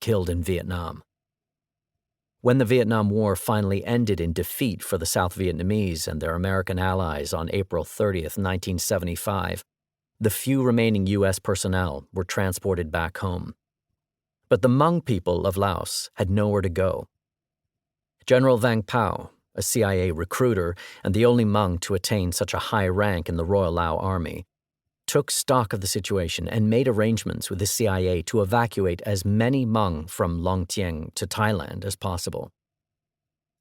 killed in Vietnam. When the Vietnam War finally ended in defeat for the South Vietnamese and their American allies on April 30th, 1975, the few remaining U.S. personnel were transported back home. But the Hmong people of Laos had nowhere to go. General Vang Pao, a CIA recruiter and the only Hmong to attain such a high rank in the Royal Lao Army, took stock of the situation and made arrangements with the CIA to evacuate as many Hmong from Long Tieng to Thailand as possible.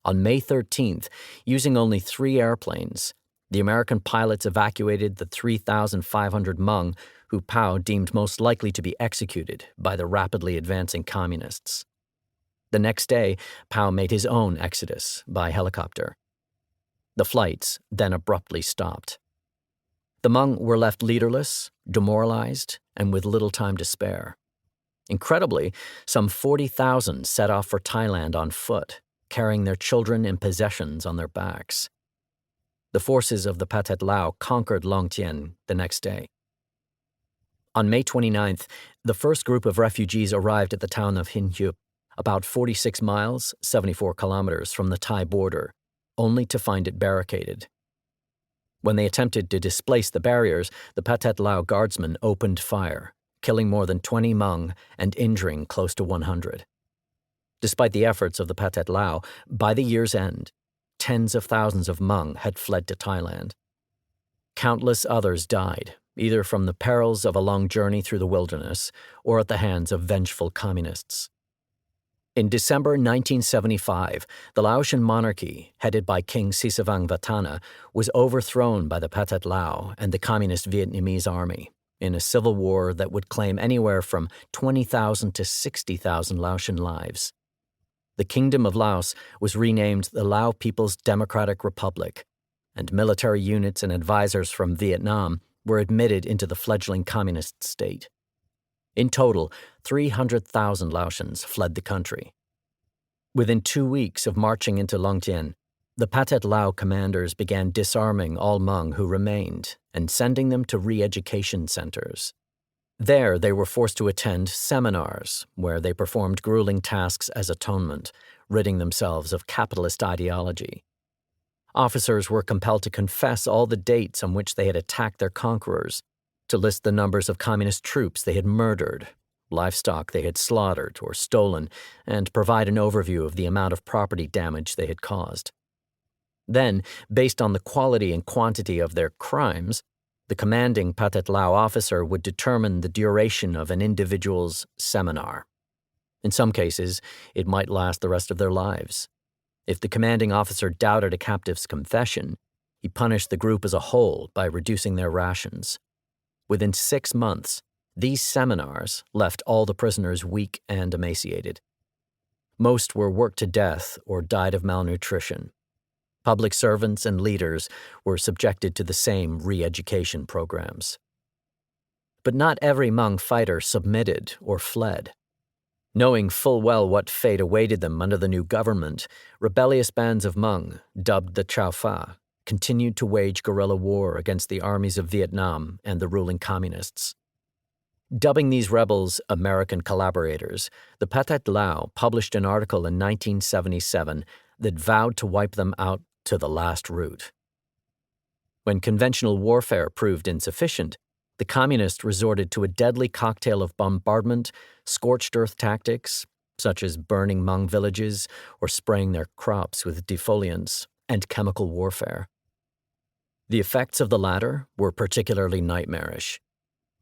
On May 13th, using only 3 airplanes, the American pilots evacuated the 3,500 Hmong who Pao deemed most likely to be executed by the rapidly advancing communists. The next day, Pao made his own exodus by helicopter. The flights then abruptly stopped. The Hmong were left leaderless, demoralized, and with little time to spare. Incredibly, some 40,000 set off for Thailand on foot, carrying their children and possessions on their backs. The forces of the Pathet Lao conquered Long Tien the next day. On May 29th, the first group of refugees arrived at the town of Hin Hup, about 46 miles, 74 kilometers from the Thai border, only to find it barricaded. When they attempted to displace the barriers, the Pathet Lao guardsmen opened fire, killing more than 20 Hmong and injuring close to 100. Despite the efforts of the Pathet Lao, by the year's end, tens of thousands of Hmong had fled to Thailand. Countless others died, either from the perils of a long journey through the wilderness or at the hands of vengeful communists. In December 1975, the Laotian monarchy, headed by King Sisavang Vatana, was overthrown by the Pathet Lao and the Communist Vietnamese army in a civil war that would claim anywhere from 20,000 to 60,000 Laotian lives. The Kingdom of Laos was renamed the Lao People's Democratic Republic, and military units and advisors from Vietnam were admitted into the fledgling communist state. In total, 300,000 Laotians fled the country. Within 2 weeks of marching into Long Tien, the Pathet Lao commanders began disarming all Hmong who remained and sending them to re-education centers. There, they were forced to attend seminars where they performed grueling tasks as atonement, ridding themselves of capitalist ideology. Officers were compelled to confess all the dates on which they had attacked their conquerors, to list the numbers of communist troops they had murdered, livestock they had slaughtered or stolen, and provide an overview of the amount of property damage they had caused. Then, based on the quality and quantity of their crimes, the commanding Pathet Lao officer would determine the duration of an individual's seminar. In some cases, it might last the rest of their lives. If the commanding officer doubted a captive's confession, he punished the group as a whole by reducing their rations. Within 6 months, these seminars left all the prisoners weak and emaciated. Most were worked to death or died of malnutrition. Public servants and leaders were subjected to the same re-education programs. But not every Hmong fighter submitted or fled. Knowing full well what fate awaited them under the new government, rebellious bands of Hmong, dubbed the Chao Fa, continued to wage guerrilla war against the armies of Vietnam and the ruling communists. Dubbing these rebels American collaborators, the Pathet Lao published an article in 1977 that vowed to wipe them out to the last root. When conventional warfare proved insufficient, the communists resorted to a deadly cocktail of bombardment, scorched earth tactics, such as burning Hmong villages or spraying their crops with defoliants, and chemical warfare. The effects of the latter were particularly nightmarish.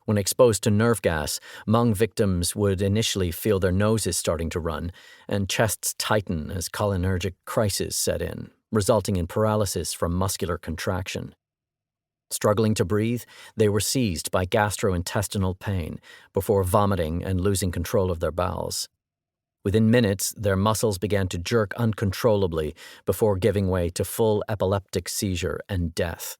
When exposed to nerve gas, Hmong victims would initially feel their noses starting to run and chests tighten as cholinergic crises set in, resulting in paralysis from muscular contraction. Struggling to breathe, they were seized by gastrointestinal pain before vomiting and losing control of their bowels. Within minutes, their muscles began to jerk uncontrollably before giving way to full epileptic seizure and death.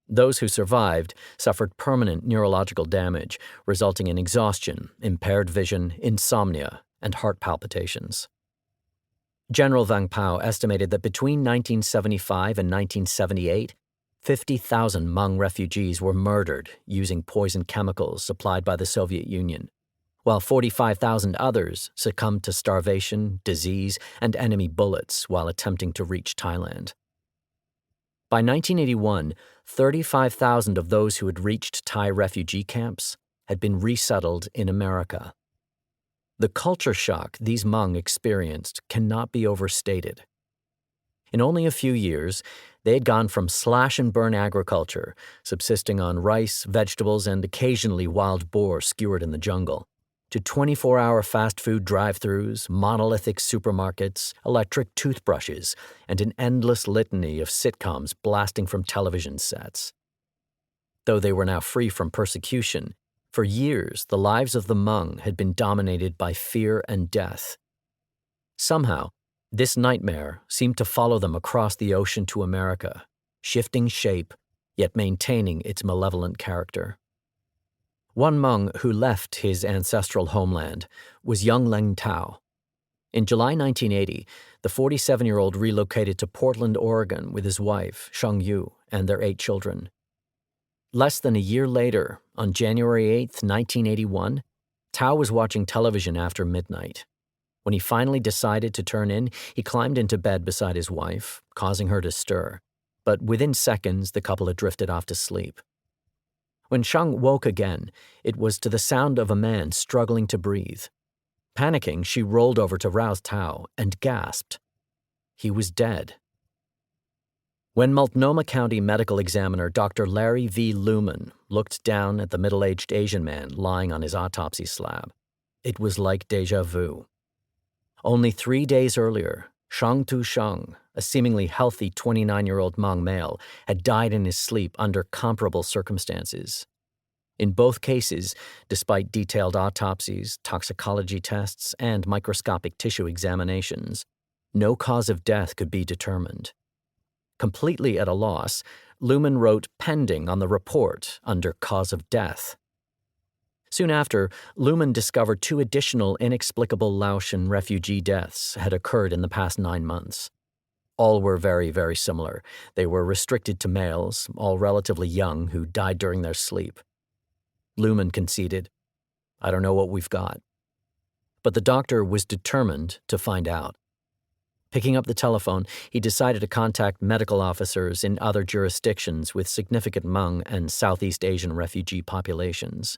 Those who survived suffered permanent neurological damage, resulting in exhaustion, impaired vision, insomnia, and heart palpitations. General Vang Pao estimated that between 1975 and 1978, 50,000 Hmong refugees were murdered using poison chemicals supplied by the Soviet Union, while 45,000 others succumbed to starvation, disease, and enemy bullets while attempting to reach Thailand. By 1981, 35,000 of those who had reached Thai refugee camps had been resettled in America. The culture shock these Hmong experienced cannot be overstated. In only a few years, they had gone from slash-and-burn agriculture, subsisting on rice, vegetables, and occasionally wild boar skewered in the jungle, to 24-hour fast food drive-thrus, monolithic supermarkets, electric toothbrushes, and an endless litany of sitcoms blasting from television sets. Though they were now free from persecution, for years the lives of the Hmong had been dominated by fear and death. Somehow, this nightmare seemed to follow them across the ocean to America, shifting shape, yet maintaining its malevolent character. One Hmong who left his ancestral homeland was young Leng Tao. In July 1980, the 47-year-old relocated to Portland, Oregon with his wife, Sheng Yu, and their 8 children. Less than a year later, on January 8, 1981, Tao was watching television after midnight. When he finally decided to turn in, he climbed into bed beside his wife, causing her to stir. But within seconds, the couple had drifted off to sleep. When Sheng woke again, it was to the sound of a man struggling to breathe. Panicking, she rolled over to rouse Tao and gasped. He was dead. When Multnomah County medical examiner Dr. Larry V. Lumen looked down at the middle-aged Asian man lying on his autopsy slab, it was like déjà vu. Only 3 days earlier, Shang Tu Shang, a seemingly healthy 29-year-old Hmong male, had died in his sleep under comparable circumstances. In both cases, despite detailed autopsies, toxicology tests, and microscopic tissue examinations, no cause of death could be determined. Completely at a loss, Lumen wrote pending on the report under cause of death. Soon after, Lumen discovered 2 additional inexplicable Laotian refugee deaths had occurred in the past 9 months. All were very, very similar. They were restricted to males, all relatively young, who died during their sleep. Lumen conceded, "I don't know what we've got." But the doctor was determined to find out. Picking up the telephone, he decided to contact medical officers in other jurisdictions with significant Hmong and Southeast Asian refugee populations.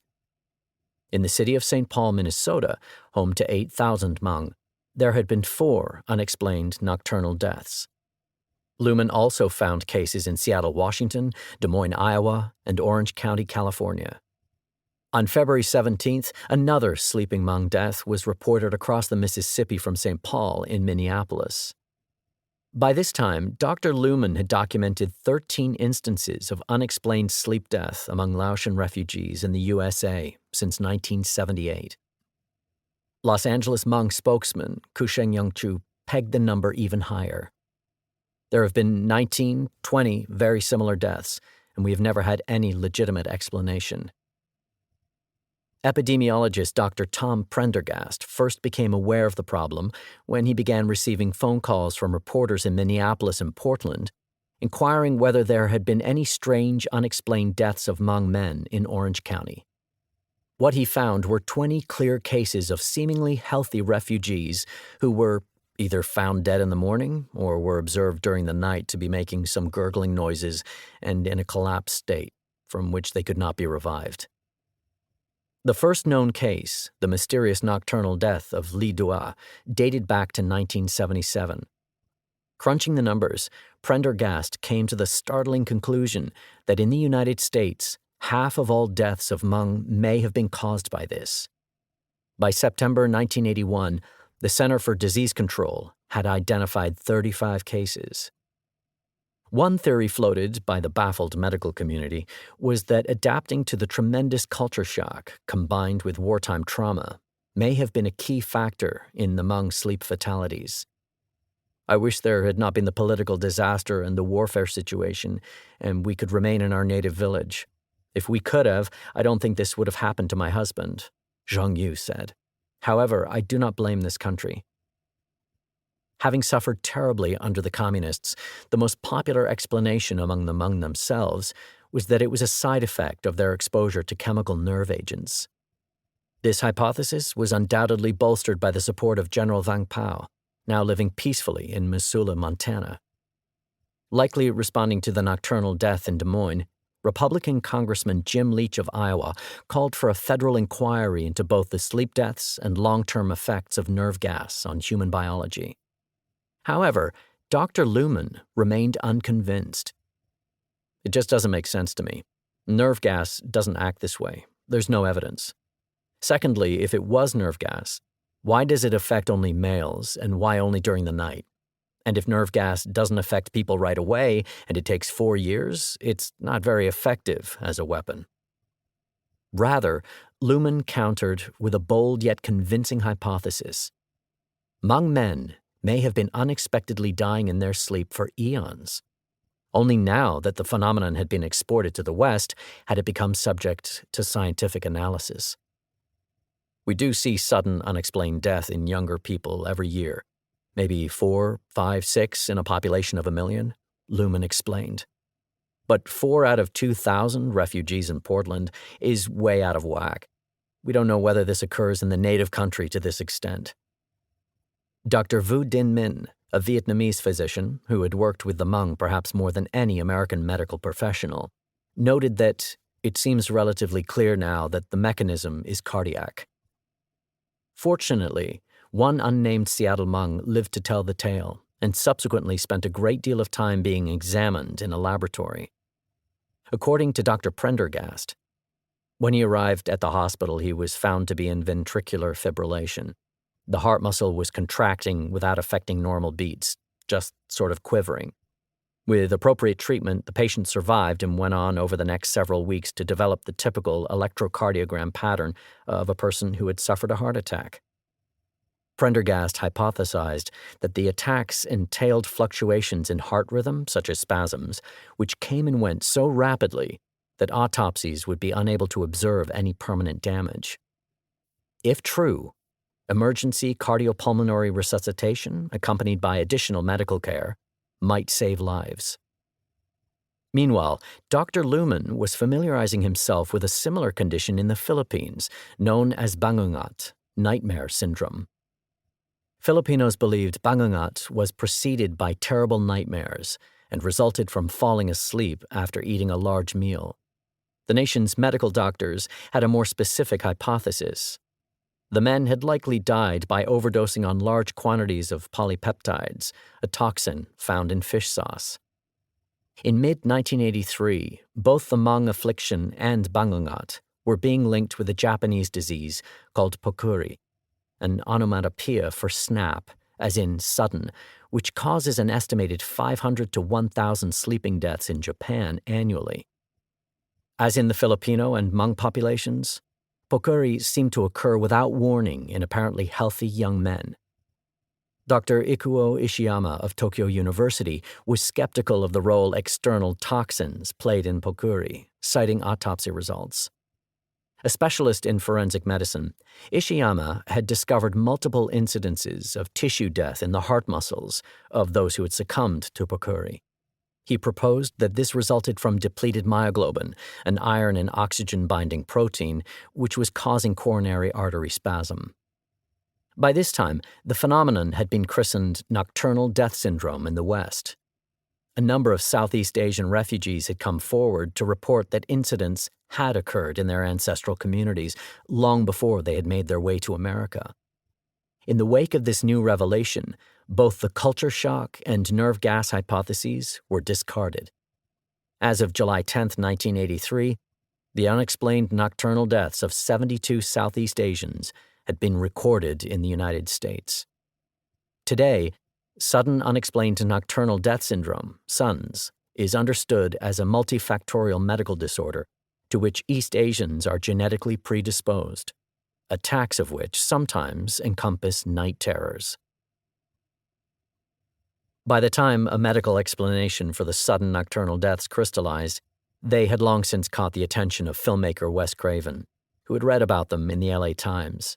In the city of St. Paul, Minnesota, home to 8,000 Hmong, there had been 4 unexplained nocturnal deaths. Lumen also found cases in Seattle, Washington, Des Moines, Iowa, and Orange County, California. On February 17th, another sleeping Hmong death was reported across the Mississippi from St. Paul in Minneapolis. By this time, Dr. Lumen had documented 13 instances of unexplained sleep death among Laotian refugees in the USA since 1978. Los Angeles Hmong spokesman Kusheng Yongchu pegged the number even higher. There have been 19, 20 very similar deaths, and we have never had any legitimate explanation. Epidemiologist Dr. Tom Prendergast first became aware of the problem when he began receiving phone calls from reporters in Minneapolis and Portland, inquiring whether there had been any strange, unexplained deaths of Hmong men in Orange County. What he found were 20 clear cases of seemingly healthy refugees who were either found dead in the morning or were observed during the night to be making some gurgling noises and in a collapsed state from which they could not be revived. The first known case, the mysterious nocturnal death of Li Dua, dated back to 1977. Crunching the numbers, Prendergast came to the startling conclusion that in the United States, half of all deaths of Hmong may have been caused by this. By September 1981, the Center for Disease Control had identified 35 cases. One theory floated by the baffled medical community was that adapting to the tremendous culture shock combined with wartime trauma may have been a key factor in the Hmong sleep fatalities. I wish there had not been the political disaster and the warfare situation, and we could remain in our native village. If we could have, I don't think this would have happened to my husband, Zhang Yu said. However, I do not blame this country. Having suffered terribly under the communists, the most popular explanation among the Hmong themselves was that it was a side effect of their exposure to chemical nerve agents. This hypothesis was undoubtedly bolstered by the support of General Vang Pao, now living peacefully in Missoula, Montana. Likely responding to the nocturnal death in Des Moines, Republican Congressman Jim Leach of Iowa called for a federal inquiry into both the sleep deaths and long-term effects of nerve gas on human biology. However, Dr. Luhmann remained unconvinced. It just doesn't make sense to me. Nerve gas doesn't act this way. There's no evidence. Secondly, if it was nerve gas, why does it affect only males, and why only during the night? And if nerve gas doesn't affect people right away and it takes 4 years, it's not very effective as a weapon. Rather, Luhmann countered with a bold yet convincing hypothesis. Hmong men may have been unexpectedly dying in their sleep for eons. Only now that the phenomenon had been exported to the West had it become subject to scientific analysis. We do see sudden unexplained death in younger people every year. Maybe 4, 5, 6 in a population of 1 million, Luhmann explained. But 4 out of 2,000 refugees in Portland is way out of whack. We don't know whether this occurs in the native country to this extent. Dr. Vu Dinh Minh, a Vietnamese physician who had worked with the Hmong perhaps more than any American medical professional, noted that it seems relatively clear now that the mechanism is cardiac. Fortunately, one unnamed Seattle Hmong lived to tell the tale and subsequently spent a great deal of time being examined in a laboratory. According to Dr. Prendergast, when he arrived at the hospital, he was found to be in ventricular fibrillation. The heart muscle was contracting without affecting normal beats, just sort of quivering. With appropriate treatment, the patient survived and went on over the next several weeks to develop the typical electrocardiogram pattern of a person who had suffered a heart attack. Prendergast hypothesized that the attacks entailed fluctuations in heart rhythm, such as spasms, which came and went so rapidly that autopsies would be unable to observe any permanent damage. If true, emergency cardiopulmonary resuscitation, accompanied by additional medical care, might save lives. Meanwhile, Dr. Luhmann was familiarizing himself with a similar condition in the Philippines, known as bangungot, nightmare syndrome. Filipinos believed bangungot was preceded by terrible nightmares and resulted from falling asleep after eating a large meal. The nation's medical doctors had a more specific hypothesis. The men had likely died by overdosing on large quantities of polypeptides, a toxin found in fish sauce. In mid-1983, both the Hmong affliction and bangungot were being linked with a Japanese disease called pokuri, an onomatopoeia for snap, as in sudden, which causes an estimated 500 to 1,000 sleeping deaths in Japan annually. As in the Filipino and Hmong populations, pokuri seemed to occur without warning in apparently healthy young men. Dr. Ikuo Ishiyama of Tokyo University was skeptical of the role external toxins played in pokuri, citing autopsy results. A specialist in forensic medicine, Ishiyama had discovered multiple incidences of tissue death in the heart muscles of those who had succumbed to pokuri. He proposed that this resulted from depleted myoglobin, an iron and oxygen-binding protein, which was causing coronary artery spasm. By this time, the phenomenon had been christened nocturnal death syndrome in the West. A number of Southeast Asian refugees had come forward to report that incidents had occurred in their ancestral communities long before they had made their way to America. In the wake of this new revelation, both the culture shock and nerve gas hypotheses were discarded. As of July 10, 1983, the unexplained nocturnal deaths of 72 Southeast Asians had been recorded in the United States. Today, sudden unexplained nocturnal death syndrome, SUNS, is understood as a multifactorial medical disorder to which East Asians are genetically predisposed, attacks of which sometimes encompass night terrors. By the time a medical explanation for the sudden nocturnal deaths crystallized, they had long since caught the attention of filmmaker Wes Craven, who had read about them in the LA Times.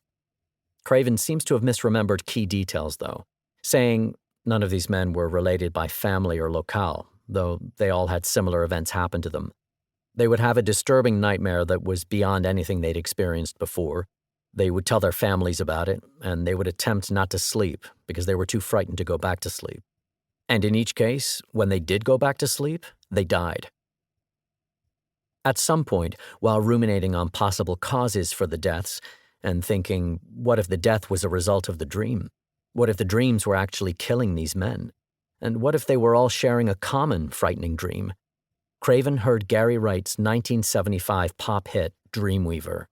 Craven seems to have misremembered key details, though, saying none of these men were related by family or locale, though they all had similar events happen to them. They would have a disturbing nightmare that was beyond anything they'd experienced before. They would tell their families about it, and they would attempt not to sleep because they were too frightened to go back to sleep. And in each case, when they did go back to sleep, they died. At some point, while ruminating on possible causes for the deaths and thinking, what if the death was a result of the dream? What if the dreams were actually killing these men? And what if they were all sharing a common frightening dream? Craven heard Gary Wright's 1975 pop hit, Dreamweaver.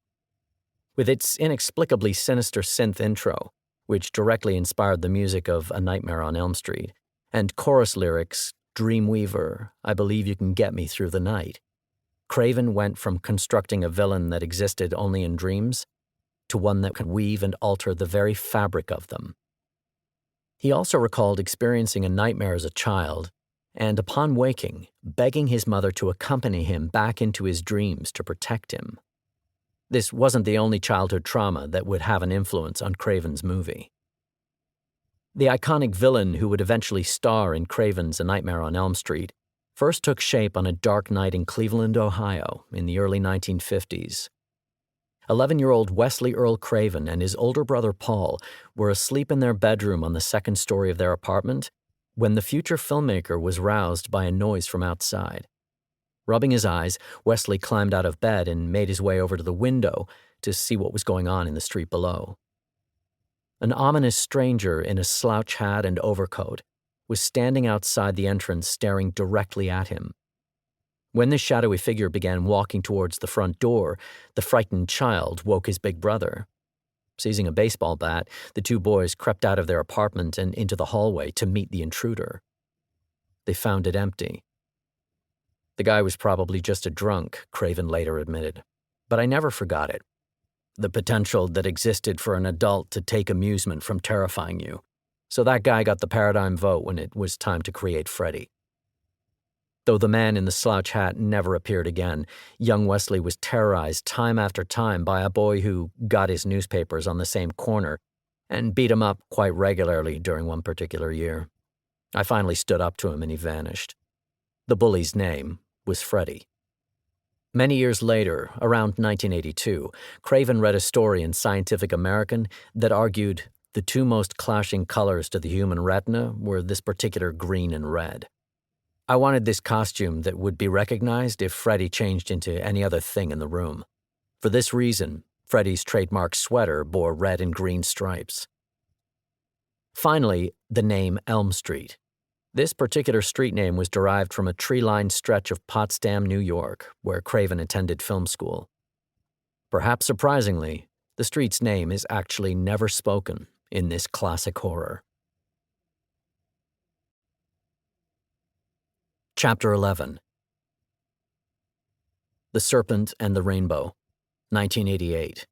With its inexplicably sinister synth intro, which directly inspired the music of A Nightmare on Elm Street, and chorus lyrics, Dreamweaver, I believe you can get me through the night, Craven went from constructing a villain that existed only in dreams to one that could weave and alter the very fabric of them. He also recalled experiencing a nightmare as a child, and upon waking, begging his mother to accompany him back into his dreams to protect him. This wasn't the only childhood trauma that would have an influence on Craven's movie. The iconic villain who would eventually star in Craven's A Nightmare on Elm Street first took shape on a dark night in Cleveland, Ohio, in the early 1950s. 11-year-old Wesley Earl Craven and his older brother Paul were asleep in their bedroom on the second story of their apartment when the future filmmaker was roused by a noise from outside. Rubbing his eyes, Wesley climbed out of bed and made his way over to the window to see what was going on in the street below. An ominous stranger in a slouch hat and overcoat was standing outside the entrance staring directly at him. When the shadowy figure began walking towards the front door, the frightened child woke his big brother. Seizing a baseball bat, the two boys crept out of their apartment and into the hallway to meet the intruder. They found it empty. The guy was probably just a drunk, Craven later admitted, but I never forgot it. The potential that existed for an adult to take amusement from terrifying you. So that guy got the paradigm vote when it was time to create Freddy. Though the man in the slouch hat never appeared again, young Wesley was terrorized time after time by a boy who got his newspapers on the same corner and beat him up quite regularly during one particular year. I finally stood up to him and he vanished. The bully's name was Freddy. Many years later, around 1982, Craven read a story in Scientific American that argued the two most clashing colors to the human retina were this particular green and red. I wanted this costume that would be recognized if Freddy changed into any other thing in the room. For this reason, Freddy's trademark sweater bore red and green stripes. Finally, the name Elm Street. This particular street name was derived from a tree-lined stretch of Potsdam, New York, where Craven attended film school. Perhaps surprisingly, the street's name is actually never spoken in this classic horror. Chapter 11. The Serpent and the Rainbow, 1988.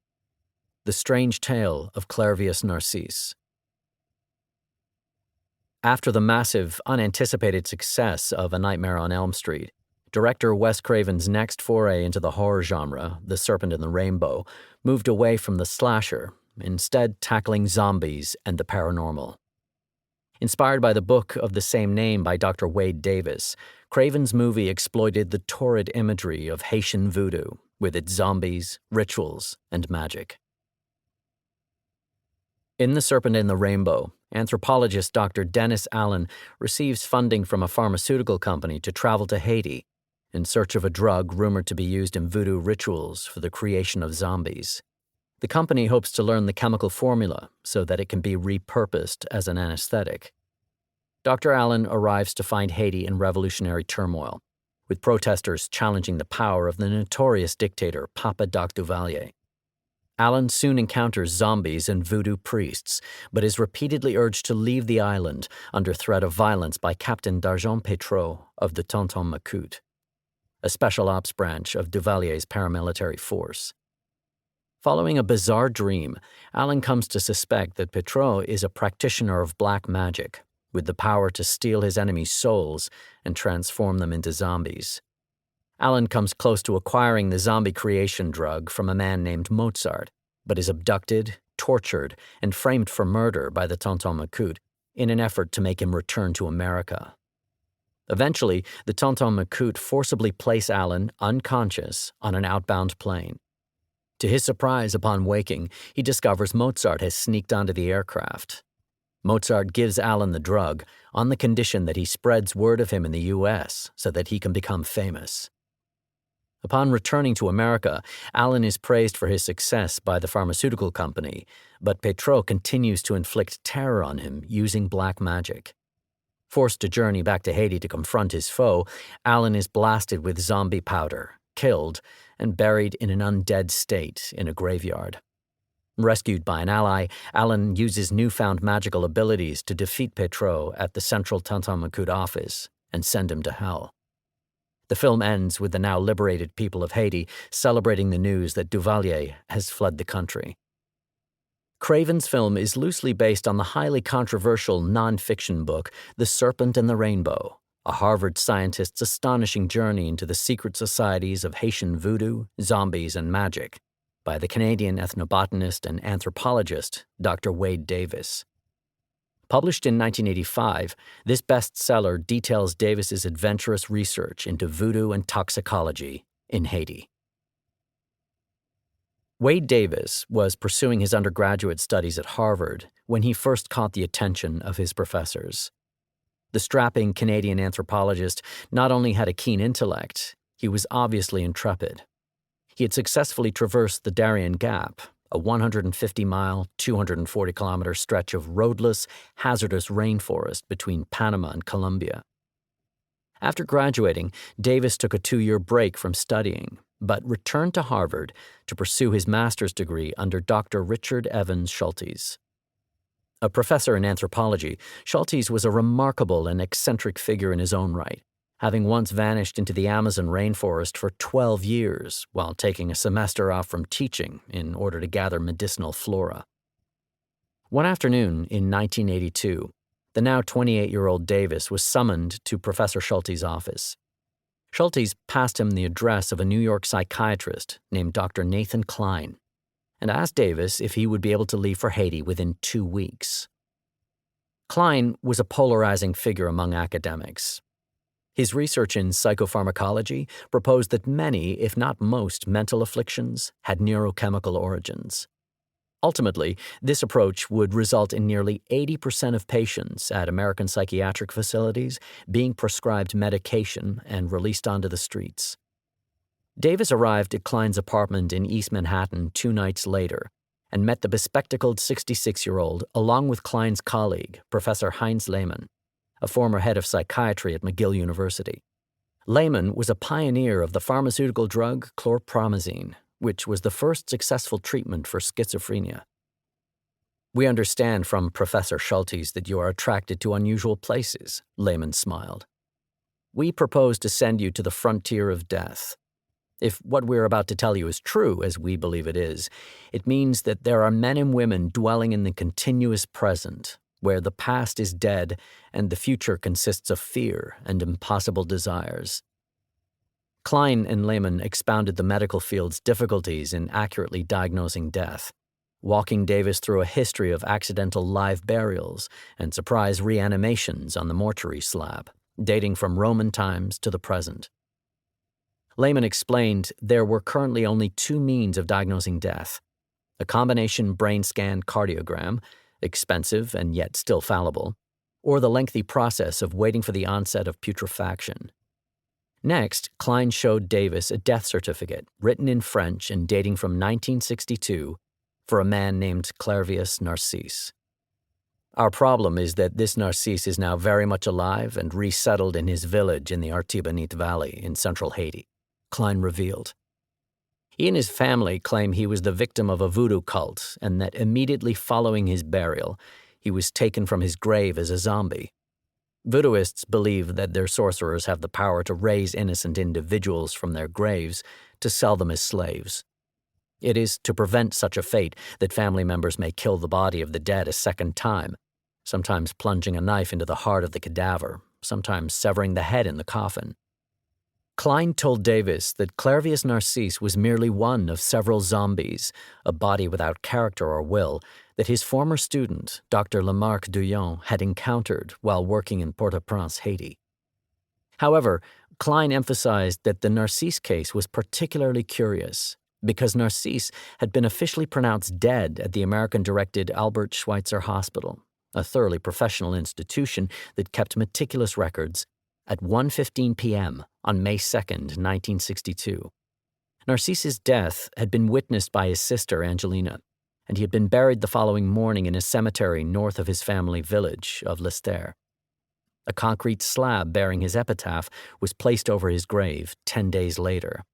The Strange Tale of Clairvius Narcisse. After the massive, unanticipated success of A Nightmare on Elm Street, director Wes Craven's next foray into the horror genre, The Serpent and the Rainbow, moved away from the slasher, instead tackling zombies and the paranormal. Inspired by the book of the same name by Dr. Wade Davis, Craven's movie exploited the torrid imagery of Haitian voodoo with its zombies, rituals, and magic. In The Serpent and the Rainbow, anthropologist Dr. Dennis Allen receives funding from a pharmaceutical company to travel to Haiti in search of a drug rumored to be used in voodoo rituals for the creation of zombies. The company hopes to learn the chemical formula so that it can be repurposed as an anesthetic. Dr. Allen arrives to find Haiti in revolutionary turmoil, with protesters challenging the power of the notorious dictator Papa Doc Duvalier. Allen soon encounters zombies and voodoo priests, but is repeatedly urged to leave the island under threat of violence by Captain D'Argent Petro of the Tonton Macoute, a special ops branch of Duvalier's paramilitary force. Following a bizarre dream, Allen comes to suspect that Petro is a practitioner of black magic, with the power to steal his enemies' souls and transform them into zombies. Allen comes close to acquiring the zombie creation drug from a man named Mozart, but is abducted, tortured, and framed for murder by the Tonton Macoute in an effort to make him return to America. Eventually, the Tonton Macoute forcibly place Allen, unconscious, on an outbound plane. To his surprise, upon waking, he discovers Mozart has sneaked onto the aircraft. Mozart gives Alan the drug on the condition that he spreads word of him in the U.S. so that he can become famous. Upon returning to America, Alan is praised for his success by the pharmaceutical company, but Petro continues to inflict terror on him using black magic. Forced to journey back to Haiti to confront his foe, Alan is blasted with zombie powder, killed, and buried in an undead state in a graveyard. Rescued by an ally, Alan uses newfound magical abilities to defeat Petro at the Central Tantamakut office and send him to hell. The film ends with the now liberated people of Haiti celebrating the news that Duvalier has fled the country. Craven's film is loosely based on the highly controversial non-fiction book The Serpent and the Rainbow, a Harvard scientist's astonishing journey into the secret societies of Haitian voodoo, zombies, and magic, by the Canadian ethnobotanist and anthropologist Dr. Wade Davis. Published in 1985, this bestseller details Davis's adventurous research into voodoo and toxicology in Haiti. Wade Davis was pursuing his undergraduate studies at Harvard when he first caught the attention of his professors. The strapping Canadian anthropologist not only had a keen intellect, he was obviously intrepid. He had successfully traversed the Darien Gap, a 150-mile, 240-kilometer stretch of roadless, hazardous rainforest between Panama and Colombia. After graduating, Davis took a 2-year break from studying, but returned to Harvard to pursue his master's degree under Dr. Richard Evans Schultes. A professor in anthropology, Schultes was a remarkable and eccentric figure in his own right, having once vanished into the Amazon rainforest for 12 years while taking a semester off from teaching in order to gather medicinal flora. One afternoon in 1982, the now 28-year-old Davis was summoned to Professor Schultes' office. Schultes passed him the address of a New York psychiatrist named Dr. Nathan Klein and asked Davis if he would be able to leave for Haiti within 2 weeks. Klein was a polarizing figure among academics. His research in psychopharmacology proposed that many, if not most, mental afflictions had neurochemical origins. Ultimately, this approach would result in nearly 80% of patients at American psychiatric facilities being prescribed medication and released onto the streets. Davis arrived at Klein's apartment in East Manhattan 2 nights later and met the bespectacled 66-year-old along with Klein's colleague, Professor Heinz Lehmann, a former head of psychiatry at McGill University. Lehmann was a pioneer of the pharmaceutical drug chlorpromazine, which was the first successful treatment for schizophrenia. "We understand from Professor Schultes that you are attracted to unusual places," Lehmann smiled. "We propose to send you to the frontier of death. If what we're about to tell you is true, as we believe it is, it means that there are men and women dwelling in the continuous present, where the past is dead and the future consists of fear and impossible desires." Klein and Lehmann expounded the medical field's difficulties in accurately diagnosing death, walking Davis through a history of accidental live burials and surprise reanimations on the mortuary slab, dating from Roman times to the present. Lehmann explained there were currently only 2 means of diagnosing death: a combination brain scan cardiogram, expensive and yet still fallible, or the lengthy process of waiting for the onset of putrefaction. Next, Klein showed Davis a death certificate written in French and dating from 1962 for a man named Clervius Narcisse. "Our problem is that this Narcisse is now very much alive and resettled in his village in the Artibonite Valley in central Haiti," Klein revealed. He and his family claim he was the victim of a voodoo cult and that immediately following his burial, he was taken from his grave as a zombie. Voodooists believe that their sorcerers have the power to raise innocent individuals from their graves to sell them as slaves. It is to prevent such a fate that family members may kill the body of the dead a second time, sometimes plunging a knife into the heart of the cadaver, sometimes severing the head in the coffin. Klein told Davis that Clervius Narcisse was merely one of several zombies, a body without character or will, that his former student, Dr. Lamarck Douillon, had encountered while working in Port-au-Prince, Haiti. However, Klein emphasized that the Narcisse case was particularly curious because Narcisse had been officially pronounced dead at the American-directed Albert Schweitzer Hospital, a thoroughly professional institution that kept meticulous records, at 1:15 p.m. on May 2, 1962. Narcisse's death had been witnessed by his sister Angelina, and he had been buried the following morning in a cemetery north of his family village of Lecter. A concrete slab bearing his epitaph was placed over his grave 10 days later.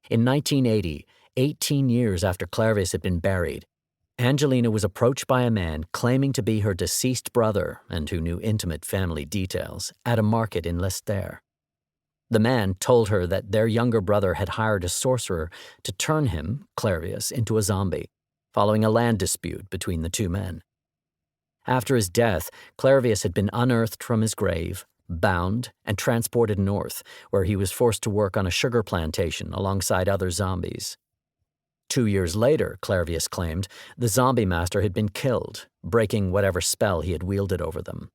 In 1980, 18 years after Clairvius had been buried, Angelina was approached by a man claiming to be her deceased brother and who knew intimate family details at a market in Lecter. The man told her that their younger brother had hired a sorcerer to turn him, Clairvius, into a zombie, following a land dispute between the two men. After his death, Clairvius had been unearthed from his grave, bound, and transported north, where he was forced to work on a sugar plantation alongside other zombies. 2 years later, Clairvius claimed, the zombie master had been killed, breaking whatever spell he had wielded over them.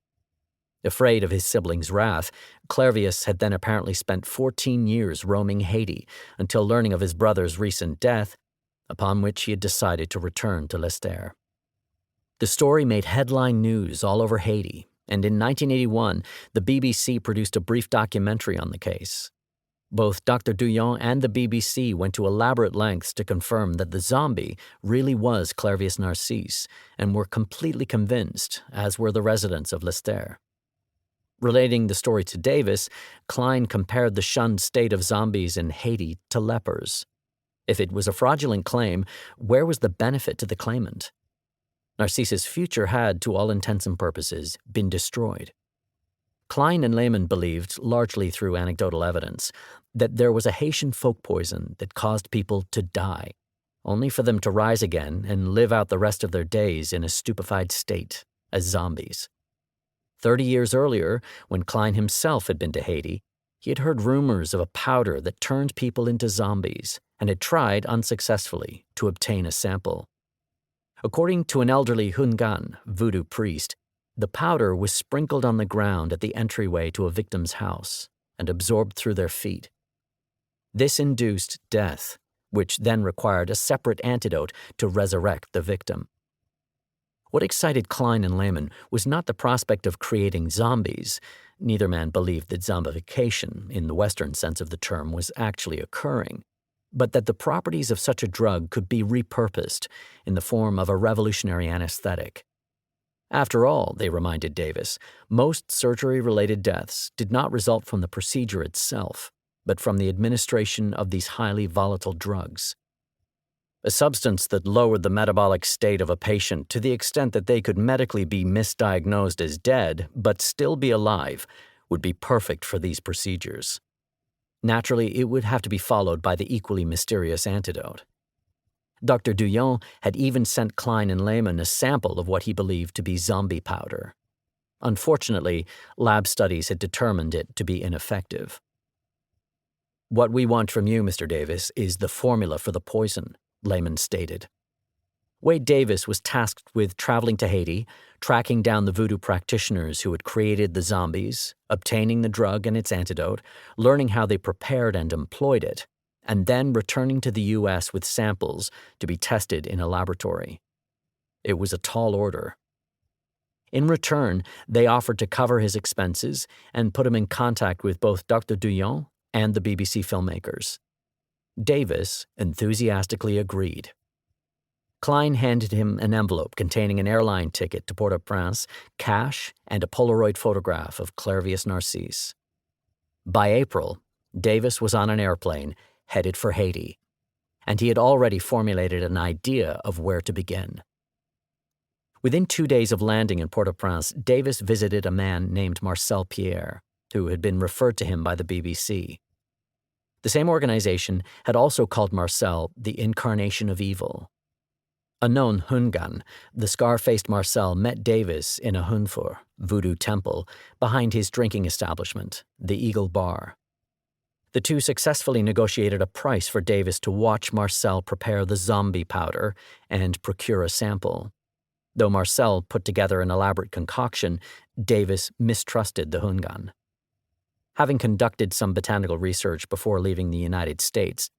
Afraid of his siblings' wrath, Clairvius had then apparently spent 14 years roaming Haiti until learning of his brother's recent death, upon which he had decided to return to Lecter. The story made headline news all over Haiti, and in 1981, the BBC produced a brief documentary on the case. Both Dr. Douillon and the BBC went to elaborate lengths to confirm that the zombie really was Clairvius Narcisse, and were completely convinced, as were the residents of Lecter. Relating the story to Davis, Klein compared the shunned state of zombies in Haiti to lepers. If it was a fraudulent claim, where was the benefit to the claimant? Narcisse's future had, to all intents and purposes, been destroyed. Klein and Lehman believed, largely through anecdotal evidence, that there was a Haitian folk poison that caused people to die, only for them to rise again and live out the rest of their days in a stupefied state, as zombies. 30 years earlier, when Klein himself had been to Haiti, he had heard rumors of a powder that turned people into zombies and had tried unsuccessfully to obtain a sample. According to an elderly Hungan, voodoo priest, the powder was sprinkled on the ground at the entryway to a victim's house and absorbed through their feet. This induced death, which then required a separate antidote to resurrect the victim. What excited Klein and Lehman was not the prospect of creating zombies. Neither man believed that zombification, in the Western sense of the term, was actually occurring, but that the properties of such a drug could be repurposed in the form of a revolutionary anesthetic. After all, they reminded Davis, most surgery-related deaths did not result from the procedure itself, but from the administration of these highly volatile drugs. A substance that lowered the metabolic state of a patient to the extent that they could medically be misdiagnosed as dead but still be alive would be perfect for these procedures. Naturally, it would have to be followed by the equally mysterious antidote. Dr. Douillon had even sent Klein and Lehman a sample of what he believed to be zombie powder. Unfortunately, lab studies had determined it to be ineffective. "What we want from you, Mr. Davis, is the formula for the poison," Lehman stated. Wade Davis was tasked with traveling to Haiti, tracking down the voodoo practitioners who had created the zombies, obtaining the drug and its antidote, learning how they prepared and employed it, and then returning to the U.S. with samples to be tested in a laboratory. It was a tall order. In return, they offered to cover his expenses and put him in contact with both Dr. Douillon and the BBC filmmakers. Davis enthusiastically agreed. Klein handed him an envelope containing an airline ticket to Port-au-Prince, cash, and a Polaroid photograph of Clairvius Narcisse. By April, Davis was on an airplane headed for Haiti, and he had already formulated an idea of where to begin. Within 2 days of landing in Port-au-Prince, Davis visited a man named Marcel Pierre, who had been referred to him by the BBC. The same organization had also called Marcel the incarnation of evil. A known Hungan, the scar-faced Marcel met Davis in a Hunfur, voodoo temple, behind his drinking establishment, the Eagle Bar. The two successfully negotiated a price for Davis to watch Marcel prepare the zombie powder and procure a sample. Though Marcel put together an elaborate concoction, Davis mistrusted the Hungan. Having conducted some botanical research before leaving the United States,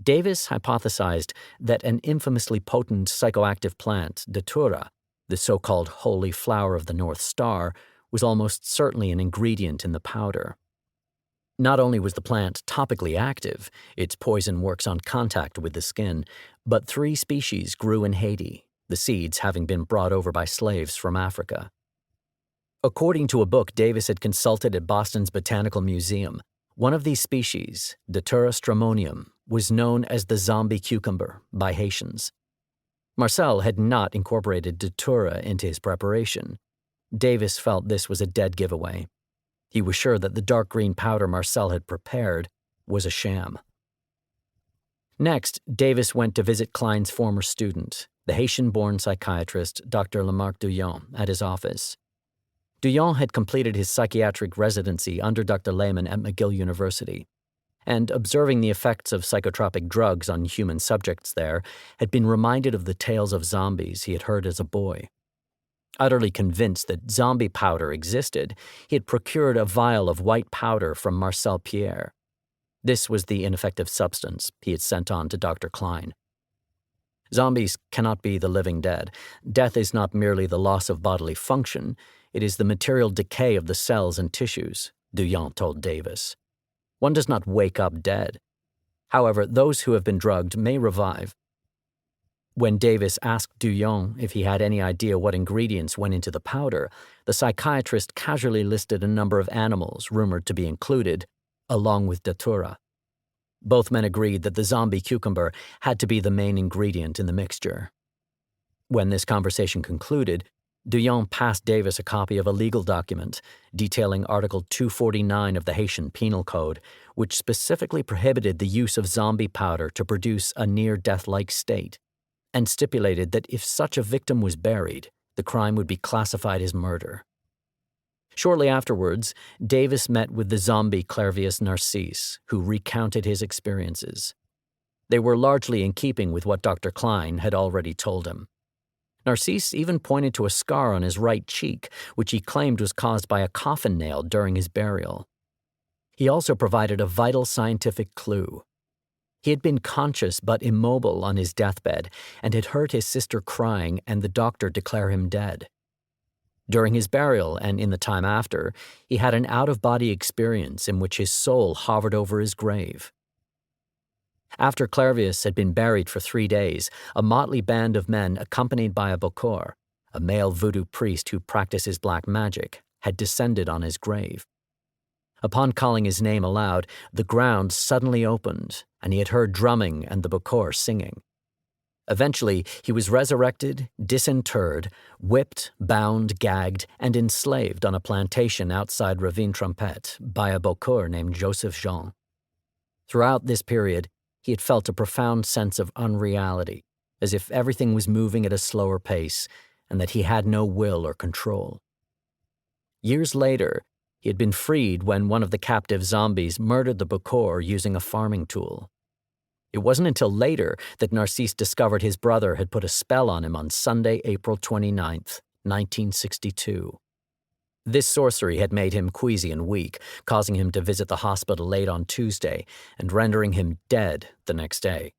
Davis hypothesized that an infamously potent psychoactive plant, datura, the so-called holy flower of the North Star, was almost certainly an ingredient in the powder. Not only was the plant topically active, its poison works on contact with the skin, but 3 species grew in Haiti, the seeds having been brought over by slaves from Africa. According to a book Davis had consulted at Boston's Botanical Museum, one of these species, Datura stramonium, was known as the zombie cucumber by Haitians. Marcel had not incorporated datura into his preparation. Davis felt this was a dead giveaway. He was sure that the dark green powder Marcel had prepared was a sham. Next, Davis went to visit Klein's former student, the Haitian-born psychiatrist Dr. Lamarck Douillon, at his office. Douillon had completed his psychiatric residency under Dr. Lehman at McGill University, and observing the effects of psychotropic drugs on human subjects there, had been reminded of the tales of zombies he had heard as a boy. Utterly convinced that zombie powder existed, he had procured a vial of white powder from Marcel Pierre. This was the ineffective substance he had sent on to Dr. Klein. Zombies cannot be the living dead. Death is not merely the loss of bodily function, it is the material decay of the cells and tissues, Douillon told Davis. One does not wake up dead. However, those who have been drugged may revive. When Davis asked Douillon if he had any idea what ingredients went into the powder, the psychiatrist casually listed a number of animals rumored to be included, along with datura. Both men agreed that the zombie cucumber had to be the main ingredient in the mixture. When this conversation concluded, Douillon passed Davis a copy of a legal document detailing Article 249 of the Haitian Penal Code, which specifically prohibited the use of zombie powder to produce a near-death-like state, and stipulated that if such a victim was buried, the crime would be classified as murder. Shortly afterwards, Davis met with the zombie Clervius Narcisse, who recounted his experiences. They were largely in keeping with what Dr. Klein had already told him. Narcisse even pointed to a scar on his right cheek, which he claimed was caused by a coffin nail during his burial. He also provided a vital scientific clue. He had been conscious but immobile on his deathbed and had heard his sister crying and the doctor declare him dead. During his burial and in the time after, he had an out-of-body experience in which his soul hovered over his grave. After Clervius had been buried for 3 days, a motley band of men accompanied by a bokor, a male voodoo priest who practices black magic, had descended on his grave. Upon calling his name aloud, the ground suddenly opened, and he had heard drumming and the bokor singing. Eventually, he was resurrected, disinterred, whipped, bound, gagged, and enslaved on a plantation outside Ravine-Trompette by a bokor named Joseph Jean. Throughout this period, he had felt a profound sense of unreality, as if everything was moving at a slower pace and that he had no will or control. Years later, he had been freed when one of the captive zombies murdered the bokor using a farming tool. It wasn't until later that Narcisse discovered his brother had put a spell on him on Sunday, April 29th, 1962. This sorcery had made him queasy and weak, causing him to visit the hospital late on Tuesday and rendering him dead the next day.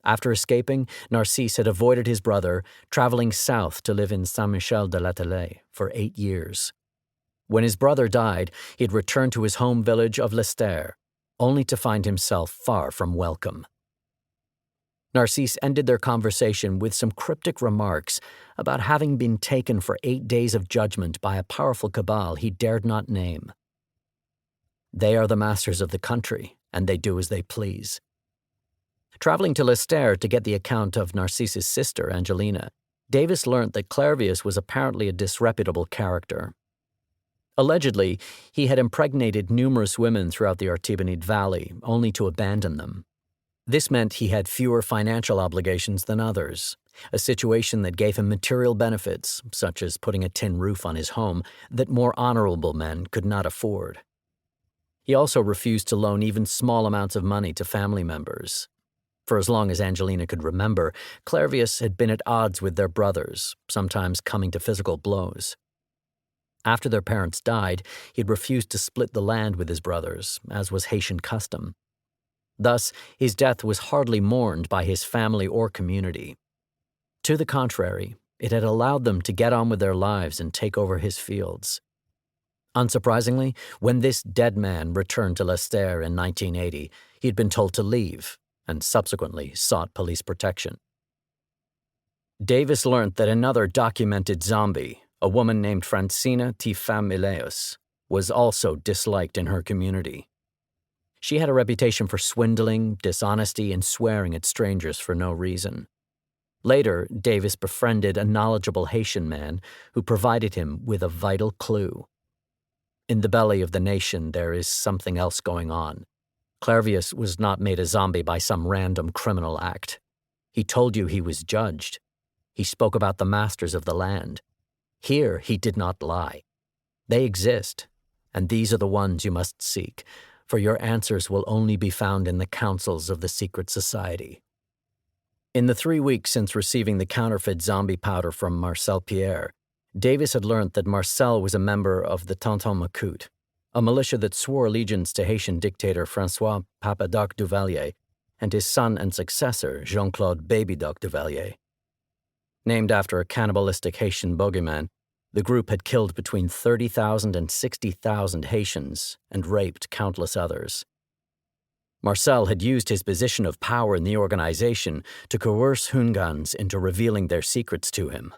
After escaping, Narcisse had avoided his brother, traveling south to live in Saint-Michel-de-l'Atelier for 8 years. When his brother died, he had returned to his home village of Lecter, only to find himself far from welcome. Narcisse ended their conversation with some cryptic remarks about having been taken for 8 days of judgment by a powerful cabal he dared not name. They are the masters of the country, and they do as they please. Traveling to Lecter to get the account of Narcisse's sister, Angelina, Davis learned that Clervius was apparently a disreputable character. Allegedly, he had impregnated numerous women throughout the Artibonite Valley, only to abandon them. This meant he had fewer financial obligations than others, a situation that gave him material benefits, such as putting a tin roof on his home, that more honorable men could not afford. He also refused to loan even small amounts of money to family members. For as long as Angelina could remember, Clervius had been at odds with their brothers, sometimes coming to physical blows. After their parents died, he had refused to split the land with his brothers, as was Haitian custom. Thus, his death was hardly mourned by his family or community. To the contrary, it had allowed them to get on with their lives and take over his fields. Unsurprisingly, when this dead man returned to Lecter in 1980, he had been told to leave and subsequently sought police protection. Davis learned that another documented zombie, a woman named Francina Tifam-Ileus, was also disliked in her community. She had a reputation for swindling, dishonesty, and swearing at strangers for no reason. Later, Davis befriended a knowledgeable Haitian man who provided him with a vital clue. In the belly of the nation, there is something else going on. Clairvius was not made a zombie by some random criminal act. He told you he was judged. He spoke about the masters of the land. Here, he did not lie. They exist, and these are the ones you must seek, for your answers will only be found in the councils of the secret society. In the 3 weeks since receiving the counterfeit zombie powder from Marcel Pierre, Davis had learned that Marcel was a member of the Tonton Macoute, a militia that swore allegiance to Haitian dictator François Papadoc Duvalier and his son and successor, Jean-Claude Babydoc Duvalier. Named after a cannibalistic Haitian bogeyman, the group had killed between 30,000 and 60,000 Haitians and raped countless others. Marcel had used his position of power in the organization to coerce Hungans into revealing their secrets to him.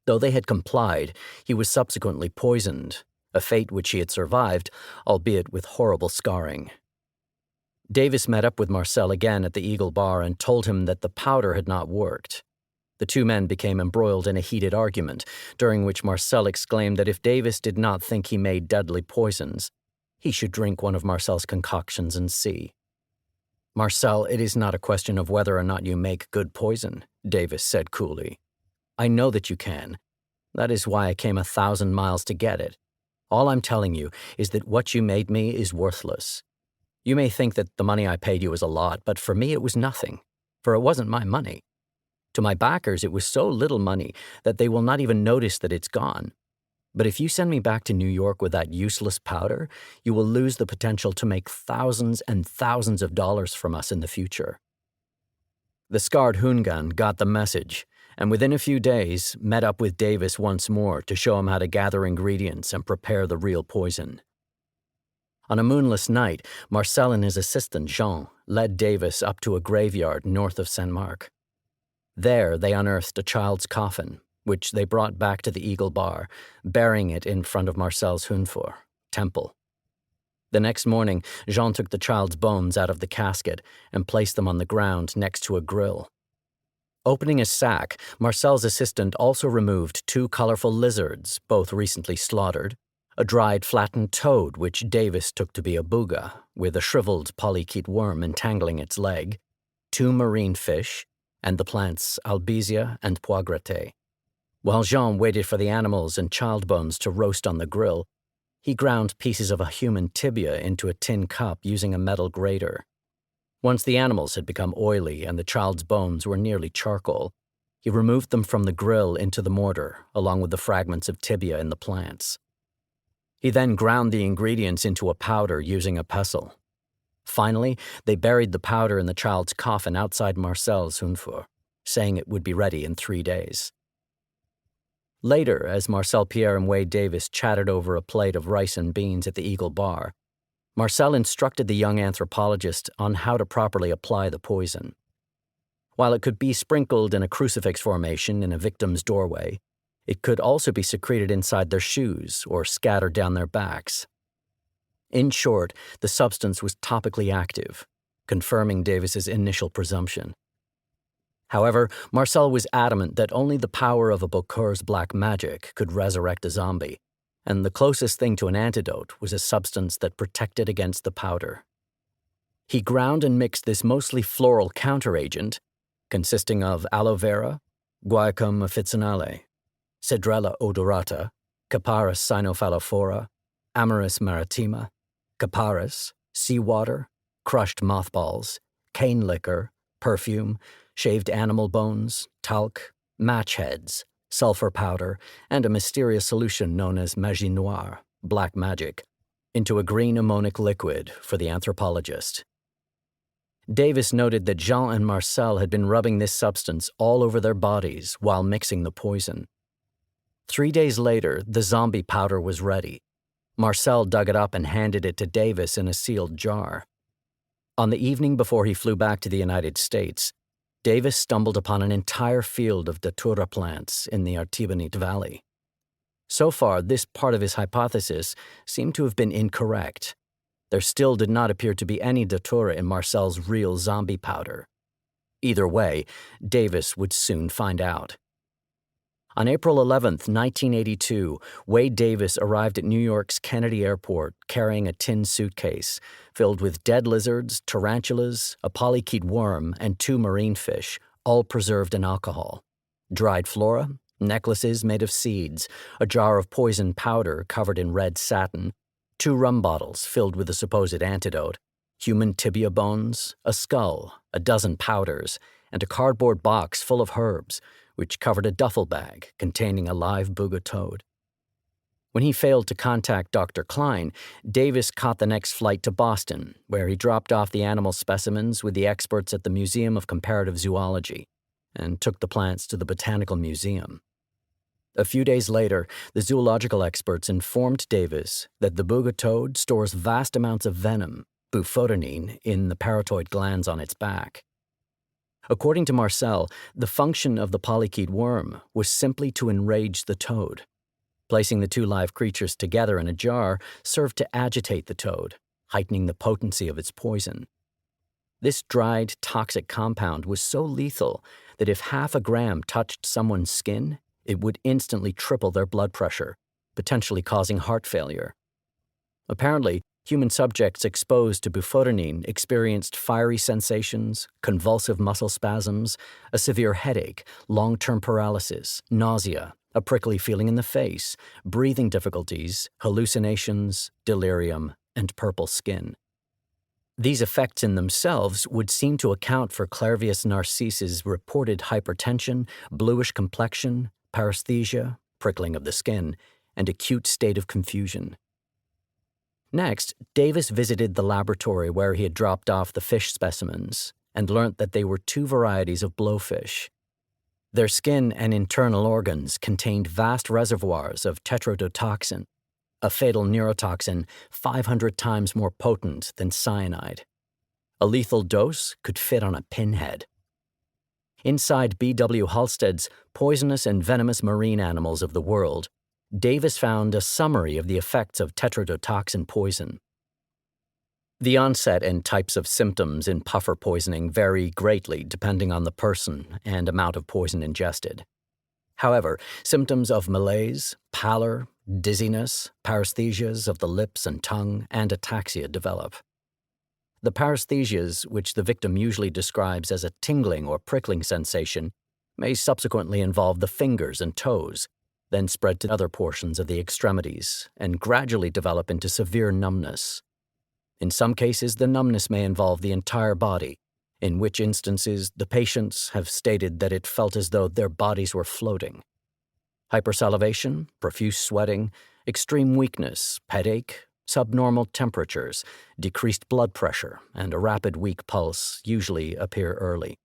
Though they had complied, he was subsequently poisoned, a fate which he had survived, albeit with horrible scarring. Davis met up with Marcel again at the Eagle Bar and told him that the powder had not worked. The two men became embroiled in a heated argument, during which Marcel exclaimed that if Davis did not think he made deadly poisons, he should drink one of Marcel's concoctions and see. "Marcel, it is not a question of whether or not you make good poison," Davis said coolly. "I know that you can. That is why I came 1,000 miles to get it. All I'm telling you is that what you made me is worthless. You may think that the money I paid you was a lot, but for me it was nothing, for it wasn't my money. To my backers, it was so little money that they will not even notice that it's gone. But if you send me back to New York with that useless powder, you will lose the potential to make thousands and thousands of dollars from us in the future." The scarred Hungan got the message, and within a few days met up with Davis once more to show him how to gather ingredients and prepare the real poison. On a moonless night, Marcel and his assistant Jean led Davis up to a graveyard north of Saint Marc. There, they unearthed a child's coffin, which they brought back to the Eagle Bar, burying it in front of Marcel's Hunfor, temple. The next morning, Jean took the child's bones out of the casket and placed them on the ground next to a grill. Opening a sack, Marcel's assistant also removed 2 colorful lizards, both recently slaughtered, a dried flattened toad which Davis took to be a booga, with a shriveled polychaete worm entangling its leg, 2 marine fish, and the plants albizia and pois gratte. While Jean waited for the animals and child bones to roast on the grill, he ground pieces of a human tibia into a tin cup using a metal grater. Once the animals had become oily and the child's bones were nearly charcoal, he removed them from the grill into the mortar, along with the fragments of tibia in the plants. He then ground the ingredients into a powder using a pestle. Finally, they buried the powder in the child's coffin outside Marcel's Hunfor, saying it would be ready in 3 days. Later, as Marcel Pierre and Wade Davis chatted over a plate of rice and beans at the Eagle Bar, Marcel instructed the young anthropologist on how to properly apply the poison. While it could be sprinkled in a crucifix formation in a victim's doorway, it could also be secreted inside their shoes or scattered down their backs. In short, the substance was topically active, confirming Davis's initial presumption. However, Marcel was adamant that only the power of a Bokur's black magic could resurrect a zombie, and the closest thing to an antidote was a substance that protected against the powder. He ground and mixed this mostly floral counteragent, consisting of aloe vera, Guaiacum officinale, Cedrela odorata, Capparis cynophalophora, Amarys maritima, Capparis, seawater, crushed mothballs, cane liquor, perfume, shaved animal bones, talc, match heads, sulfur powder, and a mysterious solution known as magie noire, black magic, into a green ammonic liquid for the anthropologist. Davis noted that Jean and Marcel had been rubbing this substance all over their bodies while mixing the poison. 3 days later, the zombie powder was ready. Marcel dug it up and handed it to Davis in a sealed jar. On the evening before he flew back to the United States, Davis stumbled upon an entire field of datura plants in the Artibonite Valley. So far, this part of his hypothesis seemed to have been incorrect. There still did not appear to be any datura in Marcel's real zombie powder. Either way, Davis would soon find out. On April 11, 1982, Wade Davis arrived at New York's Kennedy Airport carrying a tin suitcase filled with dead lizards, tarantulas, a polychaete worm, and 2 marine fish, all preserved in alcohol. Dried flora, necklaces made of seeds, a jar of poison powder covered in red satin, 2 rum bottles filled with the supposed antidote, human tibia bones, a skull, a dozen powders, and a cardboard box full of herbs, which covered a duffel bag containing a live booga toad. When he failed to contact Dr. Klein, Davis caught the next flight to Boston, where he dropped off the animal specimens with the experts at the Museum of Comparative Zoology and took the plants to the Botanical Museum. A few days later, the zoological experts informed Davis that the booga toad stores vast amounts of venom, bufotenine, in the parotoid glands on its back. According to Marcel, the function of the polychaete worm was simply to enrage the toad. Placing the 2 live creatures together in a jar served to agitate the toad, heightening the potency of its poison. This dried, toxic compound was so lethal that if half a gram touched someone's skin, it would instantly triple their blood pressure, potentially causing heart failure. Apparently, human subjects exposed to bufotenine experienced fiery sensations, convulsive muscle spasms, a severe headache, long-term paralysis, nausea, a prickly feeling in the face, breathing difficulties, hallucinations, delirium, and purple skin. These effects in themselves would seem to account for Clairvius narcissus' reported hypertension, bluish complexion, paresthesia, prickling of the skin, and acute state of confusion. Next, Davis visited the laboratory where he had dropped off the fish specimens and learnt that they were 2 varieties of blowfish. Their skin and internal organs contained vast reservoirs of tetrodotoxin, a fatal neurotoxin 500 times more potent than cyanide. A lethal dose could fit on a pinhead. Inside B.W. Halstead's Poisonous and Venomous Marine Animals of the World, Davis found a summary of the effects of tetrodotoxin poison. The onset and types of symptoms in puffer poisoning vary greatly depending on the person and amount of poison ingested. However, symptoms of malaise, pallor, dizziness, paresthesias of the lips and tongue, and ataxia develop. The paresthesias, which the victim usually describes as a tingling or prickling sensation, may subsequently involve the fingers and toes, then spread to other portions of the extremities, and gradually develop into severe numbness. In some cases, the numbness may involve the entire body, in which instances the patients have stated that it felt as though their bodies were floating. Hypersalivation, profuse sweating, extreme weakness, headache, subnormal temperatures, decreased blood pressure, and a rapid weak pulse usually appear early.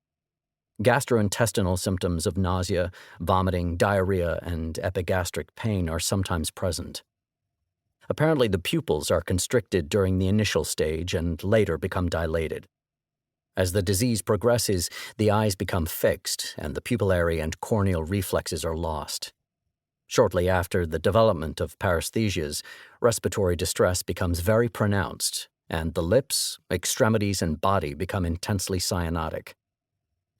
Gastrointestinal symptoms of nausea, vomiting, diarrhea, and epigastric pain are sometimes present. Apparently, the pupils are constricted during the initial stage and later become dilated. As the disease progresses, the eyes become fixed and the pupillary and corneal reflexes are lost. Shortly after the development of paresthesias, respiratory distress becomes very pronounced, and the lips, extremities, and body become intensely cyanotic.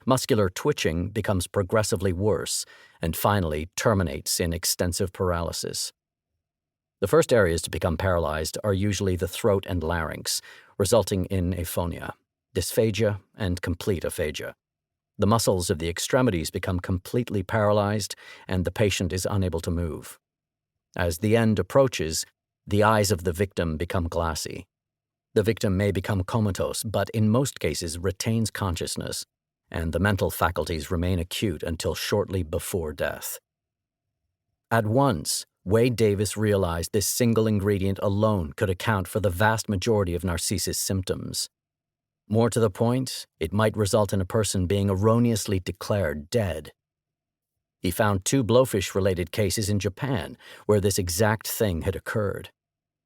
Muscular twitching becomes progressively worse and finally terminates in extensive paralysis. The first areas to become paralyzed are usually the throat and larynx, resulting in aphonia, dysphagia, and complete aphasia. The muscles of the extremities become completely paralyzed, and the patient is unable to move. As the end approaches, the eyes of the victim become glassy. The victim may become comatose, but in most cases retains consciousness, and the mental faculties remain acute until shortly before death. At once, Wade Davis realized this single ingredient alone could account for the vast majority of narcissus symptoms. More to the point, it might result in a person being erroneously declared dead. He found 2 blowfish-related cases in Japan where this exact thing had occurred.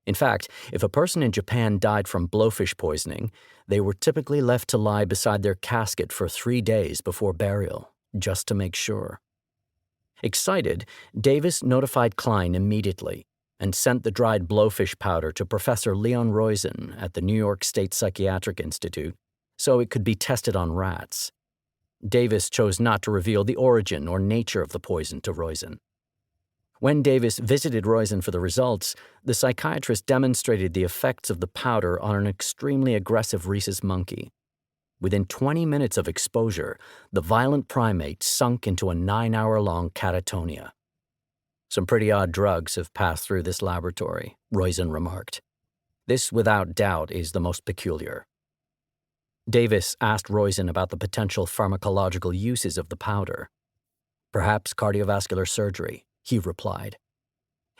In fact, if a person in Japan died from blowfish poisoning, they were typically left to lie beside their casket for 3 days before burial, just to make sure. Excited, Davis notified Klein immediately and sent the dried blowfish powder to Professor Leon Roizen at the New York State Psychiatric Institute so it could be tested on rats. Davis chose not to reveal the origin or nature of the poison to Roizen. When Davis visited Roizen for the results, the psychiatrist demonstrated the effects of the powder on an extremely aggressive rhesus monkey. Within 20 minutes of exposure, the violent primate sunk into a 9-hour-long catatonia. Some pretty odd drugs have passed through this laboratory, Roizen remarked. This, without doubt, is the most peculiar. Davis asked Roizen about the potential pharmacological uses of the powder. Perhaps cardiovascular surgery, he replied.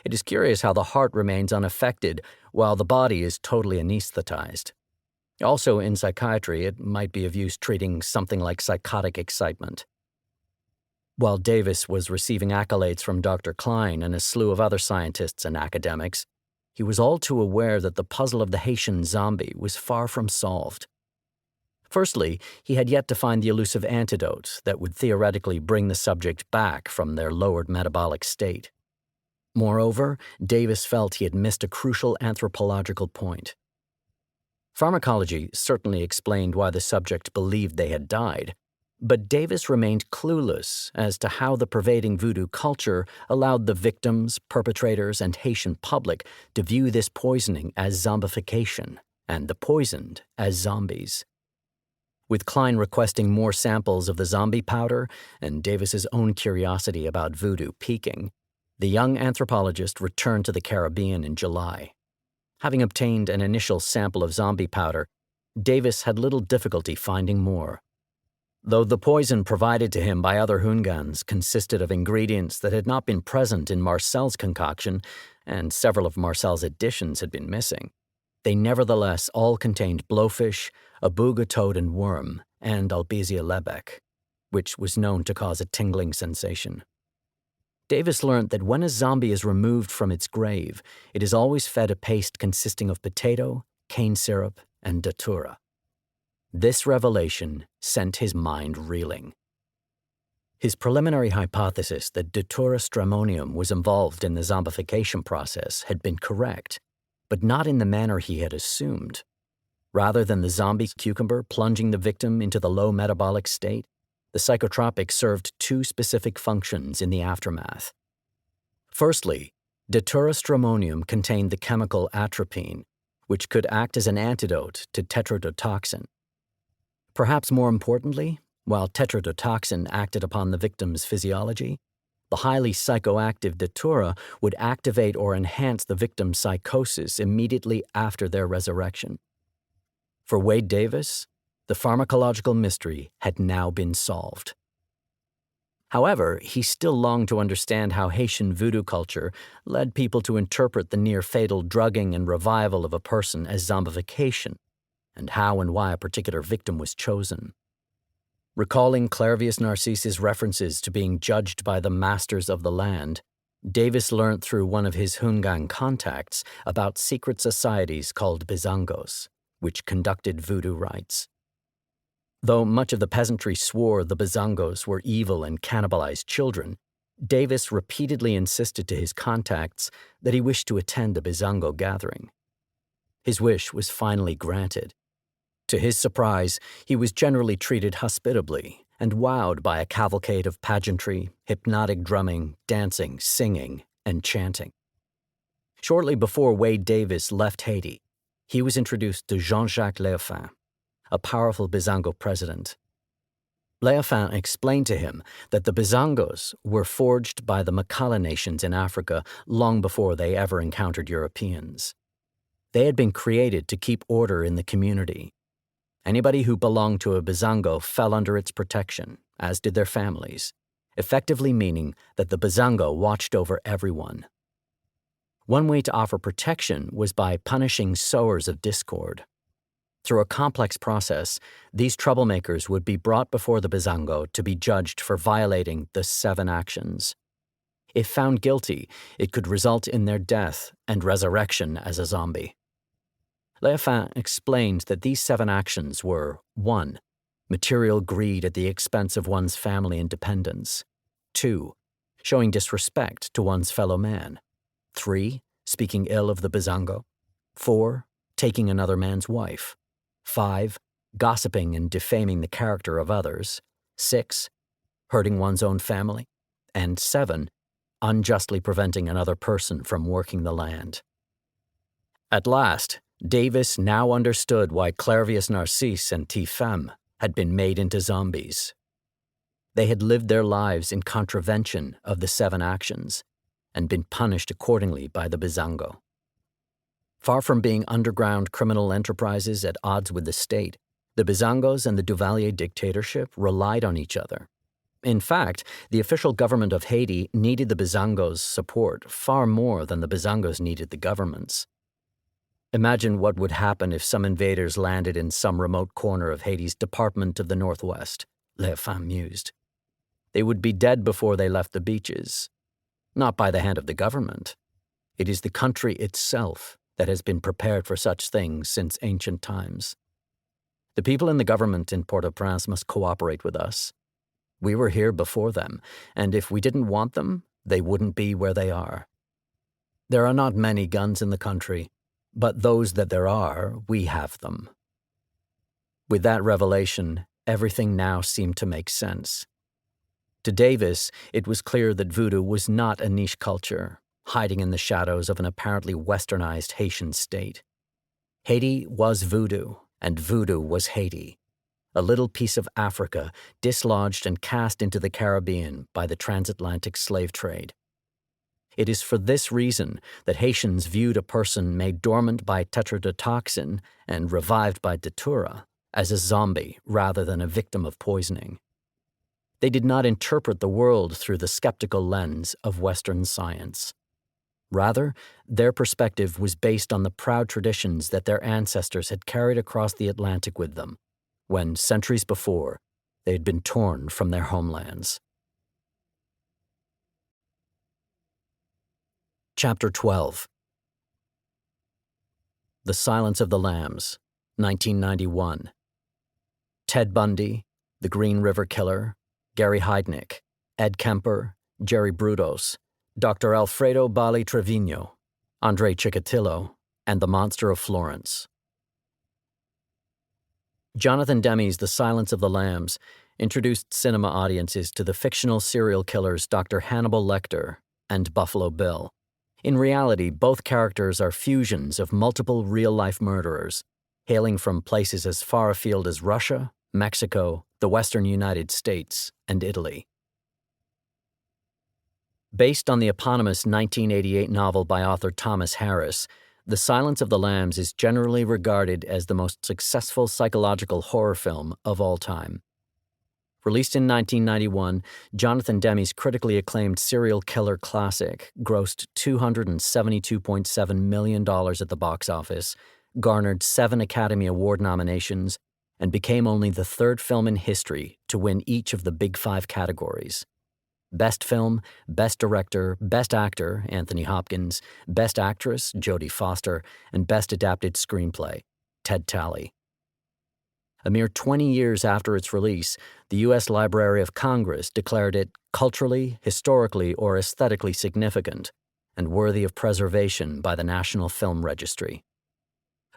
It is curious how the heart remains unaffected while the body is totally anesthetized. Also, in psychiatry, it might be of use treating something like psychotic excitement. While Davis was receiving accolades from Dr. Klein and a slew of other scientists and academics, he was all too aware that the puzzle of the Haitian zombie was far from solved. Firstly, he had yet to find the elusive antidote that would theoretically bring the subject back from their lowered metabolic state. Moreover, Davis felt he had missed a crucial anthropological point. Pharmacology certainly explained why the subject believed they had died, but Davis remained clueless as to how the pervading voodoo culture allowed the victims, perpetrators, and Haitian public to view this poisoning as zombification and the poisoned as zombies. With Klein requesting more samples of the zombie powder and Davis's own curiosity about voodoo peaking, the young anthropologist returned to the Caribbean in July. Having obtained an initial sample of zombie powder, Davis had little difficulty finding more. Though the poison provided to him by other Hungans consisted of ingredients that had not been present in Marcel's concoction, and several of Marcel's additions had been missing, they nevertheless all contained blowfish, a booga toad and worm, and Albizia lebec, which was known to cause a tingling sensation. Davis learned that when a zombie is removed from its grave, it is always fed a paste consisting of potato, cane syrup, and datura. This revelation sent his mind reeling. His preliminary hypothesis that datura stramonium was involved in the zombification process had been correct, but not in the manner he had assumed. Rather than the zombie cucumber plunging the victim into the low metabolic state, the psychotropic served 2 specific functions in the aftermath. Firstly, datura stramonium contained the chemical atropine, which could act as an antidote to tetrodotoxin. Perhaps more importantly, while tetrodotoxin acted upon the victim's physiology, the highly psychoactive datura would activate or enhance the victim's psychosis immediately after their resurrection. For Wade Davis, the pharmacological mystery had now been solved. However, he still longed to understand how Haitian voodoo culture led people to interpret the near-fatal drugging and revival of a person as zombification, and how and why a particular victim was chosen. Recalling Clairvius Narcisse's references to being judged by the masters of the land, Davis learned through one of his Hungan contacts about secret societies called Bizangos, which conducted voodoo rites. Though much of the peasantry swore the Bizangos were evil and cannibalized children, Davis repeatedly insisted to his contacts that he wished to attend a Bizango gathering. His wish was finally granted. To his surprise, he was generally treated hospitably and wowed by a cavalcade of pageantry, hypnotic drumming, dancing, singing, and chanting. Shortly before Wade Davis left Haiti, he was introduced to Jean-Jacques Léofin, a powerful Bizango president. Léofin explained to him that the Bizangos were forged by the Makala nations in Africa long before they ever encountered Europeans. They had been created to keep order in the community. Anybody who belonged to a Bizango fell under its protection, as did their families, effectively meaning that the Bizango watched over everyone. One way to offer protection was by punishing sowers of discord. Through a complex process, these troublemakers would be brought before the Bizango to be judged for violating the 7 actions. If found guilty, it could result in their death and resurrection as a zombie. Léofin explained that these 7 actions were 1. Material greed at the expense of one's family and dependents. 2. Showing disrespect to one's fellow man. 3. Speaking ill of the Bizango. 4. Taking another man's wife. 5. Gossiping and defaming the character of others. 6. Hurting one's own family. And 7. Unjustly preventing another person from working the land. At last, Davis now understood why Clervius Narcisse and Tifem had been made into zombies. They had lived their lives in contravention of the 7 actions and been punished accordingly by the Bizango. Far from being underground criminal enterprises at odds with the state, the Bizangos and the Duvalier dictatorship relied on each other. In fact, the official government of Haiti needed the Bizangos' support far more than the Bizangos needed the government's. Imagine what would happen if some invaders landed in some remote corner of Haiti's Department of the Northwest, Léofin mused. They would be dead before they left the beaches. Not by the hand of the government. It is the country itself that has been prepared for such things since ancient times. The people in the government in Port-au-Prince must cooperate with us. We were here before them, and if we didn't want them, they wouldn't be where they are. There are not many guns in the country, but those that there are, we have them. With that revelation, everything now seemed to make sense. To Davis, it was clear that voodoo was not a niche culture, hiding in the shadows of an apparently westernized Haitian state. Haiti was voodoo, and voodoo was Haiti, a little piece of Africa dislodged and cast into the Caribbean by the transatlantic slave trade. It is for this reason that Haitians viewed a person made dormant by tetrodotoxin and revived by datura as a zombie rather than a victim of poisoning. They did not interpret the world through the skeptical lens of Western science. Rather, their perspective was based on the proud traditions that their ancestors had carried across the Atlantic with them, when, centuries before, they had been torn from their homelands. Chapter 12. The Silence of the Lambs, 1991. Ted Bundy, The Green River Killer, Gary Heidnik, Ed Kemper, Jerry Brudos, Dr. Alfredo Bali Trevino, Andre Chikatilo, and The Monster of Florence. Jonathan Demme's The Silence of the Lambs introduced cinema audiences to the fictional serial killers Dr. Hannibal Lecter and Buffalo Bill. In reality, both characters are fusions of multiple real-life murderers, hailing from places as far afield as Russia, Mexico, the western United States, and Italy. Based on the eponymous 1988 novel by author Thomas Harris, The Silence of the Lambs is generally regarded as the most successful psychological horror film of all time. Released in 1991, Jonathan Demme's critically acclaimed serial killer classic grossed $272.7 million at the box office, garnered 7 Academy Award nominations, and became only the 3rd film in history to win each of the Big 5 categories. Best Film, Best Director, Best Actor, Anthony Hopkins, Best Actress, Jodie Foster, and Best Adapted Screenplay, Ted Talley. A mere 20 years after its release, the U.S. Library of Congress declared it culturally, historically, or aesthetically significant and worthy of preservation by the National Film Registry.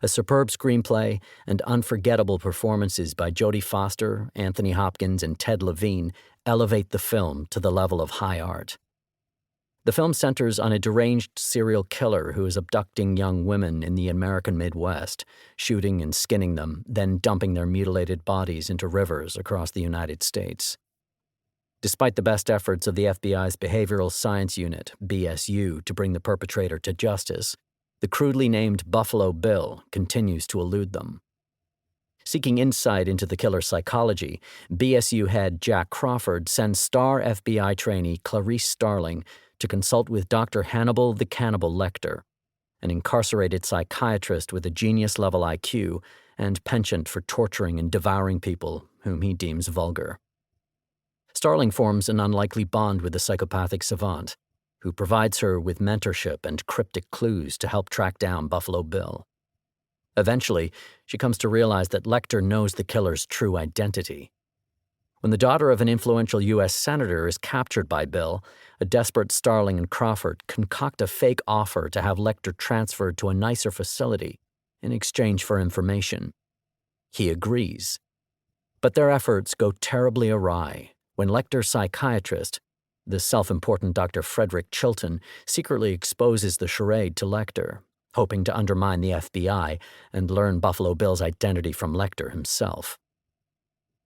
A superb screenplay and unforgettable performances by Jodie Foster, Anthony Hopkins, and Ted Levine elevate the film to the level of high art. The film centers on a deranged serial killer who is abducting young women in the American Midwest, shooting and skinning them, then dumping their mutilated bodies into rivers across the United States. Despite the best efforts of the FBI's Behavioral Science Unit, BSU, to bring the perpetrator to justice, the crudely named Buffalo Bill continues to elude them. Seeking insight into the killer's psychology, BSU head Jack Crawford sends star FBI trainee Clarice Starling to consult with Dr. Hannibal the Cannibal Lecter, an incarcerated psychiatrist with a genius-level IQ and penchant for torturing and devouring people whom he deems vulgar. Starling forms an unlikely bond with the psychopathic savant, who provides her with mentorship and cryptic clues to help track down Buffalo Bill. Eventually, she comes to realize that Lecter knows the killer's true identity. When the daughter of an influential U.S. senator is captured by Bill, a desperate Starling and Crawford concoct a fake offer to have Lecter transferred to a nicer facility in exchange for information. He agrees. But their efforts go terribly awry when Lecter's psychiatrist, the self-important Dr. Frederick Chilton, secretly exposes the charade to Lecter, hoping to undermine the FBI and learn Buffalo Bill's identity from Lecter himself.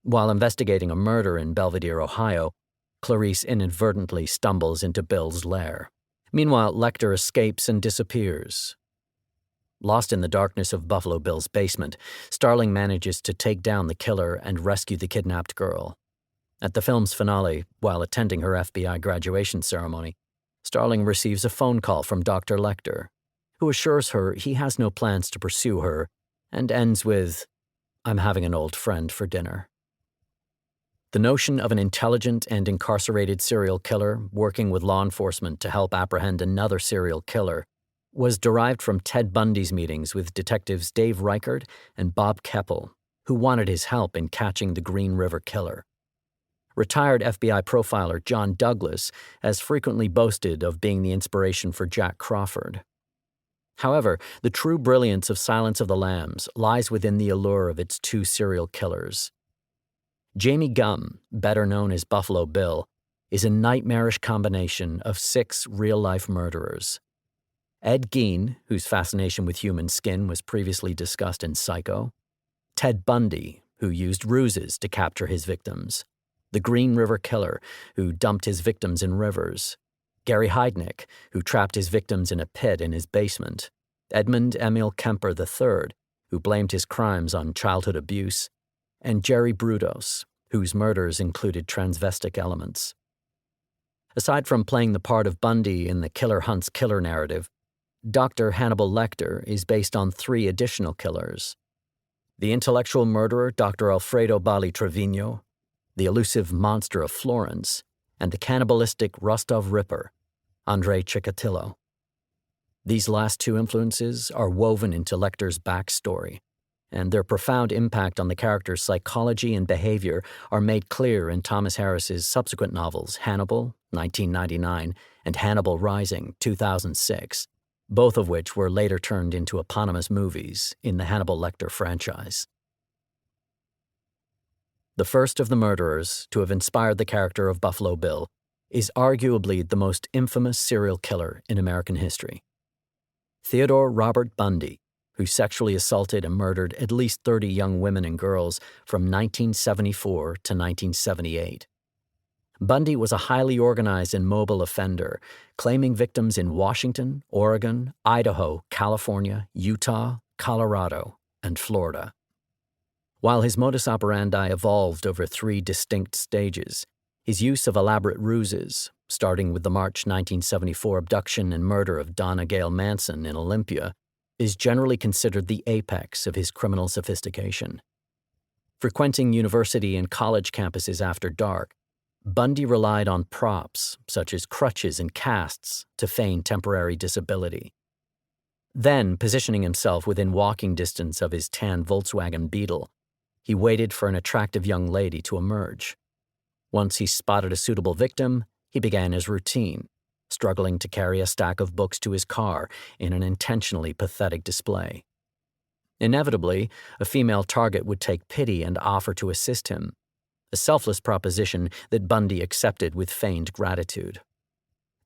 While investigating a murder in Belvidere, Ohio, Clarice inadvertently stumbles into Bill's lair. Meanwhile, Lecter escapes and disappears. Lost in the darkness of Buffalo Bill's basement, Starling manages to take down the killer and rescue the kidnapped girl. At the film's finale, while attending her FBI graduation ceremony, Starling receives a phone call from Dr. Lecter, who assures her he has no plans to pursue her, and ends with, "I'm having an old friend for dinner." The notion of an intelligent and incarcerated serial killer working with law enforcement to help apprehend another serial killer was derived from Ted Bundy's meetings with detectives Dave Reichert and Bob Keppel, who wanted his help in catching the Green River Killer. Retired FBI profiler John Douglas has frequently boasted of being the inspiration for Jack Crawford. However, the true brilliance of Silence of the Lambs lies within the allure of its two serial killers. Jamie Gum, better known as Buffalo Bill, is a nightmarish combination of 6 real-life murderers. Ed Gein, whose fascination with human skin was previously discussed in Psycho. Ted Bundy, who used ruses to capture his victims. The Green River Killer, who dumped his victims in rivers. Gary Heidnik, who trapped his victims in a pit in his basement. Edmund Emil Kemper III, who blamed his crimes on childhood abuse. And Jerry Brudos, whose murders included transvestic elements. Aside from playing the part of Bundy in the Killer Hunts Killer narrative, Dr. Hannibal Lecter is based on 3 additional killers. The intellectual murderer Dr. Alfredo Bali Trevino, the elusive monster of Florence, and the cannibalistic Rostov Ripper, Andrei Chikatilo. These last 2 influences are woven into Lecter's backstory, and their profound impact on the character's psychology and behavior are made clear in Thomas Harris's subsequent novels Hannibal, 1999, and Hannibal Rising, 2006, both of which were later turned into eponymous movies in the Hannibal Lecter franchise. The first of the murderers to have inspired the character of Buffalo Bill is arguably the most infamous serial killer in American history. Theodore Robert Bundy, who sexually assaulted and murdered at least 30 young women and girls from 1974 to 1978. Bundy was a highly organized and mobile offender, claiming victims in Washington, Oregon, Idaho, California, Utah, Colorado, and Florida. While his modus operandi evolved over 3 distinct stages, his use of elaborate ruses, starting with the March 1974 abduction and murder of Donna Gale Manson in Olympia, is generally considered the apex of his criminal sophistication. Frequenting university and college campuses after dark, Bundy relied on props, such as crutches and casts, to feign temporary disability. Then, positioning himself within walking distance of his tan Volkswagen Beetle, he waited for an attractive young lady to emerge. Once he spotted a suitable victim, he began his routine, struggling to carry a stack of books to his car in an intentionally pathetic display. Inevitably, a female target would take pity and offer to assist him, a selfless proposition that Bundy accepted with feigned gratitude.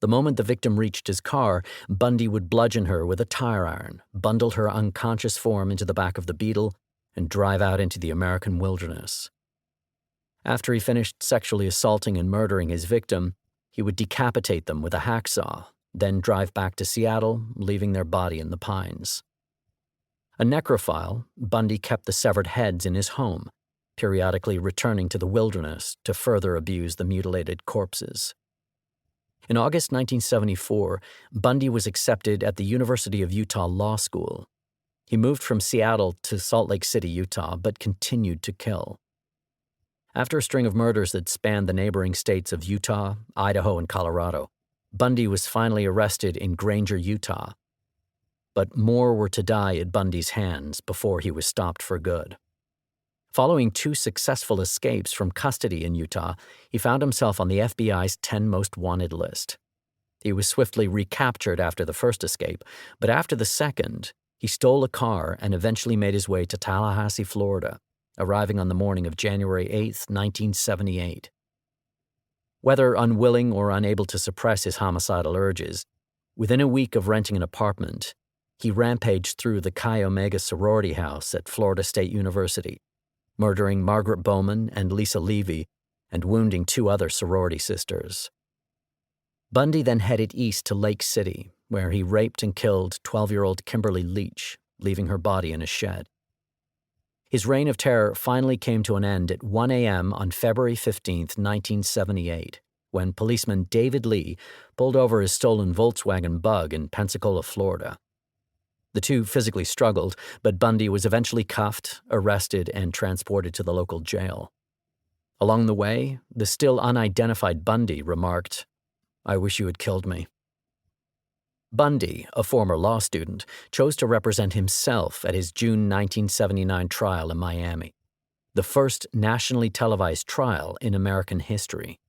The moment the victim reached his car, Bundy would bludgeon her with a tire iron, bundle her unconscious form into the back of the Beetle, and drive out into the American wilderness. After he finished sexually assaulting and murdering his victim, he would decapitate them with a hacksaw, then drive back to Seattle, leaving their body in the pines. A necrophile, Bundy kept the severed heads in his home, periodically returning to the wilderness to further abuse the mutilated corpses. In August 1974, Bundy was accepted at the University of Utah Law School. He moved from Seattle to Salt Lake City, Utah, but continued to kill. After a string of murders that spanned the neighboring states of Utah, Idaho, and Colorado, Bundy was finally arrested in Granger, Utah. But more were to die at Bundy's hands before he was stopped for good. Following 2 successful escapes from custody in Utah, he found himself on the FBI's 10 most wanted list. He was swiftly recaptured after the first escape, but after the second, he stole a car and eventually made his way to Tallahassee, Florida, arriving on the morning of January 8, 1978. Whether unwilling or unable to suppress his homicidal urges, within a week of renting an apartment, he rampaged through the Chi Omega sorority house at Florida State University, murdering Margaret Bowman and Lisa Levy and wounding 2 other sorority sisters. Bundy then headed east to Lake City, where he raped and killed 12-year-old Kimberly Leach, leaving her body in a shed. His reign of terror finally came to an end at 1 a.m. on February 15, 1978, when policeman David Lee pulled over his stolen Volkswagen Bug in Pensacola, Florida. The two physically struggled, but Bundy was eventually cuffed, arrested, and transported to the local jail. Along the way, the still unidentified Bundy remarked, "I wish you had killed me." Bundy, a former law student, chose to represent himself at his June 1979 trial in Miami, the first nationally televised trial in American history.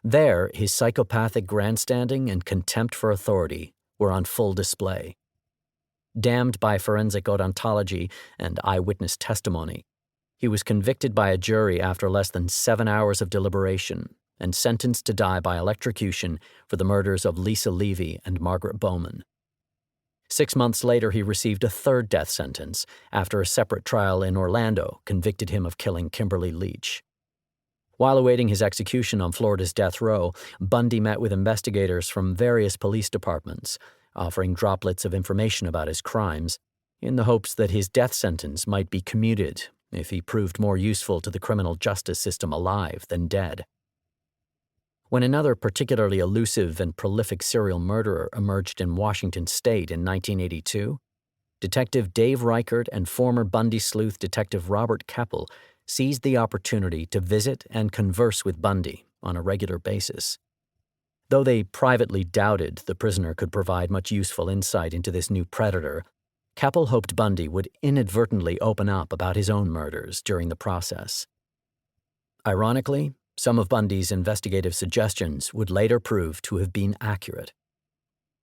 There, his psychopathic grandstanding and contempt for authority were on full display. Damned by forensic odontology and eyewitness testimony, he was convicted by a jury after less than 7 hours of deliberation and sentenced to die by electrocution for the murders of Lisa Levy and Margaret Bowman. 6 months later, he received a third death sentence after a separate trial in Orlando convicted him of killing Kimberly Leach. While awaiting his execution on Florida's death row, Bundy met with investigators from various police departments, offering droplets of information about his crimes, in the hopes that his death sentence might be commuted if he proved more useful to the criminal justice system alive than dead. When another particularly elusive and prolific serial murderer emerged in Washington state in 1982, Detective Dave Reichert and former Bundy sleuth Detective Robert Keppel seized the opportunity to visit and converse with Bundy on a regular basis. Though they privately doubted the prisoner could provide much useful insight into this new predator, Keppel hoped Bundy would inadvertently open up about his own murders during the process. Ironically, some of Bundy's investigative suggestions would later prove to have been accurate.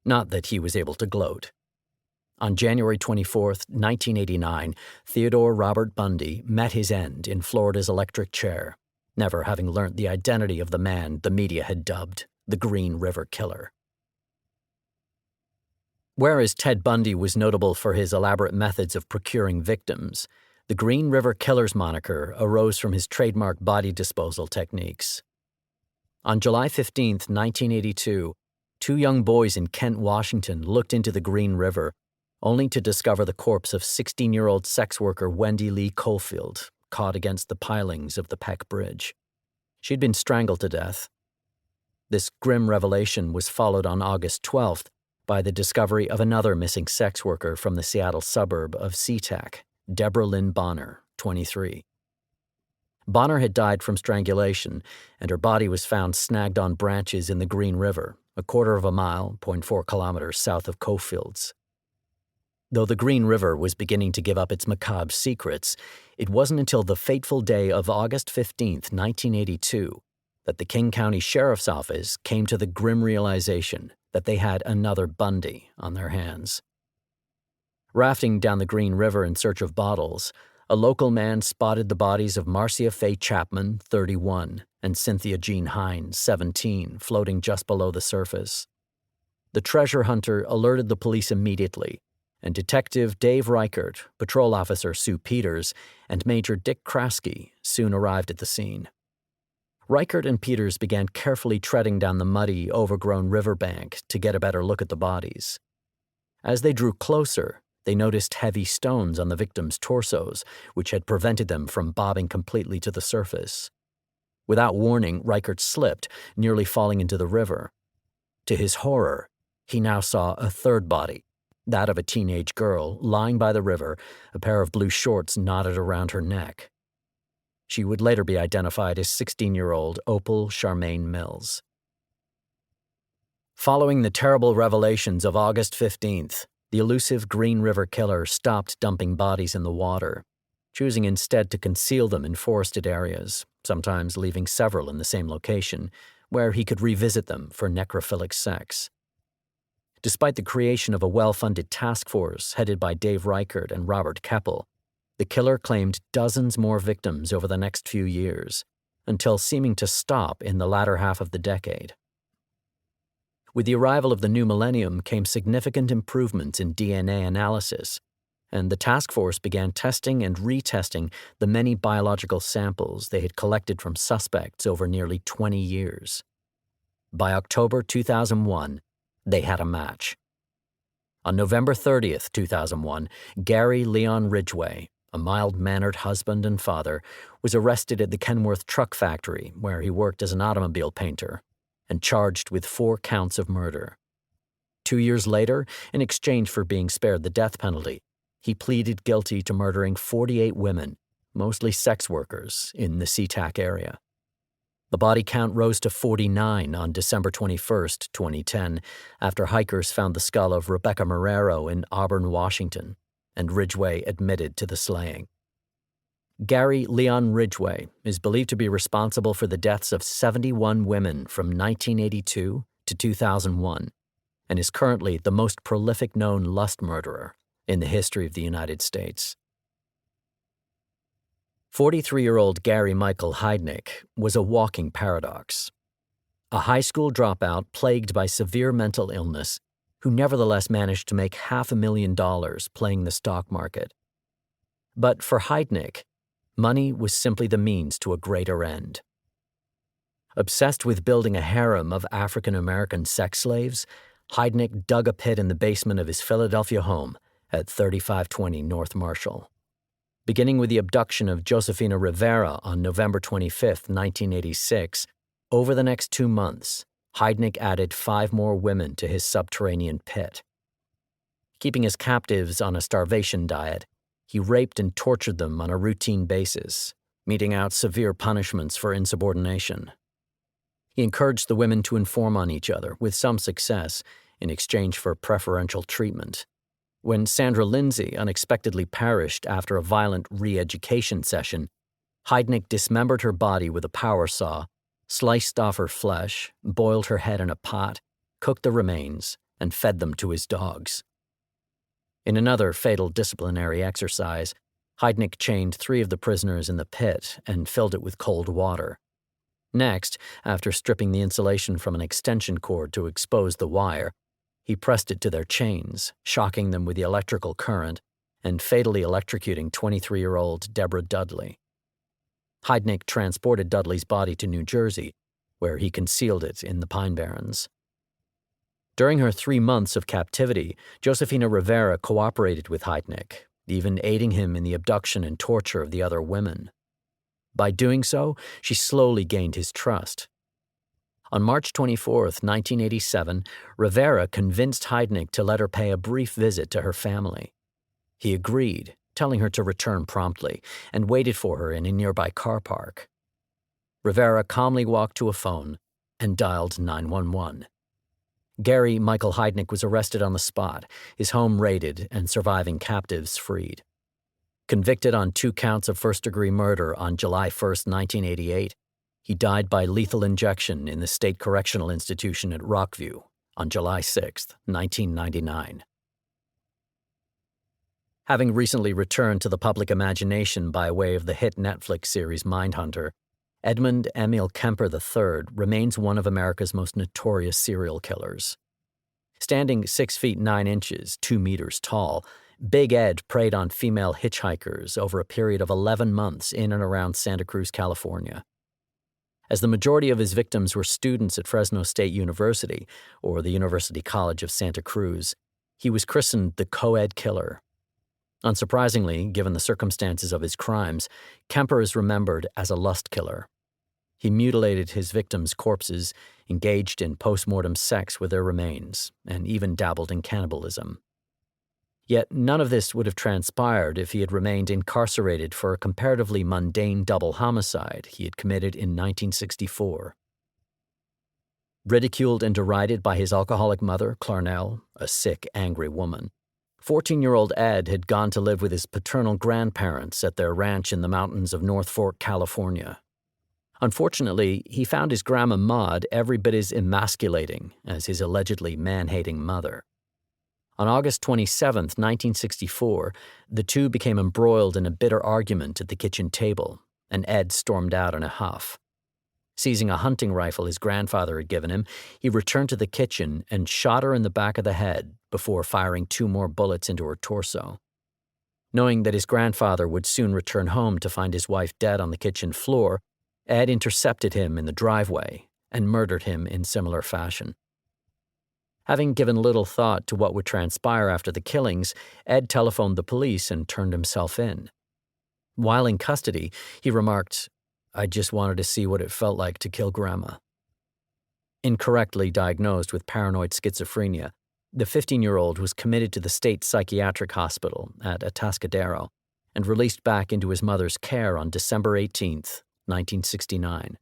Not that he was able to gloat. On January 24, 1989, Theodore Robert Bundy met his end in Florida's electric chair, never having learnt the identity of the man the media had dubbed the Green River Killer. Whereas Ted Bundy was notable for his elaborate methods of procuring victims, the Green River Killer's moniker arose from his trademark body disposal techniques. On July 15, 1982, 2 young boys in Kent, Washington looked into the Green River, only to discover the corpse of 16-year-old sex worker Wendy Lee Cofield, caught against the pilings of the Peck Bridge. She'd been strangled to death. This grim revelation was followed on August 12th by the discovery of another missing sex worker from the Seattle suburb of SeaTac, Deborah Lynn Bonner, 23. Bonner had died from strangulation, and her body was found snagged on branches in the Green River, a quarter of a mile, 0.4 kilometers south of Cofield's. Though the Green River was beginning to give up its macabre secrets, it wasn't until the fateful day of August 15, 1982, that the King County Sheriff's Office came to the grim realization that they had another Bundy on their hands. Rafting down the Green River in search of bottles, a local man spotted the bodies of Marcia Faye Chapman, 31, and Cynthia Jean Hines, 17, floating just below the surface. The treasure hunter alerted the police immediately, and Detective Dave Reichert, Patrol Officer Sue Peters, and Major Dick Kraske soon arrived at the scene. Reichert and Peters began carefully treading down the muddy, overgrown riverbank to get a better look at the bodies. As they drew closer, they noticed heavy stones on the victims' torsos, which had prevented them from bobbing completely to the surface. Without warning, Reichert slipped, nearly falling into the river. To his horror, he now saw a third body, that of a teenage girl lying by the river, a pair of blue shorts knotted around her neck. She would later be identified as 16-year-old Opal Charmaine Mills. Following the terrible revelations of August 15th, the elusive Green River killer stopped dumping bodies in the water, choosing instead to conceal them in forested areas, sometimes leaving several in the same location, where he could revisit them for necrophilic sex. Despite the creation of a well-funded task force headed by Dave Reichert and Robert Keppel, the killer claimed dozens more victims over the next few years, until seeming to stop in the latter half of the decade. With the arrival of the new millennium came significant improvements in DNA analysis, and the task force began testing and retesting the many biological samples they had collected from suspects over nearly 20 years. By October 2001, they had a match. On November 30th, 2001, Gary Leon Ridgway, a mild-mannered husband and father, was arrested at the Kenworth Truck Factory, where he worked as an automobile painter, and charged with 4 counts of murder. 2 years later, in exchange for being spared the death penalty, he pleaded guilty to murdering 48 women, mostly sex workers, in the SeaTac area. The body count rose to 49 on December 21st, 2010, after hikers found the skull of Rebecca Marrero in Auburn, Washington, and Ridgway admitted to the slaying. Gary Leon Ridgway is believed to be responsible for the deaths of 71 women from 1982 to 2001, and is currently the most prolific known lust murderer in the history of the United States. 43-year-old Gary Michael Heidnik was a walking paradox. A high school dropout plagued by severe mental illness who nevertheless managed to make $500,000 playing the stock market. But for Heidnik, money was simply the means to a greater end. Obsessed with building a harem of African-American sex slaves, Heidnik dug a pit in the basement of his Philadelphia home at 3520 North Marshall. Beginning with the abduction of Josefina Rivera on November 25, 1986, over the next 2 months, Heidnik added 5 more women to his subterranean pit. Keeping his captives on a starvation diet, he raped and tortured them on a routine basis, meting out severe punishments for insubordination. He encouraged the women to inform on each other, with some success, in exchange for preferential treatment. When Sandra Lindsay unexpectedly perished after a violent re-education session, Heidnik dismembered her body with a power saw, sliced off her flesh, boiled her head in a pot, cooked the remains, and fed them to his dogs. In another fatal disciplinary exercise, Heidnik chained 3 of the prisoners in the pit and filled it with cold water. Next, after stripping the insulation from an extension cord to expose the wire, he pressed it to their chains, shocking them with the electrical current and fatally electrocuting 23-year-old Deborah Dudley. Heidnik transported Dudley's body to New Jersey, where he concealed it in the Pine Barrens. During her 3 months of captivity, Josefina Rivera cooperated with Heidnik, even aiding him in the abduction and torture of the other women. By doing so, she slowly gained his trust. On March 24, 1987, Rivera convinced Heidnik to let her pay a brief visit to her family. He agreed, telling her to return promptly, and waited for her in a nearby car park. Rivera calmly walked to a phone and dialed 911. Gary Michael Heidnik was arrested on the spot, his home raided, and surviving captives freed. Convicted on 2 counts of first-degree murder on July 1, 1988, he died by lethal injection in the State Correctional Institution at Rockview on July 6, 1999. Having recently returned to the public imagination by way of the hit Netflix series Mindhunter, Edmund Emil Kemper III remains one of America's most notorious serial killers. Standing 6 feet 9 inches, 2 meters tall, Big Ed preyed on female hitchhikers over a period of 11 months in and around Santa Cruz, California. As the majority of his victims were students at Fresno State University or the University College of Santa Cruz, he was christened the Co-Ed Killer. Unsurprisingly, given the circumstances of his crimes, Kemper is remembered as a lust killer. He mutilated his victims' corpses, engaged in post-mortem sex with their remains, and even dabbled in cannibalism. Yet none of this would have transpired if he had remained incarcerated for a comparatively mundane double homicide he had committed in 1964. Ridiculed and derided by his alcoholic mother, Clarnell, a sick, angry woman, 14-year-old Ed had gone to live with his paternal grandparents at their ranch in the mountains of North Fork, California. Unfortunately, he found his grandma Maud every bit as emasculating as his allegedly man-hating mother. On August 27, 1964, the two became embroiled in a bitter argument at the kitchen table, and Ed stormed out in a huff. Seizing a hunting rifle his grandfather had given him, he returned to the kitchen and shot her in the back of the head before firing 2 more bullets into her torso. Knowing that his grandfather would soon return home to find his wife dead on the kitchen floor, Ed intercepted him in the driveway and murdered him in similar fashion. Having given little thought to what would transpire after the killings, Ed telephoned the police and turned himself in. While in custody, he remarked, "I just wanted to see what it felt like to kill Grandma." Incorrectly diagnosed with paranoid schizophrenia, the 15-year-old was committed to the state psychiatric hospital at Atascadero and released back into his mother's care on December 18, 1969.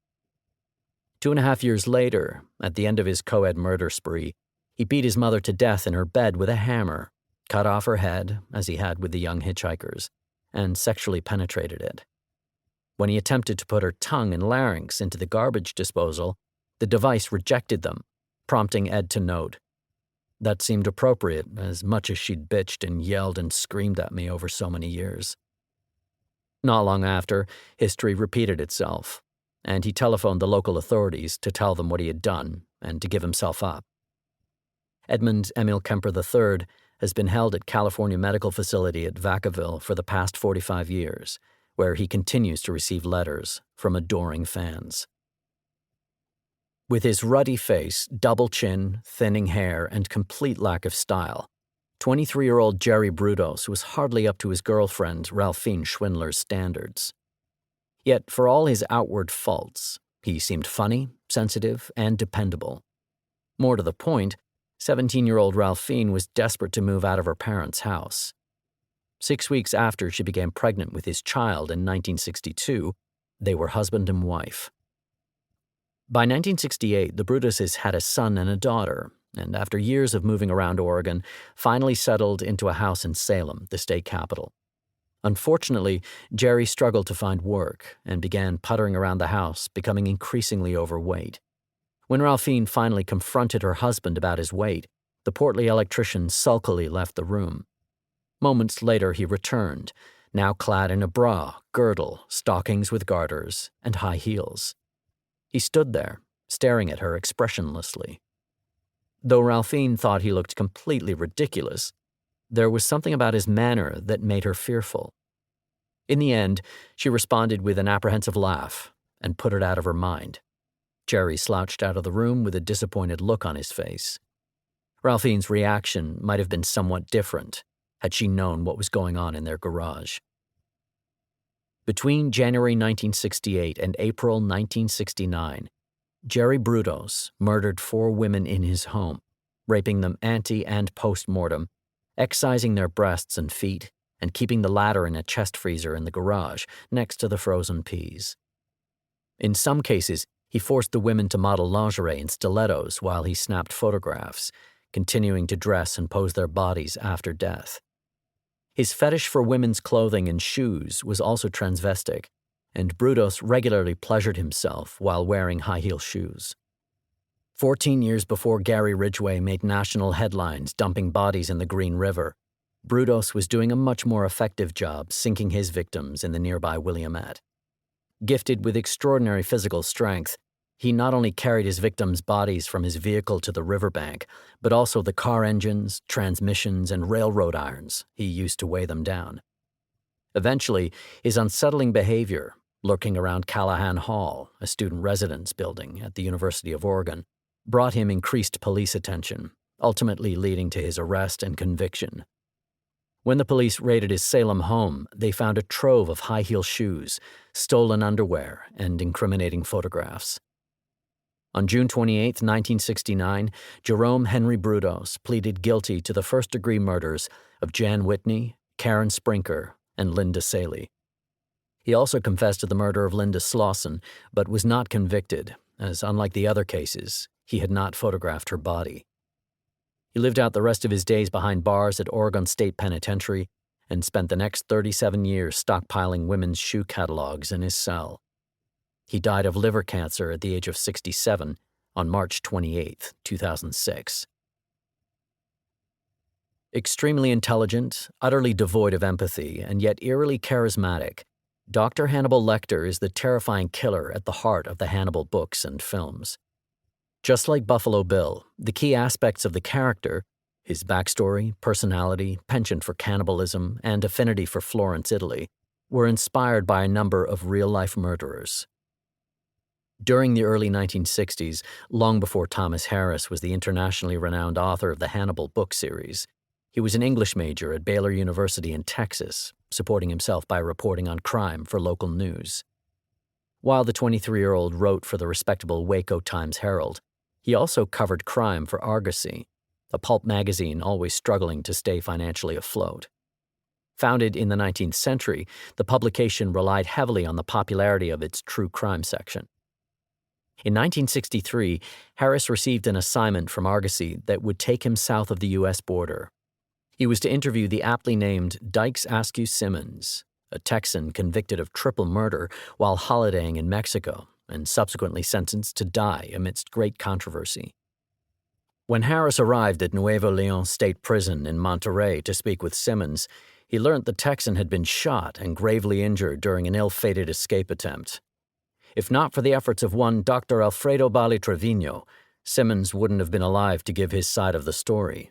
2.5 years later, at the end of his co-ed murder spree, he beat his mother to death in her bed with a hammer, cut off her head, as he had with the young hitchhikers, and sexually penetrated it. When he attempted to put her tongue and larynx into the garbage disposal, the device rejected them, prompting Ed to note, "That seemed appropriate, as much as she'd bitched and yelled and screamed at me over so many years." Not long after, history repeated itself, and he telephoned the local authorities to tell them what he had done and to give himself up. Edmund Emil Kemper III has been held at California Medical Facility at Vacaville for the past 45 years, where he continues to receive letters from adoring fans. With his ruddy face, double chin, thinning hair, and complete lack of style, 23-year-old Jerry Brudos was hardly up to his girlfriend Ralphine Schwindler's standards. Yet, for all his outward faults, he seemed funny, sensitive, and dependable. More to the point, 17-year-old Ralphine was desperate to move out of her parents' house. 6 weeks after she became pregnant with his child in 1962, they were husband and wife. By 1968, the Brutuses had a son and a daughter, and after years of moving around Oregon, finally settled into a house in Salem, the state capital. Unfortunately, Jerry struggled to find work and began puttering around the house, becoming increasingly overweight. When Ralphine finally confronted her husband about his weight, the portly electrician sulkily left the room. Moments later he returned, now clad in a bra, girdle, stockings with garters, and high heels. He stood there, staring at her expressionlessly. Though Ralphine thought he looked completely ridiculous, there was something about his manner that made her fearful. In the end, she responded with an apprehensive laugh and put it out of her mind. Jerry slouched out of the room with a disappointed look on his face. Ralphine's reaction might have been somewhat different had she known what was going on in their garage. Between January 1968 and April 1969, Jerry Brudos murdered 4 women in his home, raping them ante and post-mortem, excising their breasts and feet, and keeping the latter in a chest freezer in the garage next to the frozen peas. In some cases, he forced the women to model lingerie and stilettos while he snapped photographs, continuing to dress and pose their bodies after death. His fetish for women's clothing and shoes was also transvestic, and Brudos regularly pleasured himself while wearing high-heel shoes. 14 years before Gary Ridgway made national headlines dumping bodies in the Green River, Brudos was doing a much more effective job sinking his victims in the nearby Williamette. Gifted with extraordinary physical strength, he not only carried his victims' bodies from his vehicle to the riverbank, but also the car engines, transmissions, and railroad irons he used to weigh them down. Eventually, his unsettling behavior, lurking around Callahan Hall, a student residence building at the University of Oregon, brought him increased police attention, ultimately leading to his arrest and conviction. When the police raided his Salem home, they found a trove of high-heel shoes, stolen underwear, and incriminating photographs. On June 28, 1969, Jerome Henry Brudos pleaded guilty to the first-degree murders of Jan Whitney, Karen Sprinker, and Linda Saley. He also confessed to the murder of Linda Slauson, but was not convicted, as unlike the other cases, he had not photographed her body. He lived out the rest of his days behind bars at Oregon State Penitentiary and spent the next 37 years stockpiling women's shoe catalogs in his cell. He died of liver cancer at the age of 67 on March 28, 2006. Extremely intelligent, utterly devoid of empathy, and yet eerily charismatic, Dr. Hannibal Lecter is the terrifying killer at the heart of the Hannibal books and films. Just like Buffalo Bill, the key aspects of the character, his backstory, personality, penchant for cannibalism, and affinity for Florence, Italy, were inspired by a number of real-life murderers. During the early 1960s, long before Thomas Harris was the internationally renowned author of the Hannibal book series, he was an English major at Baylor University in Texas, supporting himself by reporting on crime for local news. While the 23-year-old wrote for the respectable Waco Times-Herald, he also covered crime for Argosy, a pulp magazine always struggling to stay financially afloat. Founded in the 19th century, the publication relied heavily on the popularity of its true crime section. In 1963, Harris received an assignment from Argosy that would take him south of the U.S. border. He was to interview the aptly named Dykes Askew Simmons, a Texan convicted of triple murder while holidaying in Mexico and subsequently sentenced to die amidst great controversy. When Harris arrived at Nuevo Leon State Prison in Monterey to speak with Simmons, he learned the Texan had been shot and gravely injured during an ill-fated escape attempt. If not for the efforts of one Dr. Alfredo Bali Trevino, Simmons wouldn't have been alive to give his side of the story.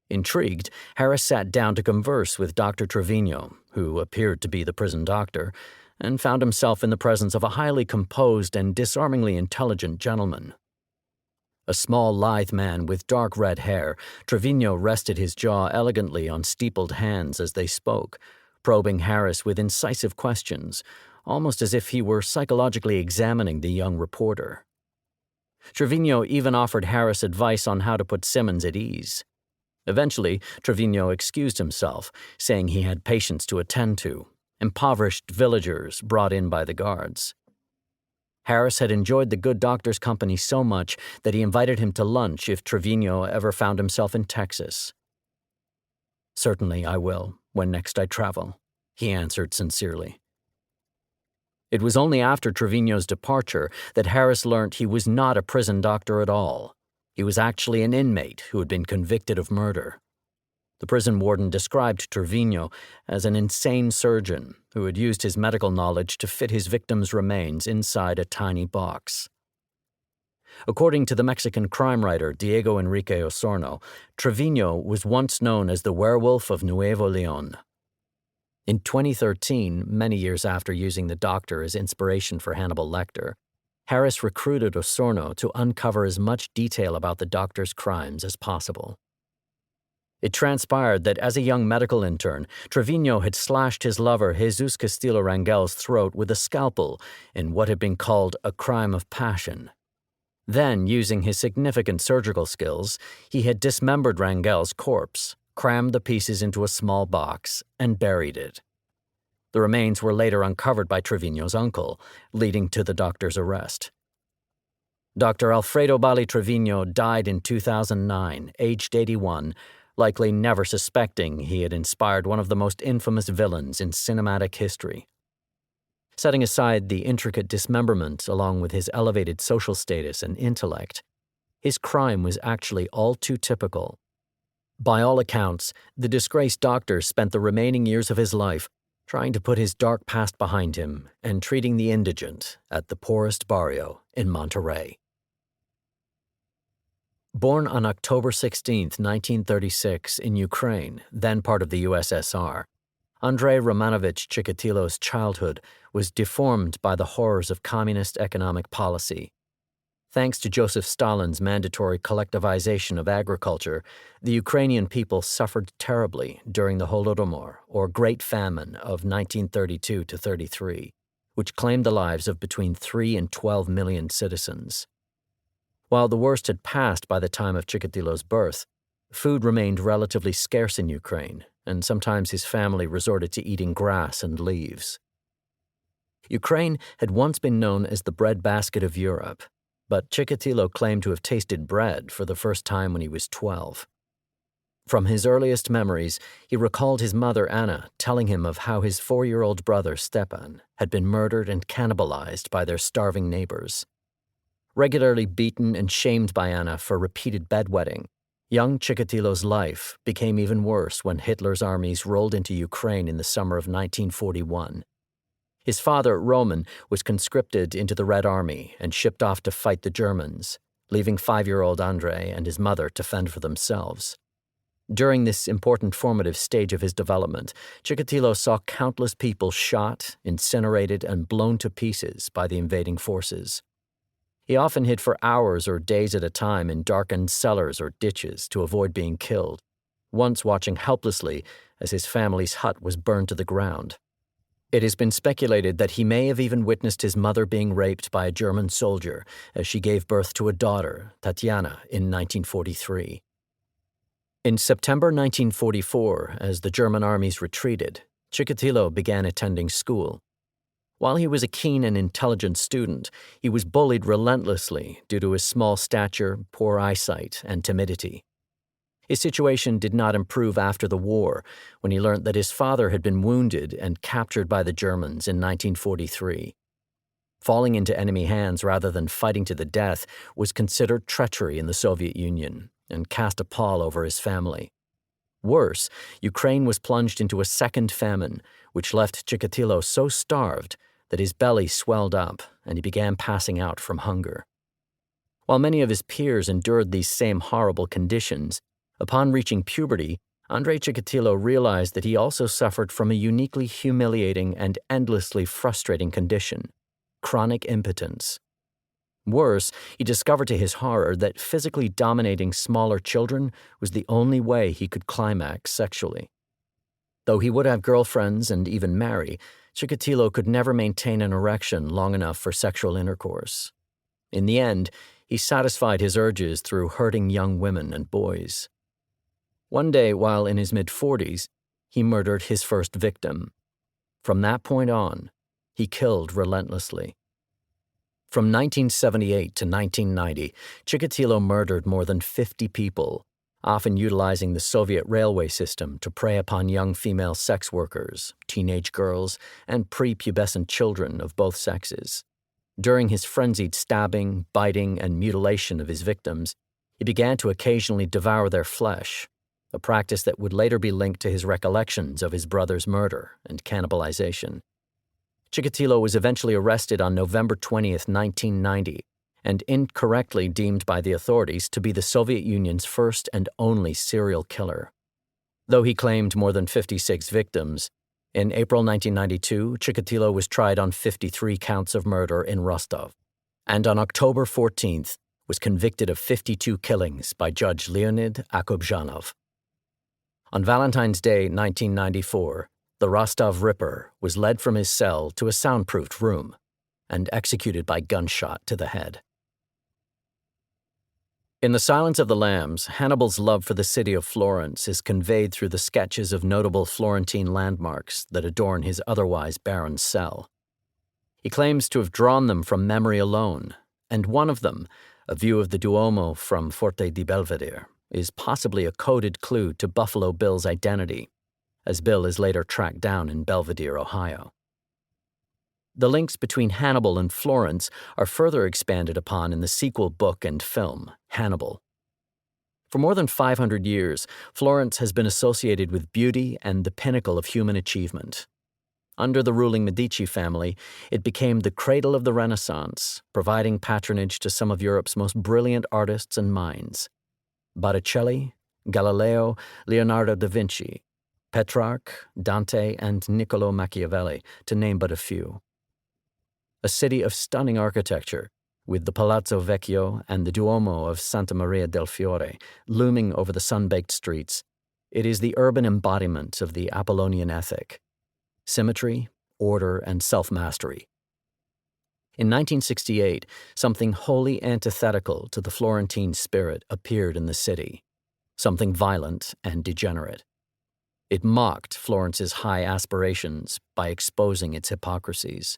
Intrigued, Harris sat down to converse with Dr. Trevino, who appeared to be the prison doctor, and found himself in the presence of a highly composed and disarmingly intelligent gentleman. A small, lithe man with dark red hair, Trevino rested his jaw elegantly on steepled hands as they spoke, probing Harris with incisive questions, almost as if he were psychologically examining the young reporter. Trevino even offered Harris advice on how to put Simmons at ease. Eventually, Trevino excused himself, saying he had patients to attend to, impoverished villagers brought in by the guards. Harris had enjoyed the good doctor's company so much that he invited him to lunch if Trevino ever found himself in Texas. "Certainly I will, when next I travel," he answered sincerely. It was only after Trevino's departure that Harris learned he was not a prison doctor at all. He was actually an inmate who had been convicted of murder. The prison warden described Trevino as an insane surgeon who had used his medical knowledge to fit his victim's remains inside a tiny box. According to the Mexican crime writer Diego Enrique Osorno, Trevino was once known as the werewolf of Nuevo Leon. In 2013, many years after using the doctor as inspiration for Hannibal Lecter, Harris recruited Osorno to uncover as much detail about the doctor's crimes as possible. It transpired that as a young medical intern, Trevino had slashed his lover Jesus Castillo Rangel's throat with a scalpel in what had been called a crime of passion. Then, using his significant surgical skills, he had dismembered Rangel's corpse, crammed the pieces into a small box, and buried it. The remains were later uncovered by Trevino's uncle, leading to the doctor's arrest. Dr. Alfredo Bali Trevino died in 2009, aged 81, likely never suspecting he had inspired one of the most infamous villains in cinematic history. Setting aside the intricate dismemberment along with his elevated social status and intellect, his crime was actually all too typical. By all accounts, the disgraced doctor spent the remaining years of his life trying to put his dark past behind him and treating the indigent at the poorest barrio in Monterey. Born on October 16, 1936, in Ukraine, then part of the USSR, Andrei Romanovich Chikatilo's childhood was deformed by the horrors of communist economic policy. Thanks to Joseph Stalin's mandatory collectivization of agriculture, the Ukrainian people suffered terribly during the Holodomor, or Great Famine, of 1932-33, which claimed the lives of between 3 and 12 million citizens. While the worst had passed by the time of Chikatilo's birth, food remained relatively scarce in Ukraine, and sometimes his family resorted to eating grass and leaves. Ukraine had once been known as the breadbasket of Europe, but Chikatilo claimed to have tasted bread for the first time when he was 12. From his earliest memories, he recalled his mother Anna telling him of how his 4-year-old brother Stepan had been murdered and cannibalized by their starving neighbors. Regularly beaten and shamed by Anna for repeated bedwetting, young Chikatilo's life became even worse when Hitler's armies rolled into Ukraine in the summer of 1941. His father, Roman, was conscripted into the Red Army and shipped off to fight the Germans, leaving 5-year-old Andrei and his mother to fend for themselves. During this important formative stage of his development, Chikatilo saw countless people shot, incinerated, and blown to pieces by the invading forces. He often hid for hours or days at a time in darkened cellars or ditches to avoid being killed, once watching helplessly as his family's hut was burned to the ground. It has been speculated that he may have even witnessed his mother being raped by a German soldier as she gave birth to a daughter, Tatiana, in 1943. In September 1944, as the German armies retreated, Chikatilo began attending school. While he was a keen and intelligent student, he was bullied relentlessly due to his small stature, poor eyesight, and timidity. His situation did not improve after the war, when he learned that his father had been wounded and captured by the Germans in 1943. Falling into enemy hands rather than fighting to the death was considered treachery in the Soviet Union and cast a pall over his family. Worse, Ukraine was plunged into a second famine, which left Chikatilo so starved that his belly swelled up and he began passing out from hunger. While many of his peers endured these same horrible conditions, upon reaching puberty, Andrei Chikatilo realized that he also suffered from a uniquely humiliating and endlessly frustrating condition: chronic impotence. Worse, he discovered to his horror that physically dominating smaller children was the only way he could climax sexually. Though he would have girlfriends and even marry, Chikatilo could never maintain an erection long enough for sexual intercourse. In the end, he satisfied his urges through hurting young women and boys. One day, while in his mid-40s, he murdered his first victim. From that point on, he killed relentlessly. From 1978 to 1990, Chikatilo murdered more than 50 people, often utilizing the Soviet railway system to prey upon young female sex workers, teenage girls, and prepubescent children of both sexes. During his frenzied stabbing, biting, and mutilation of his victims, he began to occasionally devour their flesh, a practice that would later be linked to his recollections of his brother's murder and cannibalization. Chikatilo was eventually arrested on November 20, 1990, and incorrectly deemed by the authorities to be the Soviet Union's first and only serial killer. Though he claimed more than 56 victims, in April 1992, Chikatilo was tried on 53 counts of murder in Rostov, and on October 14th was convicted of 52 killings by Judge Leonid Akobzhanov. On Valentine's Day 1994, the Rostov Ripper was led from his cell to a soundproofed room and executed by gunshot to the head. In The Silence of the Lambs, Hannibal's love for the city of Florence is conveyed through the sketches of notable Florentine landmarks that adorn his otherwise barren cell. He claims to have drawn them from memory alone, and one of them, a view of the Duomo from Forte di Belvedere, is possibly a coded clue to Buffalo Bill's identity, as Bill is later tracked down in Belvedere, Ohio. The links between Hannibal and Florence are further expanded upon in the sequel book and film, Hannibal. For more than 500 years, Florence has been associated with beauty and the pinnacle of human achievement. Under the ruling Medici family, it became the cradle of the Renaissance, providing patronage to some of Europe's most brilliant artists and minds: Botticelli, Galileo, Leonardo da Vinci, Petrarch, Dante, and Niccolò Machiavelli, to name but a few. A city of stunning architecture, with the Palazzo Vecchio and the Duomo of Santa Maria del Fiore looming over the sun-baked streets, it is the urban embodiment of the Apollonian ethic: symmetry, order, and self-mastery. In 1968, something wholly antithetical to the Florentine spirit appeared in the city, something violent and degenerate. It mocked Florence's high aspirations by exposing its hypocrisies.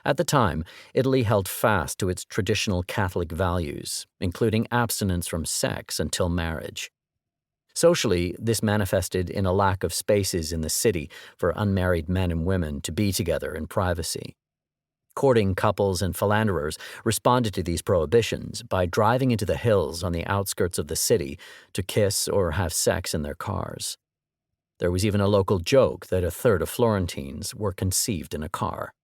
At the time, Italy held fast to its traditional Catholic values, including abstinence from sex until marriage. Socially, this manifested in a lack of spaces in the city for unmarried men and women to be together in privacy. Courting couples and philanderers responded to these prohibitions by driving into the hills on the outskirts of the city to kiss or have sex in their cars. There was even a local joke that a third of Florentines were conceived in a car.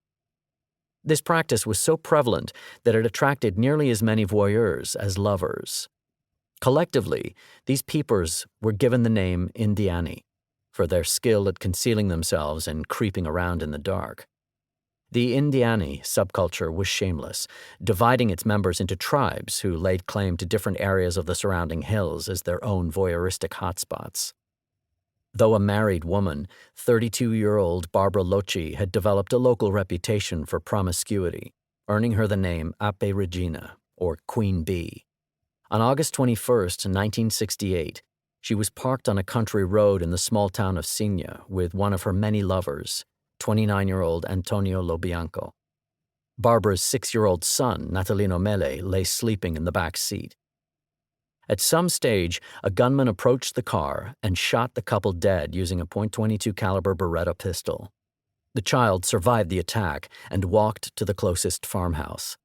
This practice was so prevalent that it attracted nearly as many voyeurs as lovers. Collectively, these peepers were given the name Indiani for their skill at concealing themselves and creeping around in the dark. The Indiani subculture was shameless, dividing its members into tribes who laid claim to different areas of the surrounding hills as their own voyeuristic hotspots. Though a married woman, 32-year-old Barbara Locci had developed a local reputation for promiscuity, earning her the name Ape Regina, or Queen Bee. On August 21, 1968, she was parked on a country road in the small town of Signa with one of her many lovers, 29-year-old Antonio Lobianco. Barbara's 6-year-old son, Natalino Mele, lay sleeping in the back seat. At some stage, a gunman approached the car and shot the couple dead using a .22 caliber Beretta pistol. The child survived the attack and walked to the closest farmhouse.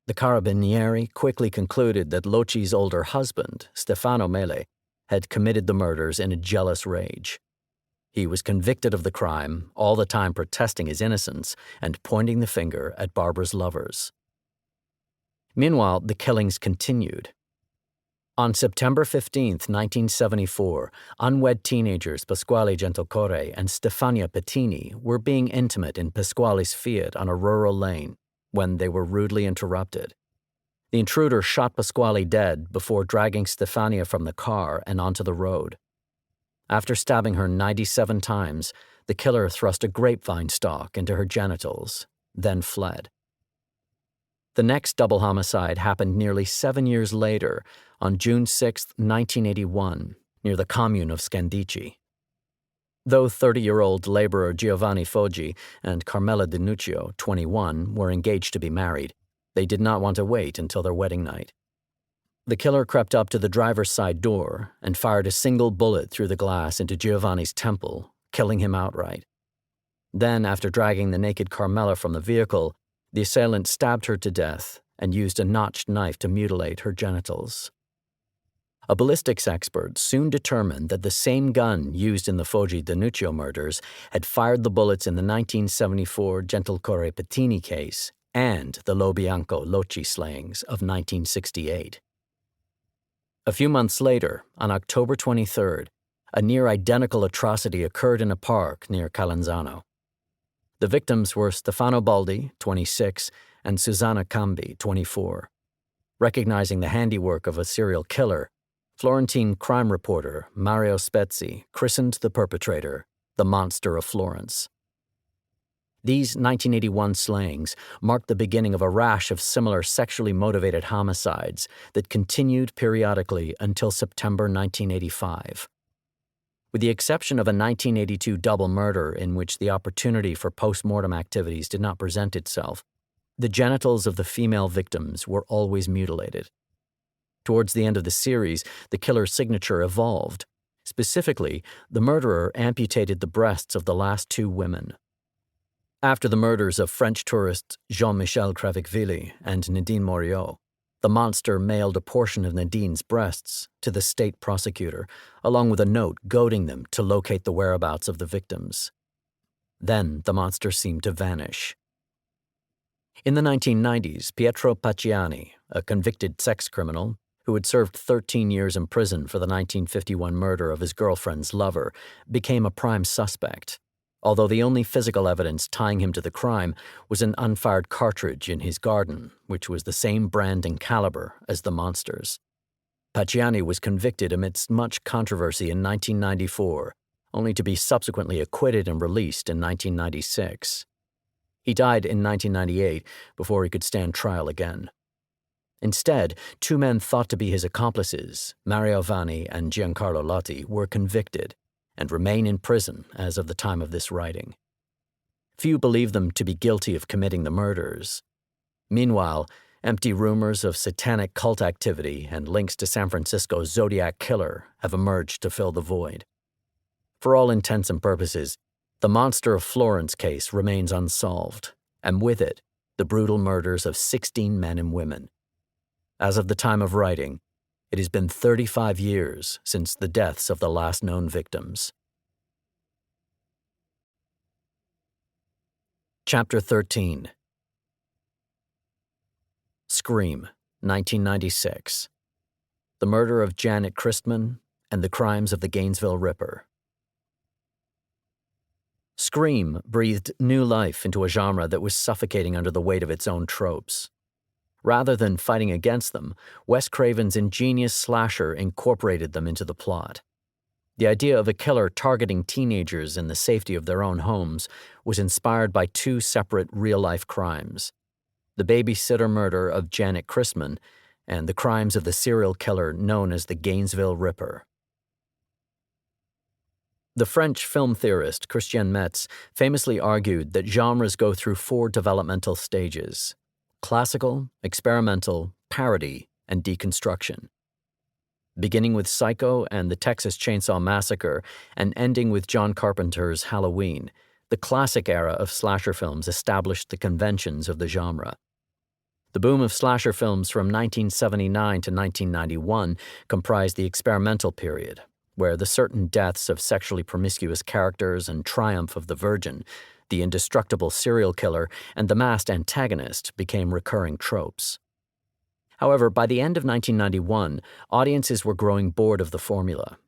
The carabinieri quickly concluded that Locci's older husband, Stefano Mele, had committed the murders in a jealous rage. He was convicted of the crime, all the time protesting his innocence and pointing the finger at Barbara's lovers. Meanwhile, the killings continued. On September 15, 1974, unwed teenagers Pasquale Gentilcore and Stefania Pettini were being intimate in Pasquale's Fiat on a rural lane when they were rudely interrupted. The intruder shot Pasquale dead before dragging Stefania from the car and onto the road. After stabbing her 97 times, the killer thrust a grapevine stalk into her genitals, then fled. The next double homicide happened nearly 7 years later, on June 6, 1981, near the commune of Scandici. Though 30-year-old laborer Giovanni Foggi and Carmela Dinuccio, 21, were engaged to be married, they did not want to wait until their wedding night. The killer crept up to the driver's side door and fired a single bullet through the glass into Giovanni's temple, killing him outright. Then, after dragging the naked Carmela from the vehicle, the assailant stabbed her to death and used a notched knife to mutilate her genitals. A ballistics expert soon determined that the same gun used in the Foggi-Dinuccio murders had fired the bullets in the 1974 Gentilcore Pettini case and the Lobianco-Locci slayings of 1968. A few months later, on October 23rd, a near-identical atrocity occurred in a park near Calanzano. The victims were Stefano Baldi, 26, and Susanna Cambi, 24. Recognizing the handiwork of a serial killer, Florentine crime reporter Mario Spezzi christened the perpetrator the Monster of Florence. These 1981 slayings marked the beginning of a rash of similar sexually motivated homicides that continued periodically until September 1985. With the exception of a 1982 double murder in which the opportunity for post-mortem activities did not present itself, the genitals of the female victims were always mutilated. Towards the end of the series, the killer's signature evolved. Specifically, the murderer amputated the breasts of the last two women. After the murders of French tourists Jean-Michel Cravicvilli and Nadine Moriot, the monster mailed a portion of Nadine's breasts to the state prosecutor, along with a note goading them to locate the whereabouts of the victims. Then the monster seemed to vanish. In the 1990s, Pietro Pacciani, a convicted sex criminal who had served 13 years in prison for the 1951 murder of his girlfriend's lover, became a prime suspect, although the only physical evidence tying him to the crime was an unfired cartridge in his garden, which was the same brand and caliber as the monster's. Pacciani was convicted amidst much controversy in 1994, only to be subsequently acquitted and released in 1996. He died in 1998 before he could stand trial again. Instead, two men thought to be his accomplices, Mario Vanni and Giancarlo Lotti, were convicted and remain in prison as of the time of this writing. Few believe them to be guilty of committing the murders. Meanwhile, empty rumors of satanic cult activity and links to San Francisco's Zodiac Killer have emerged to fill the void. For all intents and purposes, the Monster of Florence case remains unsolved, and with it, the brutal murders of 16 men and women. As of the time of writing, it has been 35 years since the deaths of the last known victims. Chapter 13. Scream, 1996. The Murder of Janet Christman and the Crimes of the Gainesville Ripper. Scream breathed new life into a genre that was suffocating under the weight of its own tropes. Rather than fighting against them, Wes Craven's ingenious slasher incorporated them into the plot. The idea of a killer targeting teenagers in the safety of their own homes was inspired by two separate real-life crimes: the babysitter murder of Janet Christman and the crimes of the serial killer known as the Gainesville Ripper. The French film theorist Christian Metz famously argued that genres go through four developmental stages: classical, experimental, parody, and deconstruction. Beginning with Psycho and the Texas Chainsaw Massacre and ending with John Carpenter's Halloween, the classic era of slasher films established the conventions of the genre. The boom of slasher films from 1979 to 1991 comprised the experimental period, where the certain deaths of sexually promiscuous characters and triumph of the virgin, the indestructible serial killer, and the masked antagonist became recurring tropes. However, by the end of 1991, audiences were growing bored of the formula.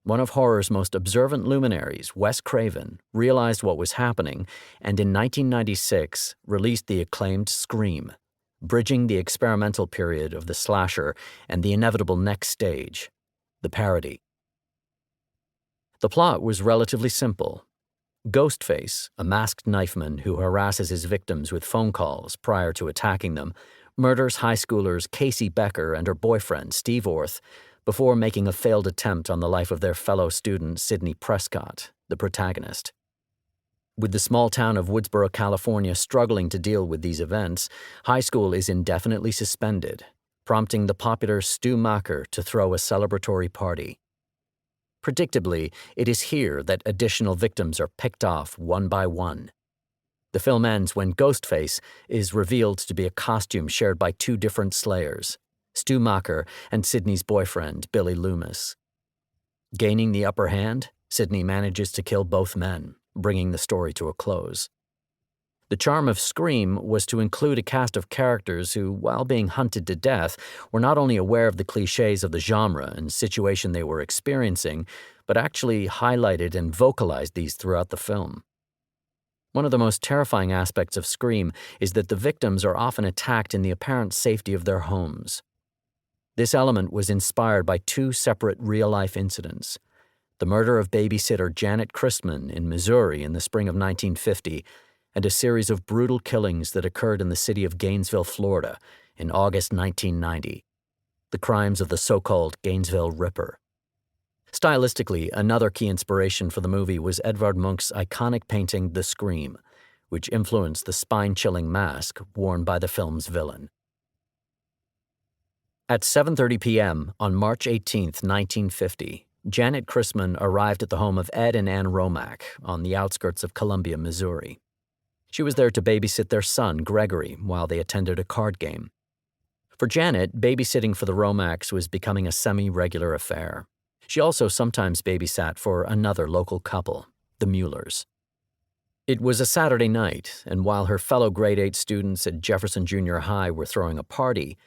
One of horror's most observant luminaries, Wes Craven, realized what was happening and in 1996 released the acclaimed Scream, bridging the experimental period of the slasher and the inevitable next stage, the parody. The plot was relatively simple. Ghostface, a masked knifeman who harasses his victims with phone calls prior to attacking them, murders high schoolers Casey Becker and her boyfriend, Steve Orth, before making a failed attempt on the life of their fellow student, Sidney Prescott, the protagonist. With the small town of Woodsboro, California struggling to deal with these events, high school is indefinitely suspended, prompting the popular Stu Macher to throw a celebratory party. Predictably, it is here that additional victims are picked off one by one. The film ends when Ghostface is revealed to be a costume shared by two different slayers, Stu Macher and Sidney's boyfriend, Billy Loomis. Gaining the upper hand, Sidney manages to kill both men, bringing the story to a close. The charm of Scream was to include a cast of characters who, while being hunted to death, were not only aware of the cliches of the genre and situation they were experiencing, but actually highlighted and vocalized these throughout the film. One of the most terrifying aspects of Scream is that the victims are often attacked in the apparent safety of their homes. This element was inspired by two separate real-life incidents: the murder of babysitter Janet Christman in Missouri in the spring of 1950, and a series of brutal killings that occurred in the city of Gainesville, Florida, in August 1990, the crimes of the so-called Gainesville Ripper. Stylistically, another key inspiration for the movie was Edvard Munch's iconic painting The Scream, which influenced the spine-chilling mask worn by the film's villain. At 7:30 p.m. on March 18, 1950, Janet Christman arrived at the home of Ed and Ann Romack on the outskirts of Columbia, Missouri. She was there to babysit their son, Gregory, while they attended a card game. For Janet, babysitting for the Romacks was becoming a semi-regular affair. She also sometimes babysat for another local couple, the Muellers. It was a Saturday night, and while her fellow grade 8 students at Jefferson Junior High were throwing a party,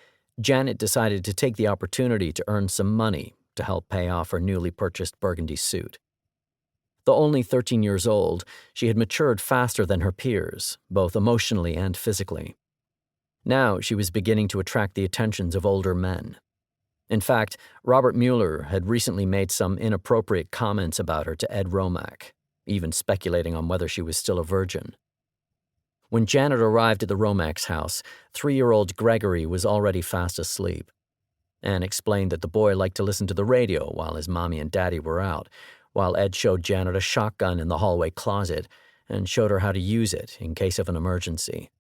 Janet decided to take the opportunity to earn some money to help pay off her newly purchased burgundy suit. Though only 13 years old, she had matured faster than her peers, both emotionally and physically. Now she was beginning to attract the attentions of older men. In fact, Robert Mueller had recently made some inappropriate comments about her to Ed Romack, even speculating on whether she was still a virgin. When Janet arrived at the Romax house, 3-year-old Gregory was already fast asleep. Anne explained that the boy liked to listen to the radio while his mommy and daddy were out, while Ed showed Janet a shotgun in the hallway closet and showed her how to use it in case of an emergency.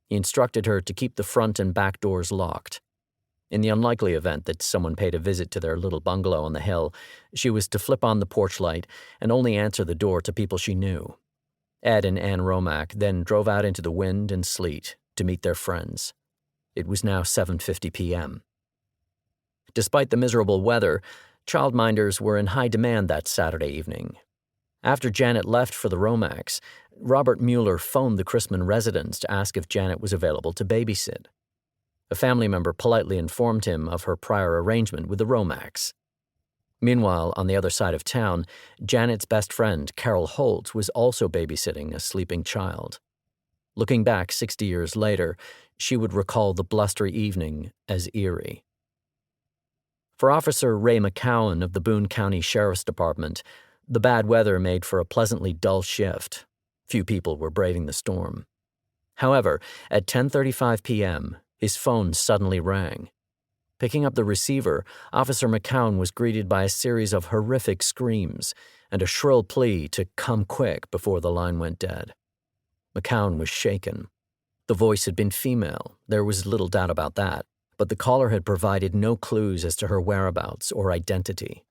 He instructed her to keep the front and back doors locked. In the unlikely event that someone paid a visit to their little bungalow on the hill, she was to flip on the porch light and only answer the door to people she knew. Ed and Anne Romack then drove out into the wind and sleet to meet their friends. It was now 7:50 p.m. Despite the miserable weather, childminders were in high demand that Saturday evening. After Janet left for the Romax, Robert Mueller phoned the Chrisman residence to ask if Janet was available to babysit. A family member politely informed him of her prior arrangement with the Romax. Meanwhile, on the other side of town, Janet's best friend, Carol Holt, was also babysitting a sleeping child. Looking back 60 years later, she would recall the blustery evening as eerie. For Officer Ray McCowan of the Boone County Sheriff's Department, the bad weather made for a pleasantly dull shift. Few people were braving the storm. However, at 10:35 p.m., his phone suddenly rang. Picking up the receiver, Officer McCowan was greeted by a series of horrific screams and a shrill plea to come quick before the line went dead. McCowan was shaken. The voice had been female, there was little doubt about that, but the caller had provided no clues as to her whereabouts or identity.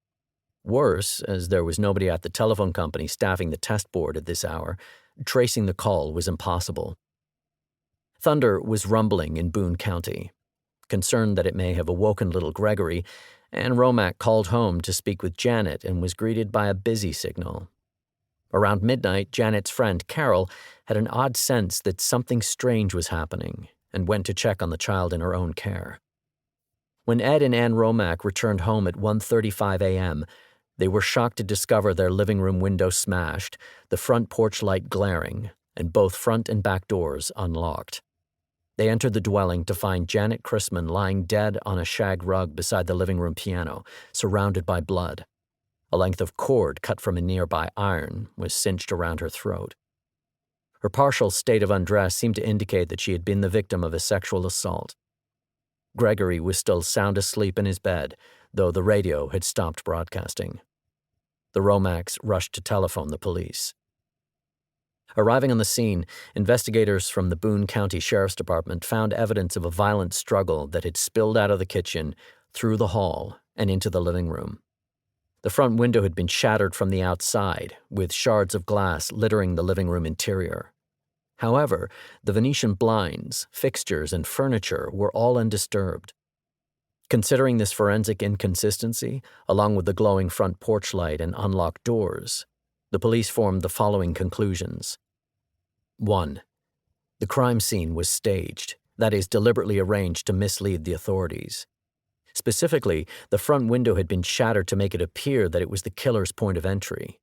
Worse, as there was nobody at the telephone company staffing the test board at this hour, tracing the call was impossible. Thunder was rumbling in Boone County. Concerned that it may have awoken little Gregory, Anne Romack called home to speak with Janet and was greeted by a busy signal. Around midnight, Janet's friend, Carol, had an odd sense that something strange was happening and went to check on the child in her own care. When Ed and Anne Romack returned home at 1:35 a.m., they were shocked to discover their living room window smashed, the front porch light glaring, and both front and back doors unlocked. They entered the dwelling to find Janet Chrisman lying dead on a shag rug beside the living room piano, surrounded by blood. A length of cord cut from a nearby iron was cinched around her throat. Her partial state of undress seemed to indicate that she had been the victim of a sexual assault. Gregory was still sound asleep in his bed, though the radio had stopped broadcasting. The Romax rushed to telephone the police. Arriving on the scene, investigators from the Boone County Sheriff's Department found evidence of a violent struggle that had spilled out of the kitchen, through the hall, and into the living room. The front window had been shattered from the outside, with shards of glass littering the living room interior. However, the Venetian blinds, fixtures, and furniture were all undisturbed. Considering this forensic inconsistency, along with the glowing front porch light and unlocked doors, the police formed the following conclusions. 1. The crime scene was staged, that is, deliberately arranged to mislead the authorities. Specifically, the front window had been shattered to make it appear that it was the killer's point of entry.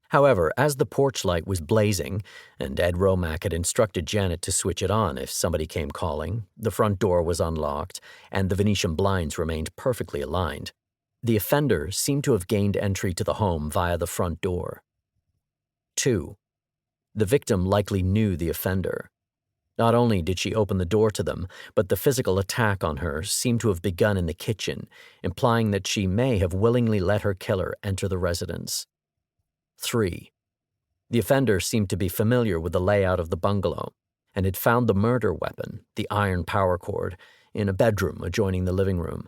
However, as the porch light was blazing, and Ed Romack had instructed Janet to switch it on if somebody came calling, the front door was unlocked, and the Venetian blinds remained perfectly aligned. The offender seemed to have gained entry to the home via the front door. 2. The victim likely knew the offender. Not only did she open the door to them, but the physical attack on her seemed to have begun in the kitchen, implying that she may have willingly let her killer enter the residence. 3. The offender seemed to be familiar with the layout of the bungalow and had found the murder weapon, the iron power cord, in a bedroom adjoining the living room.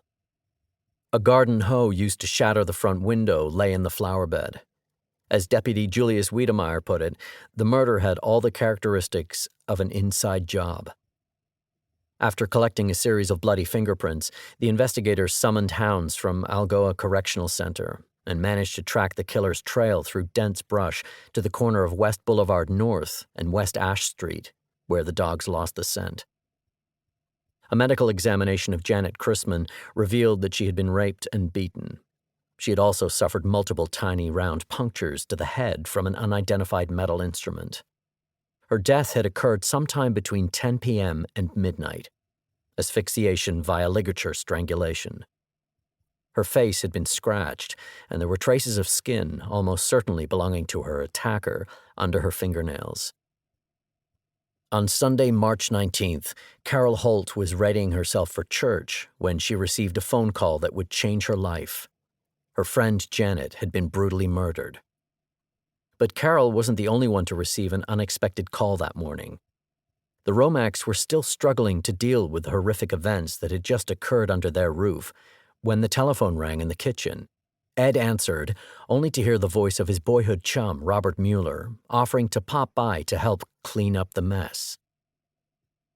A garden hoe used to shatter the front window lay in the flower bed. As Deputy Julius Wiedemeyer put it, the murder had all the characteristics of an inside job. After collecting a series of bloody fingerprints, the investigators summoned hounds from Algoa Correctional Center and managed to track the killer's trail through dense brush to the corner of West Boulevard North and West Ash Street, where the dogs lost the scent. A medical examination of Janet Chrisman revealed that she had been raped and beaten. She had also suffered multiple tiny round punctures to the head from an unidentified metal instrument. Her death had occurred sometime between 10 p.m. and midnight. Asphyxiation via ligature strangulation. Her face had been scratched, and there were traces of skin, almost certainly belonging to her attacker, under her fingernails. On Sunday, March 19th, Carol Holt was readying herself for church when she received a phone call that would change her life. Her friend Janet had been brutally murdered. But Carol wasn't the only one to receive an unexpected call that morning. The Romacks were still struggling to deal with the horrific events that had just occurred under their roof when the telephone rang in the kitchen. Ed answered, only to hear the voice of his boyhood chum, Robert Mellor, offering to pop by to help clean up the mess.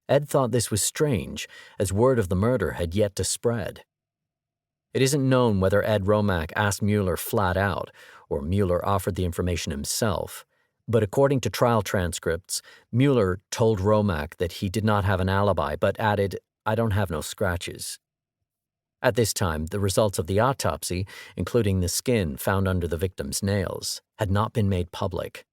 Ed thought this was strange, as word of the murder had yet to spread. It isn't known whether Ed Romack asked Mellor flat out, or Mellor offered the information himself, but according to trial transcripts, Mellor told Romack that he did not have an alibi, but added, "I don't have no scratches." At this time, the results of the autopsy, including the skin found under the victim's nails, had not been made public.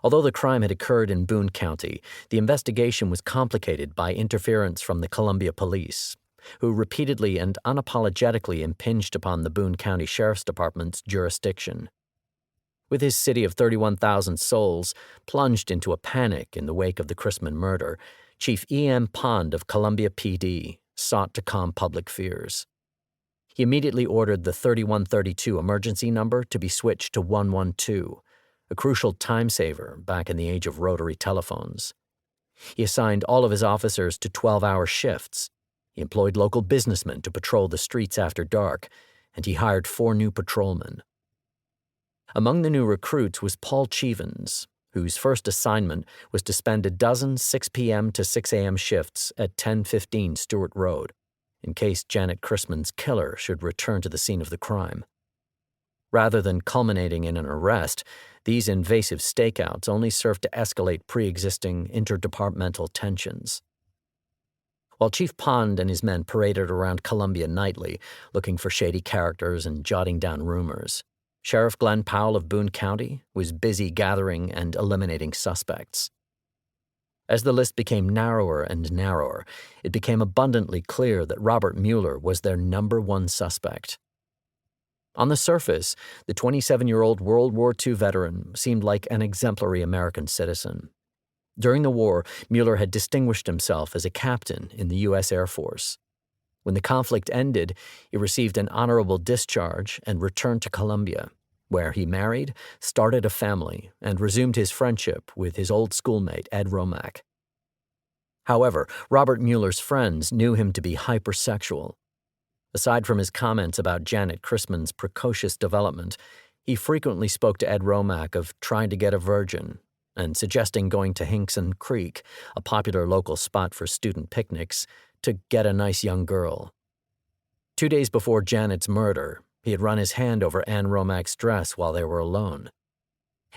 Although the crime had occurred in Boone County, the investigation was complicated by interference from the Columbia Police, who repeatedly and unapologetically impinged upon the Boone County Sheriff's Department's jurisdiction. With his city of 31,000 souls plunged into a panic in the wake of the Chrisman murder, Chief E.M. Pond of Columbia PD sought to calm public fears. He immediately ordered the 3132 emergency number to be switched to 112, a crucial time saver back in the age of rotary telephones. He assigned all of his officers to 12-hour shifts. He employed local businessmen to patrol the streets after dark, and he hired 4 new patrolmen. Among the new recruits was Paul Chevens, whose first assignment was to spend a dozen 6 p.m. to 6 a.m. shifts at 1015 Stewart Road, in case Janet Chrisman's killer should return to the scene of the crime. Rather than culminating in an arrest, these invasive stakeouts only served to escalate pre-existing interdepartmental tensions. While Chief Pond and his men paraded around Columbia nightly, looking for shady characters and jotting down rumors, Sheriff Glenn Powell of Boone County was busy gathering and eliminating suspects. As the list became narrower and narrower, it became abundantly clear that Robert Mellor was their number one suspect. On the surface, the 27-year-old World War II veteran seemed like an exemplary American citizen. During the war, Mellor had distinguished himself as a captain in the U.S. Air Force. When the conflict ended, he received an honorable discharge and returned to Columbia, where he married, started a family, and resumed his friendship with his old schoolmate Ed Romack. However, Robert Mellor's friends knew him to be hypersexual. Aside from his comments about Janet Chrisman's precocious development, he frequently spoke to Ed Romack of trying to get a virgin and suggesting going to Hinkson Creek, a popular local spot for student picnics, to get a nice young girl. 2 days before Janet's murder, he had run his hand over Anne Romack's dress while they were alone.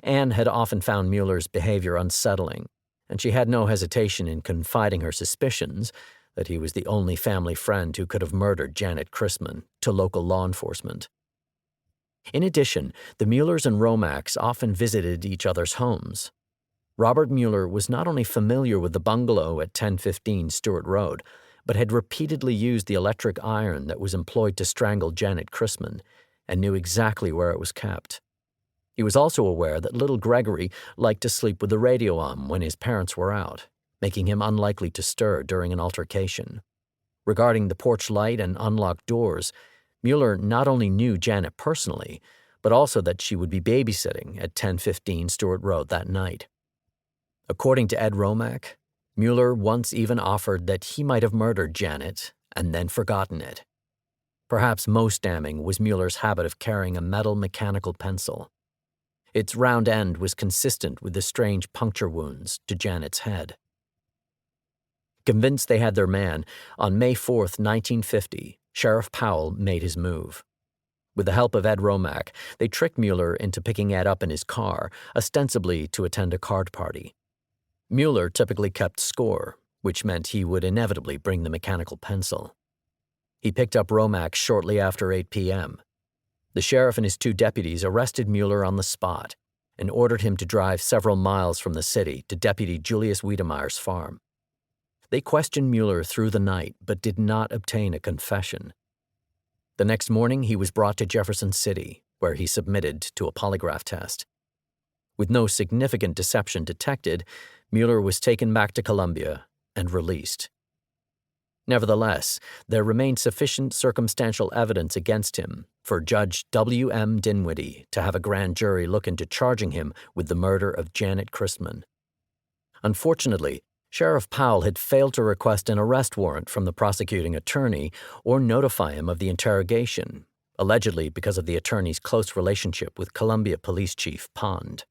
Anne had often found Mellor's behavior unsettling, and she had no hesitation in confiding her suspicions that he was the only family friend who could have murdered Janet Chrisman to local law enforcement. In addition, the Mellors and Romacks often visited each other's homes. Robert Mellor was not only familiar with the bungalow at 1015 Stewart Road, but had repeatedly used the electric iron that was employed to strangle Janet Chrisman and knew exactly where it was kept. He was also aware that little Gregory liked to sleep with the radio on when his parents were out, making him unlikely to stir during an altercation. Regarding the porch light and unlocked doors, Mellor not only knew Janet personally, but also that she would be babysitting at 1015 Stewart Road that night. According to Ed Romack, Mellor once even offered that he might have murdered Janet and then forgotten it. Perhaps most damning was Mellor's habit of carrying a metal mechanical pencil. Its round end was consistent with the strange puncture wounds to Janet's head. Convinced they had their man, on May 4th, 1950, Sheriff Powell made his move. With the help of Ed Romack, they tricked Mellor into picking Ed up in his car, ostensibly to attend a card party. Mellor typically kept score, which meant he would inevitably bring the mechanical pencil. He picked up Romack shortly after 8 p.m. The sheriff and his 2 deputies arrested Mellor on the spot and ordered him to drive several miles from the city to Deputy Julius Wiedemeyer's farm. They questioned Mellor through the night but did not obtain a confession. The next morning, he was brought to Jefferson City, where he submitted to a polygraph test. With no significant deception detected, Mellor was taken back to Colombia and released. Nevertheless, there remained sufficient circumstantial evidence against him for Judge W. M. Dinwiddie to have a grand jury look into charging him with the murder of Janet Christman. Unfortunately, Sheriff Powell had failed to request an arrest warrant from the prosecuting attorney or notify him of the interrogation, allegedly because of the attorney's close relationship with Columbia Police Chief Pond.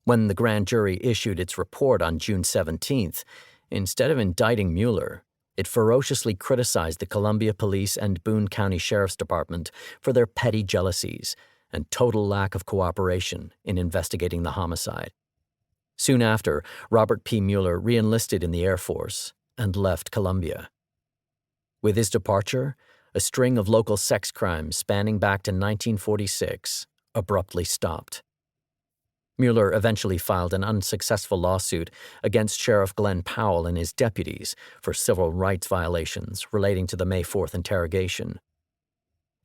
When the grand jury issued its report on June 17th, instead of indicting Mellor, it ferociously criticized the Columbia Police and Boone County Sheriff's Department for their petty jealousies and total lack of cooperation in investigating the homicide. Soon after, Robert P. Mellor re-enlisted in the Air Force and left Columbia. With his departure, a string of local sex crimes spanning back to 1946 abruptly stopped. Mellor eventually filed an unsuccessful lawsuit against Sheriff Glenn Powell and his deputies for civil rights violations relating to the May 4th interrogation.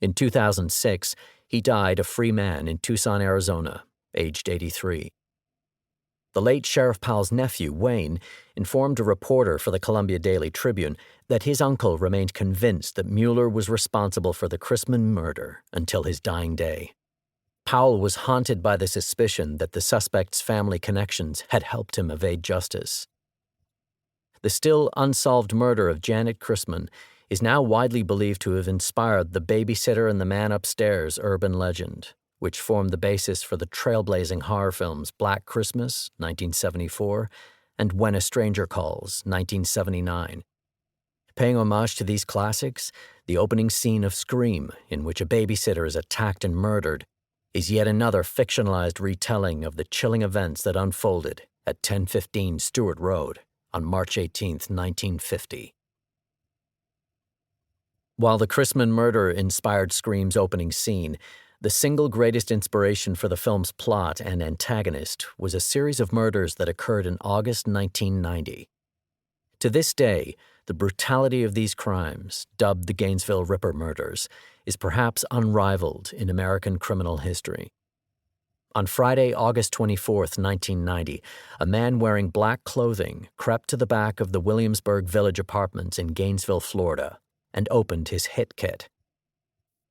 In 2006, he died a free man in Tucson, Arizona, aged 83. The late Sheriff Powell's nephew, Wayne, informed a reporter for the Columbia Daily Tribune that his uncle remained convinced that Mellor was responsible for the Christman murder until his dying day. Powell was haunted by the suspicion that the suspect's family connections had helped him evade justice. The still unsolved murder of Janet Christman is now widely believed to have inspired the babysitter and the man upstairs urban legend, which formed the basis for the trailblazing horror films Black Christmas, 1974, and When a Stranger Calls, 1979. Paying homage to these classics, the opening scene of Scream, in which a babysitter is attacked and murdered, is yet another fictionalized retelling of the chilling events that unfolded at 1015 Stewart Road on March 18, 1950. While the Christman murder inspired Scream's opening scene, the single greatest inspiration for the film's plot and antagonist was a series of murders that occurred in August 1990. To this day, the brutality of these crimes, dubbed the Gainesville Ripper murders, is perhaps unrivaled in American criminal history. On Friday, August 24, 1990, a man wearing black clothing crept to the back of the Williamsburg Village Apartments in Gainesville, Florida, and opened his hit kit.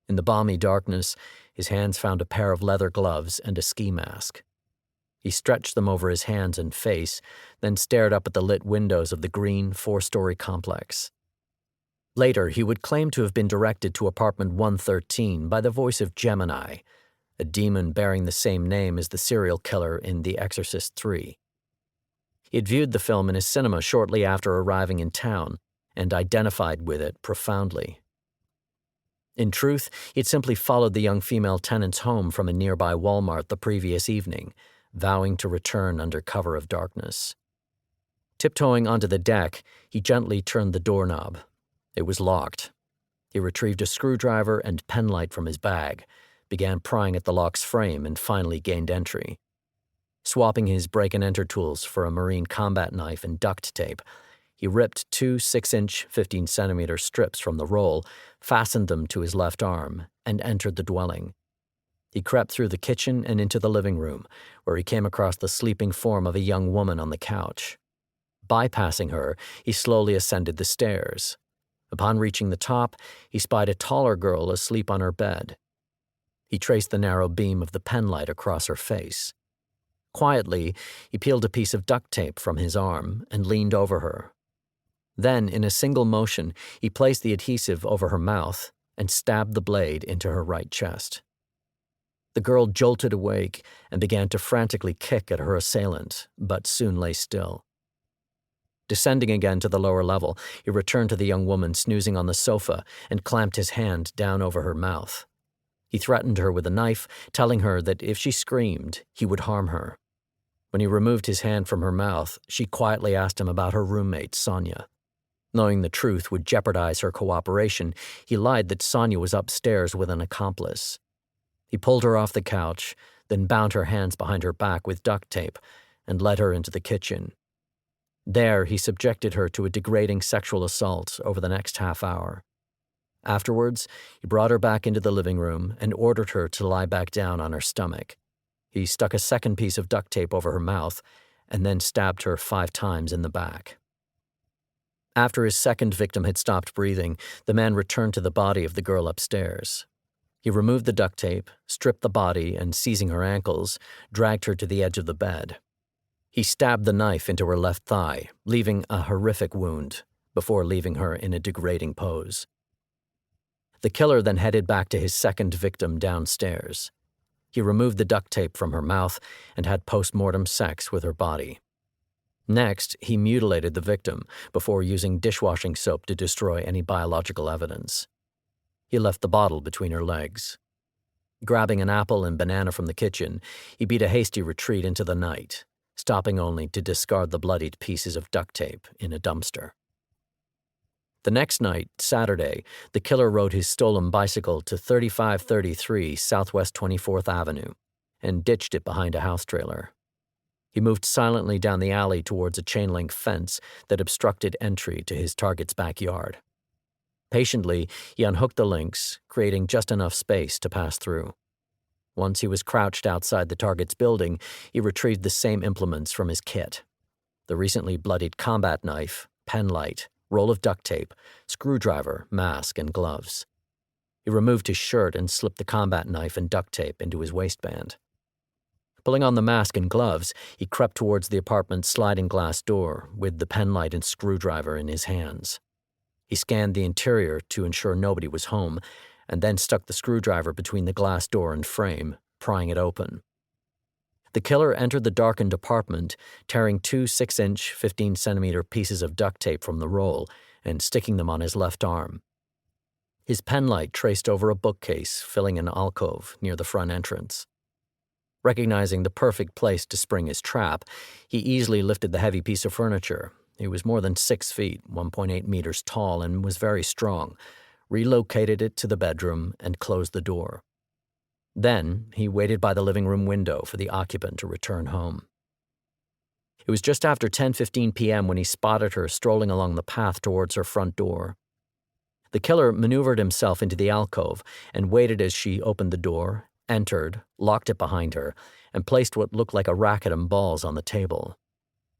In the balmy darkness, his hands found a pair of leather gloves and a ski mask. He stretched them over his hands and face, then stared up at the lit windows of the green, four-story complex. Later, he would claim to have been directed to apartment 113 by the voice of Gemini, a demon bearing the same name as the serial killer in The Exorcist 3. He had viewed the film in a cinema shortly after arriving in town and identified with it profoundly. In truth, he had simply followed the young female tenants home from a nearby Walmart the previous evening, vowing to return under cover of darkness. Tiptoeing onto the deck, he gently turned the doorknob. It was locked. He retrieved a screwdriver and penlight from his bag, began prying at the lock's frame, and finally gained entry. Swapping his break-and-enter tools for a marine combat knife and duct tape, he ripped two 6-inch, 15-centimeter strips from the roll, fastened them to his left arm, and entered the dwelling. He crept through the kitchen and into the living room, where he came across the sleeping form of a young woman on the couch. Bypassing her, he slowly ascended the stairs. Upon reaching the top, he spied a taller girl asleep on her bed. He traced the narrow beam of the penlight across her face. Quietly, he peeled a piece of duct tape from his arm and leaned over her. Then, in a single motion, he placed the adhesive over her mouth and stabbed the blade into her right chest. The girl jolted awake and began to frantically kick at her assailant, but soon lay still. Descending again to the lower level, he returned to the young woman snoozing on the sofa and clamped his hand down over her mouth. He threatened her with a knife, telling her that if she screamed, he would harm her. When he removed his hand from her mouth, she quietly asked him about her roommate, Sonia. Knowing the truth would jeopardize her cooperation, he lied that Sonia was upstairs with an accomplice. He pulled her off the couch, then bound her hands behind her back with duct tape and led her into the kitchen. There, he subjected her to a degrading sexual assault over the next half hour. Afterwards, he brought her back into the living room and ordered her to lie back down on her stomach. He stuck a second piece of duct tape over her mouth and then stabbed her 5 times in the back. After his second victim had stopped breathing, the man returned to the body of the girl upstairs. He removed the duct tape, stripped the body, and seizing her ankles, dragged her to the edge of the bed. He stabbed the knife into her left thigh, leaving a horrific wound, before leaving her in a degrading pose. The killer then headed back to his second victim downstairs. He removed the duct tape from her mouth and had post-mortem sex with her body. Next, he mutilated the victim before using dishwashing soap to destroy any biological evidence. He left the bottle between her legs. Grabbing an apple and banana from the kitchen, he beat a hasty retreat into the night, stopping only to discard the bloodied pieces of duct tape in a dumpster. The next night, Saturday, the killer rode his stolen bicycle to 3533 Southwest 24th Avenue and ditched it behind a house trailer. He moved silently down the alley towards a chain-link fence that obstructed entry to his target's backyard. Patiently, he unhooked the links, creating just enough space to pass through. Once he was crouched outside the target's building, he retrieved the same implements from his kit: the recently bloodied combat knife, pen light, roll of duct tape, screwdriver, mask, and gloves. He removed his shirt and slipped the combat knife and duct tape into his waistband. Pulling on the mask and gloves, he crept towards the apartment's sliding glass door with the pen light and screwdriver in his hands. He scanned the interior to ensure nobody was home, and then stuck the screwdriver between the glass door and frame, prying it open. The killer entered the darkened apartment, tearing 2 6-inch, 15-centimeter pieces of duct tape from the roll and sticking them on his left arm. His pen light traced over a bookcase filling an alcove near the front entrance. Recognizing the perfect place to spring his trap, he easily lifted the heavy piece of furniture. It was more than 6 feet, 1.8 meters tall, and was very strong, relocated it to the bedroom, and closed the door. Then, he waited by the living room window for the occupant to return home. It was just after 10:15 p.m. when he spotted her strolling along the path towards her front door. The killer maneuvered himself into the alcove and waited as she opened the door, entered, locked it behind her, and placed what looked like a racket and balls on the table.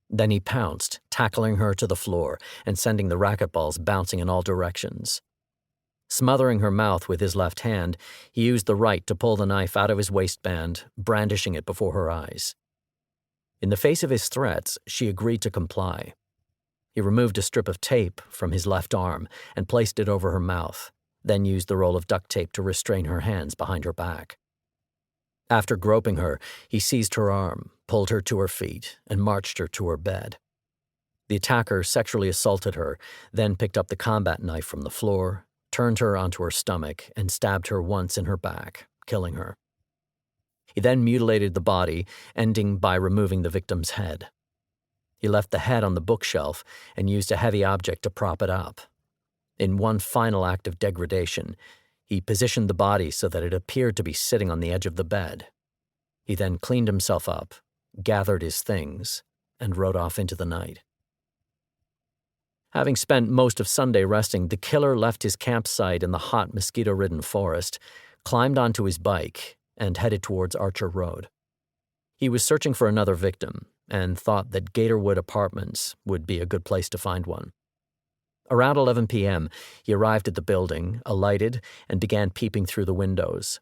Then he pounced, tackling her to the floor and sending the racquetballs bouncing in all directions. Smothering her mouth with his left hand, he used the right to pull the knife out of his waistband, brandishing it before her eyes. In the face of his threats, she agreed to comply. He removed a strip of tape from his left arm and placed it over her mouth, then used the roll of duct tape to restrain her hands behind her back. After groping her, he seized her arm, pulled her to her feet, and marched her to her bed. The attacker sexually assaulted her, then picked up the combat knife from the floor, turned her onto her stomach, and stabbed her once in her back, killing her. He then mutilated the body, ending by removing the victim's head. He left the head on the bookshelf and used a heavy object to prop it up. In one final act of degradation, he positioned the body so that it appeared to be sitting on the edge of the bed. He then cleaned himself up, gathered his things, and rode off into the night. Having spent most of Sunday resting, the killer left his campsite in the hot, mosquito-ridden forest, climbed onto his bike, and headed towards Archer Road. He was searching for another victim and thought that Gatorwood Apartments would be a good place to find one. Around 11 p.m., he arrived at the building, alighted, and began peeping through the windows.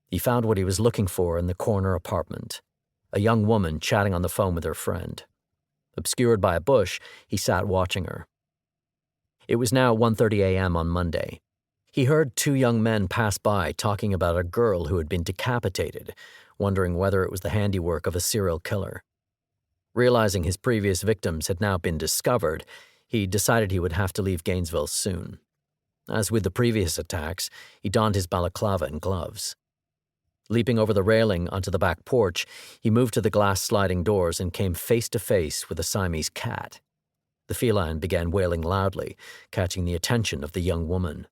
He found what he was looking for in the corner apartment, a young woman chatting on the phone with her friend. Obscured by a bush, he sat watching her. It was now 1:30 a.m. on Monday. He heard 2 young men pass by talking about a girl who had been decapitated, wondering whether it was the handiwork of a serial killer. Realizing his previous victims had now been discovered, he decided he would have to leave Gainesville soon. As with the previous attacks, he donned his balaclava and gloves. Leaping over the railing onto the back porch, he moved to the glass sliding doors and came face to face with a Siamese cat. The feline began wailing loudly, catching the attention of the young woman.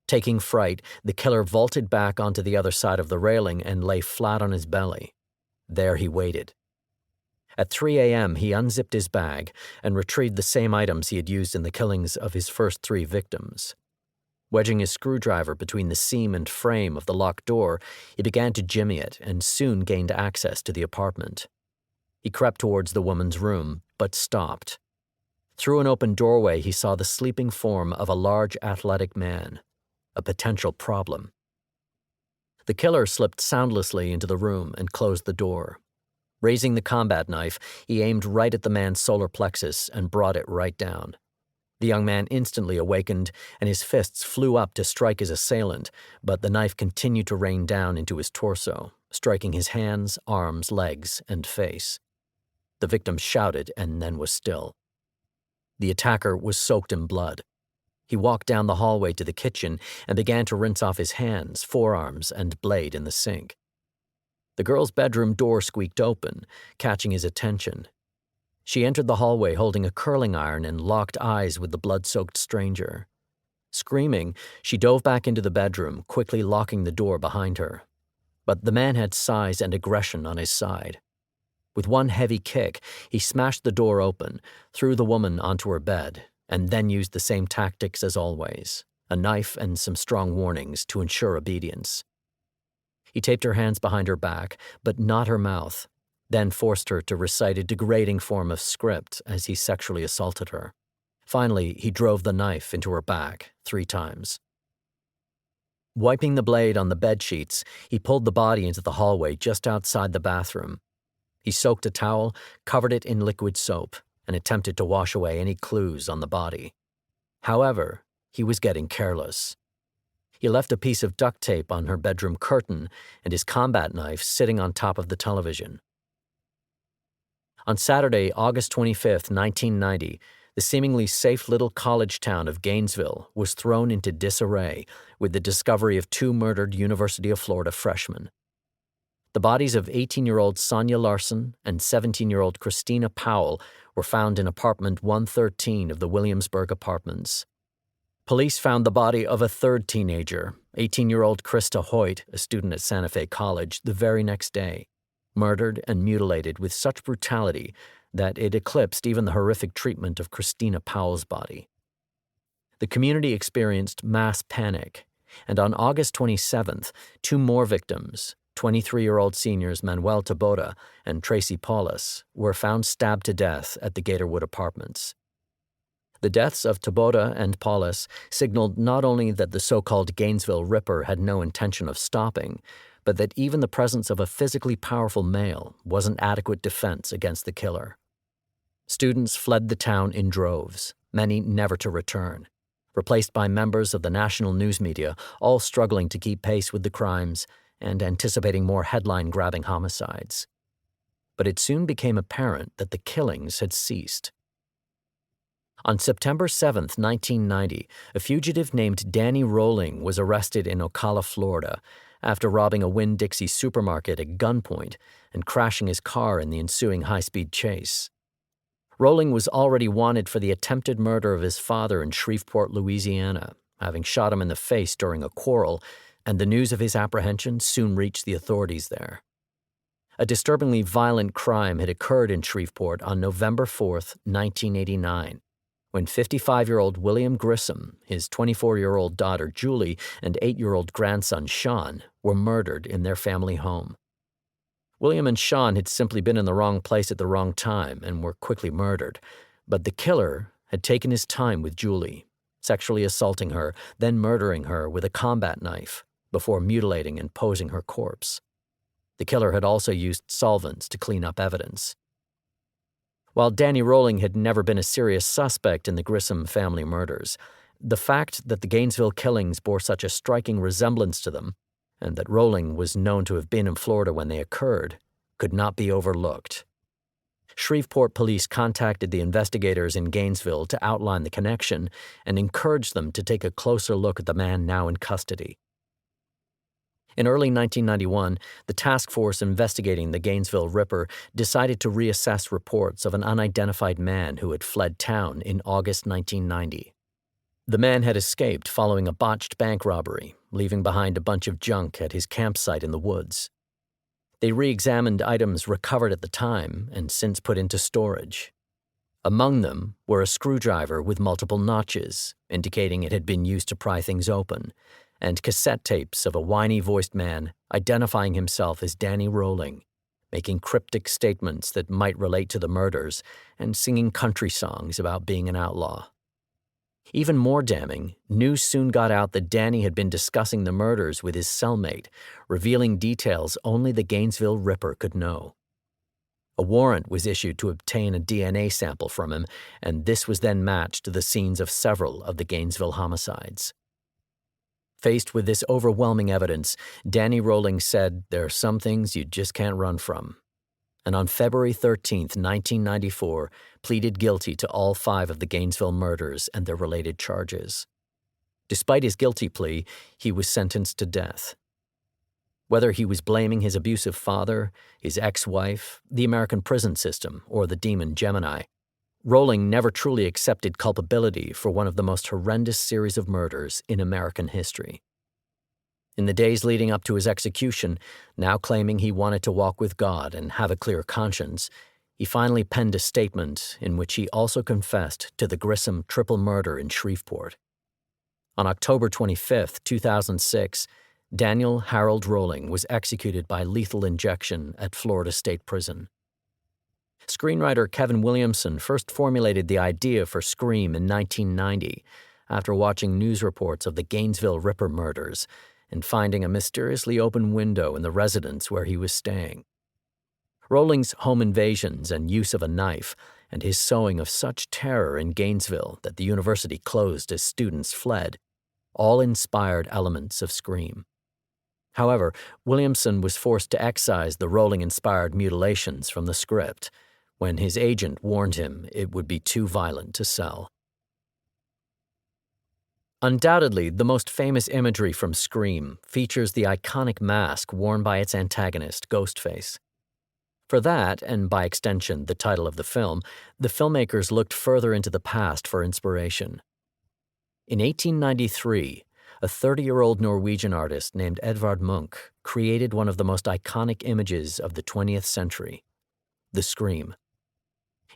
Taking fright, the killer vaulted back onto the other side of the railing and lay flat on his belly. There he waited. At 3 a.m., he unzipped his bag and retrieved the same items he had used in the killings of his first 3 victims. Wedging his screwdriver between the seam and frame of the locked door, he began to jimmy it and soon gained access to the apartment. He crept towards the woman's room, but stopped. Through an open doorway, he saw the sleeping form of a large athletic man, a potential problem. The killer slipped soundlessly into the room and closed the door. Raising the combat knife, he aimed right at the man's solar plexus and brought it right down. The young man instantly awakened, and his fists flew up to strike his assailant, but the knife continued to rain down into his torso, striking his hands, arms, legs, and face. The victim shouted and then was still. The attacker was soaked in blood. He walked down the hallway to the kitchen and began to rinse off his hands, forearms, and blade in the sink. The girl's bedroom door squeaked open, catching his attention. She entered the hallway holding a curling iron and locked eyes with the blood-soaked stranger. Screaming, she dove back into the bedroom, quickly locking the door behind her. But the man had size and aggression on his side. With one heavy kick, he smashed the door open, threw the woman onto her bed, and then used the same tactics as always, a knife and some strong warnings to ensure obedience. He taped her hands behind her back, but not her mouth, then forced her to recite a degrading form of script as he sexually assaulted her. Finally, he drove the knife into her back 3 times. Wiping the blade on the bedsheets, he pulled the body into the hallway just outside the bathroom. He soaked a towel, covered it in liquid soap, and attempted to wash away any clues on the body. However, he was getting careless. He left a piece of duct tape on her bedroom curtain and his combat knife sitting on top of the television. On Saturday, August 25, 1990, the seemingly safe little college town of Gainesville was thrown into disarray with the discovery of 2 murdered University of Florida freshmen. The bodies of 18-year-old Sonia Larson and 17-year-old Christina Powell were found in apartment 113 of the Williamsburg Apartments. Police found the body of a third teenager, 18-year-old Krista Hoyt, a student at Santa Fe College, the very next day, murdered and mutilated with such brutality that it eclipsed even the horrific treatment of Christina Powell's body. The community experienced mass panic, and on August 27th, 2 more victims, 23-year-old seniors Manuel Taboada and Tracy Paulus, were found stabbed to death at the Gatorwood Apartments. The deaths of Taboada and Paulus signaled not only that the so-called Gainesville Ripper had no intention of stopping, but that even the presence of a physically powerful male wasn't adequate defense against the killer. Students fled the town in droves, many never to return, replaced by members of the national news media, all struggling to keep pace with the crimes and anticipating more headline-grabbing homicides. But it soon became apparent that the killings had ceased. On September 7, 1990, a fugitive named Danny Rolling was arrested in Ocala, Florida, after robbing a Winn-Dixie supermarket at gunpoint and crashing his car in the ensuing high-speed chase. Rolling was already wanted for the attempted murder of his father in Shreveport, Louisiana, having shot him in the face during a quarrel, and the news of his apprehension soon reached the authorities there. A disturbingly violent crime had occurred in Shreveport on November 4, 1989, when 55-year-old William Grissom, his 24-year-old daughter Julie, and 8-year-old grandson Sean were murdered in their family home. William and Sean had simply been in the wrong place at the wrong time and were quickly murdered, but the killer had taken his time with Julie, sexually assaulting her, then murdering her with a combat knife before mutilating and posing her corpse. The killer had also used solvents to clean up evidence. While Danny Rolling had never been a serious suspect in the Grissom family murders, the fact that the Gainesville killings bore such a striking resemblance to them, and that Rolling was known to have been in Florida when they occurred, could not be overlooked. Shreveport police contacted the investigators in Gainesville to outline the connection and encouraged them to take a closer look at the man now in custody. In early 1991, the task force investigating the Gainesville Ripper decided to reassess reports of an unidentified man who had fled town in August 1990. The man had escaped following a botched bank robbery, leaving behind a bunch of junk at his campsite in the woods. They re-examined items recovered at the time and since put into storage. Among them were a screwdriver with multiple notches, indicating it had been used to pry things open, and cassette tapes of a whiny-voiced man identifying himself as Danny Rolling, making cryptic statements that might relate to the murders, and singing country songs about being an outlaw. Even more damning, news soon got out that Danny had been discussing the murders with his cellmate, revealing details only the Gainesville Ripper could know. A warrant was issued to obtain a DNA sample from him, and this was then matched to the scenes of several of the Gainesville homicides. Faced with this overwhelming evidence, Danny Rolling said, "There are some things you just can't run from," and on February 13, 1994, pleaded guilty to all 5 of the Gainesville murders and their related charges. Despite his guilty plea, he was sentenced to death. Whether he was blaming his abusive father, his ex-wife, the American prison system, or the demon Gemini, Rolling never truly accepted culpability for one of the most horrendous series of murders in American history. In the days leading up to his execution, now claiming he wanted to walk with God and have a clear conscience, he finally penned a statement in which he also confessed to the grissom triple murder in Shreveport. On October 25, 2006, Daniel Harold Rolling was executed by lethal injection at Florida State Prison. Screenwriter Kevin Williamson first formulated the idea for Scream in 1990 after watching news reports of the Gainesville Ripper murders and finding a mysteriously open window in the residence where he was staying. Rolling's home invasions and use of a knife and his sowing of such terror in Gainesville that the university closed as students fled all inspired elements of Scream. However, Williamson was forced to excise the Rolling-inspired mutilations from the script when his agent warned him it would be too violent to sell. Undoubtedly, the most famous imagery from Scream features the iconic mask worn by its antagonist, Ghostface. For that, and by extension the title of the film, the filmmakers looked further into the past for inspiration. In 1893, a 30-year-old Norwegian artist named Edvard Munch created one of the most iconic images of the 20th century, the Scream.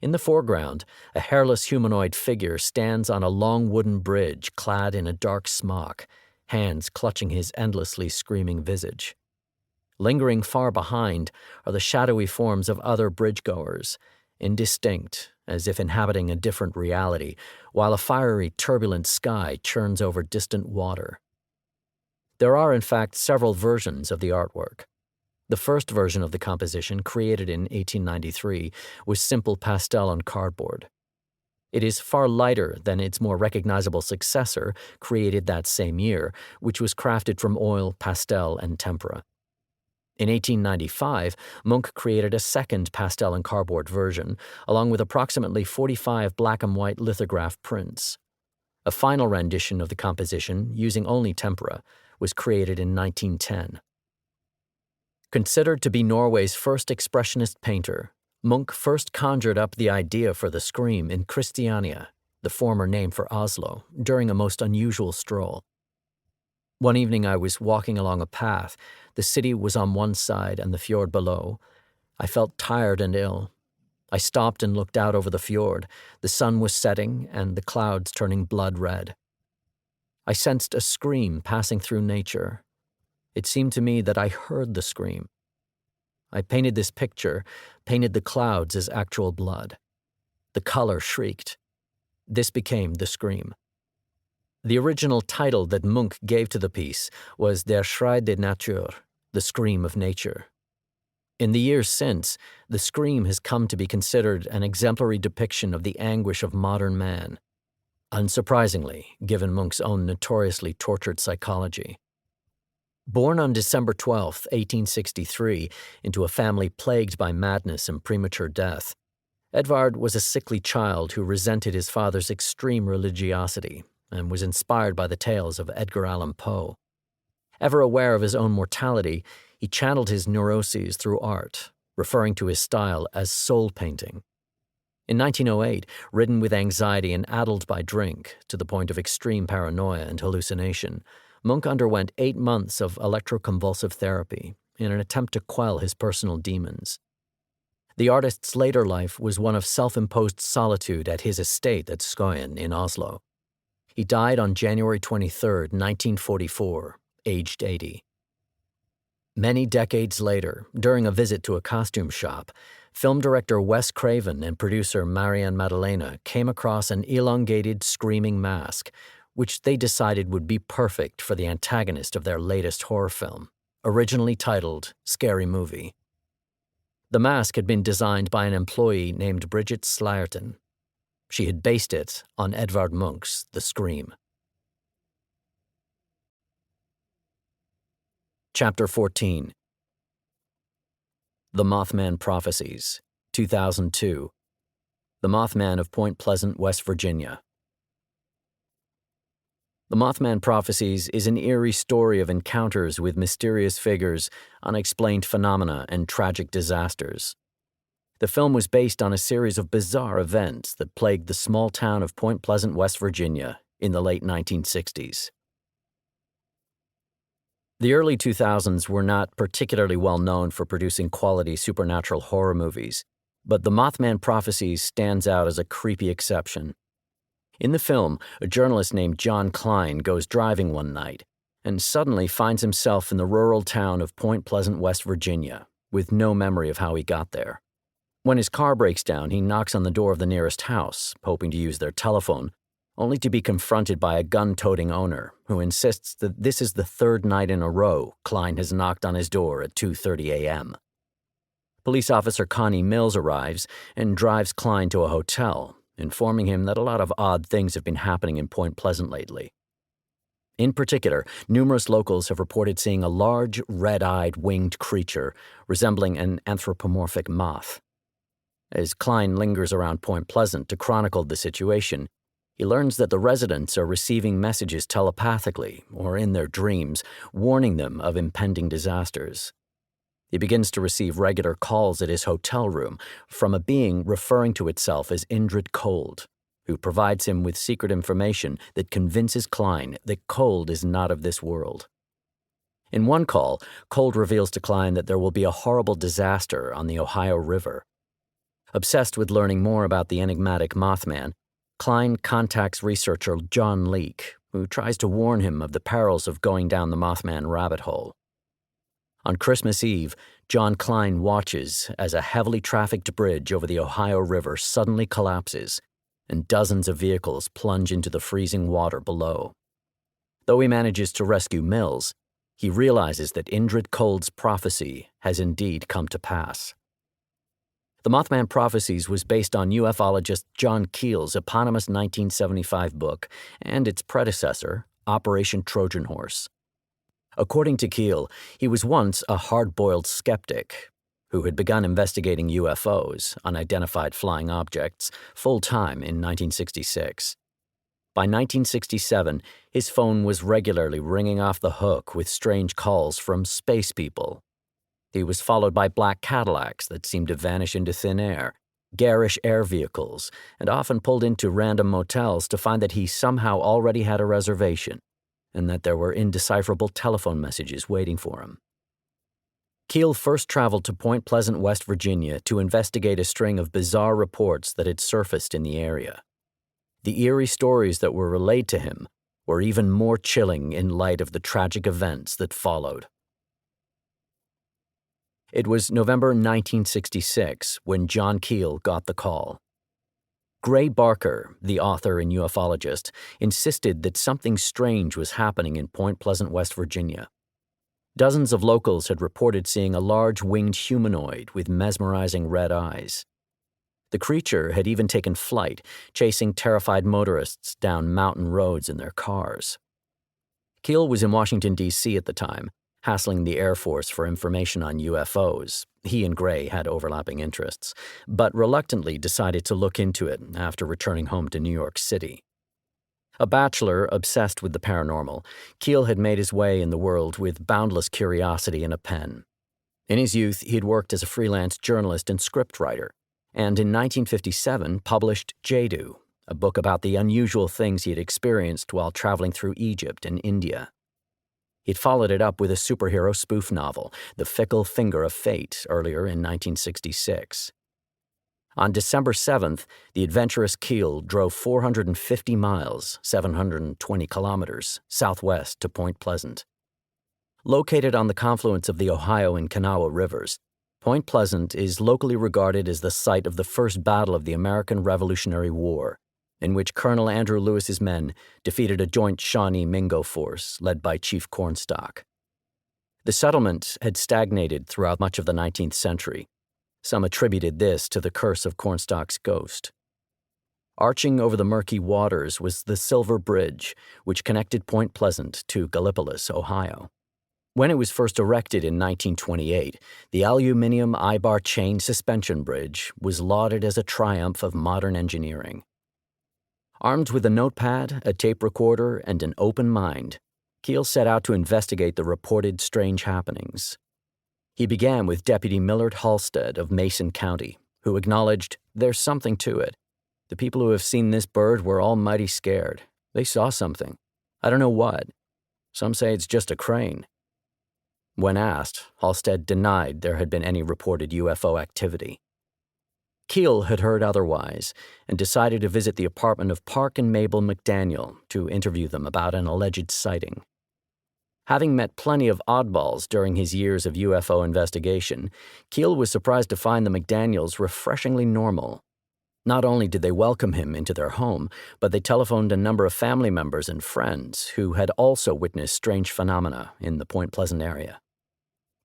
In the foreground, a hairless humanoid figure stands on a long wooden bridge clad in a dark smock, hands clutching his endlessly screaming visage. Lingering far behind are the shadowy forms of other bridgegoers, indistinct, as if inhabiting a different reality, while a fiery, turbulent sky churns over distant water. There are, in fact, several versions of the artwork. The first version of the composition, created in 1893, was simple pastel on cardboard. It is far lighter than its more recognizable successor, created that same year, which was crafted from oil, pastel, and tempera. In 1895, Munch created a second pastel and cardboard version, along with approximately 45 black and white lithograph prints. A final rendition of the composition, using only tempera, was created in 1910. Considered to be Norway's first expressionist painter, Munch first conjured up the idea for the Scream in Christiania, the former name for Oslo, during a most unusual stroll. One evening I was walking along a path. The city was on one side and the fjord below. I felt tired and ill. I stopped and looked out over the fjord. The sun was setting and the clouds turning blood red. I sensed a scream passing through nature. It seemed to me that I heard the scream. I painted this picture, painted the clouds as actual blood. The color shrieked. This became the Scream. The original title that Munch gave to the piece was Der Schrei der Natur, the Scream of Nature. In the years since, the Scream has come to be considered an exemplary depiction of the anguish of modern man. Unsurprisingly, given Munch's own notoriously tortured psychology. Born on December 12, 1863, into a family plagued by madness and premature death, Edvard was a sickly child who resented his father's extreme religiosity and was inspired by the tales of Edgar Allan Poe. Ever aware of his own mortality, he channeled his neuroses through art, referring to his style as soul painting. In 1908, ridden with anxiety and addled by drink to the point of extreme paranoia and hallucination, Munch underwent 8 months of electroconvulsive therapy in an attempt to quell his personal demons. The artist's later life was one of self-imposed solitude at his estate at Skøyen in Oslo. He died on January 23, 1944, aged 80. Many decades later, during a visit to a costume shop, film director Wes Craven and producer Marianne Maddalena came across an elongated, screaming mask, which they decided would be perfect for the antagonist of their latest horror film, originally titled Scary Movie. The mask had been designed by an employee named Bridget Slayerton. She had based it on Edvard Munch's The Scream. Chapter 14. The Mothman Prophecies, 2002. The Mothman of Point Pleasant, West Virginia. The Mothman Prophecies is an eerie story of encounters with mysterious figures, unexplained phenomena, and tragic disasters. The film was based on a series of bizarre events that plagued the small town of Point Pleasant, West Virginia, in the late 1960s. The early 2000s were not particularly well known for producing quality supernatural horror movies, but The Mothman Prophecies stands out as a creepy exception. In the film, a journalist named John Klein goes driving one night and suddenly finds himself in the rural town of Point Pleasant, West Virginia, with no memory of how he got there. When his car breaks down, he knocks on the door of the nearest house, hoping to use their telephone, only to be confronted by a gun-toting owner who insists that this is the third night in a row Klein has knocked on his door at 2:30 a.m. Police officer Connie Mills arrives and drives Klein to a hotel, informing him that a lot of odd things have been happening in Point Pleasant lately. In particular, numerous locals have reported seeing a large, red-eyed, winged creature resembling an anthropomorphic moth. As Klein lingers around Point Pleasant to chronicle the situation, he learns that the residents are receiving messages telepathically or in their dreams, warning them of impending disasters. He begins to receive regular calls at his hotel room from a being referring to itself as Indrid Cold, who provides him with secret information that convinces Klein that Cold is not of this world. In one call, Cold reveals to Klein that there will be a horrible disaster on the Ohio River. Obsessed with learning more about the enigmatic Mothman, Klein contacts researcher John Leake, who tries to warn him of the perils of going down the Mothman rabbit hole. On Christmas Eve, John Klein watches as a heavily trafficked bridge over the Ohio River suddenly collapses, and dozens of vehicles plunge into the freezing water below. Though he manages to rescue Mills, he realizes that Indrid Cold's prophecy has indeed come to pass. The Mothman Prophecies was based on ufologist John Keel's eponymous 1975 book and its predecessor, Operation Trojan Horse. According to Keel, he was once a hard-boiled skeptic who had begun investigating UFOs, unidentified flying objects, full-time in 1966. By 1967, his phone was regularly ringing off the hook with strange calls from space people. He was followed by black Cadillacs that seemed to vanish into thin air, garish air vehicles, and often pulled into random motels to find that he somehow already had a reservation, and that there were indecipherable telephone messages waiting for him. Keel first traveled to Point Pleasant, West Virginia to investigate a string of bizarre reports that had surfaced in the area. The eerie stories that were relayed to him were even more chilling in light of the tragic events that followed. It was November 1966 when John Keel got the call. Gray Barker, the author and ufologist, insisted that something strange was happening in Point Pleasant, West Virginia. Dozens of locals had reported seeing a large winged humanoid with mesmerizing red eyes. The creature had even taken flight, chasing terrified motorists down mountain roads in their cars. Keel was in Washington, D.C. at the time, hassling the Air Force for information on UFOs. He and Gray had overlapping interests, but reluctantly decided to look into it after returning home to New York City. A bachelor obsessed with the paranormal, Keel had made his way in the world with boundless curiosity and a pen. In his youth, he had worked as a freelance journalist and scriptwriter, and in 1957 published Jadoo, a book about the unusual things he had experienced while traveling through Egypt and India. He'd followed it up with a superhero spoof novel, The Fickle Finger of Fate, earlier in 1966. On December 7th, the adventurous Keel drove 450 miles, 720 kilometers, southwest to Point Pleasant. Located on the confluence of the Ohio and Kanawha rivers, Point Pleasant is locally regarded as the site of the first battle of the American Revolutionary War, in which Colonel Andrew Lewis's men defeated a joint Shawnee-Mingo force led by Chief Cornstalk. The settlement had stagnated throughout much of the 19th century. Some attributed this to the curse of Cornstalk's ghost. Arching over the murky waters was the Silver Bridge, which connected Point Pleasant to Gallipolis, Ohio. When it was first erected in 1928, the aluminum I-bar chain suspension bridge was lauded as a triumph of modern engineering. Armed with a notepad, a tape recorder, and an open mind, Keel set out to investigate the reported strange happenings. He began with Deputy Millard Halstead of Mason County, who acknowledged, "There's something to it. The people who have seen this bird were all mighty scared. They saw something. I don't know what. Some say it's just a crane." When asked, Halstead denied there had been any reported UFO activity. Keel had heard otherwise and decided to visit the apartment of Park and Mabel McDaniel to interview them about an alleged sighting. Having met plenty of oddballs during his years of UFO investigation, Keel was surprised to find the McDaniels refreshingly normal. Not only did they welcome him into their home, but they telephoned a number of family members and friends who had also witnessed strange phenomena in the Point Pleasant area.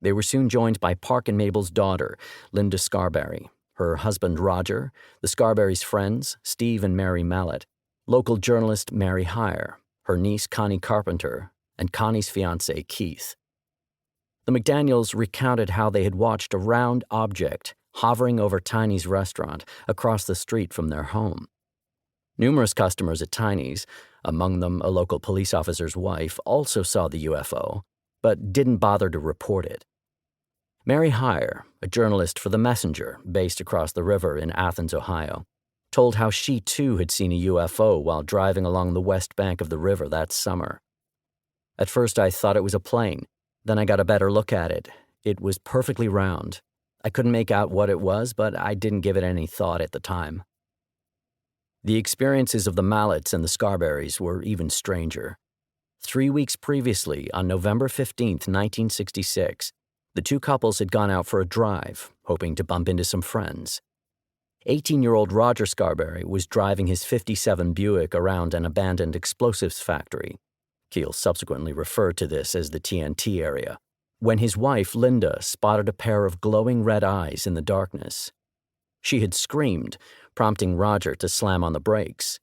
They were soon joined by Park and Mabel's daughter, Linda Scarberry, her husband Roger, the Scarberry's friends, Steve and Mary Mallet, local journalist Mary Heyer, her niece Connie Carpenter, and Connie's fiancé, Keith. The McDaniels recounted how they had watched a round object hovering over Tiny's restaurant across the street from their home. Numerous customers at Tiny's, among them a local police officer's wife, also saw the UFO, but didn't bother to report it. Mary Heyer, a journalist for The Messenger based across the river in Athens, Ohio, told how she too had seen a UFO while driving along the west bank of the river that summer. "At first I thought it was a plane. Then I got a better look at it. It was perfectly round. I couldn't make out what it was, but I didn't give it any thought at the time." The experiences of the Mallets and the Scarberrys were even stranger. 3 weeks previously, on November 15, 1966, the two couples had gone out for a drive, hoping to bump into some friends. 18-year-old Roger Scarberry was driving his '57 Buick around an abandoned explosives factory. Keel subsequently referred to this as the TNT area, when his wife, Linda, spotted a pair of glowing red eyes in the darkness. She had screamed, prompting Roger to slam on the brakes.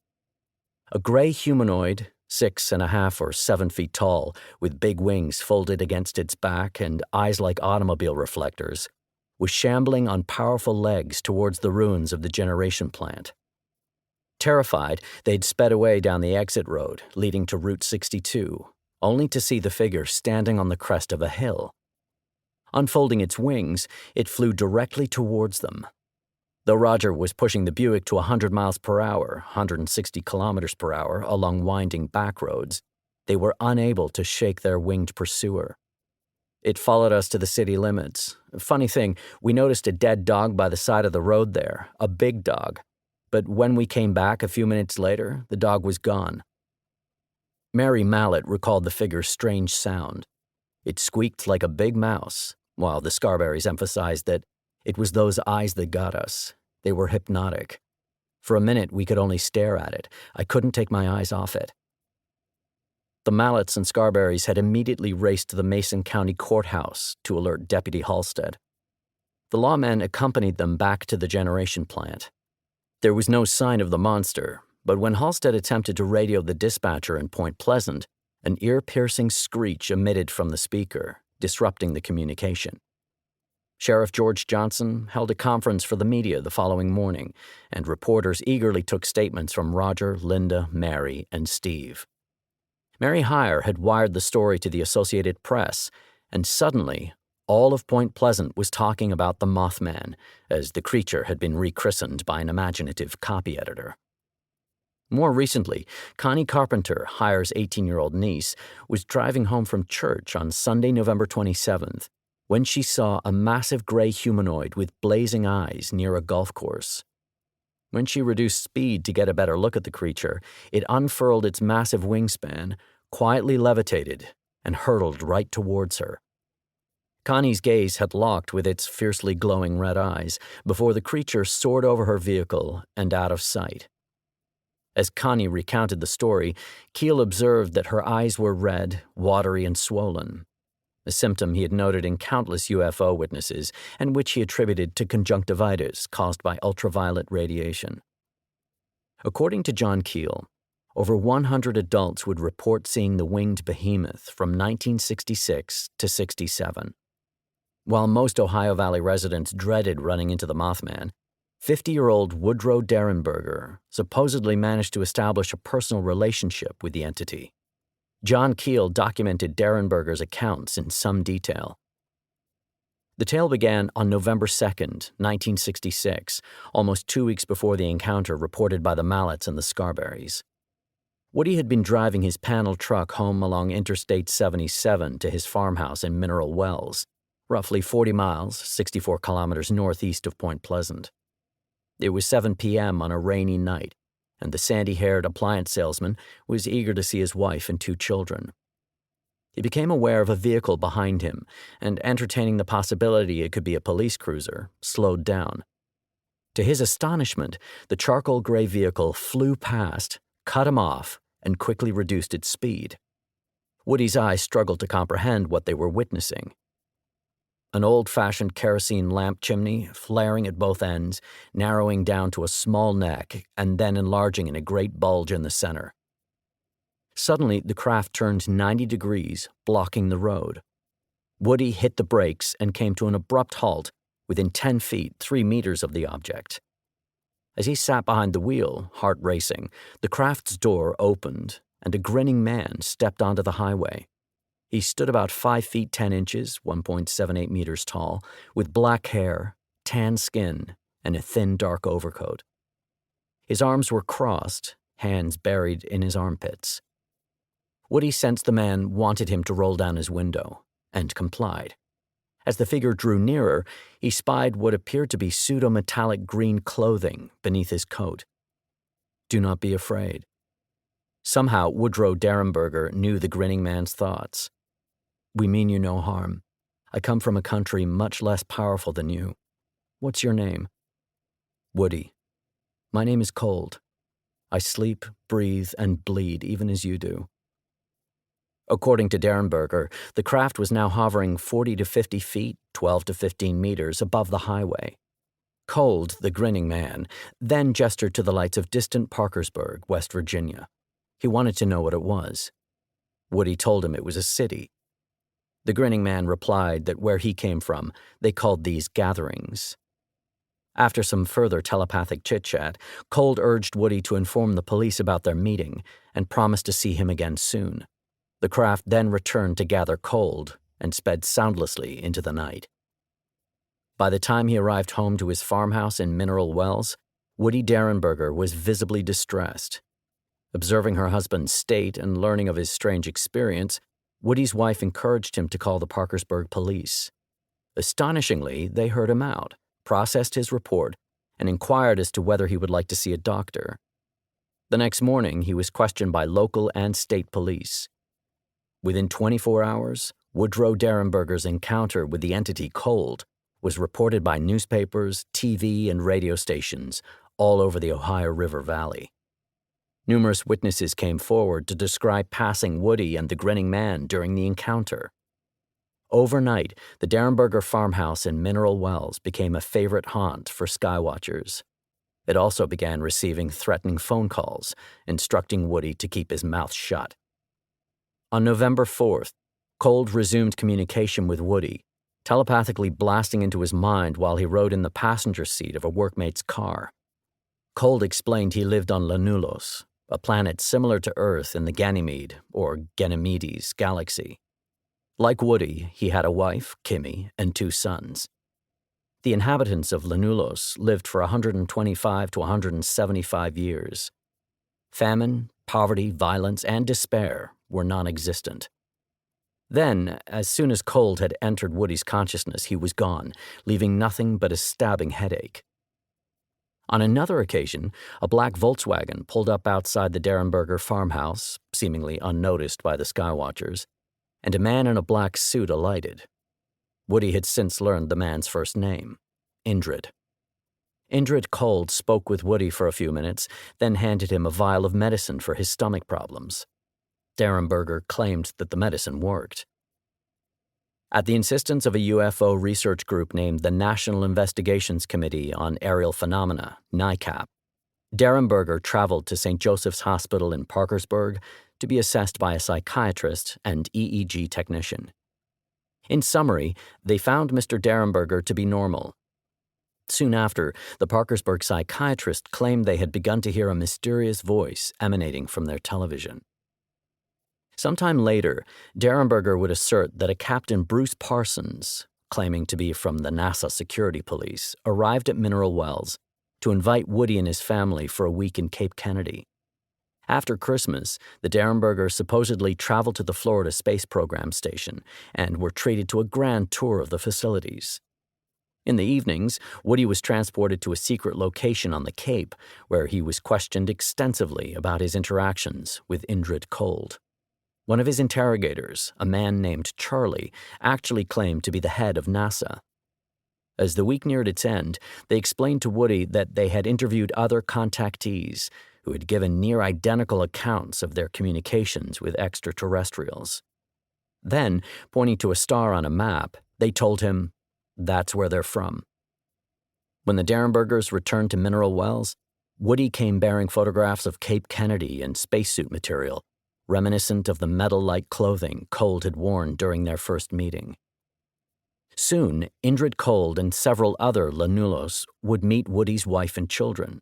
A gray humanoid, 6.5 or 7 feet tall, with big wings folded against its back and eyes like automobile reflectors, was shambling on powerful legs towards the ruins of the generation plant. Terrified, they'd sped away down the exit road leading to Route 62, only to see the figure standing on the crest of a hill. Unfolding its wings, it flew directly towards them. Though Roger was pushing the Buick to 100 miles per hour, 160 kilometers per hour along winding back roads, they were unable to shake their winged pursuer. It followed us to the city limits. Funny thing, we noticed a dead dog by the side of the road there, a big dog. But when we came back a few minutes later, the dog was gone. Mary Mallet recalled the figure's strange sound. It squeaked like a big mouse, while the Scarberrys emphasized that it was those eyes that got us. They were hypnotic. For a minute, we could only stare at it. I couldn't take my eyes off it. The Mallets and Scarberrys had immediately raced to the Mason County Courthouse to alert Deputy Halstead. The lawmen accompanied them back to the generation plant. There was no sign of the monster, but when Halstead attempted to radio the dispatcher in Point Pleasant, an ear-piercing screech emitted from the speaker, disrupting the communication. Sheriff George Johnson held a conference for the media the following morning, and reporters eagerly took statements from Roger, Linda, Mary, and Steve. Mary Heyer had wired the story to the Associated Press, and suddenly, all of Point Pleasant was talking about the Mothman, as the creature had been rechristened by an imaginative copy editor. More recently, Connie Carpenter, Heyer's 18-year-old niece, was driving home from church on Sunday, November 27th, when she saw a massive gray humanoid with blazing eyes near a golf course. When she reduced speed to get a better look at the creature, it unfurled its massive wingspan, quietly levitated, and hurtled right towards her. Connie's gaze had locked with its fiercely glowing red eyes before the creature soared over her vehicle and out of sight. As Connie recounted the story, Keel observed that her eyes were red, watery, and swollen, a symptom he had noted in countless UFO witnesses and which he attributed to conjunctivitis caused by ultraviolet radiation. According to John Keel, over 100 adults would report seeing the winged behemoth from 1966 to 67. While most Ohio Valley residents dreaded running into the Mothman, 50-year-old Woodrow Derenberger supposedly managed to establish a personal relationship with the entity. John Keel documented Derenberger's accounts in some detail. The tale began on November 2, 1966, almost 2 weeks before the encounter reported by the Mallets and the Scarberries. Woody had been driving his panel truck home along Interstate 77 to his farmhouse in Mineral Wells, roughly 40 miles, 64 kilometers northeast of Point Pleasant. It was 7 p.m. on a rainy night, and the sandy-haired appliance salesman was eager to see his wife and 2 children. He became aware of a vehicle behind him, and entertaining the possibility it could be a police cruiser, slowed down. To his astonishment, the charcoal gray vehicle flew past, cut him off, and quickly reduced its speed. Woody's eyes struggled to comprehend what they were witnessing. An old-fashioned kerosene lamp chimney, flaring at both ends, narrowing down to a small neck, and then enlarging in a great bulge in the center. Suddenly, the craft turned 90 degrees, blocking the road. Woody hit the brakes and came to an abrupt halt within 10 feet, 3 meters of the object. As he sat behind the wheel, heart racing, the craft's door opened, and a grinning man stepped onto the highway. He stood about 5 feet 10 inches, 1.78 meters tall, with black hair, tan skin, and a thin dark overcoat. His arms were crossed, hands buried in his armpits. Woody sensed the man wanted him to roll down his window, and complied. As the figure drew nearer, he spied what appeared to be pseudo-metallic green clothing beneath his coat. "Do not be afraid." Somehow, Woodrow Derenberger knew the grinning man's thoughts. "We mean you no harm. I come from a country much less powerful than you. What's your name?" "Woody." "My name is Cold. I sleep, breathe, and bleed even as you do." According to Derenberger, the craft was now hovering 40 to 50 feet, 12 to 15 meters above the highway. Cold, the grinning man, then gestured to the lights of distant Parkersburg, West Virginia. He wanted to know what it was. Woody told him it was a city. The grinning man replied that where he came from, they called these gatherings. After some further telepathic chit-chat, Cold urged Woody to inform the police about their meeting and promised to see him again soon. The craft then returned to gather Cold and sped soundlessly into the night. By the time he arrived home to his farmhouse in Mineral Wells, Woody Derenberger was visibly distressed. Observing her husband's state and learning of his strange experience, Woody's wife encouraged him to call the Parkersburg police. Astonishingly, they heard him out, processed his report, and inquired as to whether he would like to see a doctor. The next morning, he was questioned by local and state police. Within 24 hours, Woodrow Derenberger's encounter with the entity Cold was reported by newspapers, TV, and radio stations all over the Ohio River Valley. Numerous witnesses came forward to describe passing Woody and the grinning man during the encounter. Overnight, the Derenberger farmhouse in Mineral Wells became a favorite haunt for skywatchers. It also began receiving threatening phone calls, instructing Woody to keep his mouth shut. On November 4th, Cold resumed communication with Woody, telepathically blasting into his mind while he rode in the passenger seat of a workmate's car. Cold explained he lived on Lanulos, a planet similar to Earth in the Ganymede, or Ganymedes, galaxy. Like Woody, he had a wife, Kimmy, and 2 sons. The inhabitants of Lanulos lived for 125 to 175 years. Famine, poverty, violence, and despair were non-existent. Then, as soon as Cold had entered Woody's consciousness, he was gone, leaving nothing but a stabbing headache. On another occasion, a black Volkswagen pulled up outside the Derenberger farmhouse, seemingly unnoticed by the skywatchers, and a man in a black suit alighted. Woody had since learned the man's first name, Indrid. Indrid Cold spoke with Woody for a few minutes, then handed him a vial of medicine for his stomach problems. Derenberger claimed that the medicine worked. At the insistence of a UFO research group named the National Investigations Committee on Aerial Phenomena, NICAP, Derenberger traveled to St. Joseph's Hospital in Parkersburg to be assessed by a psychiatrist and EEG technician. In summary, they found Mr. Derenberger to be normal. Soon after, the Parkersburg psychiatrist claimed they had begun to hear a mysterious voice emanating from their television. Sometime later, Derenberger would assert that a Captain Bruce Parsons, claiming to be from the NASA security police, arrived at Mineral Wells to invite Woody and his family for a week in Cape Kennedy. After Christmas, the Derenbergers supposedly traveled to the Florida Space Program Station and were treated to a grand tour of the facilities. In the evenings, Woody was transported to a secret location on the Cape, where he was questioned extensively about his interactions with Indrid Cold. One of his interrogators, a man named Charlie, actually claimed to be the head of NASA. As the week neared its end, they explained to Woody that they had interviewed other contactees who had given near-identical accounts of their communications with extraterrestrials. Then, pointing to a star on a map, they told him, "That's where they're from." When the Derenbergers returned to Mineral Wells, Woody came bearing photographs of Cape Kennedy and spacesuit material, reminiscent of the metal-like clothing Cold had worn during their first meeting. Soon, Indrid Cold and several other Lanulos would meet Woody's wife and children.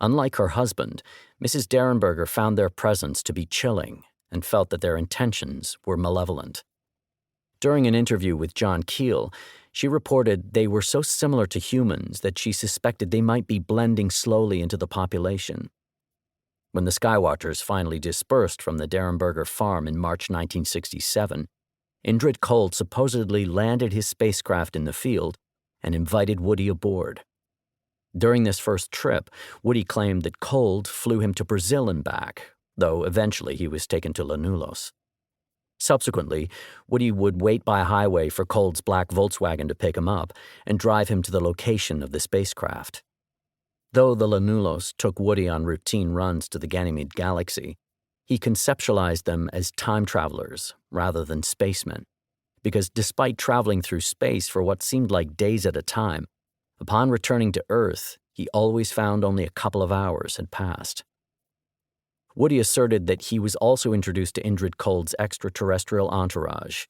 Unlike her husband, Mrs. Derenberger found their presence to be chilling and felt that their intentions were malevolent. During an interview with John Keel, she reported they were so similar to humans that she suspected they might be blending slowly into the population. When the Skywatchers finally dispersed from the Derenberger farm in March 1967, Indrid Cold supposedly landed his spacecraft in the field and invited Woody aboard. During this first trip, Woody claimed that Cold flew him to Brazil and back, though eventually he was taken to Lanulos. Subsequently, Woody would wait by a highway for Cold's black Volkswagen to pick him up and drive him to the location of the spacecraft. Though the Lanulos took Woody on routine runs to the Ganymede galaxy, he conceptualized them as time travelers rather than spacemen, because despite traveling through space for what seemed like days at a time, upon returning to Earth, he always found only a couple of hours had passed. Woody asserted that he was also introduced to Indrid Cold's extraterrestrial entourage,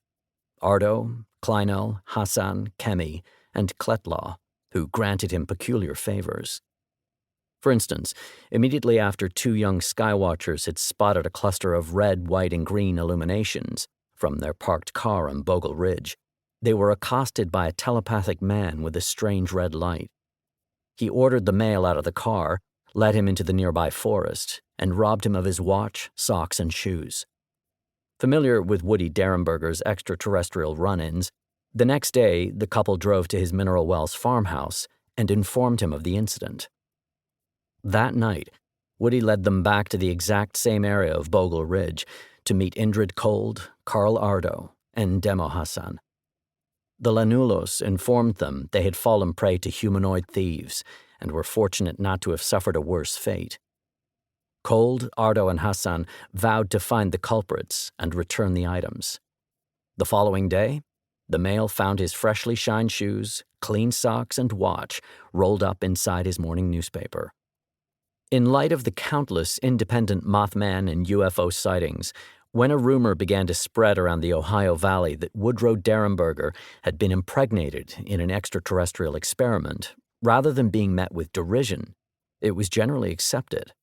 Ardo, Kleinel, Hassan, Kemi, and Kletlaw, who granted him peculiar favors. For instance, immediately after two young Skywatchers had spotted a cluster of red, white, and green illuminations from their parked car on Bogle Ridge, they were accosted by a telepathic man with a strange red light. He ordered the male out of the car, led him into the nearby forest, and robbed him of his watch, socks, and shoes. Familiar with Woody Derenberger's extraterrestrial run-ins, the next day the couple drove to his Mineral Wells farmhouse and informed him of the incident. That night, Woody led them back to the exact same area of Bogle Ridge to meet Indrid Cold, Carl Ardo, and Demo Hassan. The Lanulos informed them they had fallen prey to humanoid thieves and were fortunate not to have suffered a worse fate. Cold, Ardo, and Hassan vowed to find the culprits and return the items. The following day, the male found his freshly shined shoes, clean socks, and watch rolled up inside his morning newspaper. In light of the countless independent Mothman and UFO sightings, when a rumor began to spread around the Ohio Valley that Woodrow Derenberger had been impregnated in an extraterrestrial experiment, rather than being met with derision, it was generally accepted.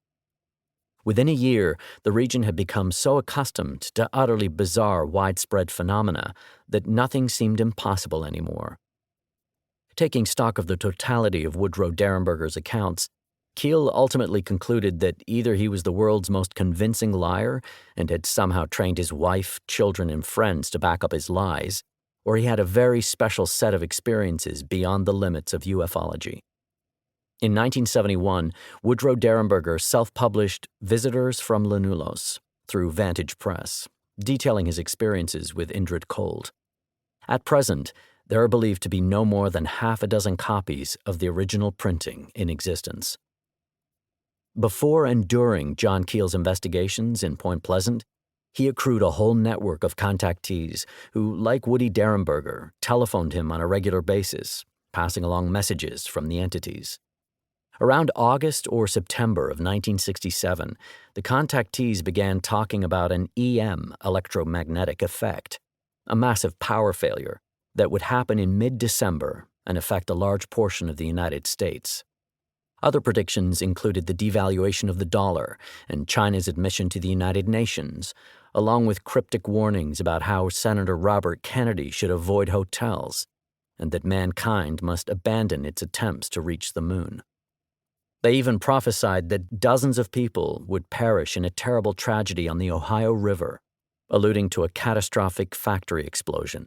Within a year, the region had become so accustomed to utterly bizarre, widespread phenomena that nothing seemed impossible anymore. Taking stock of the totality of Woodrow Derenberger's accounts, Keel ultimately concluded that either he was the world's most convincing liar and had somehow trained his wife, children, and friends to back up his lies, or he had a very special set of experiences beyond the limits of ufology. In 1971, Woodrow Derenberger self-published Visitors from Lanulos through Vantage Press, detailing his experiences with Indrid Cold. At present, there are believed to be no more than half a dozen copies of the original printing in existence. Before and during John Keel's investigations in Point Pleasant, he accrued a whole network of contactees who, like Woody Derenberger, telephoned him on a regular basis, passing along messages from the entities. Around August or September of 1967, the contactees began talking about an EM, electromagnetic effect, a massive power failure that would happen in mid-December and affect a large portion of the United States. Other predictions included the devaluation of the dollar and China's admission to the United Nations, along with cryptic warnings about how Senator Robert Kennedy should avoid hotels and that mankind must abandon its attempts to reach the moon. They even prophesied that dozens of people would perish in a terrible tragedy on the Ohio River, alluding to a catastrophic factory explosion.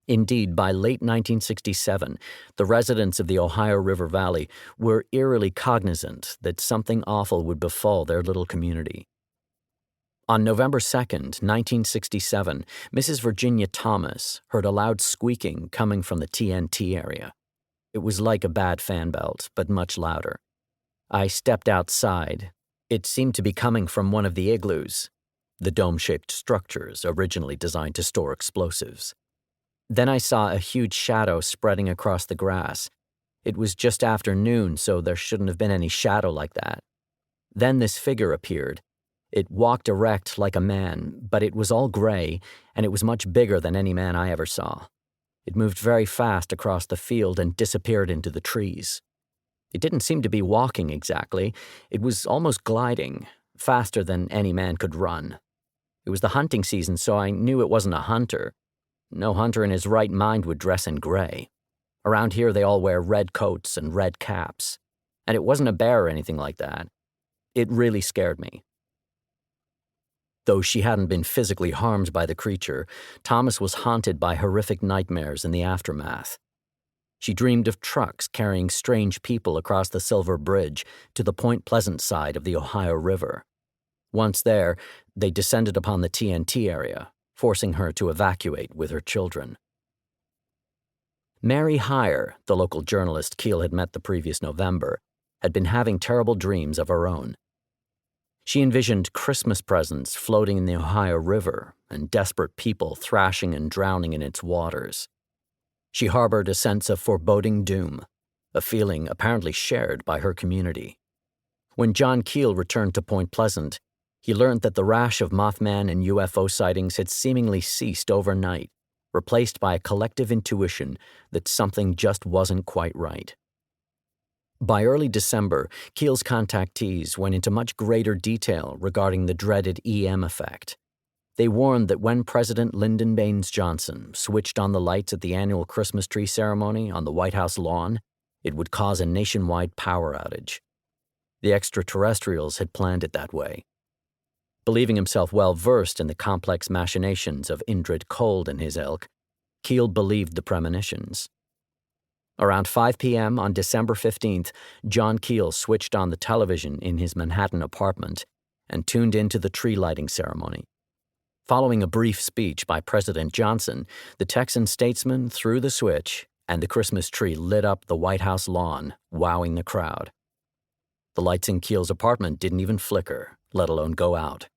Indeed, by late 1967, the residents of the Ohio River Valley were eerily cognizant that something awful would befall their little community. On November 2, 1967, Mrs. Virginia Thomas heard a loud squeaking coming from the TNT area. It was like a bad fan belt, but much louder. I stepped outside. It seemed to be coming from one of the igloos, the dome-shaped structures originally designed to store explosives. Then I saw a huge shadow spreading across the grass. It was just after noon, so there shouldn't have been any shadow like that. Then this figure appeared. It walked erect like a man, but it was all gray, and it was much bigger than any man I ever saw. It moved very fast across the field and disappeared into the trees. It didn't seem to be walking exactly. It was almost gliding, faster than any man could run. It was the hunting season, so I knew it wasn't a hunter. No hunter in his right mind would dress in gray. Around here they all wear red coats and red caps. And it wasn't a bear or anything like that. It really scared me. Though she hadn't been physically harmed by the creature, Thomas was haunted by horrific nightmares in the aftermath. She dreamed of trucks carrying strange people across the Silver Bridge to the Point Pleasant side of the Ohio River. Once there, they descended upon the TNT area, forcing her to evacuate with her children. Mary Heyer, the local journalist Keel had met the previous November, had been having terrible dreams of her own. She envisioned Christmas presents floating in the Ohio River and desperate people thrashing and drowning in its waters. She harbored a sense of foreboding doom, a feeling apparently shared by her community. When John Keel returned to Point Pleasant, he learned that the rash of Mothman and UFO sightings had seemingly ceased overnight, replaced by a collective intuition that something just wasn't quite right. By early December, Keel's contactees went into much greater detail regarding the dreaded EM effect. They warned that when President Lyndon Baines Johnson switched on the lights at the annual Christmas tree ceremony on the White House lawn, it would cause a nationwide power outage. The extraterrestrials had planned it that way. Believing himself well-versed in the complex machinations of Indrid Cold and his ilk, Keel believed the premonitions. Around 5 p.m. on December 15th, John Keel switched on the television in his Manhattan apartment and tuned into the tree lighting ceremony. Following a brief speech by President Johnson, the Texan statesman threw the switch and the Christmas tree lit up the White House lawn, wowing the crowd. The lights in Keel's apartment didn't even flicker, let alone go out.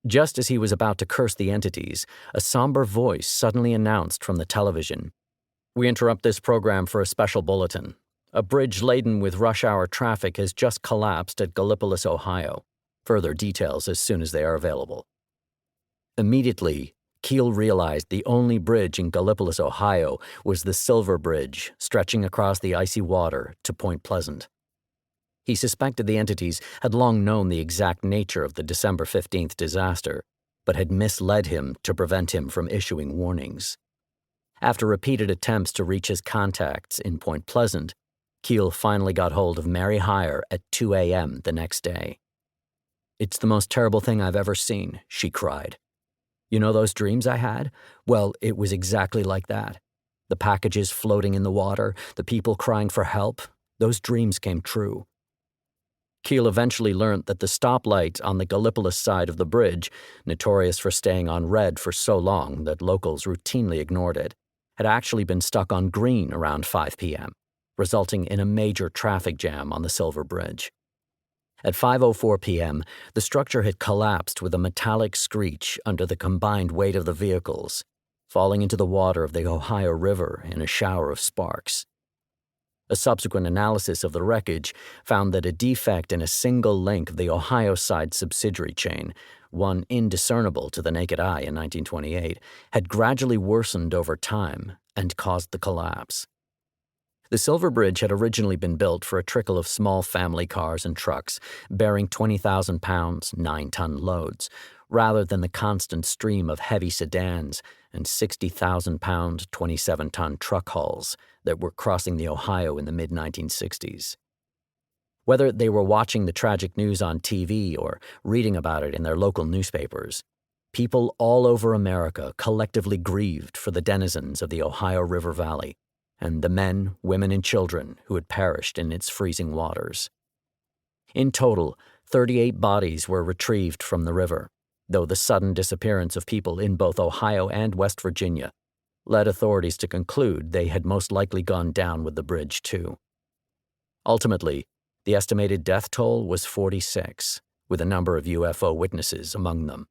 Just as he was about to curse the entities, a somber voice suddenly announced from the television, "We interrupt this program for a special bulletin. A bridge laden with rush-hour traffic has just collapsed at Gallipolis, Ohio. Further details as soon as they are available." Immediately, Keel realized the only bridge in Gallipolis, Ohio was the Silver Bridge stretching across the icy water to Point Pleasant. He suspected the entities had long known the exact nature of the December 15th disaster, but had misled him to prevent him from issuing warnings. After repeated attempts to reach his contacts in Point Pleasant, Keel finally got hold of Mary Heyer at 2 a.m. the next day. "It's the most terrible thing I've ever seen," she cried. "You know those dreams I had? Well, it was exactly like that. The packages floating in the water, the people crying for help. those dreams came true. Keel eventually learned that the stoplight on the Gallipolis side of the bridge, notorious for staying on red for so long that locals routinely ignored it, had actually been stuck on green around 5 p.m., resulting in a major traffic jam on the Silver Bridge. At 5:04 p.m., the structure had collapsed with a metallic screech under the combined weight of the vehicles, falling into the water of the Ohio River in a shower of sparks. A subsequent analysis of the wreckage found that a defect in a single link of the Ohio side subsidiary chain, one indiscernible to the naked eye in 1928, had gradually worsened over time and caused the collapse. The Silver Bridge had originally been built for a trickle of small family cars and trucks bearing 20,000 pounds, 9-ton loads, rather than the constant stream of heavy sedans and 60,000 pound, 27-ton truck hulls that were crossing the Ohio in the mid-1960s. Whether they were watching the tragic news on TV or reading about it in their local newspapers, people all over America collectively grieved for the denizens of the Ohio River Valley and the men, women, and children who had perished in its freezing waters. In total, 38 bodies were retrieved from the river, though the sudden disappearance of people in both Ohio and West Virginia led authorities to conclude they had most likely gone down with the bridge too. Ultimately, the estimated death toll was 46, with a number of UFO witnesses among them.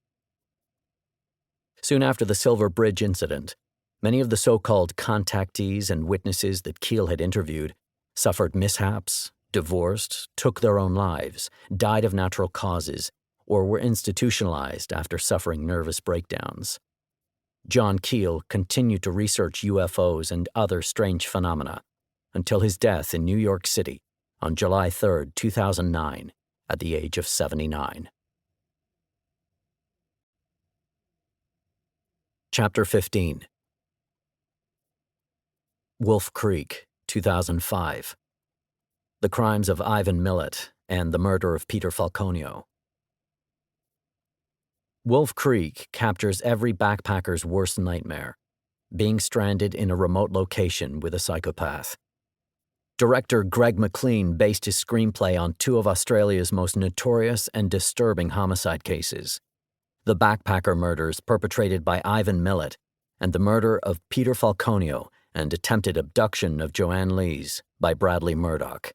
Soon after the Silver Bridge incident, many of the so-called contactees and witnesses that Keel had interviewed suffered mishaps, divorced, took their own lives, died of natural causes, or were institutionalized after suffering nervous breakdowns. John Keel continued to research UFOs and other strange phenomena until his death in New York City on July 3, 2009, at the age of 79. Chapter 15. Wolf Creek, 2005. The Crimes of Ivan Millet and the Murder of Peter Falconio. Wolf Creek captures every backpacker's worst nightmare, being stranded in a remote location with a psychopath. Director Greg McLean based his screenplay on two of Australia's most notorious and disturbing homicide cases: the backpacker murders perpetrated by Ivan Millet and the murder of Peter Falconio and attempted abduction of Joanne Lees by Bradley Murdoch.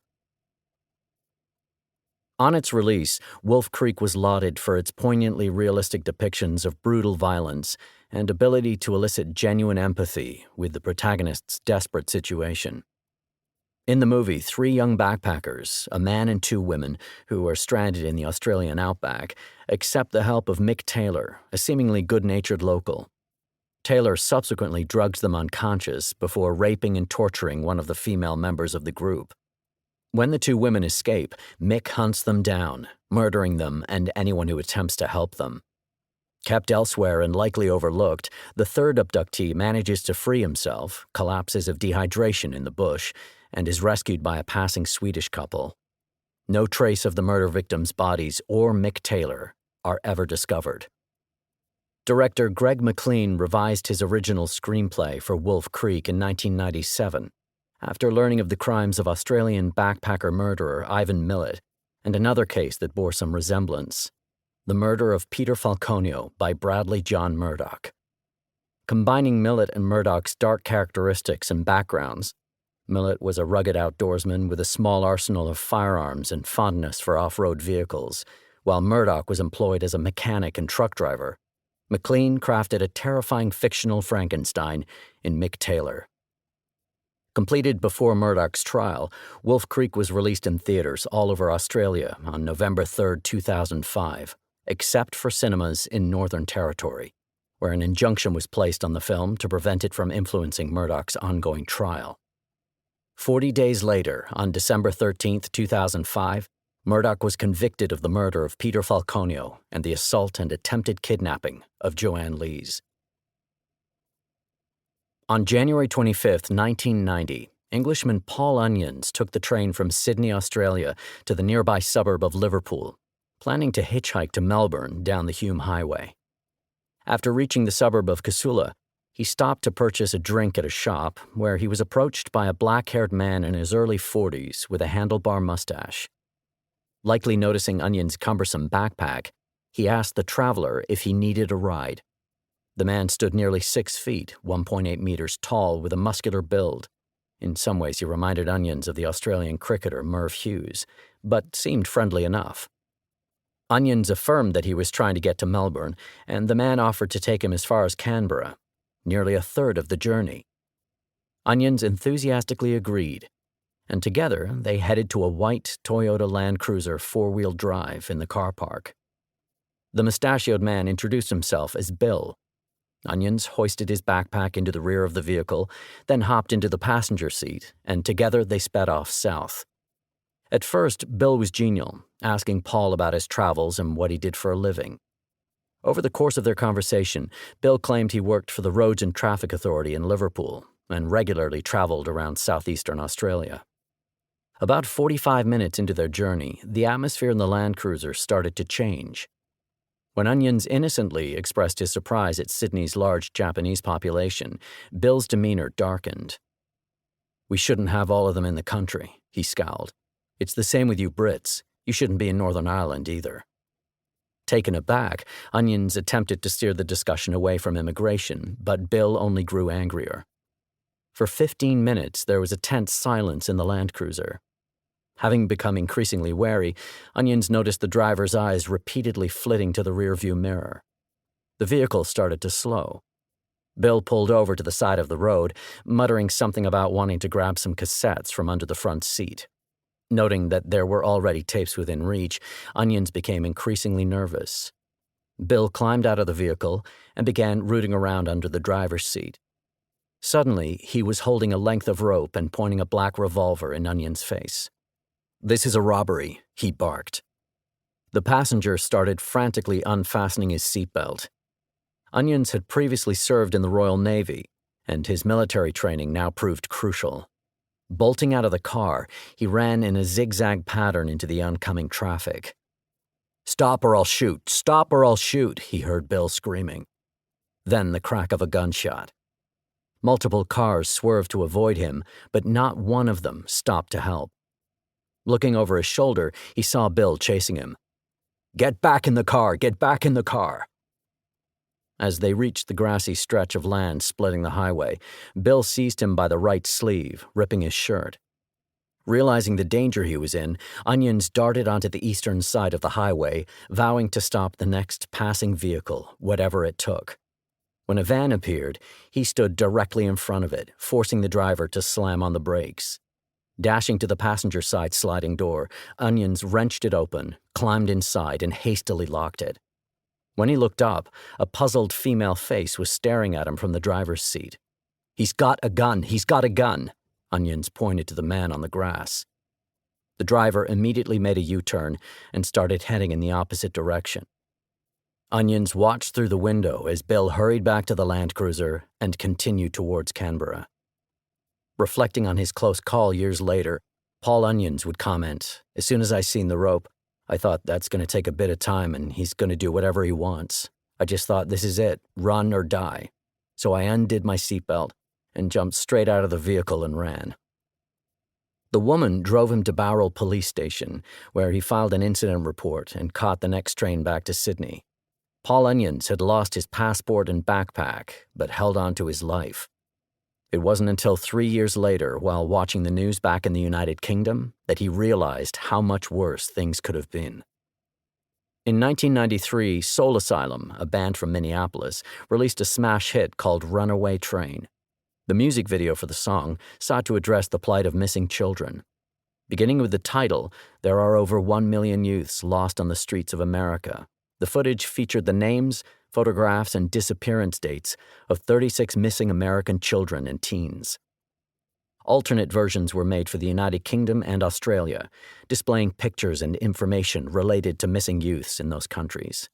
On its release, Wolf Creek was lauded for its poignantly realistic depictions of brutal violence and ability to elicit genuine empathy with the protagonist's desperate situation. In the movie, three young backpackers, a man and two women, who are stranded in the Australian outback, accept the help of Mick Taylor, a seemingly good-natured local. Taylor subsequently drugs them unconscious before raping and torturing one of the female members of the group. When the two women escape, Mick hunts them down, murdering them and anyone who attempts to help them. Kept elsewhere and likely overlooked, the third abductee manages to free himself, collapses of dehydration in the bush, and is rescued by a passing Swedish couple. No trace of the murder victims' bodies or Mick Taylor are ever discovered. Director Greg McLean revised his original screenplay for Wolf Creek in 1997, after learning of the crimes of Australian backpacker murderer Ivan Millet and another case that bore some resemblance: the murder of Peter Falconio by Bradley John Murdoch. Combining Millet and Murdoch's dark characteristics and backgrounds, Millet was a rugged outdoorsman with a small arsenal of firearms and fondness for off-road vehicles, while Murdoch was employed as a mechanic and truck driver. McLean crafted a terrifying fictional Frankenstein in Mick Taylor. Completed before Murdoch's trial, Wolf Creek was released in theaters all over Australia on November 3, 2005, except for cinemas in Northern Territory, where an injunction was placed on the film to prevent it from influencing Murdoch's ongoing trial. 40 days later, on December 13, 2005, Murdoch was convicted of the murder of Peter Falconio and the assault and attempted kidnapping of Joanne Lees. On January 25, 1990, Englishman Paul Onions took the train from Sydney, Australia, to the nearby suburb of Liverpool, planning to hitchhike to Melbourne down the Hume Highway. After reaching the suburb of Casula, He stopped to purchase a drink at a shop where he was approached by a black-haired man in his early 40s with a handlebar mustache. Likely noticing Onion's cumbersome backpack, he asked the traveler if he needed a ride. The man stood nearly 6 feet, 1.8 meters tall, with a muscular build. In some ways, he reminded Onions of the Australian cricketer Merv Hughes, but seemed friendly enough. Onions affirmed that he was trying to get to Melbourne, and the man offered to take him as far as Canberra, nearly a third of the journey. Onions enthusiastically agreed, and together they headed to a white Toyota Land Cruiser 4-wheel drive in the car park. The mustachioed man introduced himself as Bill. Onions hoisted his backpack into the rear of the vehicle, then hopped into the passenger seat, and together they sped off south. At first, Bill was genial, asking Paul about his travels and what he did for a living. Over the course of their conversation, Bill claimed he worked for the Roads and Traffic Authority in Liverpool and regularly traveled around southeastern Australia. About 45 minutes into their journey, the atmosphere in the Land Cruiser started to change. When Onions innocently expressed his surprise at Sydney's large Japanese population, Bill's demeanor darkened. "We shouldn't have all of them in the country," he scowled. "It's the same with you Brits. You shouldn't be in Northern Ireland either." Taken aback, Onions attempted to steer the discussion away from immigration, but Bill only grew angrier. For 15 minutes, there was a tense silence in the Land Cruiser. Having become increasingly wary, Onions noticed the driver's eyes repeatedly flitting to the rearview mirror. The vehicle started to slow. Bill pulled over to the side of the road, muttering something about wanting to grab some cassettes from under the front seat. Noting that there were already tapes within reach, Onions became increasingly nervous. Bill climbed out of the vehicle and began rooting around under the driver's seat. Suddenly, he was holding a length of rope and pointing a black revolver in Onion's face. "This is a robbery," he barked. The passenger started frantically unfastening his seatbelt. Onions had previously served in the Royal Navy, and his military training now proved crucial. Bolting out of the car, he ran in a zigzag pattern into the oncoming traffic. "Stop or I'll shoot! Stop or I'll shoot!" he heard Bill screaming. Then the crack of a gunshot. Multiple cars swerved to avoid him, but not one of them stopped to help. Looking over his shoulder, he saw Bill chasing him. "Get back in the car! Get back in the car!" As they reached the grassy stretch of land splitting the highway, Bill seized him by the right sleeve, ripping his shirt. Realizing the danger he was in, Onions darted onto the eastern side of the highway, vowing to stop the next passing vehicle, whatever it took. When a van appeared, he stood directly in front of it, forcing the driver to slam on the brakes. Dashing to the passenger side sliding door, Onions wrenched it open, climbed inside, and hastily locked it. When he looked up, a puzzled female face was staring at him from the driver's seat. "He's got a gun! He's got a gun!" Onions pointed to the man on the grass. The driver immediately made a U-turn and started heading in the opposite direction. Onions watched through the window as Bill hurried back to the Land Cruiser and continued towards Canberra. Reflecting on his close call years later, Paul Onions would comment, "As soon as I seen the rope, I thought that's going to take a bit of time and he's going to do whatever he wants. I just thought this is it, run or die. So I undid my seatbelt and jumped straight out of the vehicle and ran." The woman drove him to Bowral Police Station, where he filed an incident report and caught the next train back to Sydney. Paul Onions had lost his passport and backpack, but held on to his life. It wasn't until 3 years later, while watching the news back in the United Kingdom, that he realized how much worse things could have been. In 1993, Soul Asylum, a band from Minneapolis, released a smash hit called Runaway Train. The music video for the song sought to address the plight of missing children. Beginning with the title, there are over 1 million youths lost on the streets of America. The footage featured the names, photographs, and disappearance dates of 36 missing American children and teens. Alternate versions were made for the United Kingdom and Australia, displaying pictures and information related to missing youths in those countries.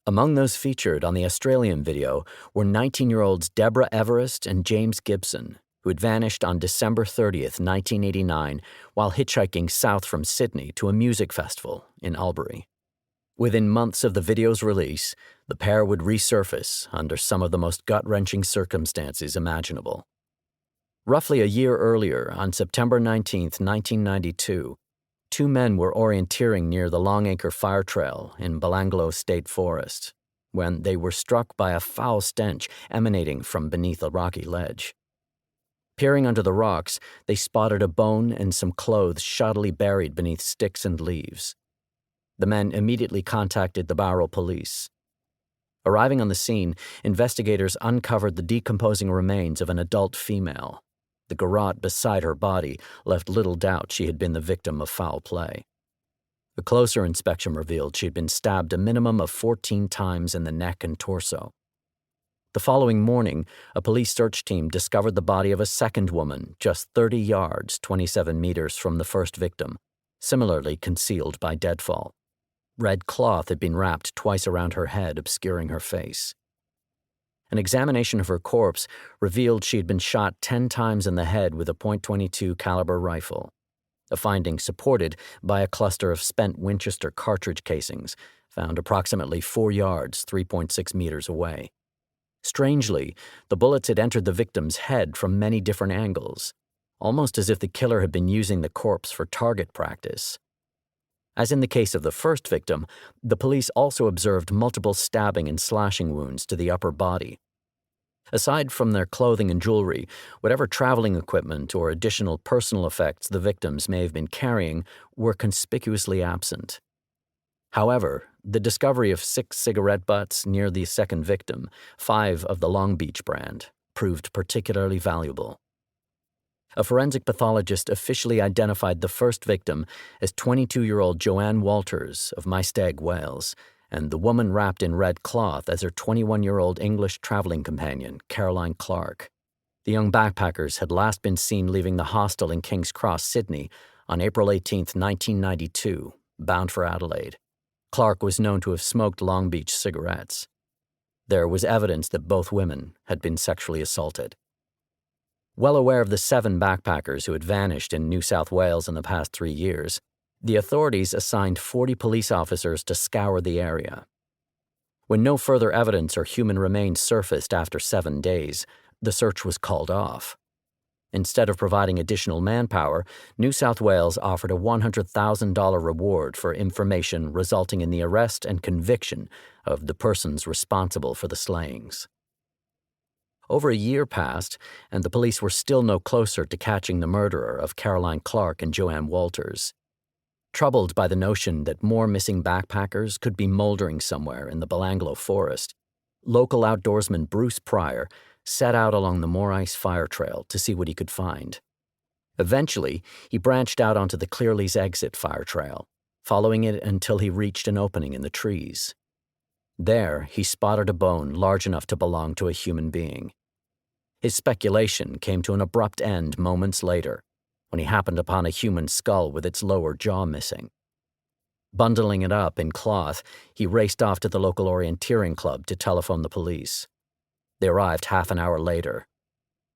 Among those featured on the Australian video were 19-year-olds Deborah Everest and James Gibson, who had vanished on December 30th, 1989, while hitchhiking south from Sydney to a music festival in Albury. Within months of the video's release, the pair would resurface under some of the most gut-wrenching circumstances imaginable. Roughly a year earlier, on September 19, 1992, two men were orienteering near the Longacre Fire Trail in Belanglo State Forest when they were struck by a foul stench emanating from beneath a rocky ledge. Peering under the rocks, they spotted a bone and some clothes shoddily buried beneath sticks and leaves. The men immediately contacted the Barrow police. Arriving on the scene, investigators uncovered the decomposing remains of an adult female. The garrote beside her body left little doubt she had been the victim of foul play. A closer inspection revealed she had been stabbed a minimum of 14 times in the neck and torso. The following morning, a police search team discovered the body of a second woman just 30 yards, 27 meters from the first victim, similarly concealed by deadfall. Red cloth had been wrapped twice around her head, obscuring her face. An examination of her corpse revealed she had been shot 10 times in the head with a .22 caliber rifle, a finding supported by a cluster of spent Winchester cartridge casings found approximately 4 yards, 3.6 meters away. Strangely, the bullets had entered the victim's head from many different angles, almost as if the killer had been using the corpse for target practice. As in the case of the first victim, the police also observed multiple stabbing and slashing wounds to the upper body. Aside from their clothing and jewelry, whatever traveling equipment or additional personal effects the victims may have been carrying were conspicuously absent. However, the discovery of 6 cigarette butts near the second victim, 5 of the Long Beach brand, proved particularly valuable. A forensic pathologist officially identified the first victim as 22-year-old Joanne Walters of Maesteg, Wales, and the woman wrapped in red cloth as her 21-year-old English traveling companion, Caroline Clark. The young backpackers had last been seen leaving the hostel in King's Cross, Sydney, on April 18, 1992, bound for Adelaide. Clark was known to have smoked Long Beach cigarettes. There was evidence that both women had been sexually assaulted. Well aware of the 7 backpackers who had vanished in New South Wales in the past 3 years, the authorities assigned 40 police officers to scour the area. When no further evidence or human remains surfaced after 7 days, the search was called off. Instead of providing additional manpower, New South Wales offered a $100,000 reward for information resulting in the arrest and conviction of the persons responsible for the slayings. Over a year passed, and the police were still no closer to catching the murderer of Caroline Clark and Joanne Walters. Troubled by the notion that more missing backpackers could be moldering somewhere in the Belanglo forest, local outdoorsman Bruce Pryor set out along the Moorice Fire Trail to see what he could find. Eventually, he branched out onto the Clearley's Exit Fire Trail, following it until he reached an opening in the trees. There, he spotted a bone large enough to belong to a human being. His speculation came to an abrupt end moments later, when he happened upon a human skull with its lower jaw missing. Bundling it up in cloth, he raced off to the local orienteering club to telephone the police. They arrived half an hour later.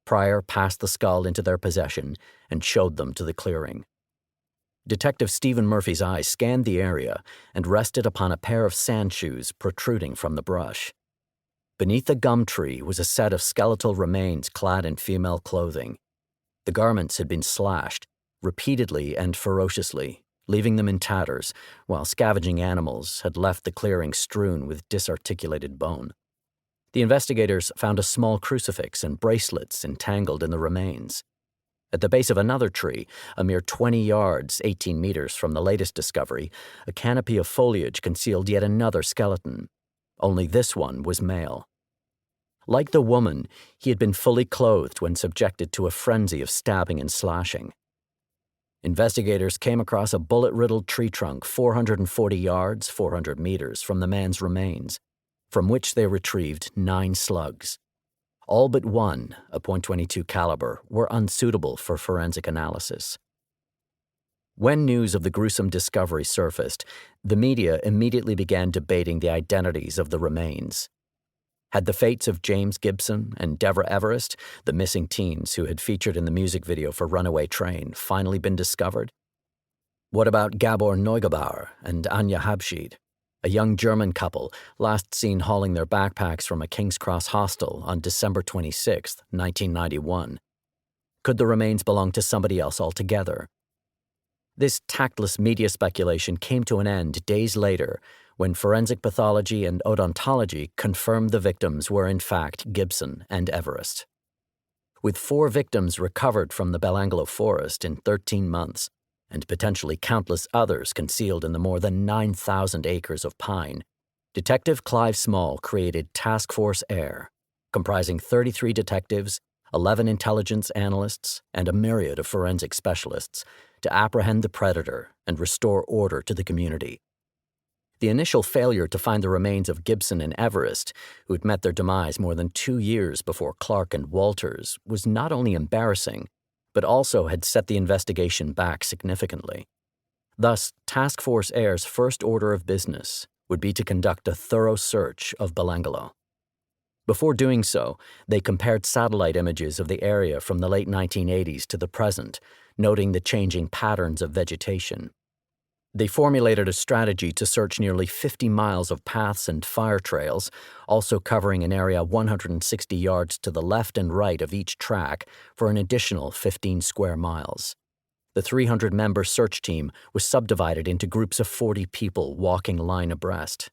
Pryor passed the skull into their possession and showed them to the clearing. Detective Stephen Murphy's eyes scanned the area and rested upon a pair of sand shoes protruding from the brush. Beneath the gum tree was a set of skeletal remains clad in female clothing. The garments had been slashed, repeatedly and ferociously, leaving them in tatters, while scavenging animals had left the clearing strewn with disarticulated bone. The investigators found a small crucifix and bracelets entangled in the remains. At the base of another tree, a mere 20 yards, 18 meters from the latest discovery, a canopy of foliage concealed yet another skeleton. Only this one was male. Like the woman, he had been fully clothed when subjected to a frenzy of stabbing and slashing. Investigators came across a bullet-riddled tree trunk 440 yards, 400 meters from the man's remains, from which they retrieved 9 slugs. All but one, a .22 caliber, were unsuitable for forensic analysis. When news of the gruesome discovery surfaced, the media immediately began debating the identities of the remains. Had the fates of James Gibson and Deborah Everest, the missing teens who had featured in the music video for Runaway Train, finally been discovered? What about Gabor Neugebauer and Anja Habschied? a young German couple last seen hauling their backpacks from a King's Cross hostel on December 26, 1991. Could the remains belong to somebody else altogether? This tactless media speculation came to an end days later when forensic pathology and odontology confirmed the victims were in fact Gibson and Everest. With 4 victims recovered from the Belanglo forest in 13 months, and potentially countless others concealed in the more than 9,000 acres of pine, Detective Clive Small created Task Force Air, comprising 33 detectives, 11 intelligence analysts, and a myriad of forensic specialists to apprehend the predator and restore order to the community. The initial failure to find the remains of Gibson and Everest, who had met their demise more than 2 years before Clark and Walters, was not only embarrassing, but also had set the investigation back significantly. Thus, Task Force Air's first order of business would be to conduct a thorough search of Belanglo. Before doing so, they compared satellite images of the area from the late 1980s to the present, noting the changing patterns of vegetation. They formulated a strategy to search nearly 50 miles of paths and fire trails, also covering an area 160 yards to the left and right of each track for an additional 15 square miles. The 300-member search team was subdivided into groups of 40 people walking line abreast.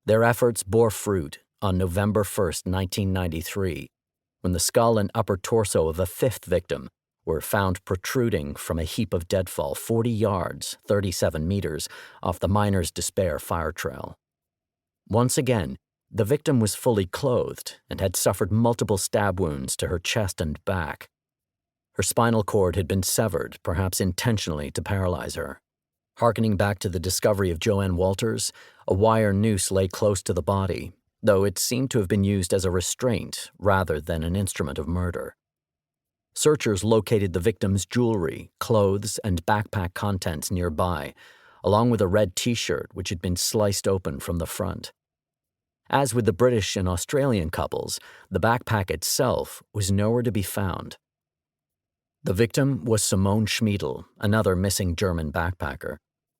Their efforts bore fruit on November 1, 1993, when the skull and upper torso of a 5th victim were found protruding from a heap of deadfall 40 yards, 37 meters, off the Miners' Despair fire trail. Once again, the victim was fully clothed and had suffered multiple stab wounds to her chest and back. Her spinal cord had been severed, perhaps intentionally to paralyze her. Harkening back to the discovery of Joanne Walters, a wire noose lay close to the body, though it seemed to have been used as a restraint rather than an instrument of murder. Searchers located the victim's jewelry, clothes, and backpack contents nearby, along with a red T-shirt which had been sliced open from the front. As with the British and Australian couples, the backpack itself was nowhere to be found. The victim was Simone Schmiedel, another missing German backpacker,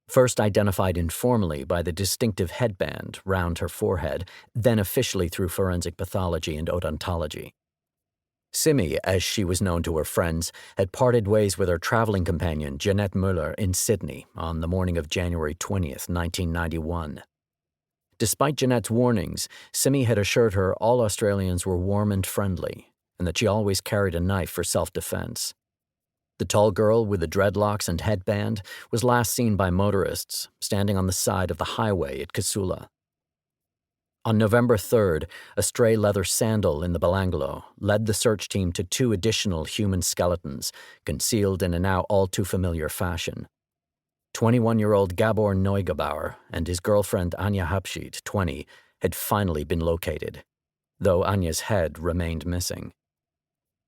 first identified informally by the distinctive headband round her forehead, then officially through forensic pathology and odontology. Simi, as she was known to her friends, had parted ways with her traveling companion Jeanette Mellor in Sydney on the morning of January 20th, 1991. Despite Jeanette's warnings, Simi had assured her all Australians were warm and friendly, and that she always carried a knife for self-defense. The tall girl with the dreadlocks and headband was last seen by motorists standing on the side of the highway at Casula. On November 3rd, a stray leather sandal in the Belanglo led the search team to 2 additional human skeletons, concealed in a now all-too-familiar fashion. 21-year-old Gabor Neugebauer and his girlfriend Anja Habschied, 20, had finally been located, though Anja's head remained missing.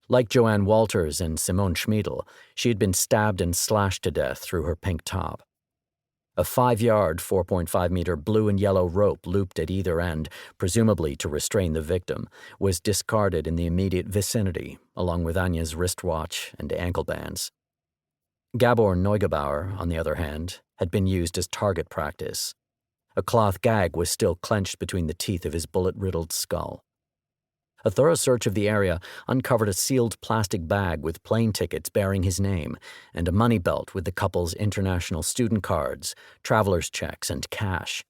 Like Joanne Walters and Simone Schmiedel, she had been stabbed and slashed to death through her pink top. A 5-yard, 4.5-meter blue and yellow rope looped at either end, presumably to restrain the victim, was discarded in the immediate vicinity, along with Anja's wristwatch and ankle bands. Gabor Neugebauer, on the other hand, had been used as target practice. A cloth gag was still clenched between the teeth of his bullet-riddled skull. A thorough search of the area uncovered a sealed plastic bag with plane tickets bearing his name and a money belt with the couple's international student cards, traveler's checks, and cash.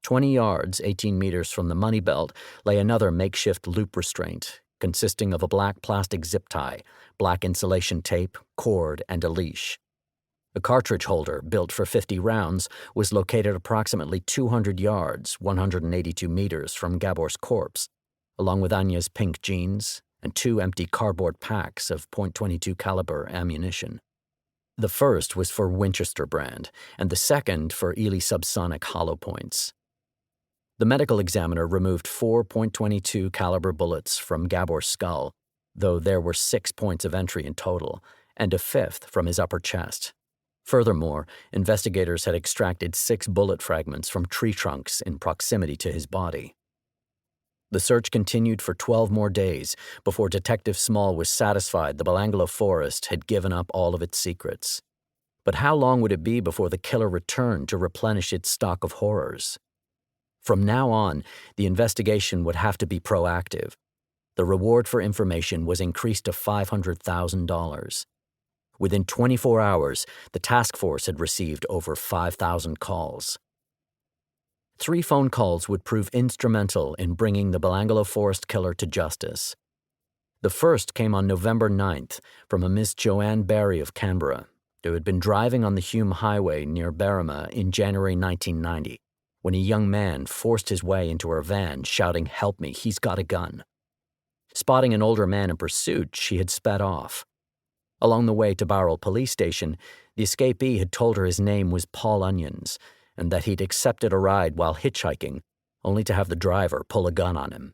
20 yards, 18 meters from the money belt, lay another makeshift loop restraint, consisting of a black plastic zip tie, black insulation tape, cord, and a leash. A cartridge holder, built for 50 rounds, was located approximately 200 yards, 182 meters from Gabor's corpse, along with Anja's pink jeans and 2 empty cardboard packs of .22 caliber ammunition. The first was for Winchester brand, and the second for Ely subsonic hollow points. The medical examiner removed 4 .22 caliber bullets from Gabor's skull, though there were 6 points of entry in total, and a 5th from his upper chest. Furthermore, investigators had extracted 6 bullet fragments from tree trunks in proximity to his body. The search continued for 12 more days before Detective Small was satisfied the Belanglo forest had given up all of its secrets. But how long would it be before the killer returned to replenish its stock of horrors? From now on, the investigation would have to be proactive. The reward for information was increased to $500,000. Within 24 hours, the task force had received over 5,000 calls. 3 phone calls would prove instrumental in bringing the Belanglo Forest killer to justice. The first came on November 9th from a Miss Joanne Barry of Canberra, who had been driving on the Hume Highway near Berrima in January 1990, when a young man forced his way into her van shouting, "Help me, he's got a gun." Spotting an older man in pursuit, she had sped off. Along the way to Bowral Police Station, the escapee had told her his name was Paul Onions and that he'd accepted a ride while hitchhiking, only to have the driver pull a gun on him.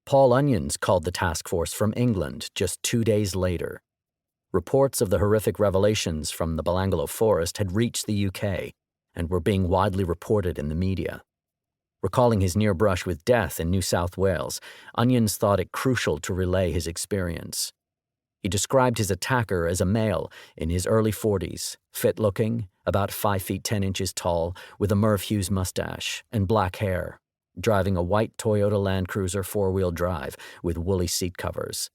Paul Onions called the task force from England just 2 days later. Reports of the horrific revelations from the Belanglo Forest had reached the UK and were being widely reported in the media. Recalling his near brush with death in New South Wales, Onions thought it crucial to relay his experience. He described his attacker as a male in his early 40s, fit-looking, about 5 feet 10 inches tall, with a Merv Hughes mustache and black hair, driving a white Toyota Land Cruiser 4-wheel drive with woolly seat covers.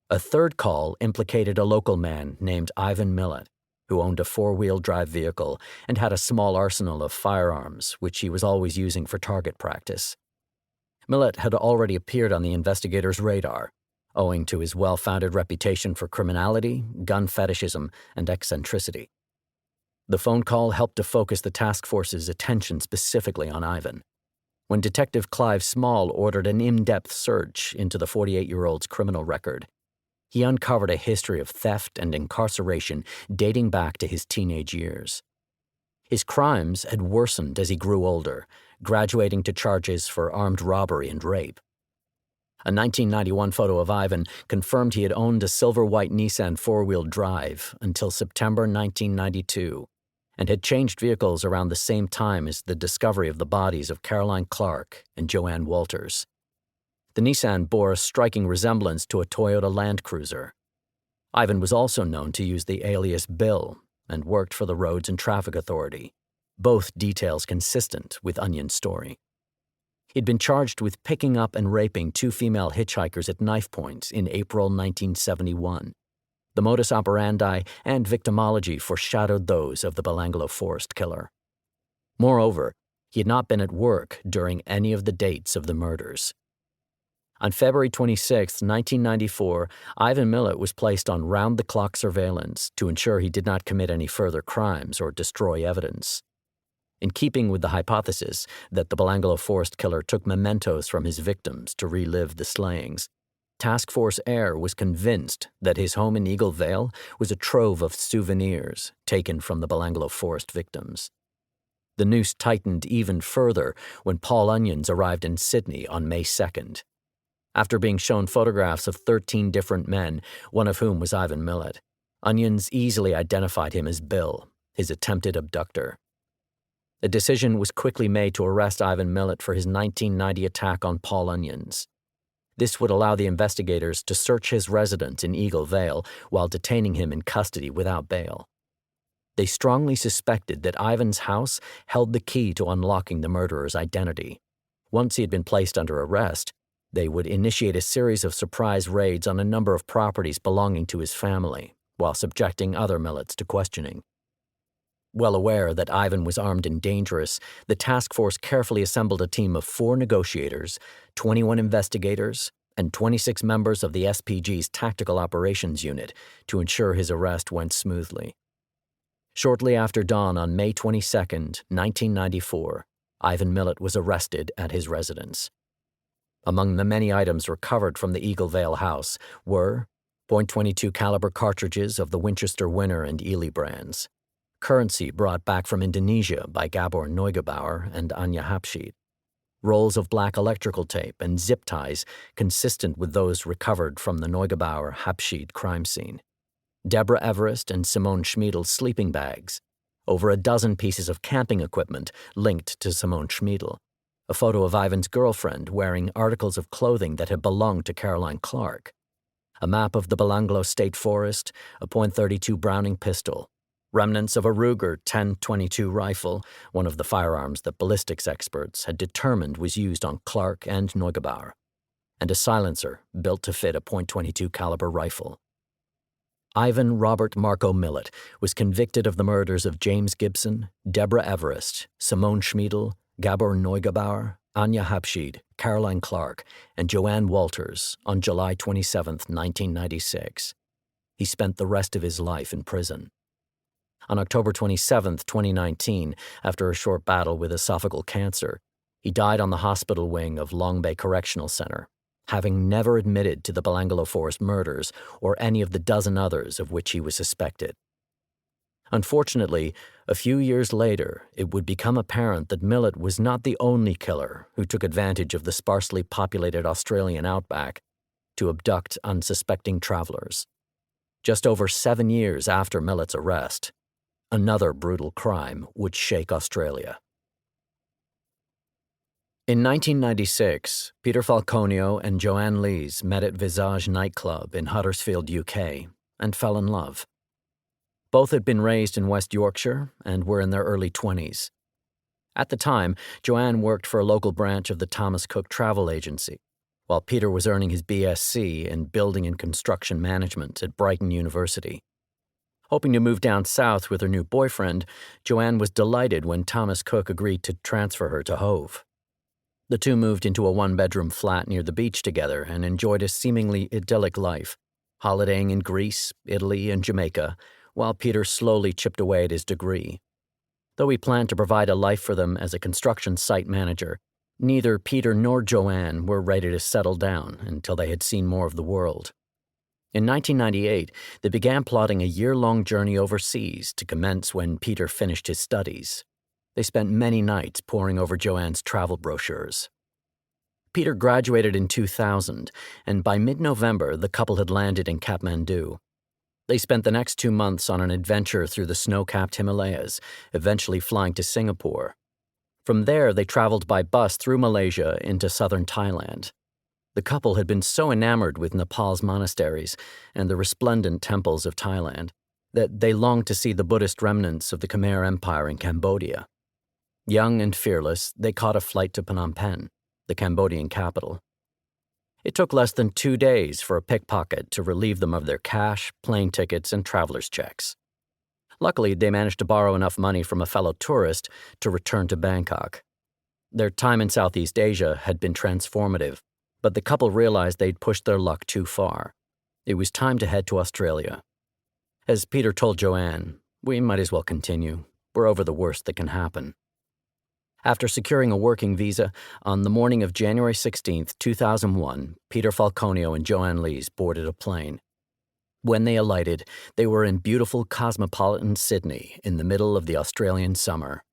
A third call implicated a local man named Ivan Millett, who owned a 4-wheel drive vehicle and had a small arsenal of firearms, which he was always using for target practice. Millett had already appeared on the investigators' radar, owing to his well-founded reputation for criminality, gun fetishism, and eccentricity. The phone call helped to focus the task force's attention specifically on Ivan. When Detective Clive Small ordered an in-depth search into the 48-year-old's criminal record, he uncovered a history of theft and incarceration dating back to his teenage years. His crimes had worsened as he grew older, graduating to charges for armed robbery and rape. A 1991 photo of Ivan confirmed he had owned a silver-white Nissan 4-wheel drive until September 1992 and had changed vehicles around the same time as the discovery of the bodies of Caroline Clark and Joanne Walters. The Nissan bore a striking resemblance to a Toyota Land Cruiser. Ivan was also known to use the alias Bill and worked for the Roads and Traffic Authority, both details consistent with Onion's story. He'd been charged with picking up and raping 2 female hitchhikers at knife point in April 1971. The modus operandi and victimology foreshadowed those of the Belanglo Forest killer. Moreover, he had not been at work during any of the dates of the murders. On February 26, 1994, Ivan Millett was placed on round-the-clock surveillance to ensure he did not commit any further crimes or destroy evidence. In keeping with the hypothesis that the Belanglo Forest killer took mementos from his victims to relive the slayings, Task Force Air was convinced that his home in Eagle Vale was a trove of souvenirs taken from the Belanglo Forest victims. The noose tightened even further when Paul Onions arrived in Sydney on May 2nd. After being shown photographs of 13 different men, one of whom was Ivan Millett, Onions easily identified him as Bill, his attempted abductor. A decision was quickly made to arrest Ivan Millett for his 1990 attack on Paul Onions. This would allow the investigators to search his residence in Eagle Vale while detaining him in custody without bail. They strongly suspected that Ivan's house held the key to unlocking the murderer's identity. Once he had been placed under arrest, they would initiate a series of surprise raids on a number of properties belonging to his family, while subjecting other Milletts to questioning. Well aware that Ivan was armed and dangerous, the task force carefully assembled a team of 4 negotiators, 21 investigators, and 26 members of the SPG's Tactical Operations Unit to ensure his arrest went smoothly. Shortly after dawn on May 22, 1994, Ivan Millett was arrested at his residence. Among the many items recovered from the Eagle Vale house were .22 caliber cartridges of the Winchester Winner and Ely brands, currency brought back from Indonesia by Gabor Neugebauer and Anja Hapschied, rolls of black electrical tape and zip ties consistent with those recovered from the Neugebauer-Hapschied crime scene, Deborah Everest and Simone Schmiedel's sleeping bags, over a dozen pieces of camping equipment linked to Simone Schmiedel, a photo of Ivan's girlfriend wearing articles of clothing that had belonged to Caroline Clark, a map of the Belanglo State Forest, a .32 Browning pistol, remnants of a Ruger 10-22 rifle, one of the firearms that ballistics experts had determined was used on Clark and Neugebauer, and a silencer built to fit a .22 caliber rifle. Ivan Robert Marco Millet was convicted of the murders of James Gibson, Deborah Everest, Simone Schmiedel, Gabor Neugebauer, Anya Habshid, Caroline Clark, and Joanne Walters on July 27, 1996. He spent the rest of his life in prison. On October 27, 2019, after a short battle with esophageal cancer, he died on the hospital wing of Long Bay Correctional Center, having never admitted to the Belanglo Forest murders or any of the dozen others of which he was suspected. Unfortunately, a few years later, it would become apparent that Millet was not the only killer who took advantage of the sparsely populated Australian outback to abduct unsuspecting travelers. Just over 7 years after Millet's arrest, another brutal crime would shake Australia. In 1996, Peter Falconio and Joanne Lees met at Visage nightclub in Huddersfield, UK, and fell in love. Both had been raised in West Yorkshire and were in their early 20s. At the time, Joanne worked for a local branch of the Thomas Cook Travel Agency, while Peter was earning his BSc in Building and Construction Management at Brighton University. Hoping to move down south with her new boyfriend, Joanne was delighted when Thomas Cook agreed to transfer her to Hove. The two moved into a one-bedroom flat near the beach together and enjoyed a seemingly idyllic life, holidaying in Greece, Italy, and Jamaica, while Peter slowly chipped away at his degree. Though he planned to provide a life for them as a construction site manager, neither Peter nor Joanne were ready to settle down until they had seen more of the world. In 1998, they began plotting a year-long journey overseas to commence when Peter finished his studies. They spent many nights poring over Joanne's travel brochures. Peter graduated in 2000, and by mid-November, the couple had landed in Kathmandu. They spent the next 2 months on an adventure through the snow-capped Himalayas, eventually flying to Singapore. From there, they traveled by bus through Malaysia into southern Thailand. The couple had been so enamored with Nepal's monasteries and the resplendent temples of Thailand that they longed to see the Buddhist remnants of the Khmer Empire in Cambodia. Young and fearless, they caught a flight to Phnom Penh, the Cambodian capital. It took less than 2 days for a pickpocket to relieve them of their cash, plane tickets, and traveler's checks. Luckily, they managed to borrow enough money from a fellow tourist to return to Bangkok. Their time in Southeast Asia had been transformative, but the couple realized they'd pushed their luck too far. It was time to head to Australia. As Peter told Joanne, "We might as well continue. We're over the worst that can happen." After securing a working visa, on the morning of January 16, 2001, Peter Falconio and Joanne Lees boarded a plane. When they alighted, they were in beautiful cosmopolitan Sydney in the middle of the Australian summer.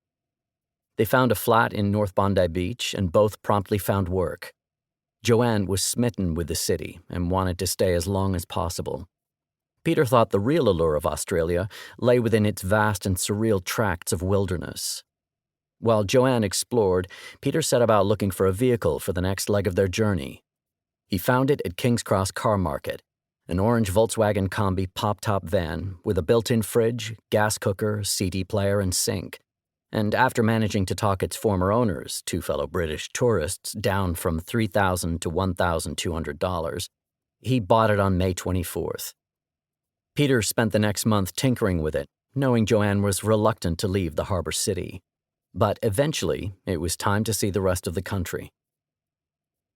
They found a flat in North Bondi Beach and both promptly found work. Joanne was smitten with the city and wanted to stay as long as possible. Peter thought the real allure of Australia lay within its vast and surreal tracts of wilderness. While Joanne explored, Peter set about looking for a vehicle for the next leg of their journey. He found it at King's Cross Car Market, an orange Volkswagen Combi pop-top van with a built-in fridge, gas cooker, CD player, and sink. And after managing to talk its former owners, two fellow British tourists, down from $3,000 to $1,200, he bought it on May 24th. Peter spent the next month tinkering with it, knowing Joanne was reluctant to leave the harbor city. But eventually, it was time to see the rest of the country.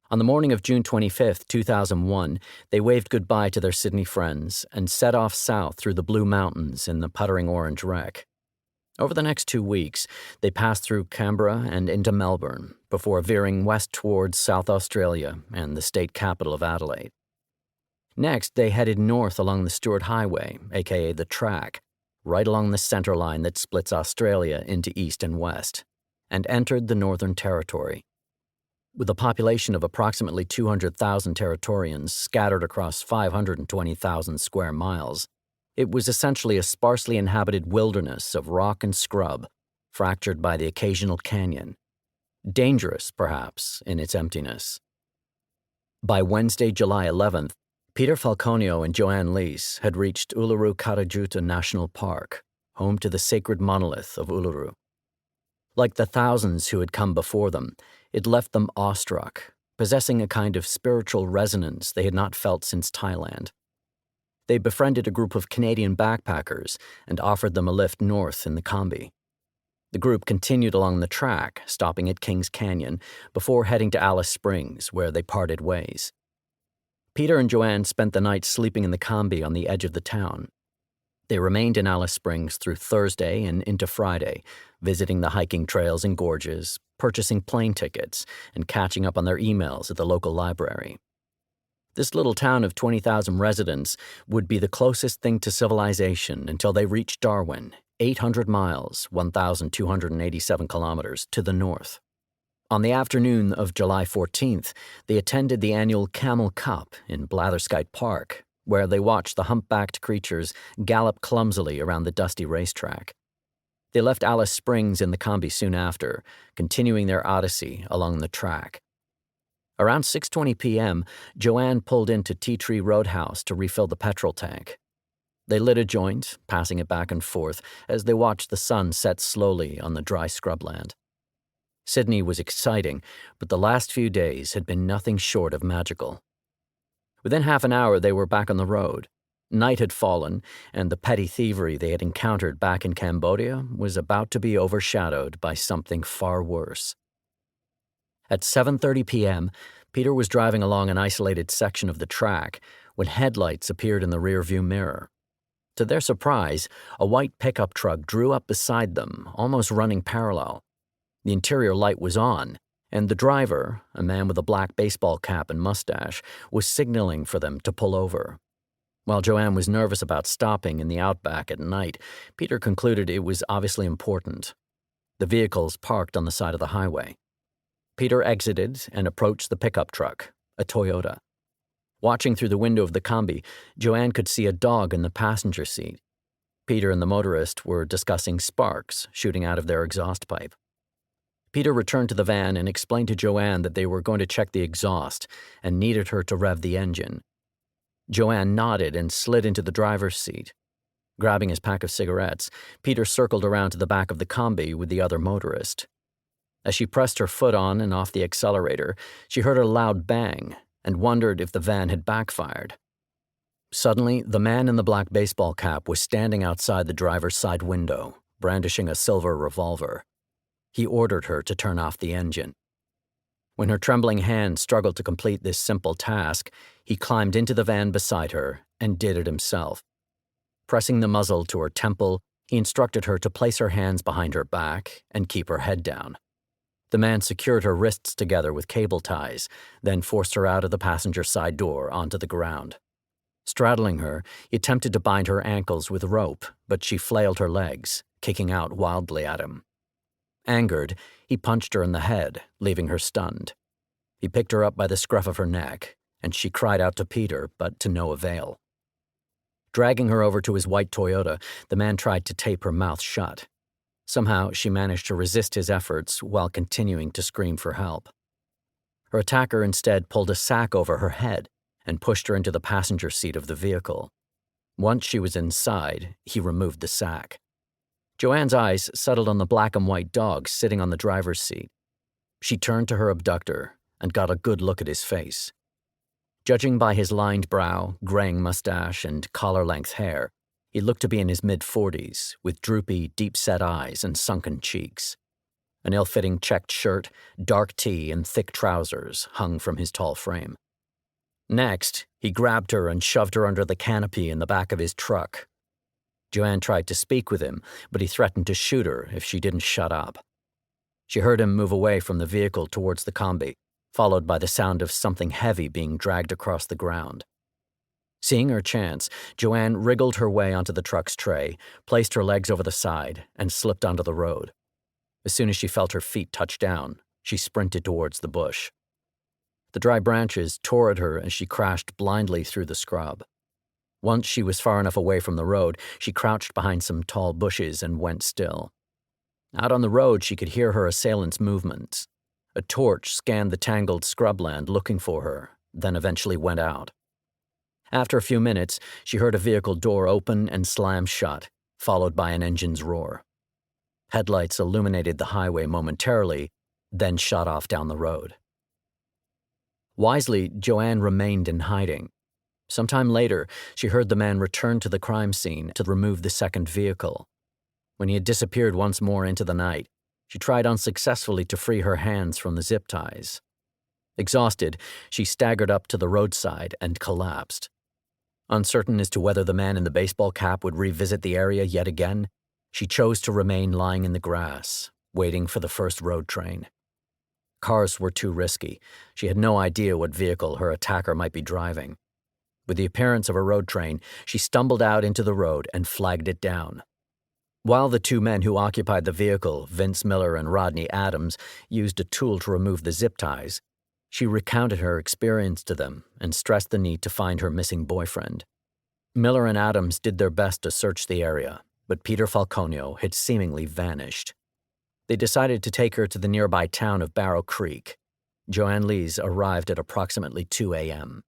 On the morning of June 25, 2001, they waved goodbye to their Sydney friends and set off south through the Blue Mountains in the puttering orange wreck. Over the next 2 weeks, they passed through Canberra and into Melbourne before veering west towards South Australia and the state capital of Adelaide. Next, they headed north along the Stuart Highway, aka the Track, right along the center line that splits Australia into east and west, and entered the Northern Territory. With a population of approximately 200,000 Territorians scattered across 520,000 square miles, it was essentially a sparsely inhabited wilderness of rock and scrub, fractured by the occasional canyon. Dangerous, perhaps, in its emptiness. By Wednesday, July 11th, Peter Falconio and Joanne Leese had reached Uluru Karajuta National Park, home to the sacred monolith of Uluru. Like the thousands who had come before them, it left them awestruck, possessing a kind of spiritual resonance they had not felt since Thailand. They befriended a group of Canadian backpackers and offered them a lift north in the combi. The group continued along the track, stopping at Kings Canyon, before heading to Alice Springs, where they parted ways. Peter and Joanne spent the night sleeping in the combi on the edge of the town. They remained in Alice Springs through Thursday and into Friday, visiting the hiking trails and gorges, purchasing plane tickets, and catching up on their emails at the local library. This little town of 20,000 residents would be the closest thing to civilization until they reached Darwin, 800 miles, 1,287 kilometers, to the north. On the afternoon of July 14th, they attended the annual Camel Cup in Blatherskite Park, where they watched the humpbacked creatures gallop clumsily around the dusty racetrack. They left Alice Springs in the combi soon after, continuing their odyssey along the track. Around 6:20 p.m., Joanne pulled into Tea Tree Roadhouse to refill the petrol tank. They lit a joint, passing it back and forth as they watched the sun set slowly on the dry scrubland. Sydney was exciting, but the last few days had been nothing short of magical. Within half an hour, they were back on the road. Night had fallen, and the petty thievery they had encountered back in Cambodia was about to be overshadowed by something far worse. At 7:30 p.m., Peter was driving along an isolated section of the track when headlights appeared in the rearview mirror. To their surprise, a white pickup truck drew up beside them, almost running parallel. The interior light was on, and the driver, a man with a black baseball cap and mustache, was signaling for them to pull over. While Joanne was nervous about stopping in the outback at night, Peter concluded it was obviously important. The vehicles parked on the side of the highway. Peter exited and approached the pickup truck, a Toyota. Watching through the window of the combi, Joanne could see a dog in the passenger seat. Peter and the motorist were discussing sparks shooting out of their exhaust pipe. Peter returned to the van and explained to Joanne that they were going to check the exhaust and needed her to rev the engine. Joanne nodded and slid into the driver's seat. Grabbing his pack of cigarettes, Peter circled around to the back of the combi with the other motorist. As she pressed her foot on and off the accelerator, she heard a loud bang and wondered if the van had backfired. Suddenly, the man in the black baseball cap was standing outside the driver's side window, brandishing a silver revolver. He ordered her to turn off the engine. When her trembling hand struggled to complete this simple task, he climbed into the van beside her and did it himself. Pressing the muzzle to her temple, he instructed her to place her hands behind her back and keep her head down. The man secured her wrists together with cable ties, then forced her out of the passenger side door onto the ground. Straddling her, he attempted to bind her ankles with rope, but she flailed her legs, kicking out wildly at him. Angered, he punched her in the head, leaving her stunned. He picked her up by the scruff of her neck, and she cried out to Peter, but to no avail. Dragging her over to his white Toyota, the man tried to tape her mouth shut. Somehow, she managed to resist his efforts while continuing to scream for help. Her attacker instead pulled a sack over her head and pushed her into the passenger seat of the vehicle. Once she was inside, he removed the sack. Joanne's eyes settled on the black and white dog sitting on the driver's seat. She turned to her abductor and got a good look at his face. Judging by his lined brow, graying mustache, and collar-length hair, he looked to be in his mid-40s, with droopy, deep-set eyes and sunken cheeks. An ill-fitting checked shirt, dark tee, and thick trousers hung from his tall frame. Next, he grabbed her and shoved her under the canopy in the back of his truck. Joanne tried to speak with him, but he threatened to shoot her if she didn't shut up. She heard him move away from the vehicle towards the combi, followed by the sound of something heavy being dragged across the ground. Seeing her chance, Joanne wriggled her way onto the truck's tray, placed her legs over the side, and slipped onto the road. As soon as she felt her feet touch down, she sprinted towards the bush. The dry branches tore at her as she crashed blindly through the scrub. Once she was far enough away from the road, she crouched behind some tall bushes and went still. Out on the road, she could hear her assailants' movements. A torch scanned the tangled scrubland looking for her, then eventually went out. After a few minutes, she heard a vehicle door open and slam shut, followed by an engine's roar. Headlights illuminated the highway momentarily, then shot off down the road. Wisely, Joanne remained in hiding. Sometime later, she heard the man return to the crime scene to remove the second vehicle. When he had disappeared once more into the night, she tried unsuccessfully to free her hands from the zip ties. Exhausted, she staggered up to the roadside and collapsed. Uncertain as to whether the man in the baseball cap would revisit the area yet again, she chose to remain lying in the grass, waiting for the first road train. Cars were too risky. She had no idea what vehicle her attacker might be driving. With the appearance of a road train, she stumbled out into the road and flagged it down. While the two men who occupied the vehicle, Vince Miller and Rodney Adams, used a tool to remove the zip ties, she recounted her experience to them and stressed the need to find her missing boyfriend. Miller and Adams did their best to search the area, but Peter Falconio had seemingly vanished. They decided to take her to the nearby town of Barrow Creek. Joanne Lees arrived at approximately 2 a.m.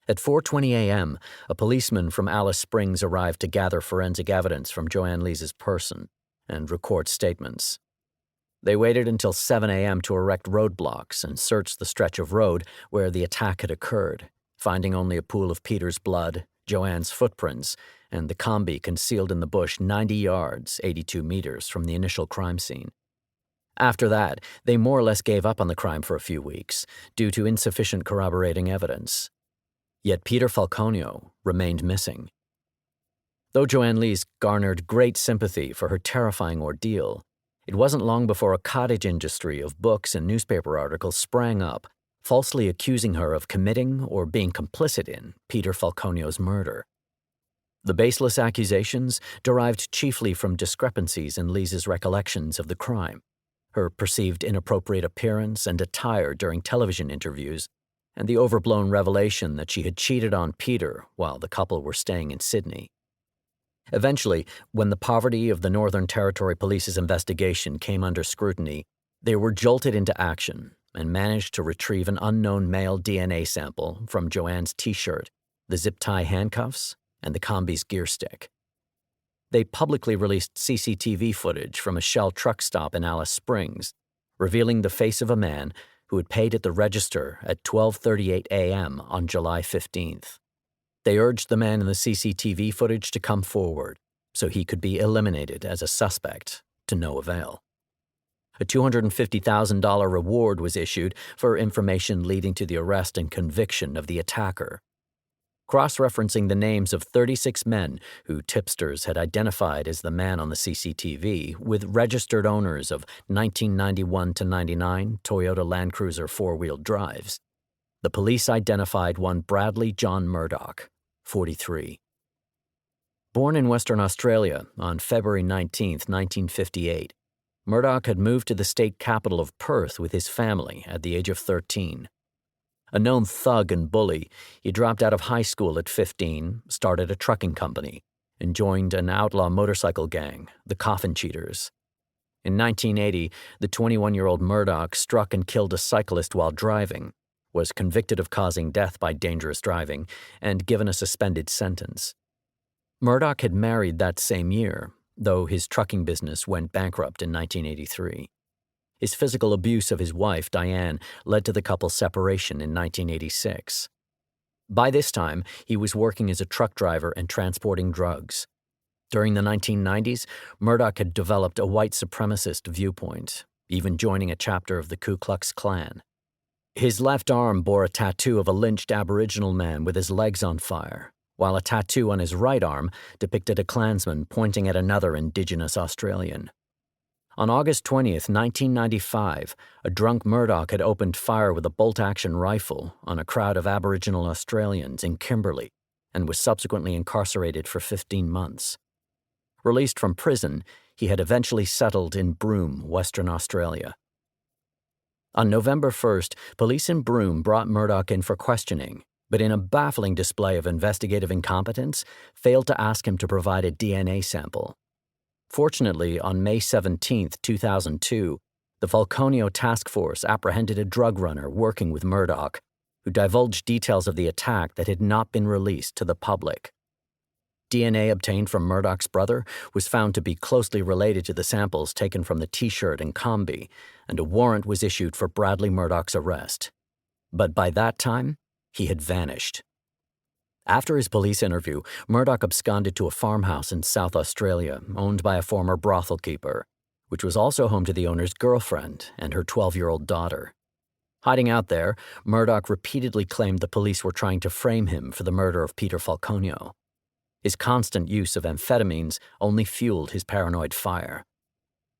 At 4:20 a.m., a policeman from Alice Springs arrived to gather forensic evidence from Joanne Lees' person and record statements. They waited until 7 a.m. to erect roadblocks and search the stretch of road where the attack had occurred, finding only a pool of Peter's blood, Joanne's footprints, and the combi concealed in the bush 90 yards, 82 meters from the initial crime scene. After that, they more or less gave up on the crime for a few weeks, due to insufficient corroborating evidence. Yet Peter Falconio remained missing. Though Joanne Lees garnered great sympathy for her terrifying ordeal, it wasn't long before a cottage industry of books and newspaper articles sprang up, falsely accusing her of committing or being complicit in Peter Falconio's murder. The baseless accusations derived chiefly from discrepancies in Lees' recollections of the crime, her perceived inappropriate appearance and attire during television interviews, and the overblown revelation that she had cheated on Peter while the couple were staying in Sydney. Eventually, when the poverty of the Northern Territory Police's investigation came under scrutiny, they were jolted into action and managed to retrieve an unknown male DNA sample from Joanne's T-shirt, the zip-tie handcuffs, and the combi's gear stick. They publicly released CCTV footage from a Shell truck stop in Alice Springs, revealing the face of a man who had paid at the register at 12:38 a.m. on July 15th. They urged the man in the CCTV footage to come forward so he could be eliminated as a suspect, to no avail. A $250,000 reward was issued for information leading to the arrest and conviction of the attacker. Cross-referencing the names of 36 men who tipsters had identified as the man on the CCTV with registered owners of 1991 to 99 Toyota Land Cruiser four-wheel drives, the police identified one Bradley John Murdoch, 43. Born in Western Australia on February 19, 1958, Murdoch had moved to the state capital of Perth with his family at the age of 13. A known thug and bully, he dropped out of high school at 15, started a trucking company, and joined an outlaw motorcycle gang, the Coffin Cheaters. In 1980, the 21-year-old Murdoch struck and killed a cyclist while driving, was convicted of causing death by dangerous driving, and given a suspended sentence. Murdoch had married that same year, though his trucking business went bankrupt in 1983. His physical abuse of his wife, Diane, led to the couple's separation in 1986. By this time, he was working as a truck driver and transporting drugs. During the 1990s, Murdoch had developed a white supremacist viewpoint, even joining a chapter of the Ku Klux Klan. His left arm bore a tattoo of a lynched Aboriginal man with his legs on fire, while a tattoo on his right arm depicted a Klansman pointing at another Indigenous Australian. On August 20th, 1995, a drunk Murdoch had opened fire with a bolt-action rifle on a crowd of Aboriginal Australians in Kimberley and was subsequently incarcerated for 15 months. Released from prison, he had eventually settled in Broome, Western Australia. On November 1st, police in Broome brought Murdoch in for questioning, but in a baffling display of investigative incompetence, failed to ask him to provide a DNA sample. Fortunately, on May 17, 2002, the Falconio Task Force apprehended a drug runner working with Murdoch, who divulged details of the attack that had not been released to the public. DNA obtained from Murdoch's brother was found to be closely related to the samples taken from the T-shirt and combi, and a warrant was issued for Bradley Murdoch's arrest. But by that time, he had vanished. After his police interview, Murdoch absconded to a farmhouse in South Australia owned by a former brothel keeper, which was also home to the owner's girlfriend and her 12-year-old daughter. Hiding out there, Murdoch repeatedly claimed the police were trying to frame him for the murder of Peter Falconio. His constant use of amphetamines only fueled his paranoid fire.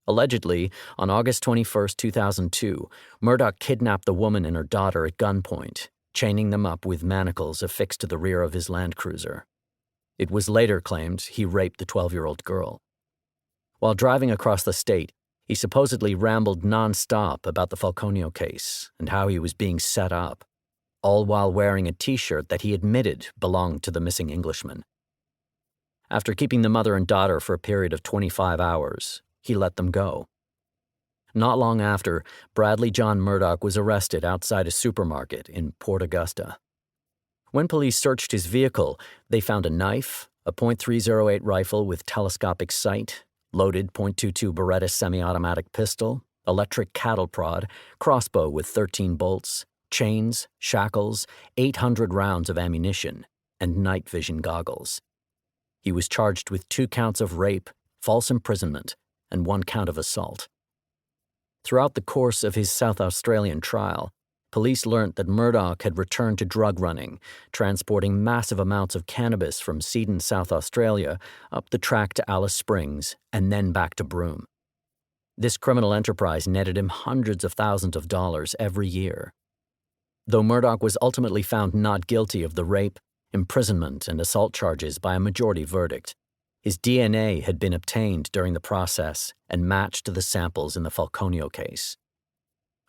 Allegedly, on August 21, 2002, Murdoch kidnapped the woman and her daughter at gunpoint, chaining them up with manacles affixed to the rear of his Land Cruiser. It was later claimed he raped the 12-year-old girl. While driving across the state, he supposedly rambled nonstop about the Falconio case and how he was being set up, all while wearing a T-shirt that he admitted belonged to the missing Englishman. After keeping the mother and daughter for a period of 25 hours, he let them go. Not long after, Bradley John Murdoch was arrested outside a supermarket in Port Augusta. When police searched his vehicle, they found a knife, a .308 rifle with telescopic sight, loaded .22 Beretta semi-automatic pistol, electric cattle prod, crossbow with 13 bolts, chains, shackles, 800 rounds of ammunition, and night vision goggles. He was charged with 2 counts of rape, false imprisonment, and 1 count of assault. Throughout the course of his South Australian trial, police learned that Murdoch had returned to drug running, transporting massive amounts of cannabis from Seaton, South Australia, up the track to Alice Springs, and then back to Broome. This criminal enterprise netted him hundreds of thousands of dollars every year. Though Murdoch was ultimately found not guilty of the rape, imprisonment, and assault charges by a majority verdict, his DNA had been obtained during the process and matched to the samples in the Falconio case.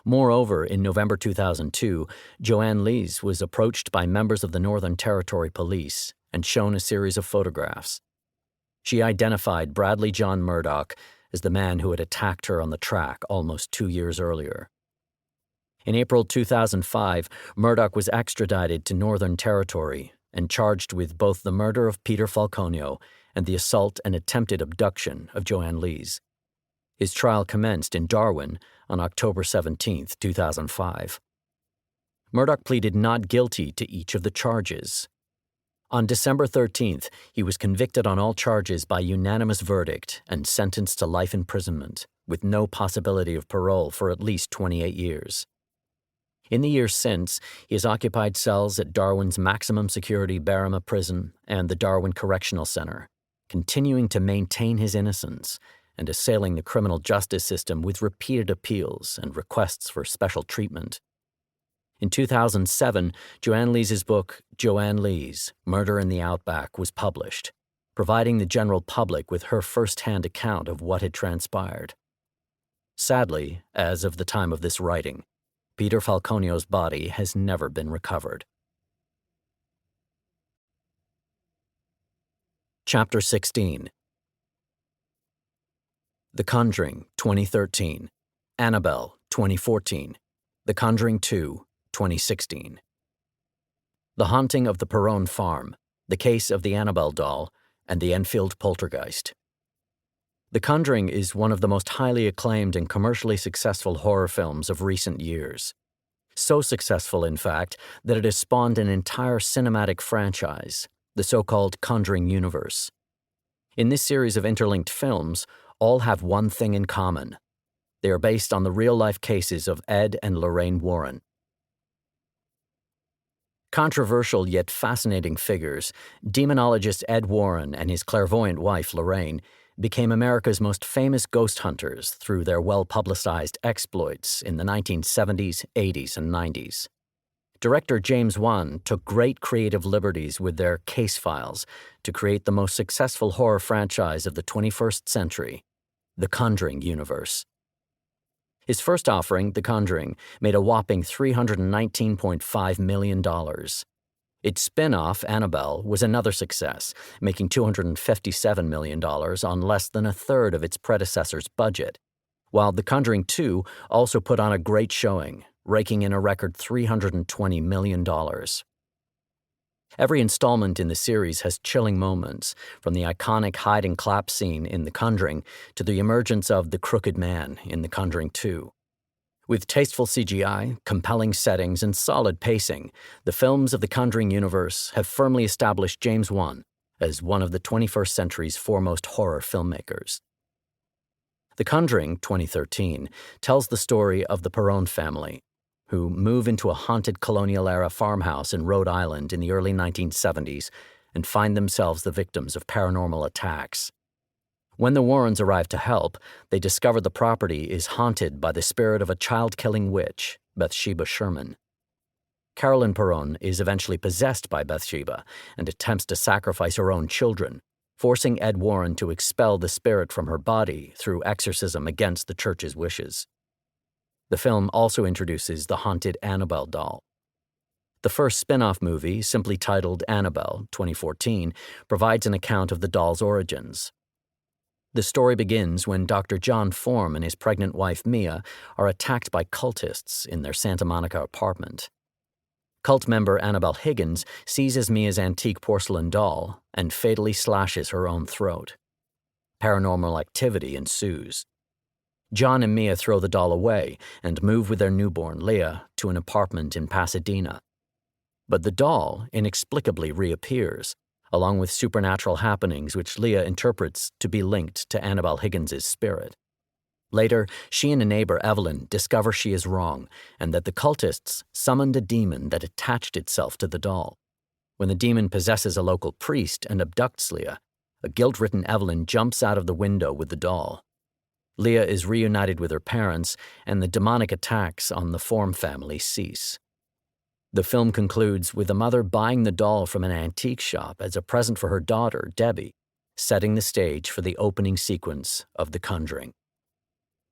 Moreover, in November 2002, Joanne Lees was approached by members of the Northern Territory Police and shown a series of photographs. She identified Bradley John Murdoch as the man who had attacked her on the track almost 2 years earlier. In April 2005, Murdoch was extradited to Northern Territory and charged with both the murder of Peter Falconio and the assault and attempted abduction of Joanne Lees. His trial commenced in Darwin on October 17, 2005. Murdoch pleaded not guilty to each of the charges. On December 13th, he was convicted on all charges by unanimous verdict and sentenced to life imprisonment, with no possibility of parole for at least 28 years. In the years since, he has occupied cells at Darwin's maximum security Berrima Prison and the Darwin Correctional Center, continuing to maintain his innocence and assailing the criminal justice system with repeated appeals and requests for special treatment. In 2007, Joanne Lees' book, Joanne Lees, Murder in the Outback, was published, providing the general public with her first-hand account of what had transpired. Sadly, as of the time of this writing, Peter Falconio's body has never been recovered. Chapter 16. The Conjuring, 2013. Annabelle, 2014. The Conjuring 2, 2016. The Haunting of the Perrone Farm, The Case of the Annabelle Doll, and the Enfield Poltergeist. The Conjuring is one of the most highly acclaimed and commercially successful horror films of recent years. So successful, in fact, that it has spawned an entire cinematic franchise, the so-called Conjuring universe. In this series of interlinked films, all have one thing in common. They are based on the real-life cases of Ed and Lorraine Warren. Controversial yet fascinating figures, demonologist Ed Warren and his clairvoyant wife Lorraine became America's most famous ghost hunters through their well-publicized exploits in the 1970s, 80s, and 90s. Director James Wan took great creative liberties with their case files to create the most successful horror franchise of the 21st century, the Conjuring universe. His first offering, The Conjuring, made a whopping $319.5 million. Its spin-off, Annabelle, was another success, making $257 million on less than a third of its predecessor's budget, while The Conjuring 2 also put on a great showing, raking in a record $320 million. Every installment in the series has chilling moments, from the iconic hide and clap scene in The Conjuring to the emergence of the Crooked Man in The Conjuring 2. With tasteful CGI, compelling settings, and solid pacing, the films of the Conjuring universe have firmly established James Wan as one of the 21st century's foremost horror filmmakers. The Conjuring, 2013, tells the story of the Perron family, who move into a haunted colonial-era farmhouse in Rhode Island in the early 1970s and find themselves the victims of paranormal attacks. When the Warrens arrive to help, they discover the property is haunted by the spirit of a child-killing witch, Bathsheba Sherman. Carolyn Perron is eventually possessed by Bathsheba and attempts to sacrifice her own children, forcing Ed Warren to expel the spirit from her body through exorcism against the church's wishes. The film also introduces the haunted Annabelle doll. The first spin-off movie, simply titled Annabelle, 2014, provides an account of the doll's origins. The story begins when Dr. John Form and his pregnant wife Mia are attacked by cultists in their Santa Monica apartment. Cult member Annabelle Higgins seizes Mia's antique porcelain doll and fatally slashes her own throat. Paranormal activity ensues. John and Mia throw the doll away and move with their newborn, Leah, to an apartment in Pasadena. But the doll inexplicably reappears, along with supernatural happenings which Leah interprets to be linked to Annabelle Higgins' spirit. Later, she and a neighbor, Evelyn, discover she is wrong and that the cultists summoned a demon that attached itself to the doll. When the demon possesses a local priest and abducts Leah, a guilt-ridden Evelyn jumps out of the window with the doll. Leah is reunited with her parents, and the demonic attacks on the Form family cease. The film concludes with the mother buying the doll from an antique shop as a present for her daughter, Debbie, setting the stage for the opening sequence of The Conjuring.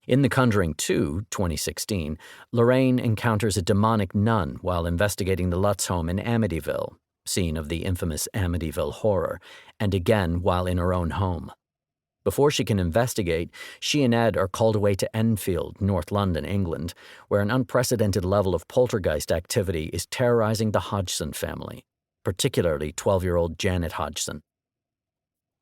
In The Conjuring 2, 2016, Lorraine encounters a demonic nun while investigating the Lutz home in Amityville, scene of the infamous Amityville horror, and again while in her own home. Before she can investigate, she and Ed are called away to Enfield, North London, England, where an unprecedented level of poltergeist activity is terrorizing the Hodgson family, particularly 12-year-old Janet Hodgson.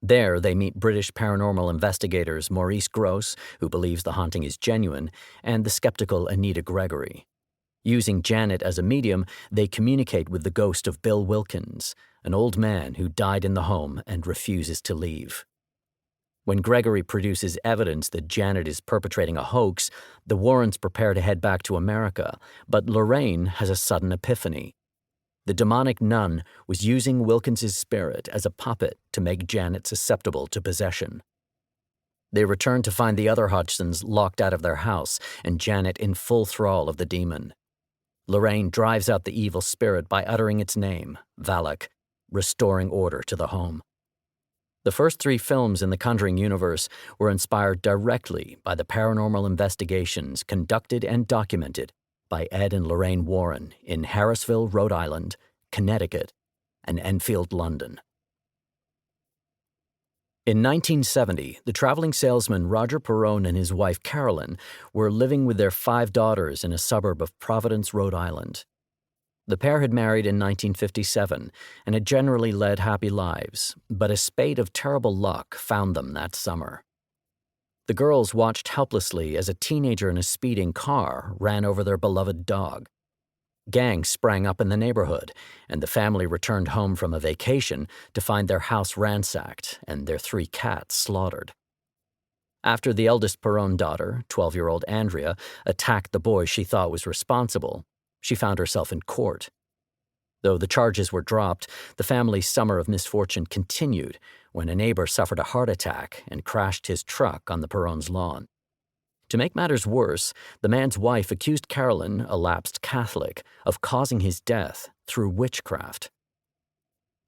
There, they meet British paranormal investigators Maurice Grosse, who believes the haunting is genuine, and the skeptical Anita Gregory. Using Janet as a medium, they communicate with the ghost of Bill Wilkins, an old man who died in the home and refuses to leave. When Gregory produces evidence that Janet is perpetrating a hoax, the Warrens prepare to head back to America, but Lorraine has a sudden epiphany. The demonic nun was using Wilkins's spirit as a puppet to make Janet susceptible to possession. They return to find the other Hodgsons locked out of their house and Janet in full thrall of the demon. Lorraine drives out the evil spirit by uttering its name, Valak, restoring order to the home. The first 3 films in the Conjuring universe were inspired directly by the paranormal investigations conducted and documented by Ed and Lorraine Warren in Harrisville, Rhode Island, Connecticut, and Enfield, London. In 1970, the traveling salesman Roger Perron and his wife Carolyn were living with their 5 daughters in a suburb of Providence, Rhode Island. The pair had married in 1957 and had generally led happy lives, but a spate of terrible luck found them that summer. The girls watched helplessly as a teenager in a speeding car ran over their beloved dog. Gangs sprang up in the neighborhood, and the family returned home from a vacation to find their house ransacked and their 3 cats slaughtered. After the eldest Perron daughter, 12-year-old Andrea, attacked the boy she thought was responsible, she found herself in court. Though the charges were dropped, the family's summer of misfortune continued when a neighbor suffered a heart attack and crashed his truck on the Perron's lawn. To make matters worse, the man's wife accused Carolyn, a lapsed Catholic, of causing his death through witchcraft.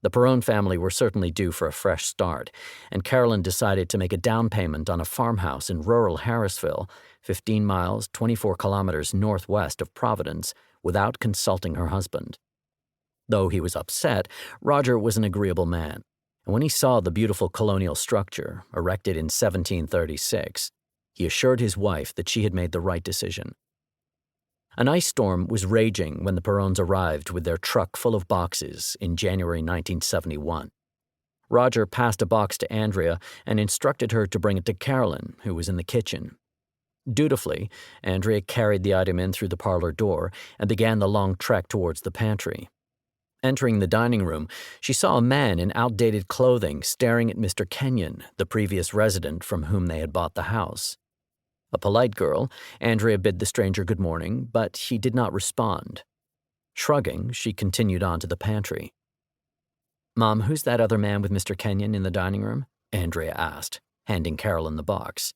The Perron family were certainly due for a fresh start, and Carolyn decided to make a down payment on a farmhouse in rural Harrisville, 15 miles, 24 kilometers northwest of Providence, without consulting her husband. Though he was upset, Roger was an agreeable man, and when he saw the beautiful colonial structure, erected in 1736, he assured his wife that she had made the right decision. An ice storm was raging when the Perrons arrived with their truck full of boxes in January 1971. Roger passed a box to Andrea and instructed her to bring it to Carolyn, who was in the kitchen. Dutifully, Andrea carried the item in through the parlor door and began the long trek towards the pantry. Entering the dining room, she saw a man in outdated clothing staring at Mr. Kenyon, the previous resident from whom they had bought the house. A polite girl, Andrea bid the stranger good morning, but he did not respond. Shrugging, she continued on to the pantry. "Mom, who's that other man with Mr. Kenyon in the dining room?" Andrea asked, handing Carolyn the box.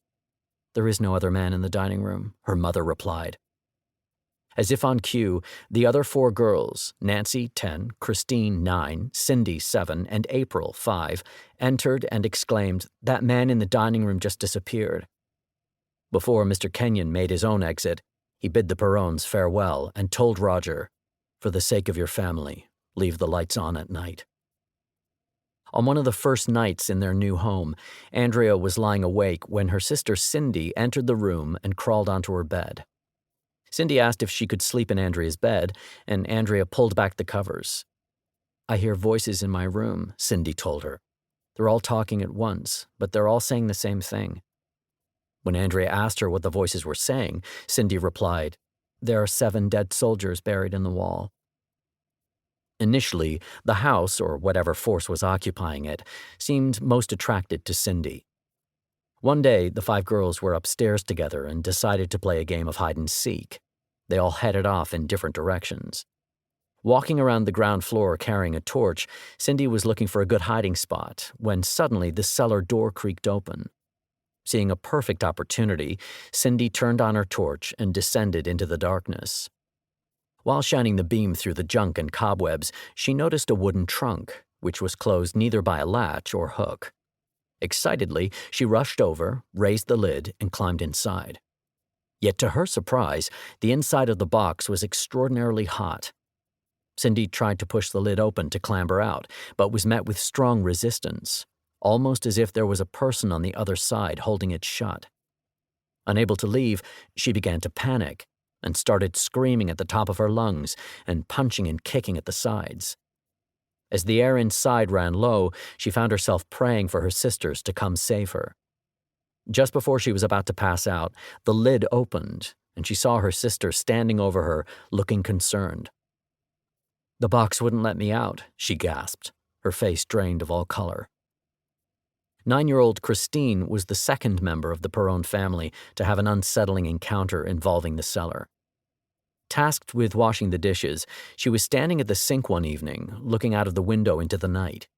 "There is no other man in the dining room," her mother replied. As if on cue, the other 4 girls, Nancy, 10, Christine, 9, Cindy, 7, and April, 5, entered and exclaimed, "That man in the dining room just disappeared." Before Mr. Kenyon made his own exit, he bid the Perrons farewell and told Roger, "For the sake of your family, leave the lights on at night." On one of the first nights in their new home, Andrea was lying awake when her sister Cindy entered the room and crawled onto her bed. Cindy asked if she could sleep in Andrea's bed, and Andrea pulled back the covers. "I hear voices in my room," Cindy told her. "They're all talking at once, but they're all saying the same thing." When Andrea asked her what the voices were saying, Cindy replied, "There are 7 dead soldiers buried in the wall." Initially, the house, or whatever force was occupying it, seemed most attracted to Cindy. One day, the 5 girls were upstairs together and decided to play a game of hide-and-seek. They all headed off in different directions. Walking around the ground floor carrying a torch, Cindy was looking for a good hiding spot when suddenly the cellar door creaked open. Seeing a perfect opportunity, Cindy turned on her torch and descended into the darkness. While shining the beam through the junk and cobwebs, she noticed a wooden trunk, which was closed neither by a latch or hook. Excitedly, she rushed over, raised the lid, and climbed inside. Yet to her surprise, the inside of the box was extraordinarily hot. Cindy tried to push the lid open to clamber out, but was met with strong resistance, almost as if there was a person on the other side holding it shut. Unable to leave, she began to panic and started screaming at the top of her lungs and punching and kicking at the sides. As the air inside ran low, she found herself praying for her sisters to come save her. Just before she was about to pass out, the lid opened, and she saw her sister standing over her, looking concerned. "The box wouldn't let me out," she gasped, her face drained of all color. 9-year-old Christine was the second member of the Perron family to have an unsettling encounter involving the cellar. Tasked with washing the dishes, she was standing at the sink one evening, looking out of the window into the night.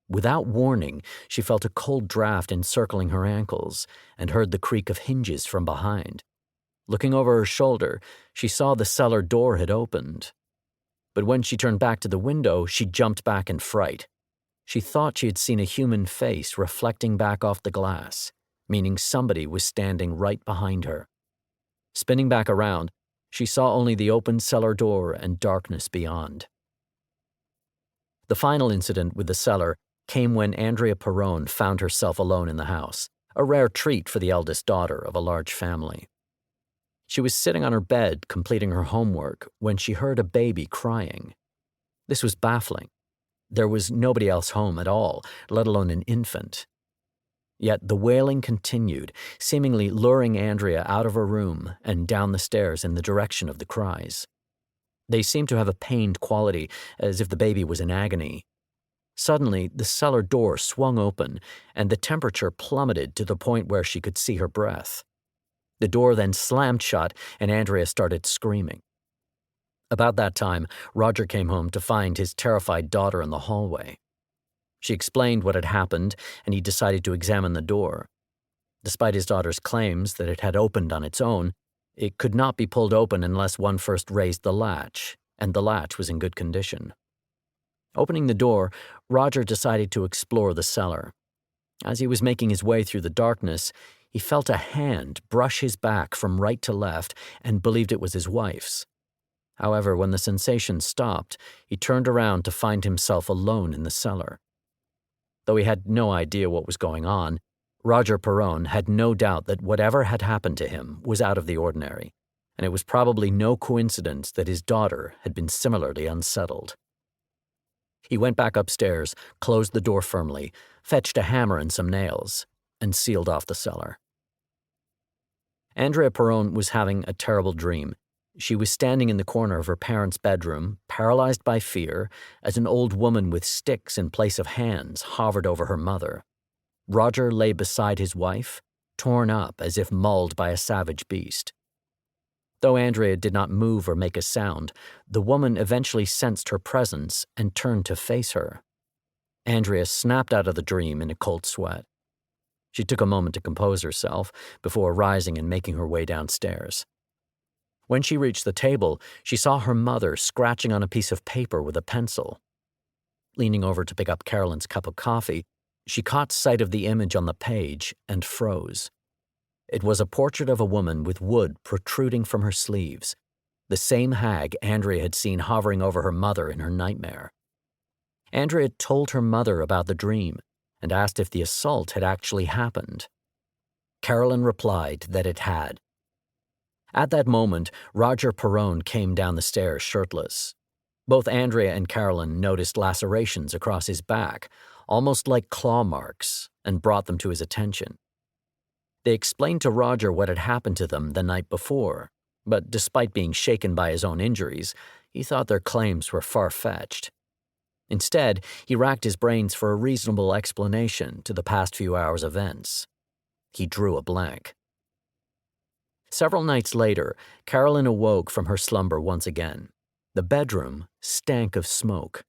Without warning, she felt a cold draft encircling her ankles and heard the creak of hinges from behind. Looking over her shoulder, she saw the cellar door had opened. But when she turned back to the window, she jumped back in fright. She thought she had seen a human face reflecting back off the glass, meaning somebody was standing right behind her. Spinning back around, she saw only the open cellar door and darkness beyond. The final incident with the cellar came when Andrea Perron found herself alone in the house, a rare treat for the eldest daughter of a large family. She was sitting on her bed completing her homework when she heard a baby crying. This was baffling. There was nobody else home at all, let alone an infant. Yet the wailing continued, seemingly luring Andrea out of her room and down the stairs in the direction of the cries. They seemed to have a pained quality, as if the baby was in agony. Suddenly, the cellar door swung open, and the temperature plummeted to the point where she could see her breath. The door then slammed shut, and Andrea started screaming. About that time, Roger came home to find his terrified daughter in the hallway. She explained what had happened, and he decided to examine the door. Despite his daughter's claims that it had opened on its own, it could not be pulled open unless one first raised the latch, and the latch was in good condition. Opening the door, Roger decided to explore the cellar. As he was making his way through the darkness, he felt a hand brush his back from right to left and believed it was his wife's. However, when the sensation stopped, he turned around to find himself alone in the cellar. Though he had no idea what was going on, Roger Perron had no doubt that whatever had happened to him was out of the ordinary, and it was probably no coincidence that his daughter had been similarly unsettled. He went back upstairs, closed the door firmly, fetched a hammer and some nails, and sealed off the cellar. Andrea Perron was having a terrible dream. She was standing in the corner of her parents' bedroom, paralyzed by fear, as an old woman with sticks in place of hands hovered over her mother. Roger lay beside his wife, torn up as if mauled by a savage beast. Though Andrea did not move or make a sound, the woman eventually sensed her presence and turned to face her. Andrea snapped out of the dream in a cold sweat. She took a moment to compose herself before rising and making her way downstairs. When she reached the table, she saw her mother scratching on a piece of paper with a pencil. Leaning over to pick up Carolyn's cup of coffee, she caught sight of the image on the page and froze. It was a portrait of a woman with wood protruding from her sleeves, the same hag Andrea had seen hovering over her mother in her nightmare. Andrea told her mother about the dream and asked if the assault had actually happened. Carolyn replied that it had. At that moment, Roger Perron came down the stairs shirtless. Both Andrea and Carolyn noticed lacerations across his back, almost like claw marks, and brought them to his attention. They explained to Roger what had happened to them the night before, but despite being shaken by his own injuries, he thought their claims were far-fetched. Instead, he racked his brains for a reasonable explanation to the past few hours' events. He drew a blank. Several nights later, Carolyn awoke from her slumber once again. The bedroom stank of smoke.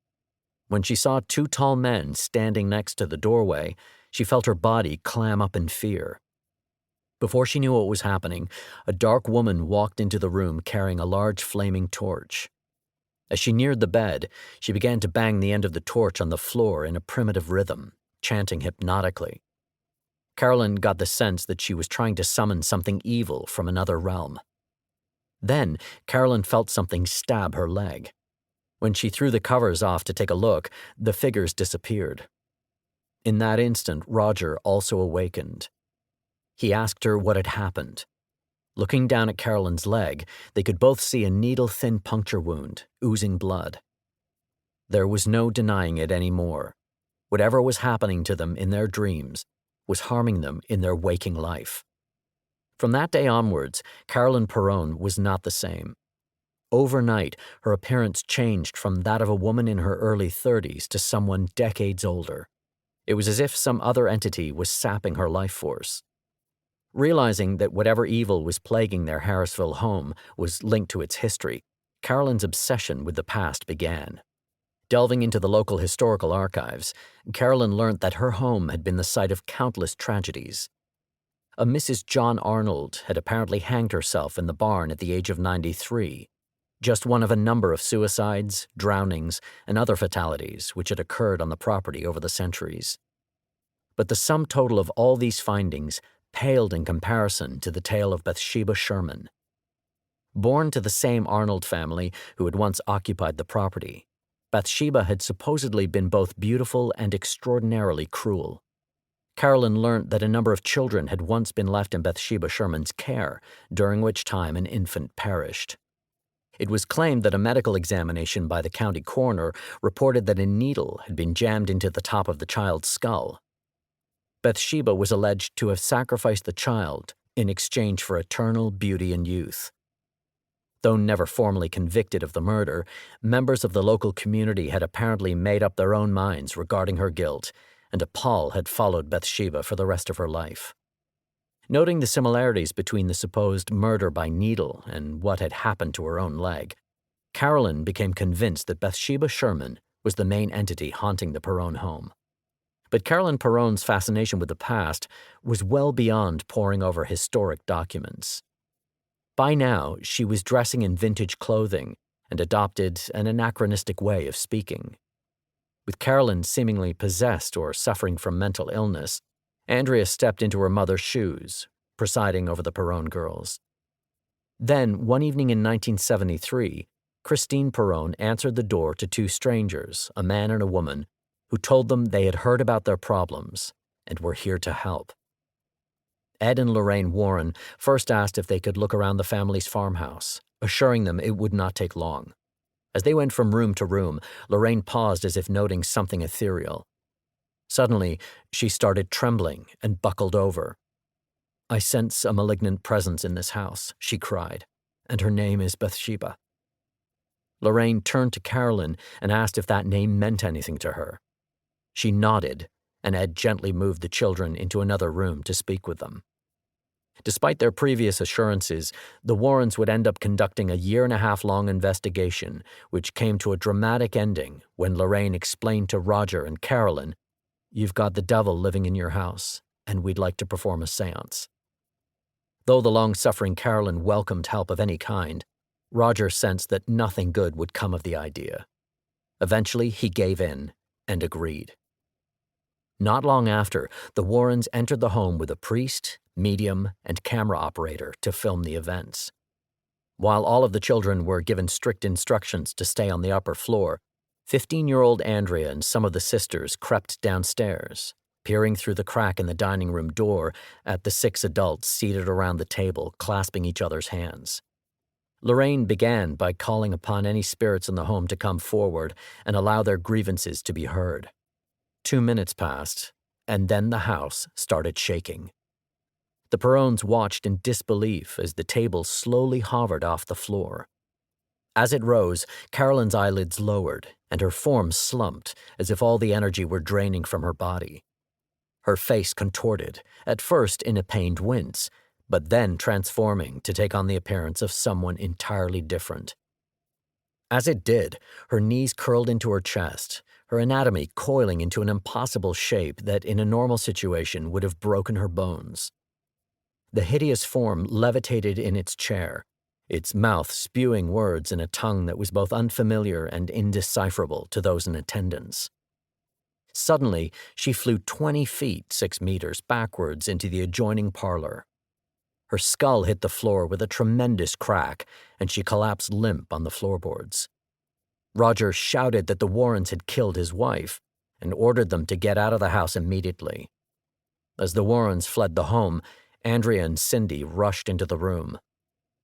When she saw two tall men standing next to the doorway, she felt her body clam up in fear. Before she knew what was happening, a dark woman walked into the room carrying a large flaming torch. As she neared the bed, she began to bang the end of the torch on the floor in a primitive rhythm, chanting hypnotically. Carolyn got the sense that she was trying to summon something evil from another realm. Then, Carolyn felt something stab her leg. When she threw the covers off to take a look, the figures disappeared. In that instant, Roger also awakened. He asked her what had happened. Looking down at Carolyn's leg, they could both see a needle-thin puncture wound, oozing blood. There was no denying it anymore. Whatever was happening to them in their dreams was harming them in their waking life. From that day onwards, Carolyn Perron was not the same. Overnight, her appearance changed from that of a woman in her early 30s to someone decades older. It was as if some other entity was sapping her life force. Realizing that whatever evil was plaguing their Harrisville home was linked to its history, Carolyn's obsession with the past began. Delving into the local historical archives, Carolyn learned that her home had been the site of countless tragedies. A Mrs. John Arnold had apparently hanged herself in the barn at the age of 93, just one of a number of suicides, drownings, and other fatalities which had occurred on the property over the centuries. But the sum total of all these findings paled in comparison to the tale of Bathsheba Sherman. Born to the same Arnold family who had once occupied the property, Bathsheba had supposedly been both beautiful and extraordinarily cruel. Carolyn learned that a number of children had once been left in Bathsheba Sherman's care, during which time an infant perished. It was claimed that a medical examination by the county coroner reported that a needle had been jammed into the top of the child's skull. Bathsheba was alleged to have sacrificed the child in exchange for eternal beauty and youth. Though never formally convicted of the murder, members of the local community had apparently made up their own minds regarding her guilt, and a pall had followed Bathsheba for the rest of her life. Noting the similarities between the supposed murder by needle and what had happened to her own leg, Carolyn became convinced that Bathsheba Sherman was the main entity haunting the Perron home. But Carolyn Perron's fascination with the past was well beyond poring over historic documents. By now, she was dressing in vintage clothing and adopted an anachronistic way of speaking. With Carolyn seemingly possessed or suffering from mental illness, Andrea stepped into her mother's shoes, presiding over the Perron girls. Then, one evening in 1973, Christine Perron answered the door to two strangers, a man and a woman, who told them they had heard about their problems and were here to help. Ed and Lorraine Warren first asked if they could look around the family's farmhouse, assuring them it would not take long. As they went from room to room, Lorraine paused as if noting something ethereal. Suddenly, she started trembling and buckled over. "I sense a malignant presence in this house," she cried, "and her name is Bathsheba." Lorraine turned to Carolyn and asked if that name meant anything to her. She nodded, and Ed gently moved the children into another room to speak with them. Despite their previous assurances, the Warrens would end up conducting a 1.5-year-long investigation, which came to a dramatic ending when Lorraine explained to Roger and Carolyn, "You've got the devil living in your house, and we'd like to perform a seance." Though the long-suffering Carolyn welcomed help of any kind, Roger sensed that nothing good would come of the idea. Eventually, he gave in and agreed. Not long after, the Warrens entered the home with a priest, medium, and camera operator to film the events. While all of the children were given strict instructions to stay on the upper floor, 15-year-old Andrea and some of the sisters crept downstairs, peering through the crack in the dining room door at the 6 adults seated around the table, clasping each other's hands. Lorraine began by calling upon any spirits in the home to come forward and allow their grievances to be heard. 2 minutes passed, and then the house started shaking. The Perrons watched in disbelief as the table slowly hovered off the floor. As it rose, Carolyn's eyelids lowered, and her form slumped as if all the energy were draining from her body. Her face contorted, at first in a pained wince, but then transforming to take on the appearance of someone entirely different. As it did, her knees curled into her chest, her anatomy coiling into an impossible shape that in a normal situation would have broken her bones. The hideous form levitated in its chair, its mouth spewing words in a tongue that was both unfamiliar and indecipherable to those in attendance. Suddenly, she flew 20 feet, 6 meters, backwards into the adjoining parlor. Her skull hit the floor with a tremendous crack, and she collapsed limp on the floorboards. Roger shouted that the Warrens had killed his wife and ordered them to get out of the house immediately. As the Warrens fled the home, Andrea and Cindy rushed into the room.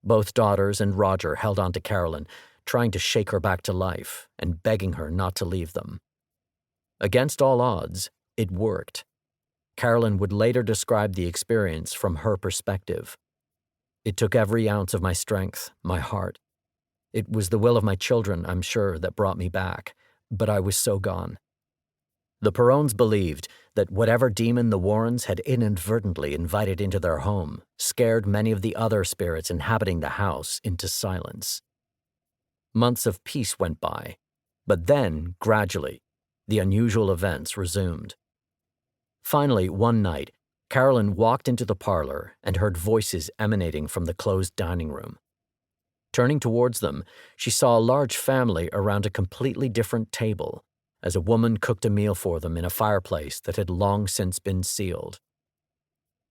Both daughters and Roger held on to Carolyn, trying to shake her back to life and begging her not to leave them. Against all odds, it worked. Carolyn would later describe the experience from her perspective. "It took every ounce of my strength, my heart. It was the will of my children, I'm sure, that brought me back, but I was so gone." The Perrons believed that whatever demon the Warrens had inadvertently invited into their home scared many of the other spirits inhabiting the house into silence. Months of peace went by, but then, gradually, the unusual events resumed. Finally, one night, Carolyn walked into the parlor and heard voices emanating from the closed dining room. Turning towards them, she saw a large family around a completely different table, as a woman cooked a meal for them in a fireplace that had long since been sealed.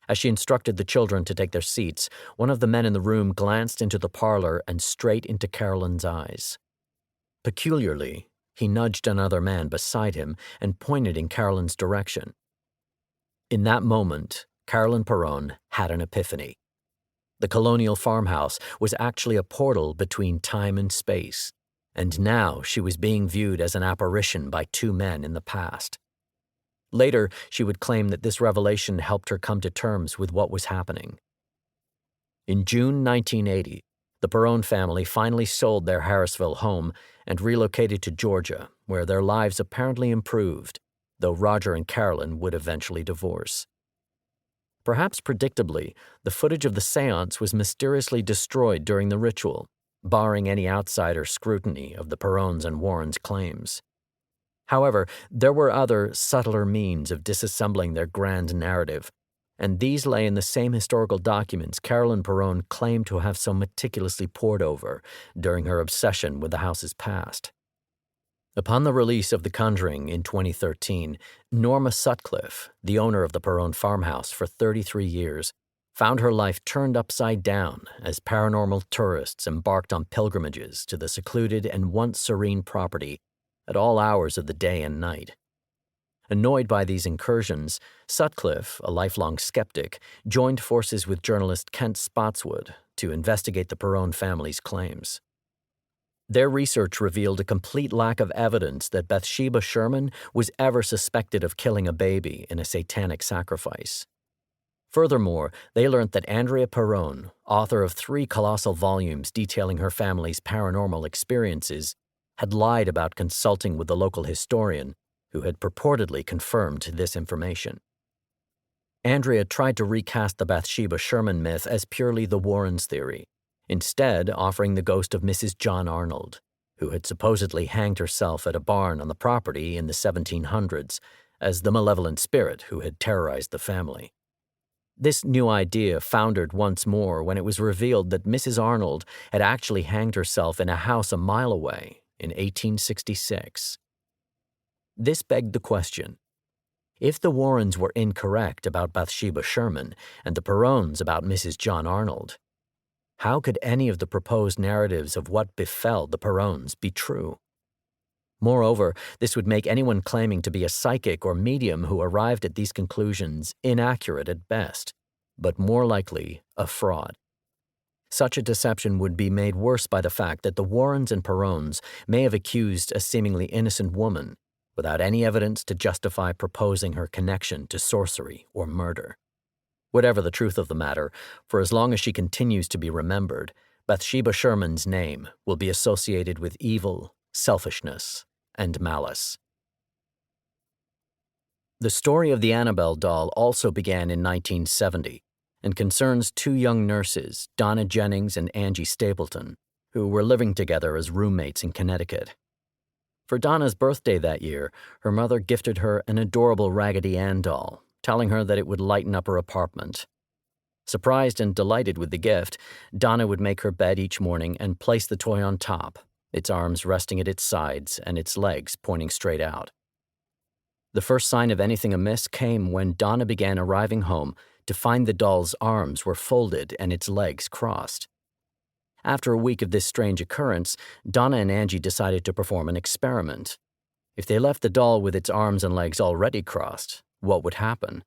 As she instructed the children to take their seats, one of the men in the room glanced into the parlor and straight into Carolyn's eyes. Peculiarly, he nudged another man beside him and pointed in Carolyn's direction. In that moment, Carolyn Perron had an epiphany. The colonial farmhouse was actually a portal between time and space, and now she was being viewed as an apparition by 2 men in the past. Later, she would claim that this revelation helped her come to terms with what was happening. In June 1980, the Perron family finally sold their Harrisville home and relocated to Georgia, where their lives apparently improved, though Roger and Carolyn would eventually divorce. Perhaps predictably, the footage of the seance was mysteriously destroyed during the ritual, barring any outsider scrutiny of the Perrons and Warrens' claims. However, there were other, subtler means of disassembling their grand narrative, and these lay in the same historical documents Carolyn Perron claimed to have so meticulously pored over during her obsession with the house's past. Upon the release of The Conjuring in 2013, Norma Sutcliffe, the owner of the Perron farmhouse for 33 years, found her life turned upside down as paranormal tourists embarked on pilgrimages to the secluded and once serene property at all hours of the day and night. Annoyed by these incursions, Sutcliffe, a lifelong skeptic, joined forces with journalist Kent Spotswood to investigate the Perron family's claims. Their research revealed a complete lack of evidence that Bathsheba Sherman was ever suspected of killing a baby in a satanic sacrifice. Furthermore, they learned that Andrea Perron, author of 3 colossal volumes detailing her family's paranormal experiences, had lied about consulting with the local historian, who had purportedly confirmed this information. Andrea tried to recast the Bathsheba Sherman myth as purely the Warrens' theory, instead offering the ghost of Mrs. John Arnold, who had supposedly hanged herself at a barn on the property in the 1700s, as the malevolent spirit who had terrorized the family. This new idea foundered once more when it was revealed that Mrs. Arnold had actually hanged herself in a house a mile away in 1866. This begged the question: if the Warrens were incorrect about Bathsheba Sherman and the Perrons about Mrs. John Arnold, how could any of the proposed narratives of what befell the Perrons be true? Moreover, this would make anyone claiming to be a psychic or medium who arrived at these conclusions inaccurate at best, but more likely a fraud. Such a deception would be made worse by the fact that the Warrens and Perrons may have accused a seemingly innocent woman without any evidence to justify proposing her connection to sorcery or murder. Whatever the truth of the matter, for as long as she continues to be remembered, Bathsheba Sherman's name will be associated with evil, selfishness, and malice. The story of the Annabelle doll also began in 1970 and concerns 2 young nurses, Donna Jennings and Angie Stapleton, who were living together as roommates in Connecticut. For Donna's birthday that year, her mother gifted her an adorable Raggedy Ann doll, telling her that it would lighten up her apartment. Surprised and delighted with the gift, Donna would make her bed each morning and place the toy on top, its arms resting at its sides and its legs pointing straight out. The first sign of anything amiss came when Donna began arriving home to find the doll's arms were folded and its legs crossed. After a week of this strange occurrence, Donna and Angie decided to perform an experiment. If they left the doll with its arms and legs already crossed, what would happen?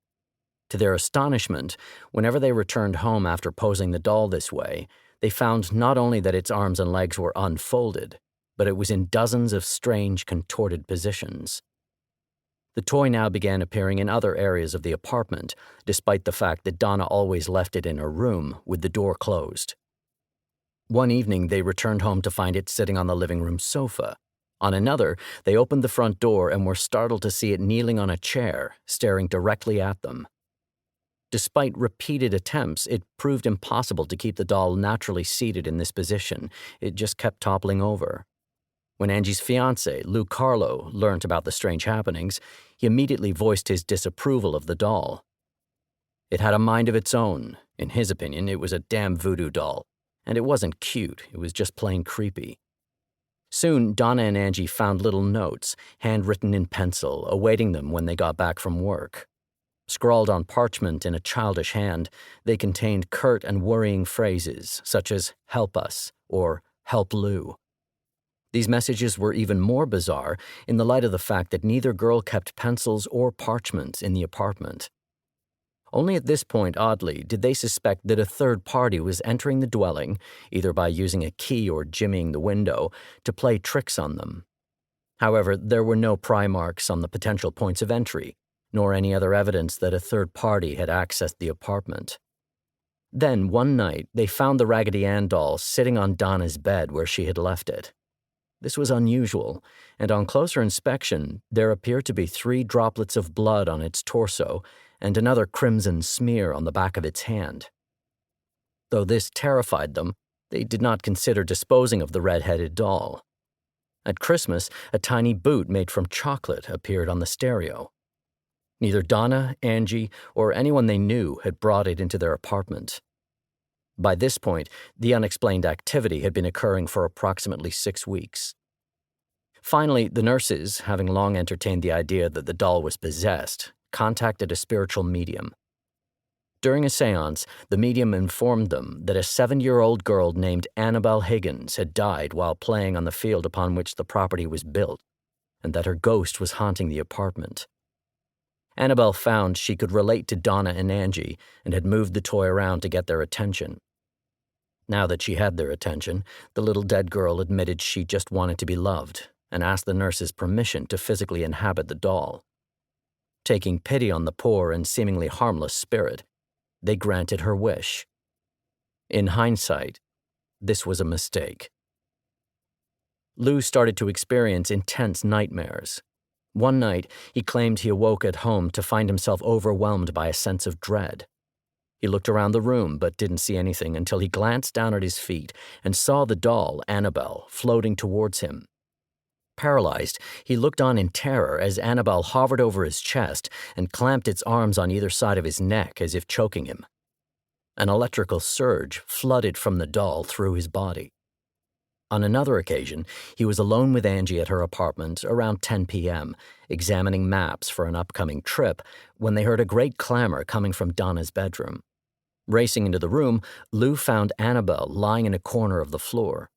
To their astonishment, whenever they returned home after posing the doll this way, they found not only that its arms and legs were unfolded, but it was in dozens of strange, contorted positions. The toy now began appearing in other areas of the apartment, despite the fact that Donna always left it in her room with the door closed. One evening, they returned home to find it sitting on the living room sofa. On another, they opened the front door and were startled to see it kneeling on a chair, staring directly at them. Despite repeated attempts, it proved impossible to keep the doll naturally seated in this position. It just kept toppling over. When Angie's fiancé, Lou Carlo, learned about the strange happenings, he immediately voiced his disapproval of the doll. It had a mind of its own. In his opinion, it was a damn voodoo doll. And it wasn't cute, it was just plain creepy. Soon, Donna and Angie found little notes, handwritten in pencil, awaiting them when they got back from work. Scrawled on parchment in a childish hand, they contained curt and worrying phrases such as "help us" or "help Lou." These messages were even more bizarre in the light of the fact that neither girl kept pencils or parchment in the apartment. Only at this point, oddly, did they suspect that a third party was entering the dwelling, either by using a key or jimmying the window, to play tricks on them. However, there were no pry marks on the potential points of entry, nor any other evidence that a third party had accessed the apartment. Then, one night, they found the Raggedy Ann doll sitting on Donna's bed where she had left it. This was unusual, and on closer inspection, there appeared to be 3 droplets of blood on its torso and another crimson smear on the back of its hand. Though this terrified them, they did not consider disposing of the red-headed doll. At Christmas, a tiny boot made from chocolate appeared on the stereo. Neither Donna, Angie, or anyone they knew had brought it into their apartment. By this point, the unexplained activity had been occurring for approximately 6 weeks. Finally, the nurses, having long entertained the idea that the doll was possessed, contacted a spiritual medium. During a seance, the medium informed them that a 7-year-old girl named Annabelle Higgins had died while playing on the field upon which the property was built, and that her ghost was haunting the apartment. Annabelle found she could relate to Donna and Angie and had moved the toy around to get their attention. Now that she had their attention, the little dead girl admitted she just wanted to be loved and asked the nurse's permission to physically inhabit the doll. Taking pity on the poor and seemingly harmless spirit, they granted her wish. In hindsight, this was a mistake. Lou started to experience intense nightmares. One night, he claimed he awoke at home to find himself overwhelmed by a sense of dread. He looked around the room but didn't see anything until he glanced down at his feet and saw the doll, Annabelle, floating towards him. Paralyzed, he looked on in terror as Annabelle hovered over his chest and clamped its arms on either side of his neck as if choking him. An electrical surge flooded from the doll through his body. On another occasion, he was alone with Angie at her apartment around 10 p.m., examining maps for an upcoming trip, when they heard a great clamor coming from Donna's bedroom. Racing into the room, Lou found Annabelle lying in a corner of the floor.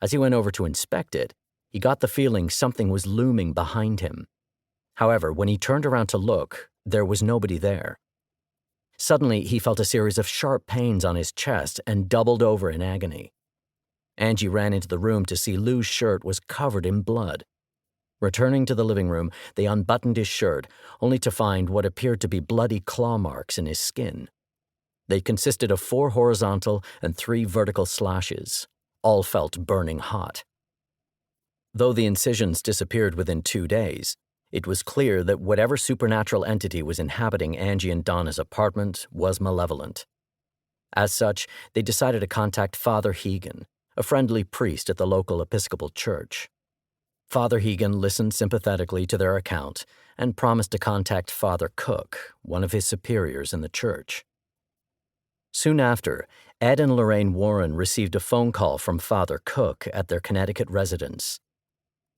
As he went over to inspect it, he got the feeling something was looming behind him. However, when he turned around to look, there was nobody there. Suddenly, he felt a series of sharp pains on his chest and doubled over in agony. Angie ran into the room to see Lou's shirt was covered in blood. Returning to the living room, they unbuttoned his shirt, only to find what appeared to be bloody claw marks in his skin. They consisted of 4 horizontal and 3 vertical slashes. All felt burning hot. Though the incisions disappeared within 2 days, it was clear that whatever supernatural entity was inhabiting Angie and Donna's apartment was malevolent. As such, they decided to contact Father Hegan, a friendly priest at the local Episcopal church. Father Hegan listened sympathetically to their account and promised to contact Father Cook, one of his superiors in the church. Soon after, Ed and Lorraine Warren received a phone call from Father Cook at their Connecticut residence.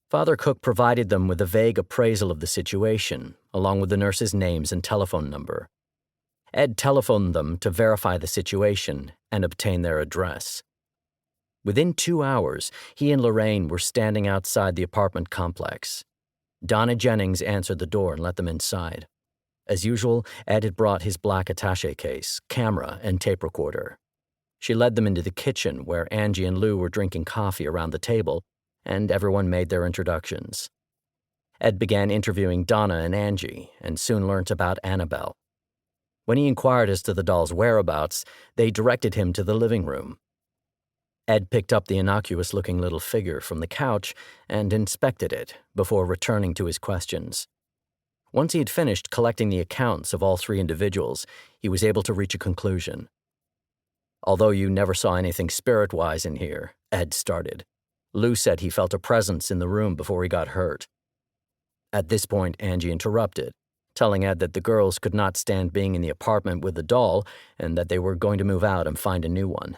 Father Cook provided them with a vague appraisal of the situation, along with the nurses' names and telephone number. Ed telephoned them to verify the situation and obtain their address. Within 2 hours, he and Lorraine were standing outside the apartment complex. Donna Jennings answered the door and let them inside. As usual, Ed had brought his black attaché case, camera, and tape recorder. She led them into the kitchen where Angie and Lou were drinking coffee around the table, and everyone made their introductions. Ed began interviewing Donna and Angie, and soon learnt about Annabelle. When he inquired as to the doll's whereabouts, they directed him to the living room. Ed picked up the innocuous-looking little figure from the couch and inspected it before returning to his questions. Once he had finished collecting the accounts of all 3 individuals, he was able to reach a conclusion. "Although you never saw anything spirit-wise in here," Ed started, "Lou said he felt a presence in the room before he got hurt." At this point, Angie interrupted, telling Ed that the girls could not stand being in the apartment with the doll and that they were going to move out and find a new one.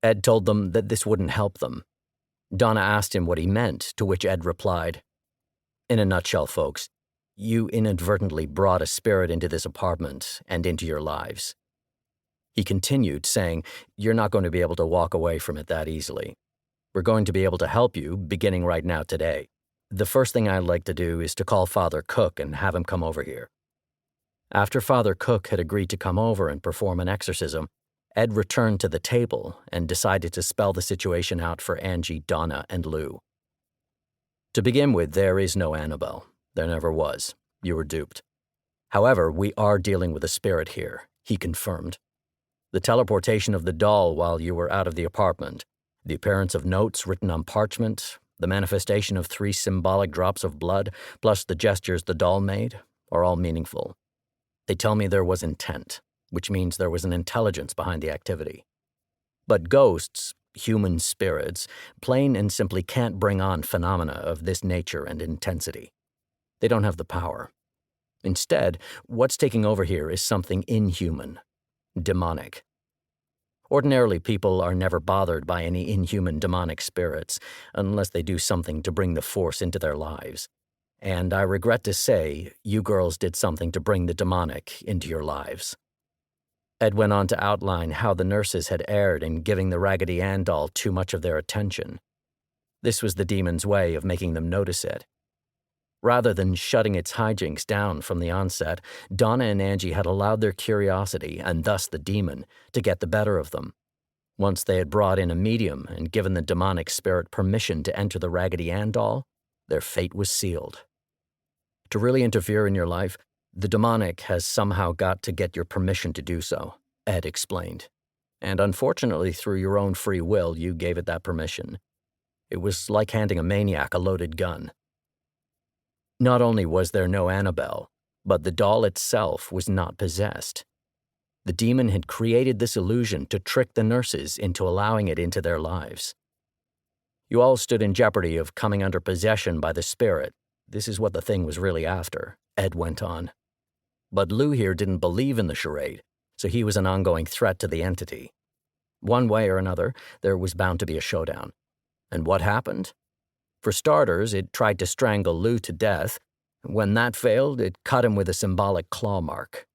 Ed told them that this wouldn't help them. Donna asked him what he meant, to which Ed replied, "In a nutshell, folks, you inadvertently brought a spirit into this apartment and into your lives." He continued, saying, "You're not going to be able to walk away from it that easily. We're going to be able to help you beginning right now today. The first thing I'd like to do is to call Father Cook and have him come over here." After Father Cook had agreed to come over and perform an exorcism, Ed returned to the table and decided to spell the situation out for Angie, Donna, and Lou. "To begin with, there is no Annabelle. There never was. You were duped. However, we are dealing with a spirit here," he confirmed. "The teleportation of the doll while you were out of the apartment, the appearance of notes written on parchment, the manifestation of 3 symbolic drops of blood, plus the gestures the doll made, are all meaningful. They tell me there was intent, which means there was an intelligence behind the activity. But ghosts, human spirits, plain and simply can't bring on phenomena of this nature and intensity. They don't have the power. Instead, what's taking over here is something inhuman, demonic. Ordinarily, people are never bothered by any inhuman demonic spirits unless they do something to bring the force into their lives. And I regret to say, you girls did something to bring the demonic into your lives." Ed went on to outline how the nurses had erred in giving the Raggedy Ann doll too much of their attention. This was the demon's way of making them notice it. Rather than shutting its hijinks down from the onset, Donna and Angie had allowed their curiosity, and thus the demon, to get the better of them. Once they had brought in a medium and given the demonic spirit permission to enter the Raggedy Ann doll, their fate was sealed. To really interfere in your life, the demonic has somehow got to get your permission to do so, Ed explained. And unfortunately, through your own free will, you gave it that permission. It was like handing a maniac a loaded gun. Not only was there no Annabelle, but the doll itself was not possessed. The demon had created this illusion to trick the nurses into allowing it into their lives. You all stood in jeopardy of coming under possession by the spirit. This is what the thing was really after, Ed went on. But Lou here didn't believe in the charade, so he was an ongoing threat to the entity. One way or another, there was bound to be a showdown. And what happened? For starters, it tried to strangle Lou to death. When that failed, it cut him with a symbolic claw mark.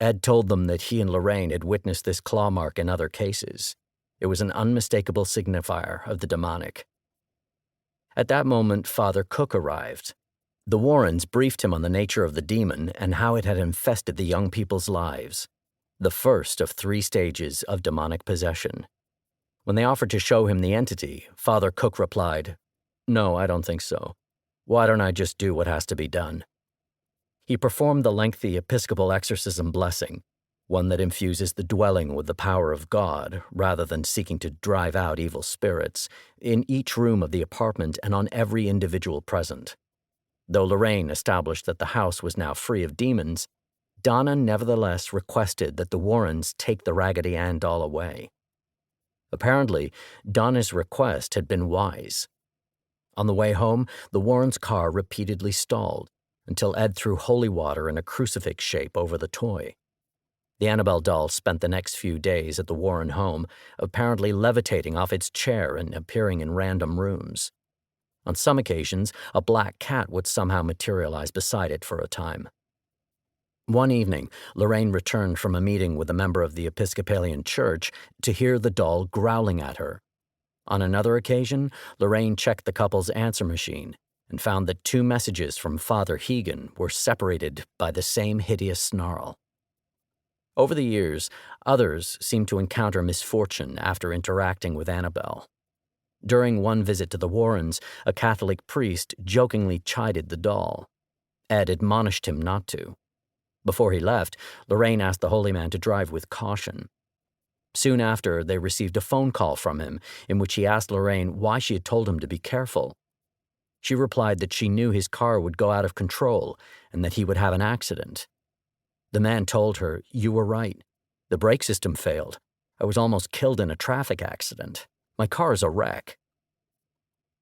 Ed told them that he and Lorraine had witnessed this claw mark in other cases. It was an unmistakable signifier of the demonic. At that moment, Father Cook arrived. The Warrens briefed him on the nature of the demon and how it had infested the young people's lives, the first of 3 stages of demonic possession. When they offered to show him the entity, Father Cook replied, "No, I don't think so. Why don't I just do what has to be done?" He performed the lengthy Episcopal exorcism blessing, one that infuses the dwelling with the power of God rather than seeking to drive out evil spirits, in each room of the apartment and on every individual present. Though Lorraine established that the house was now free of demons, Donna nevertheless requested that the Warrens take the Raggedy Ann doll away. Apparently, Donna's request had been wise. On the way home, the Warrens' car repeatedly stalled until Ed threw holy water in a crucifix shape over the toy. The Annabelle doll spent the next few days at the Warren home, apparently levitating off its chair and appearing in random rooms. On some occasions, a black cat would somehow materialize beside it for a time. One evening, Lorraine returned from a meeting with a member of the Episcopalian Church to hear the doll growling at her. On another occasion, Lorraine checked the couple's answer machine and found that 2 messages from Father Hegan were separated by the same hideous snarl. Over the years, others seemed to encounter misfortune after interacting with Annabelle. During one visit to the Warrens, a Catholic priest jokingly chided the doll. Ed admonished him not to. Before he left, Lorraine asked the holy man to drive with caution. Soon after, they received a phone call from him in which he asked Lorraine why she had told him to be careful. She replied that she knew his car would go out of control and that he would have an accident. The man told her, "You were right. The brake system failed. I was almost killed in a traffic accident. My car is a wreck."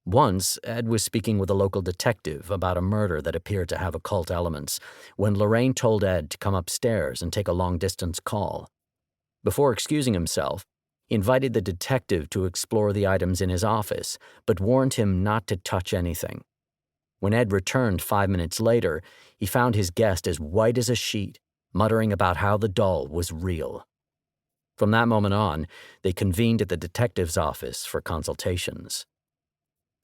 Once, Ed was speaking with a local detective about a murder that appeared to have occult elements when Lorraine told Ed to come upstairs and take a long-distance call. Before excusing himself, he invited the detective to explore the items in his office, but warned him not to touch anything. When Ed returned 5 minutes later, he found his guest as white as a sheet, muttering about how the doll was real. From that moment on, they convened at the detective's office for consultations.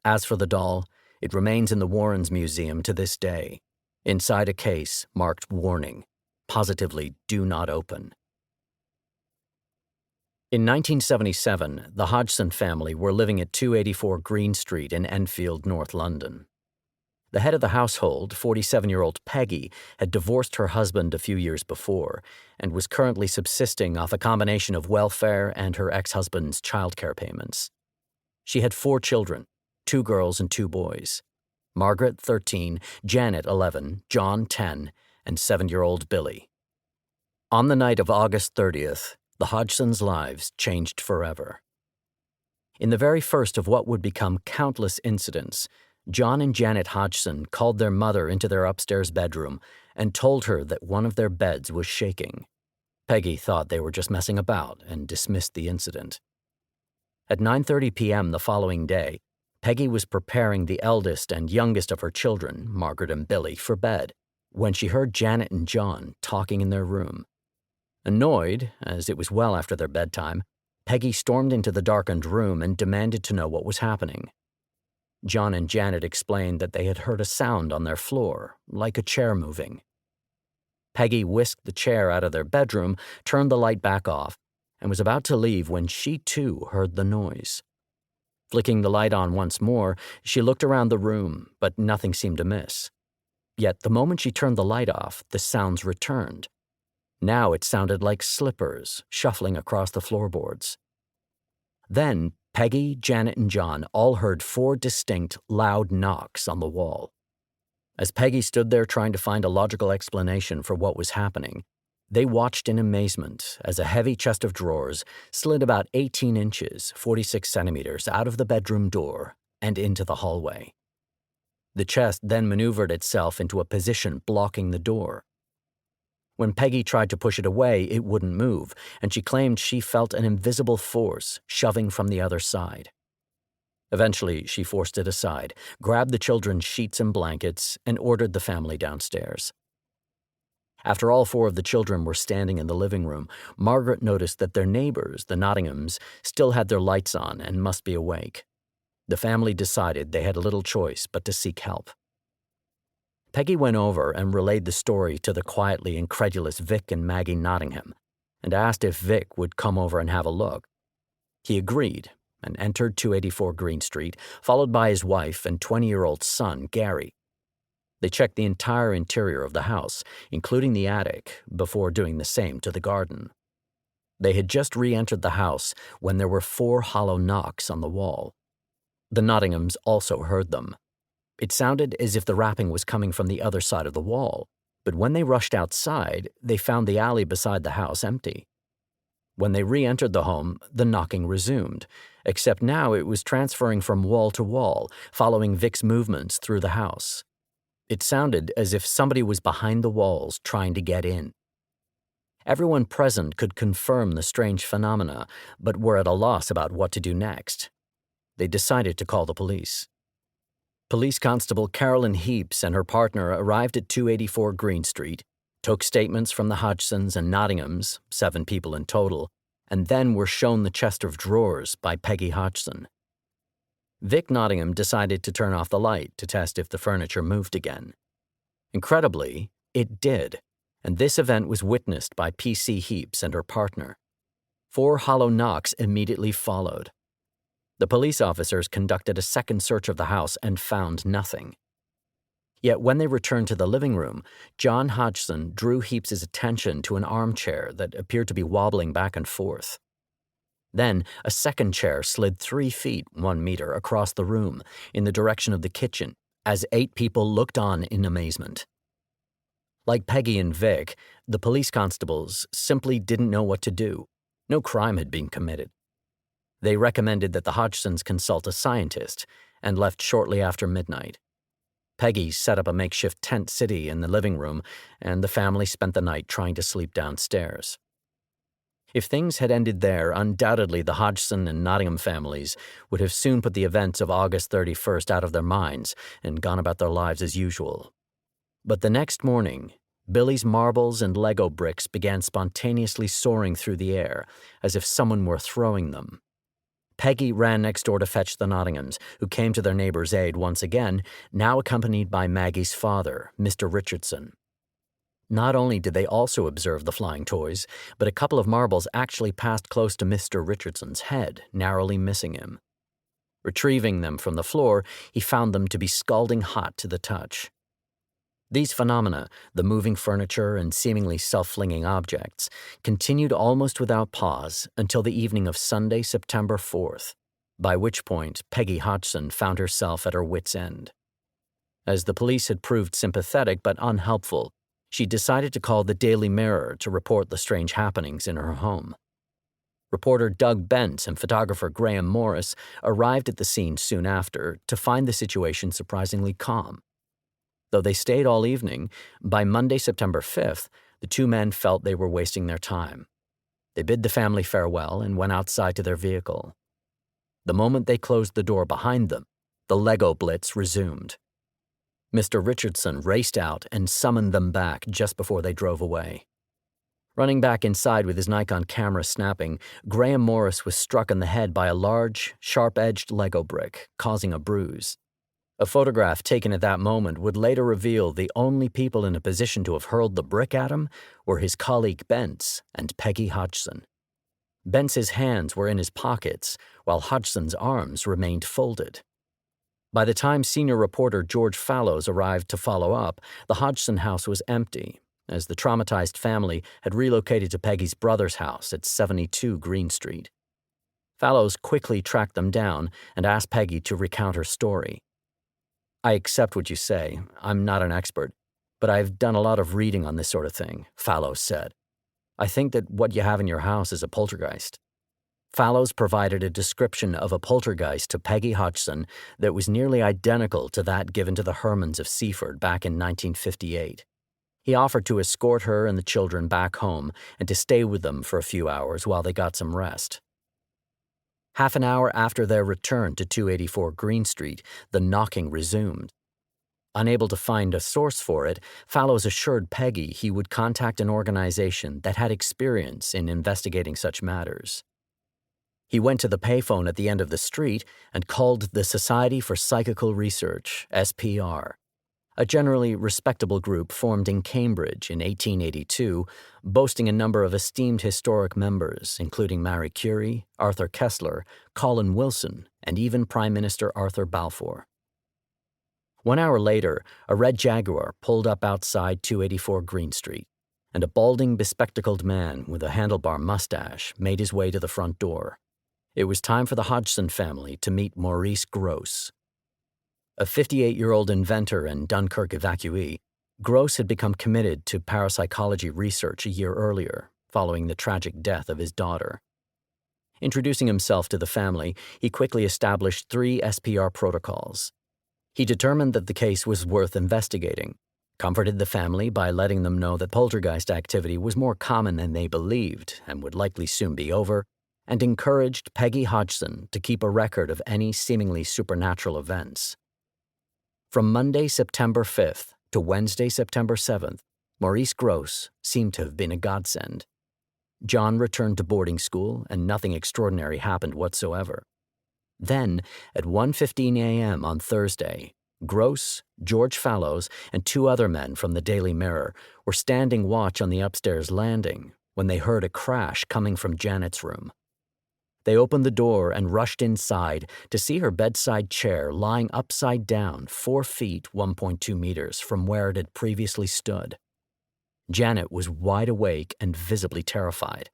As for the doll, it remains in the Warrens Museum to this day, inside a case marked "Warning," positively "Do not open." In 1977, the Hodgson family were living at 284 Green Street in Enfield, North London. The head of the household, 47-year-old Peggy, had divorced her husband a few years before and was currently subsisting off a combination of welfare and her ex-husband's childcare payments. She had 4 children, 2 girls and 2 boys: Margaret, 13, Janet, 11, John, 10, and 7-year-old Billy. On the night of August 30th, the Hodgsons' lives changed forever. In the very first of what would become countless incidents, John and Janet Hodgson called their mother into their upstairs bedroom and told her that one of their beds was shaking. Peggy thought they were just messing about and dismissed the incident. At 9:30 p.m. the following day, Peggy was preparing the eldest and youngest of her children, Margaret and Billy, for bed when she heard Janet and John talking in their room. Annoyed, as it was well after their bedtime, Peggy stormed into the darkened room and demanded to know what was happening. John and Janet explained that they had heard a sound on their floor, like a chair moving. Peggy whisked the chair out of their bedroom, turned the light back off, and was about to leave when she too heard the noise. Flicking the light on once more, she looked around the room, but nothing seemed amiss. Yet the moment she turned the light off, the sounds returned. Now it sounded like slippers shuffling across the floorboards. Then Peggy, Janet, and John all heard 4 distinct, loud knocks on the wall. As Peggy stood there trying to find a logical explanation for what was happening, they watched in amazement as a heavy chest of drawers slid about 18 inches, 46 centimeters, out of the bedroom door and into the hallway. The chest then maneuvered itself into a position blocking the door. When Peggy tried to push it away, it wouldn't move, and she claimed she felt an invisible force shoving from the other side. Eventually, she forced it aside, grabbed the children's sheets and blankets, and ordered the family downstairs. After all 4 of the children were standing in the living room, Margaret noticed that their neighbors, the Nottinghams, still had their lights on and must be awake. The family decided they had little choice but to seek help. Peggy went over and relayed the story to the quietly incredulous Vic and Maggie Nottingham, and asked if Vic would come over and have a look. He agreed and entered 284 Green Street, followed by his wife and 20-year-old son, Gary. They checked the entire interior of the house, including the attic, before doing the same to the garden. They had just re-entered the house when there were 4 hollow knocks on the wall. The Nottinghams also heard them. It sounded as if the rapping was coming from the other side of the wall, but when they rushed outside, they found the alley beside the house empty. When they re-entered the home, the knocking resumed, except now it was transferring from wall to wall, following Vic's movements through the house. It sounded as if somebody was behind the walls trying to get in. Everyone present could confirm the strange phenomena, but were at a loss about what to do next. They decided to call the police. Police Constable Carolyn Heaps and her partner arrived at 284 Green Street, took statements from the Hodgsons and Nottinghams, 7 people in total, and then were shown the chest of drawers by Peggy Hodgson. Vic Nottingham decided to turn off the light to test if the furniture moved again. Incredibly, it did, and this event was witnessed by P.C. Heaps and her partner. 4 hollow knocks immediately followed. The police officers conducted a second search of the house and found nothing. Yet when they returned to the living room, John Hodgson drew Heaps's attention to an armchair that appeared to be wobbling back and forth. Then a second chair slid 3 feet, 1 meter, across the room in the direction of the kitchen as 8 people looked on in amazement. Like Peggy and Vic, the police constables simply didn't know what to do. No crime had been committed. They recommended that the Hodgsons consult a scientist and left shortly after midnight. Peggy set up a makeshift tent city in the living room, and the family spent the night trying to sleep downstairs. If things had ended there, undoubtedly the Hodgson and Nottingham families would have soon put the events of August 31st out of their minds and gone about their lives as usual. But the next morning, Billy's marbles and Lego bricks began spontaneously soaring through the air, as if someone were throwing them. Peggy ran next door to fetch the Nottinghams, who came to their neighbor's aid once again, now accompanied by Maggie's father, Mr. Richardson. Not only did they also observe the flying toys, but a couple of marbles actually passed close to Mr. Richardson's head, narrowly missing him. Retrieving them from the floor, he found them to be scalding hot to the touch. These phenomena, the moving furniture and seemingly self-flinging objects, continued almost without pause until the evening of Sunday, September 4th, by which point Peggy Hodgson found herself at her wit's end. As the police had proved sympathetic but unhelpful, she decided to call the Daily Mirror to report the strange happenings in her home. Reporter Doug Bent and photographer Graham Morris arrived at the scene soon after to find the situation surprisingly calm. Though they stayed all evening, by Monday, September 5th, the 2 men felt they were wasting their time. They bid the family farewell and went outside to their vehicle. The moment they closed the door behind them, the Lego blitz resumed. Mr. Richardson raced out and summoned them back just before they drove away. Running back inside with his Nikon camera snapping, Graham Morris was struck in the head by a large, sharp-edged Lego brick, causing a bruise. A photograph taken at that moment would later reveal the only people in a position to have hurled the brick at him were his colleague Bentz and Peggy Hodgson. Bentz's hands were in his pockets, while Hodgson's arms remained folded. By the time senior reporter George Fallows arrived to follow up, the Hodgson house was empty, as the traumatized family had relocated to Peggy's brother's house at 72 Green Street. Fallows quickly tracked them down and asked Peggy to recount her story. "I accept what you say. I'm not an expert, but I've done a lot of reading on this sort of thing," Fallows said. "I think that what you have in your house is a poltergeist." Fallows provided a description of a poltergeist to Peggy Hodgson that was nearly identical to that given to the Hermans of Seaford back in 1958. He offered to escort her and the children back home and to stay with them for a few hours while they got some rest. Half an hour after their return to 284 Green Street, the knocking resumed. Unable to find a source for it, Fallows assured Peggy he would contact an organization that had experience in investigating such matters. He went to the payphone at the end of the street and called the Society for Psychical Research, SPR, a generally respectable group formed in Cambridge in 1882, boasting a number of esteemed historic members, including Marie Curie, Arthur Koestler, Colin Wilson, and even Prime Minister Arthur Balfour. 1 hour later, a red Jaguar pulled up outside 284 Green Street, and a balding, bespectacled man with a handlebar mustache made his way to the front door. It was time for the Hodgson family to meet Maurice Grosse. A 58-year-old inventor and Dunkirk evacuee, Grosse had become committed to parapsychology research a year earlier, following the tragic death of his daughter. Introducing himself to the family, he quickly established 3 SPR protocols. He determined that the case was worth investigating, comforted the family by letting them know that poltergeist activity was more common than they believed and would likely soon be over, and encouraged Peggy Hodgson to keep a record of any seemingly supernatural events. From Monday, September 5th to Wednesday, September 7th, Maurice Grosse seemed to have been a godsend. John returned to boarding school, and nothing extraordinary happened whatsoever. Then, at 1:15 a.m. on Thursday, Grosse, George Fallows, and 2 other men from the Daily Mirror were standing watch on the upstairs landing when they heard a crash coming from Janet's room. They opened the door and rushed inside to see her bedside chair lying upside down 4 feet 1.2 meters from where it had previously stood. Janet was wide awake and visibly terrified.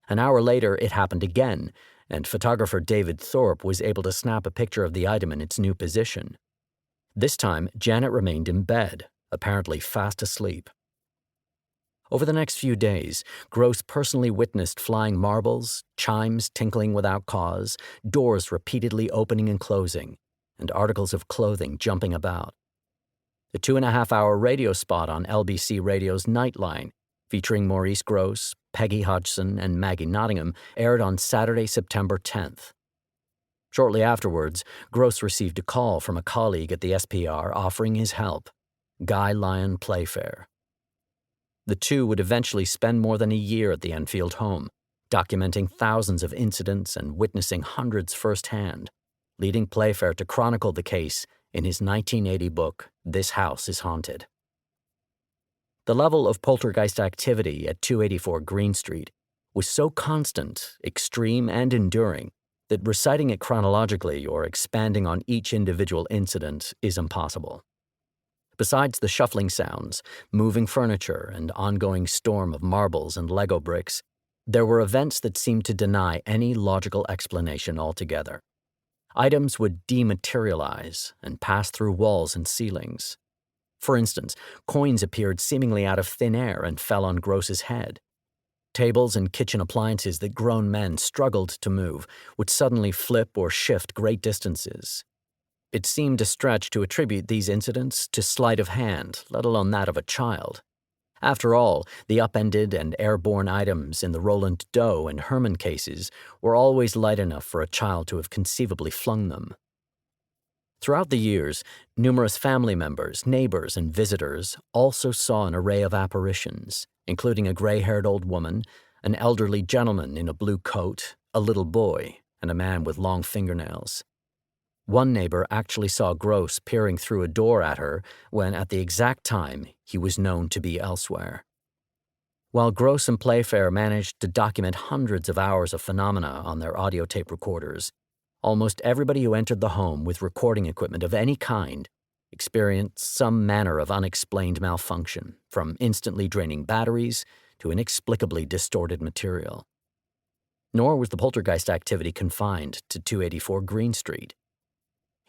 An hour later, it happened again, and photographer David Thorpe was able to snap a picture of the item in its new position. This time, Janet remained in bed, apparently fast asleep. Over the next few days, Grosse personally witnessed flying marbles, chimes tinkling without cause, doors repeatedly opening and closing, and articles of clothing jumping about. The 2.5-hour radio spot on LBC Radio's Nightline, featuring Maurice Grosse, Peggy Hodgson, and Maggie Nottingham, aired on Saturday, September 10th. Shortly afterwards, Grosse received a call from a colleague at the SPR offering his help, Guy Lyon Playfair. The two would eventually spend more than a year at the Enfield home, documenting thousands of incidents and witnessing hundreds firsthand, leading Playfair to chronicle the case in his 1980 book, This House is Haunted. The level of poltergeist activity at 284 Green Street was so constant, extreme, and enduring that reciting it chronologically or expanding on each individual incident is impossible. Besides the shuffling sounds, moving furniture, and ongoing storm of marbles and Lego bricks, there were events that seemed to deny any logical explanation altogether. Items would dematerialize and pass through walls and ceilings. For instance, coins appeared seemingly out of thin air and fell on Grosse's head. Tables and kitchen appliances that grown men struggled to move would suddenly flip or shift great distances. It seemed a stretch to attribute these incidents to sleight of hand, let alone that of a child. After all, the upended and airborne items in the Roland Doe and Herman cases were always light enough for a child to have conceivably flung them. Throughout the years, numerous family members, neighbors, and visitors also saw an array of apparitions, including a gray-haired old woman, an elderly gentleman in a blue coat, a little boy, and a man with long fingernails. One neighbor actually saw Gross peering through a door at her when, at the exact time, he was known to be elsewhere. While Gross and Playfair managed to document hundreds of hours of phenomena on their audio tape recorders, almost everybody who entered the home with recording equipment of any kind experienced some manner of unexplained malfunction, from instantly draining batteries to inexplicably distorted material. Nor was the poltergeist activity confined to 284 Green Street.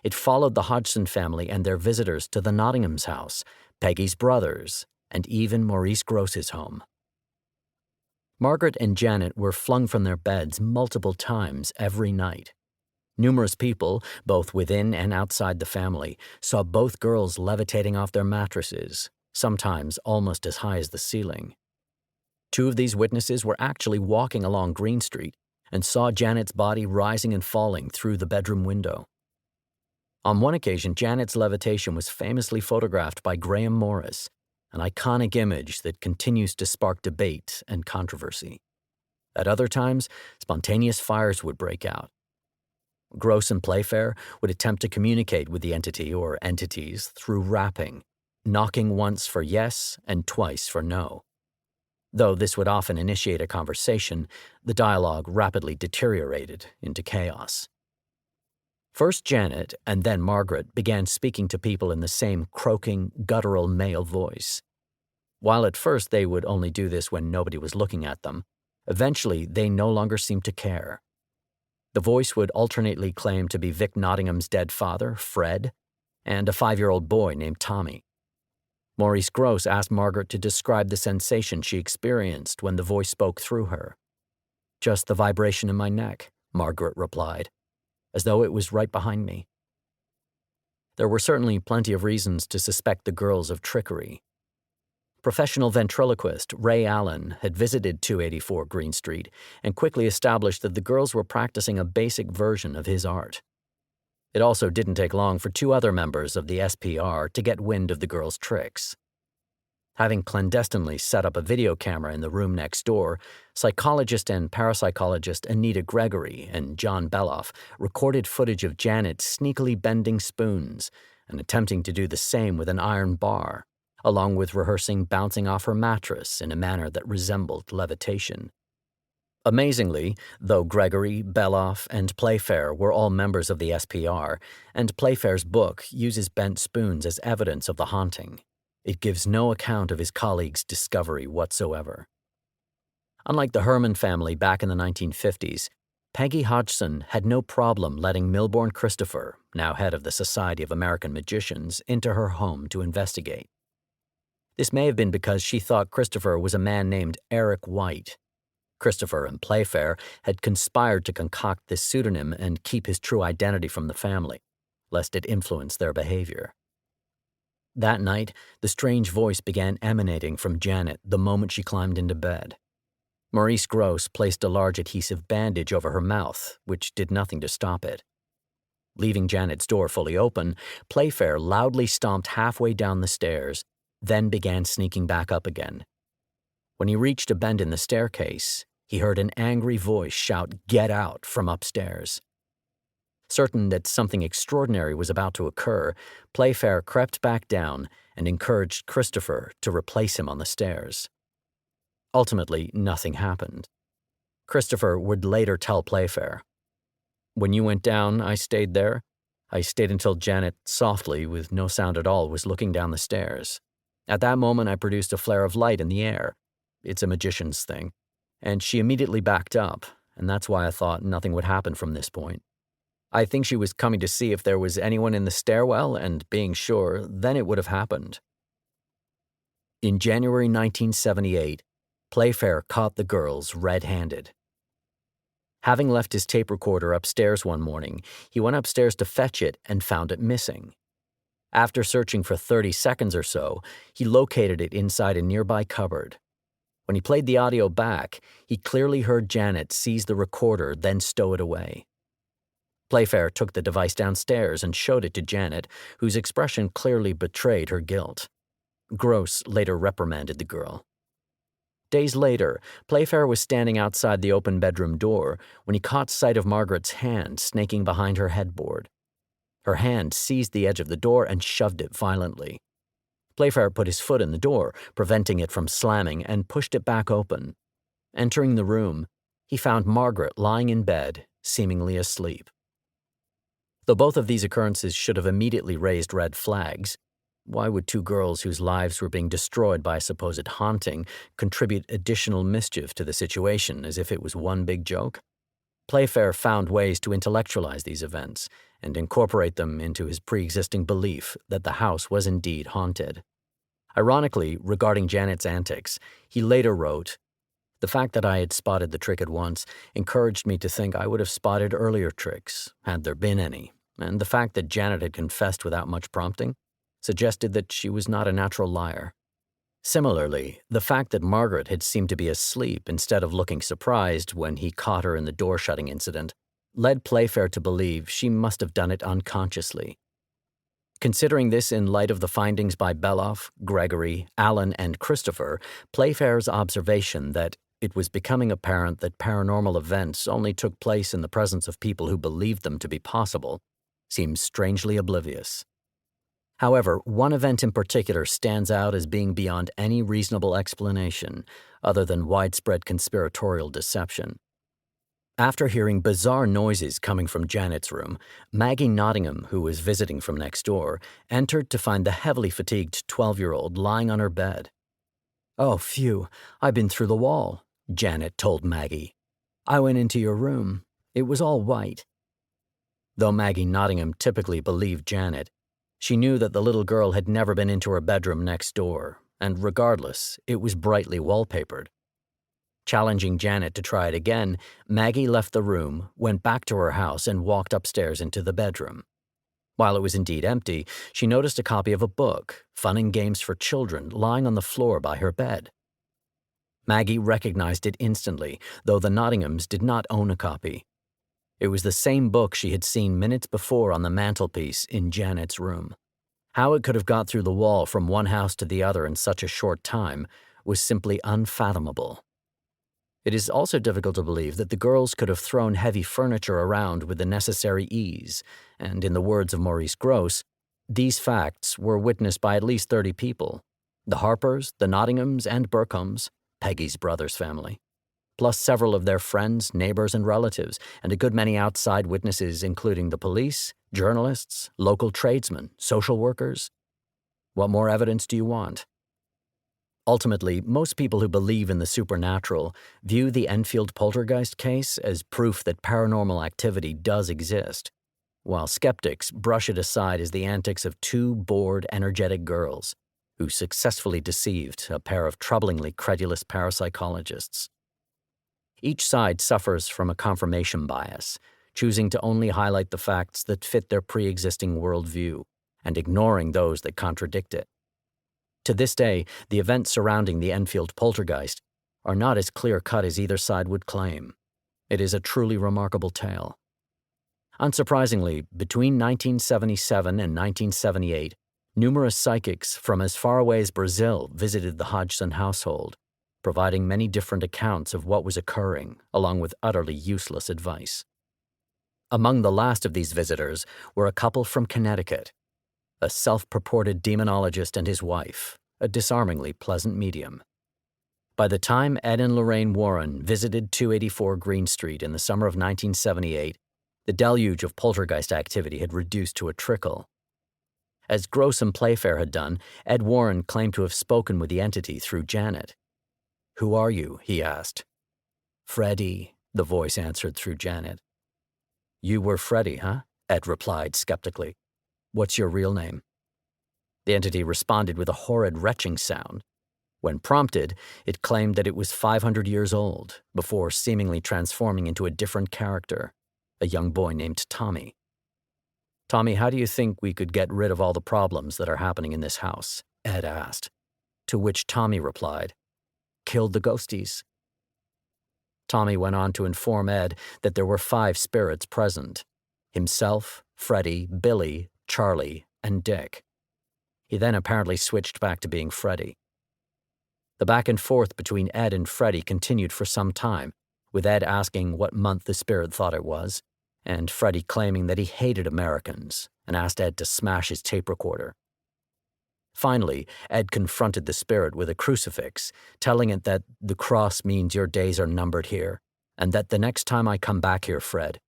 It followed the Hodgson family and their visitors to the Nottingham's house, Peggy's brothers, and even Maurice Gross's home. Margaret and Janet were flung from their beds multiple times every night. Numerous people, both within and outside the family, saw both girls levitating off their mattresses, sometimes almost as high as the ceiling. Two of these witnesses were actually walking along Green Street and saw Janet's body rising and falling through the bedroom window. On one occasion, Janet's levitation was famously photographed by Graham Morris, an iconic image that continues to spark debate and controversy. At other times, spontaneous fires would break out. Gross and Playfair would attempt to communicate with the entity or entities through rapping, knocking once for yes and twice for no. Though this would often initiate a conversation, the dialogue rapidly deteriorated into chaos. First Janet and then Margaret began speaking to people in the same croaking, guttural male voice. While at first they would only do this when nobody was looking at them, eventually they no longer seemed to care. The voice would alternately claim to be Vic Nottingham's dead father, Fred, and a 5-year-old boy named Tommy. Maurice Gross asked Margaret to describe the sensation she experienced when the voice spoke through her. "Just the vibration in my neck," Margaret replied, "as though it was right behind me." There were certainly plenty of reasons to suspect the girls of trickery. Professional ventriloquist Ray Allen had visited 284 Green Street and quickly established that the girls were practicing a basic version of his art. It also didn't take long for two other members of the SPR to get wind of the girls' tricks. Having clandestinely set up a video camera in the room next door, psychologist and parapsychologist Anita Gregory and John Beloff recorded footage of Janet sneakily bending spoons and attempting to do the same with an iron bar, along with rehearsing bouncing off her mattress in a manner that resembled levitation. Amazingly, though Gregory, Beloff, and Playfair were all members of the SPR, and Playfair's book uses bent spoons as evidence of the haunting, it gives no account of his colleagues' discovery whatsoever. Unlike the Herman family back in the 1950s, Peggy Hodgson had no problem letting Milbourne Christopher, now head of the Society of American Magicians, into her home to investigate. This may have been because she thought Christopher was a man named Eric White. Christopher and Playfair had conspired to concoct this pseudonym and keep his true identity from the family, lest it influence their behavior. That night, the strange voice began emanating from Janet the moment she climbed into bed. Maurice Gross placed a large adhesive bandage over her mouth, which did nothing to stop it. Leaving Janet's door fully open, Playfair loudly stomped halfway down the stairs, then began sneaking back up again. When he reached a bend in the staircase, he heard an angry voice shout, "Get out," from upstairs. Certain that something extraordinary was about to occur, Playfair crept back down and encouraged Christopher to replace him on the stairs. Ultimately, nothing happened. Christopher would later tell Playfair, "When you went down, I stayed there. I stayed until Janet, softly, with no sound at all, was looking down the stairs. At that moment, I produced a flare of light in the air. It's a magician's thing. And she immediately backed up, and that's why I thought nothing would happen from this point. I think she was coming to see if there was anyone in the stairwell, and being sure, then it would have happened." In January 1978, Playfair caught the girls red-handed. Having left his tape recorder upstairs one morning, he went upstairs to fetch it and found it missing. After searching for 30 seconds or so, he located it inside a nearby cupboard. When he played the audio back, he clearly heard Janet seize the recorder, then stow it away. Playfair took the device downstairs and showed it to Janet, whose expression clearly betrayed her guilt. Gross later reprimanded the girl. Days later, Playfair was standing outside the open bedroom door when he caught sight of Margaret's hand snaking behind her headboard. Her hand seized the edge of the door and shoved it violently. Playfair put his foot in the door, preventing it from slamming, and pushed it back open. Entering the room, he found Margaret lying in bed, seemingly asleep. Though both of these occurrences should have immediately raised red flags, why would two girls whose lives were being destroyed by a supposed haunting contribute additional mischief to the situation as if it was one big joke? Playfair found ways to intellectualize these events and incorporate them into his pre-existing belief that the house was indeed haunted. Ironically, regarding Janet's antics, he later wrote, "The fact that I had spotted the trick at once encouraged me to think I would have spotted earlier tricks, had there been any, and the fact that Janet had confessed without much prompting suggested that she was not a natural liar. Similarly, the fact that Margaret had seemed to be asleep instead of looking surprised when he caught her in the door-shutting incident led Playfair to believe she must have done it unconsciously. Considering this in light of the findings by Beloff, Gregory, Allen, and Christopher, Playfair's observation that it was becoming apparent that paranormal events only took place in the presence of people who believed them to be possible seems strangely oblivious. However, one event in particular stands out as being beyond any reasonable explanation other than widespread conspiratorial deception. After hearing bizarre noises coming from Janet's room, Maggie Nottingham, who was visiting from next door, entered to find the heavily fatigued 12-year-old lying on her bed. "Oh, phew, I've been through the wall," Janet told Maggie. "I went into your room. It was all white." Though Maggie Nottingham typically believed Janet, she knew that the little girl had never been into her bedroom next door, and regardless, it was brightly wallpapered. Challenging Janet to try it again, Maggie left the room, went back to her house, and walked upstairs into the bedroom. While it was indeed empty, she noticed a copy of a book, Fun and Games for Children, lying on the floor by her bed. Maggie recognized it instantly, though the Nottinghams did not own a copy. It was the same book she had seen minutes before on the mantelpiece in Janet's room. How it could have got through the wall from one house to the other in such a short time was simply unfathomable. It is also difficult to believe that the girls could have thrown heavy furniture around with the necessary ease, and in the words of Maurice Grosse, these facts were witnessed by at least 30 people: the Harpers, the Nottinghams, and Burkhams, Peggy's brother's family, plus several of their friends, neighbors, and relatives, and a good many outside witnesses including the police, journalists, local tradesmen, social workers. What more evidence do you want? Ultimately, most people who believe in the supernatural view the Enfield poltergeist case as proof that paranormal activity does exist, while skeptics brush it aside as the antics of two bored, energetic girls who successfully deceived a pair of troublingly credulous parapsychologists. Each side suffers from a confirmation bias, choosing to only highlight the facts that fit their pre-existing worldview and ignoring those that contradict it. To this day, the events surrounding the Enfield poltergeist are not as clear-cut as either side would claim. It is a truly remarkable tale. Unsurprisingly, between 1977 and 1978, numerous psychics from as far away as Brazil visited the Hodgson household, providing many different accounts of what was occurring, along with utterly useless advice. Among the last of these visitors were a couple from Connecticut, a self-purported demonologist and his wife, a disarmingly pleasant medium. By the time Ed and Lorraine Warren visited 284 Green Street in the summer of 1978, the deluge of poltergeist activity had reduced to a trickle. As Grosse and Playfair had done, Ed Warren claimed to have spoken with the entity through Janet. "Who are you?" he asked. "Freddie," the voice answered through Janet. "You were Freddie, huh?" Ed replied skeptically. "What's your real name?" The entity responded with a horrid retching sound. When prompted, it claimed that it was 500 years old, before seemingly transforming into a different character, a young boy named Tommy. "Tommy, how do you think we could get rid of all the problems that are happening in this house?" Ed asked, to which Tommy replied, "Killed the ghosties." Tommy went on to inform Ed that there were 5 spirits present: himself, Freddie, Billy, Charlie, and Dick. He then apparently switched back to being Freddie. The back and forth between Ed and Freddie continued for some time, with Ed asking what month the spirit thought it was, and Freddie claiming that he hated Americans and asked Ed to smash his tape recorder. Finally, Ed confronted the spirit with a crucifix, telling it that the cross means your days are numbered here, and that the next time I come back here, Fred,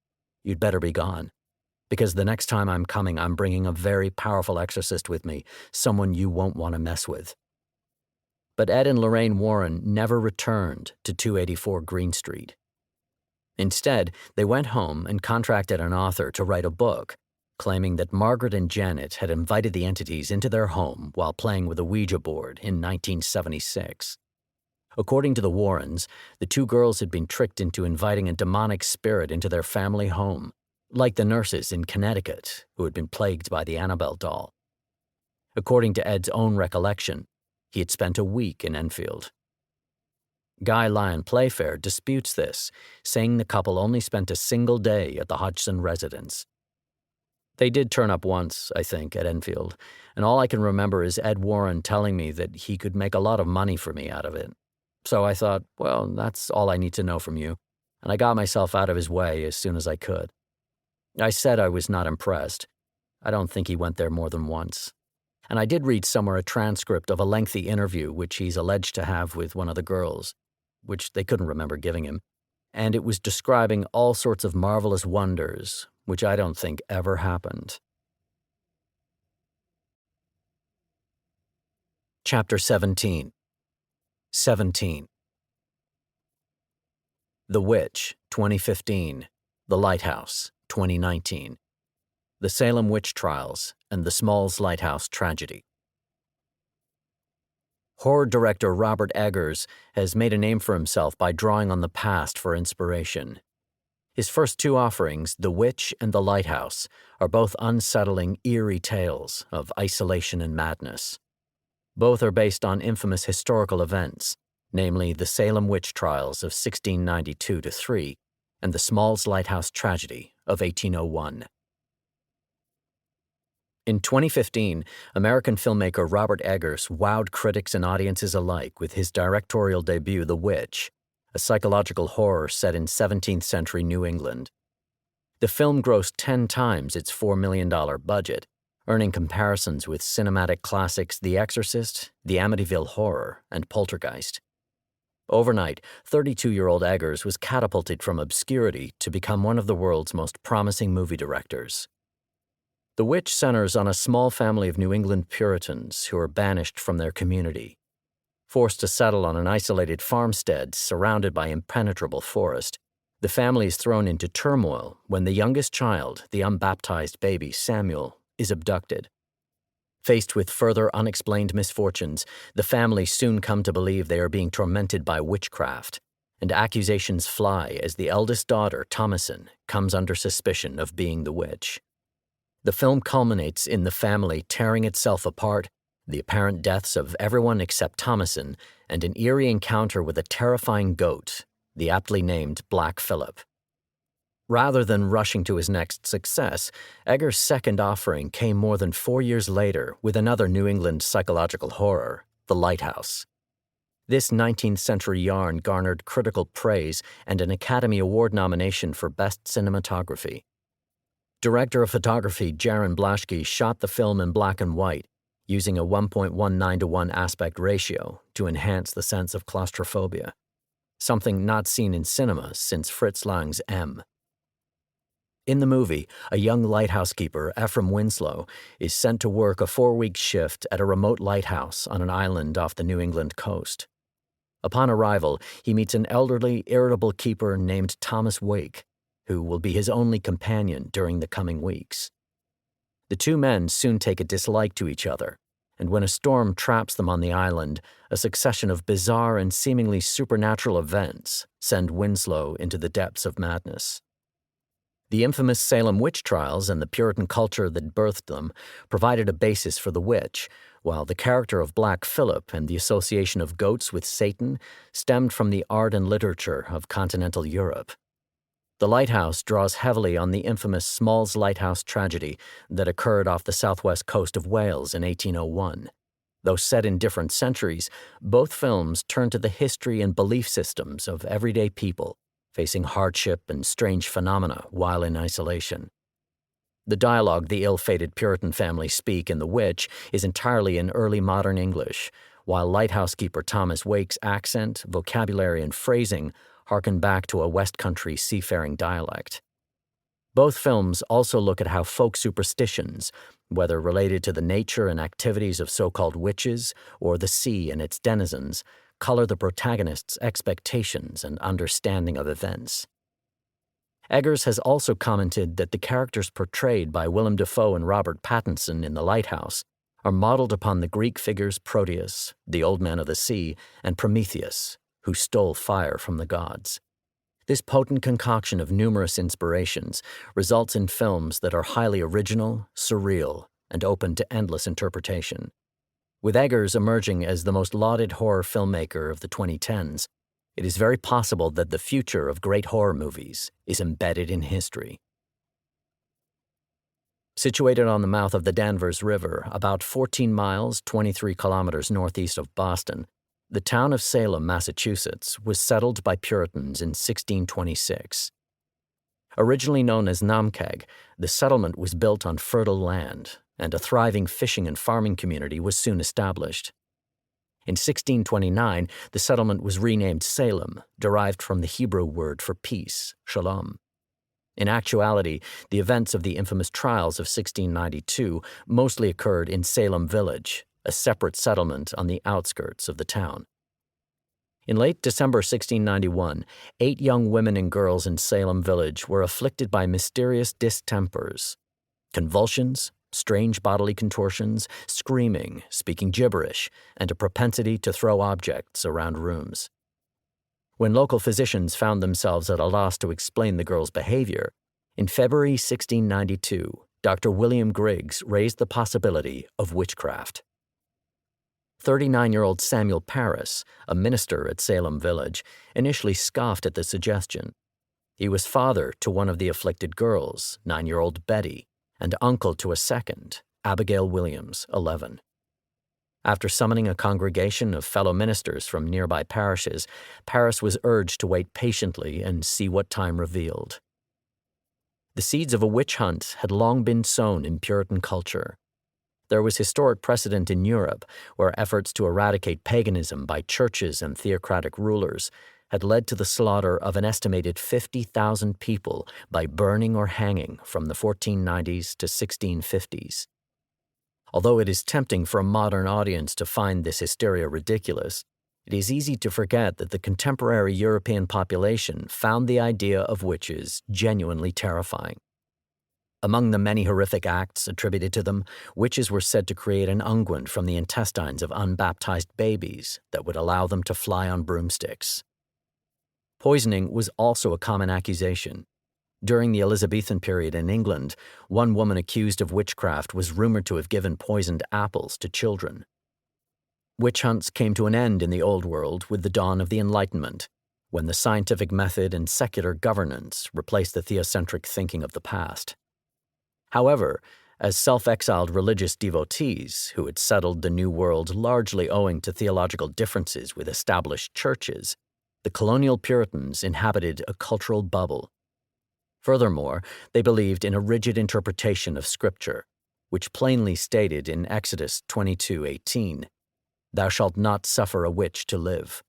you'd better be gone. Because the next time I'm coming, I'm bringing a very powerful exorcist with me, someone you won't want to mess with. But Ed and Lorraine Warren never returned to 284 Green Street. Instead, they went home and contracted an author to write a book, claiming that Margaret and Janet had invited the entities into their home while playing with a Ouija board in 1976. According to the Warrens, the two girls had been tricked into inviting a demonic spirit into their family home, like the nurses in Connecticut who had been plagued by the Annabelle doll. According to Ed's own recollection, he had spent a week in Enfield. Guy Lyon Playfair disputes this, saying the couple only spent a single day at the Hodgson residence. They did turn up once, I think, at Enfield, and all I can remember is Ed Warren telling me that he could make a lot of money for me out of it. So I thought, well, that's all I need to know from you, and I got myself out of his way as soon as I could. I said I was not impressed. I don't think he went there more than once. And I did read somewhere a transcript of a lengthy interview which he's alleged to have with one of the girls, which they couldn't remember giving him, and it was describing all sorts of marvelous wonders, which I don't think ever happened. Chapter 17. 17. The Witch, 2015. The Lighthouse, 2019. The Salem Witch Trials and the Smalls Lighthouse Tragedy. Horror director Robert Eggers has made a name for himself by drawing on the past for inspiration. His first two offerings, The Witch and The Lighthouse, are both unsettling, eerie tales of isolation and madness. Both are based on infamous historical events, namely the Salem Witch Trials of 1692-3 and the Smalls Lighthouse Tragedy of 1801. In 2015, American filmmaker Robert Eggers wowed critics and audiences alike with his directorial debut, The Witch, a psychological horror set in 17th century New England. The film grossed 10 times its $4 million budget, earning comparisons with cinematic classics The Exorcist, The Amityville Horror, and Poltergeist. Overnight, 32-year-old Eggers was catapulted from obscurity to become one of the world's most promising movie directors. The Witch centers on a small family of New England Puritans who are banished from their community. Forced to settle on an isolated farmstead surrounded by impenetrable forest, the family is thrown into turmoil when the youngest child, the unbaptized baby Samuel, is abducted. Faced with further unexplained misfortunes, the family soon come to believe they are being tormented by witchcraft, and accusations fly as the eldest daughter, Thomasin, comes under suspicion of being the witch. The film culminates in the family tearing itself apart, the apparent deaths of everyone except Thomasin, and an eerie encounter with a terrifying goat, the aptly named Black Phillip. Rather than rushing to his next success, Eggers' second offering came more than 4 years later with another New England psychological horror, The Lighthouse. This 19th century yarn garnered critical praise and an Academy Award nomination for Best Cinematography. Director of photography Jaron Blaschke shot the film in black and white, using a 1.19:1 aspect ratio to enhance the sense of claustrophobia, something not seen in cinemas since Fritz Lang's M. In the movie, a young lighthouse keeper, Ephraim Winslow, is sent to work a 4-week shift at a remote lighthouse on an island off the New England coast. Upon arrival, he meets an elderly, irritable keeper named Thomas Wake, who will be his only companion during the coming weeks. The two men soon take a dislike to each other, and when a storm traps them on the island, a succession of bizarre and seemingly supernatural events send Winslow into the depths of madness. The infamous Salem witch trials and the Puritan culture that birthed them provided a basis for the witch, while the character of Black Phillip and the association of goats with Satan stemmed from the art and literature of continental Europe. The Lighthouse draws heavily on the infamous Smalls Lighthouse tragedy that occurred off the southwest coast of Wales in 1801. Though set in different centuries, both films turn to the history and belief systems of everyday people, facing hardship and strange phenomena while in isolation. The dialogue the ill-fated Puritan family speak in The Witch is entirely in early modern English, while lighthouse keeper Thomas Wake's accent, vocabulary, and phrasing harken back to a West Country seafaring dialect. Both films also look at how folk superstitions, whether related to the nature and activities of so-called witches or the sea and its denizens, color the protagonist's expectations and understanding of events. Eggers has also commented that the characters portrayed by Willem Dafoe and Robert Pattinson in The Lighthouse are modeled upon the Greek figures Proteus, the Old Man of the Sea, and Prometheus, who stole fire from the gods. This potent concoction of numerous inspirations results in films that are highly original, surreal, and open to endless interpretation. With Eggers emerging as the most lauded horror filmmaker of the 2010s, it is very possible that the future of great horror movies is embedded in history. Situated on the mouth of the Danvers River, about 14 miles, 23 kilometers northeast of Boston, the town of Salem, Massachusetts, was settled by Puritans in 1626. Originally known as Namkeg, the settlement was built on fertile land, and a thriving fishing and farming community was soon established. In 1629, the settlement was renamed Salem, derived from the Hebrew word for peace, shalom. In actuality, the events of the infamous trials of 1692 mostly occurred in Salem Village, a separate settlement on the outskirts of the town. In late December 1691, 8 young women and girls in Salem Village were afflicted by mysterious distempers, convulsions, strange bodily contortions, screaming, speaking gibberish, and a propensity to throw objects around rooms. When local physicians found themselves at a loss to explain the girls' behavior, in February 1692, Dr. William Griggs raised the possibility of witchcraft. 39-year-old Samuel Parris, a minister at Salem Village, initially scoffed at the suggestion. He was father to one of the afflicted girls, 9-year-old Betty, and uncle to a second, Abigail Williams, 11. After summoning a congregation of fellow ministers from nearby parishes, Parris was urged to wait patiently and see what time revealed. The seeds of a witch hunt had long been sown in Puritan culture. There was historic precedent in Europe where efforts to eradicate paganism by churches and theocratic rulers had led to the slaughter of an estimated 50,000 people by burning or hanging from the 1490s to 1650s. Although it is tempting for a modern audience to find this hysteria ridiculous, it is easy to forget that the contemporary European population found the idea of witches genuinely terrifying. Among the many horrific acts attributed to them, witches were said to create an unguent from the intestines of unbaptized babies that would allow them to fly on broomsticks. Poisoning was also a common accusation. During the Elizabethan period in England, one woman accused of witchcraft was rumored to have given poisoned apples to children. Witch hunts came to an end in the Old World with the dawn of the Enlightenment, when the scientific method and secular governance replaced the theocentric thinking of the past. However, as self-exiled religious devotees who had settled the New World largely owing to theological differences with established churches, the colonial Puritans inhabited a cultural bubble. Furthermore, they believed in a rigid interpretation of Scripture, which plainly stated in Exodus 22:18, "Thou shalt not suffer a witch to live."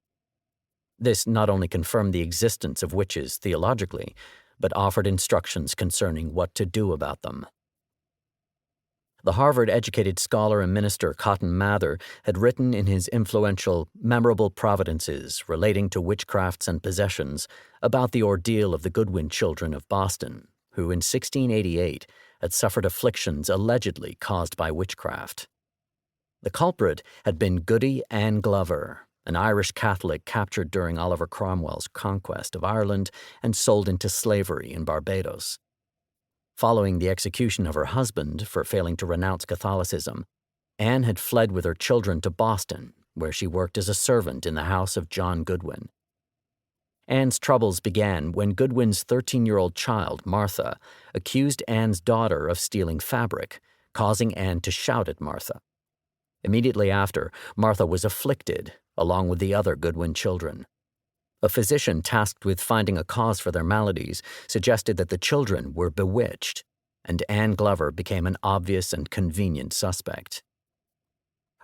This not only confirmed the existence of witches theologically, but offered instructions concerning what to do about them. The Harvard-educated scholar and minister Cotton Mather had written in his influential Memorable Providences relating to witchcrafts and possessions about the ordeal of the Goodwin children of Boston, who in 1688 had suffered afflictions allegedly caused by witchcraft. The culprit had been Goody Ann Glover, an Irish Catholic captured during Oliver Cromwell's conquest of Ireland and sold into slavery in Barbados. Following the execution of her husband for failing to renounce Catholicism, Anne had fled with her children to Boston, where she worked as a servant in the house of John Goodwin. Anne's troubles began when Goodwin's 13-year-old child, Martha, accused Anne's daughter of stealing fabric, causing Anne to shout at Martha. Immediately after, Martha was afflicted, along with the other Goodwin children. A physician tasked with finding a cause for their maladies suggested that the children were bewitched, and Anne Glover became an obvious and convenient suspect.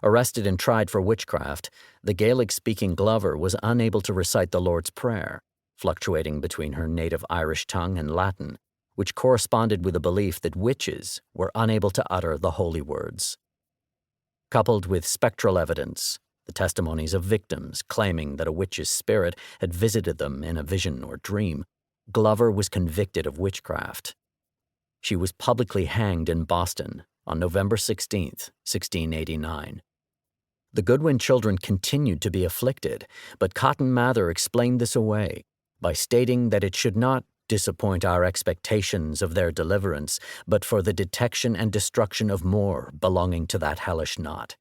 Arrested and tried for witchcraft, the Gaelic-speaking Glover was unable to recite the Lord's Prayer, fluctuating between her native Irish tongue and Latin, which corresponded with a belief that witches were unable to utter the holy words. Coupled with spectral evidence, the testimonies of victims claiming that a witch's spirit had visited them in a vision or dream, Glover was convicted of witchcraft. She was publicly hanged in Boston on November 16, 1689. The Goodwin children continued to be afflicted, but Cotton Mather explained this away by stating that it should not disappoint our expectations of their deliverance, but for the detection and destruction of more belonging to that hellish knot.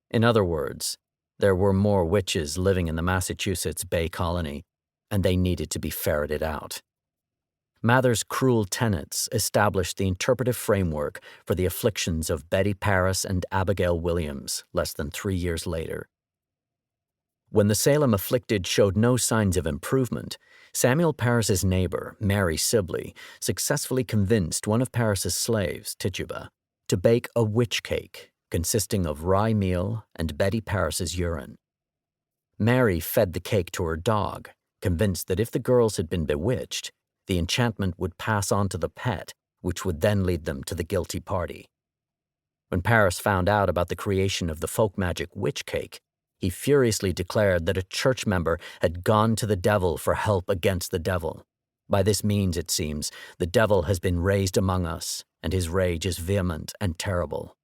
In other words, there were more witches living in the Massachusetts Bay Colony, and they needed to be ferreted out. Mather's cruel tenets established the interpretive framework for the afflictions of Betty Paris and Abigail Williams less than 3 years later. When the Salem afflicted showed no signs of improvement, Samuel Paris's neighbor, Mary Sibley, successfully convinced one of Paris's slaves, Tituba, to bake a witch cake consisting of rye meal and Betty Paris's urine. Mary fed the cake to her dog, convinced that if the girls had been bewitched, the enchantment would pass on to the pet, which would then lead them to the guilty party. When Paris found out about the creation of the folk magic witch cake, he furiously declared that a church member had gone to the devil for help against the devil. By this means, it seems, the devil has been raised among us, and his rage is vehement and terrible.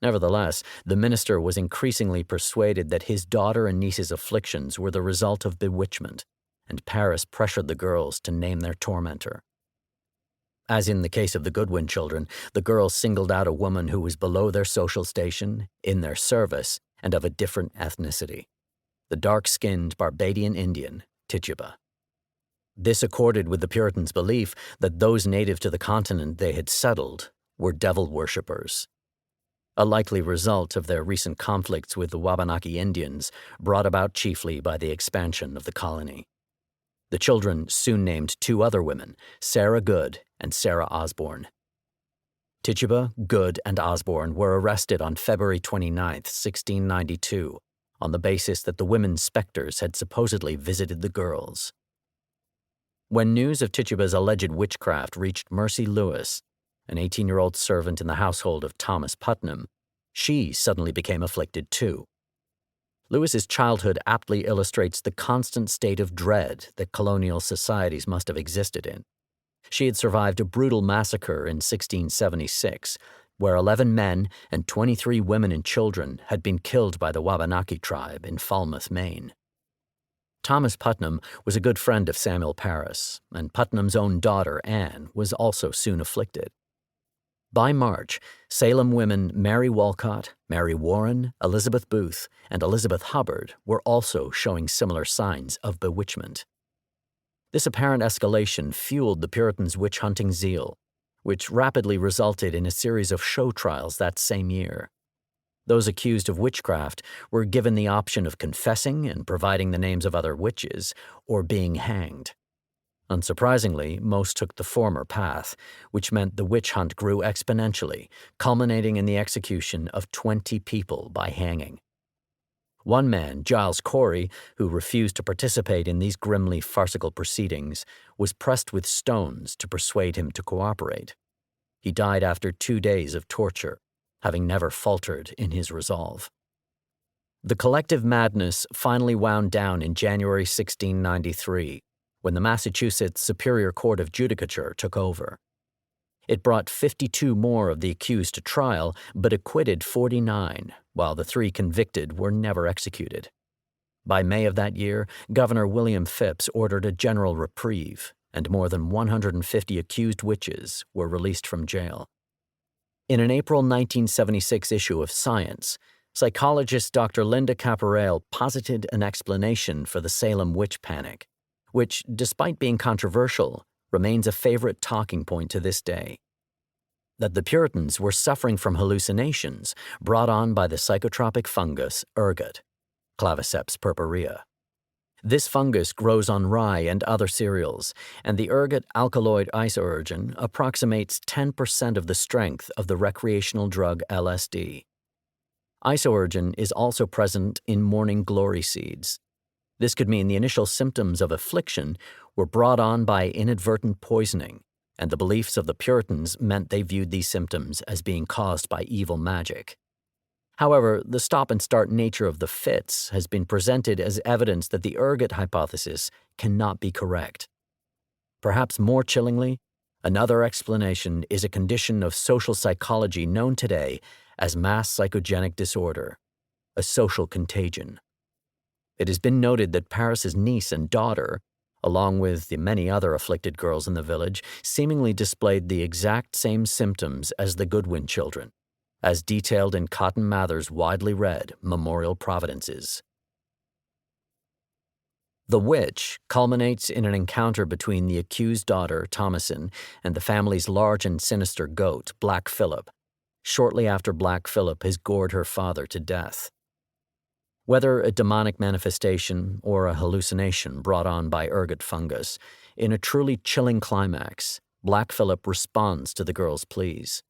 Nevertheless, the minister was increasingly persuaded that his daughter and niece's afflictions were the result of bewitchment, and Paris pressured the girls to name their tormentor. As in the case of the Goodwin children, the girls singled out a woman who was below their social station, in their service, and of a different ethnicity, the dark-skinned Barbadian Indian, Tituba. This accorded with the Puritans' belief that those native to the continent they had settled were devil worshippers, a likely result of their recent conflicts with the Wabanaki Indians, brought about chiefly by the expansion of the colony. The children soon named 2 other women, Sarah Good and Sarah Osborne. Tituba, Good, and Osborne were arrested on February 29, 1692, on the basis that the women's specters had supposedly visited the girls. When news of Tituba's alleged witchcraft reached Mercy Lewis, an 18-year-old servant in the household of Thomas Putnam, she suddenly became afflicted too. Lewis's childhood aptly illustrates the constant state of dread that colonial societies must have existed in. She had survived a brutal massacre in 1676, where 11 men and 23 women and children had been killed by the Wabanaki tribe in Falmouth, Maine. Thomas Putnam was a good friend of Samuel Paris, and Putnam's own daughter, Anne, was also soon afflicted. By March, Salem women Mary Walcott, Mary Warren, Elizabeth Booth, and Elizabeth Hubbard were also showing similar signs of bewitchment. This apparent escalation fueled the Puritans' witch-hunting zeal, which rapidly resulted in a series of show trials that same year. Those accused of witchcraft were given the option of confessing and providing the names of other witches, or being hanged. Unsurprisingly, most took the former path, which meant the witch hunt grew exponentially, culminating in the execution of 20 people by hanging. One man, Giles Corey, who refused to participate in these grimly farcical proceedings, was pressed with stones to persuade him to cooperate. He died after 2 days of torture, having never faltered in his resolve. The collective madness finally wound down in January 1693, when the Massachusetts Superior Court of Judicature took over. It brought 52 more of the accused to trial, but acquitted 49, while the 3 convicted were never executed. By May of that year, Governor William Phipps ordered a general reprieve, and more than 150 accused witches were released from jail. In an April 1976 issue of Science, psychologist Dr. Linda Caporale posited an explanation for the Salem witch panic, which, despite being controversial, remains a favorite talking point to this day: that the Puritans were suffering from hallucinations brought on by the psychotropic fungus ergot, Claviceps purpurea. This fungus grows on rye and other cereals, and the ergot alkaloid isoergen approximates 10% of the strength of the recreational drug LSD. Isoergen is also present in morning glory seeds. This could mean the initial symptoms of affliction were brought on by inadvertent poisoning, and the beliefs of the Puritans meant they viewed these symptoms as being caused by evil magic. However, the stop-and-start nature of the fits has been presented as evidence that the ergot hypothesis cannot be correct. Perhaps more chillingly, another explanation is a condition of social psychology known today as mass psychogenic disorder, a social contagion. It has been noted that Paris's niece and daughter, along with the many other afflicted girls in the village, seemingly displayed the exact same symptoms as the Goodwin children, as detailed in Cotton Mather's widely read Memorial Providences. The witch culminates in an encounter between the accused daughter, Thomasin, and the family's large and sinister goat, Black Phillip, shortly after Black Phillip has gored her father to death. Whether a demonic manifestation or a hallucination brought on by ergot fungus, in a truly chilling climax, Black Phillip responds to the girl's pleas.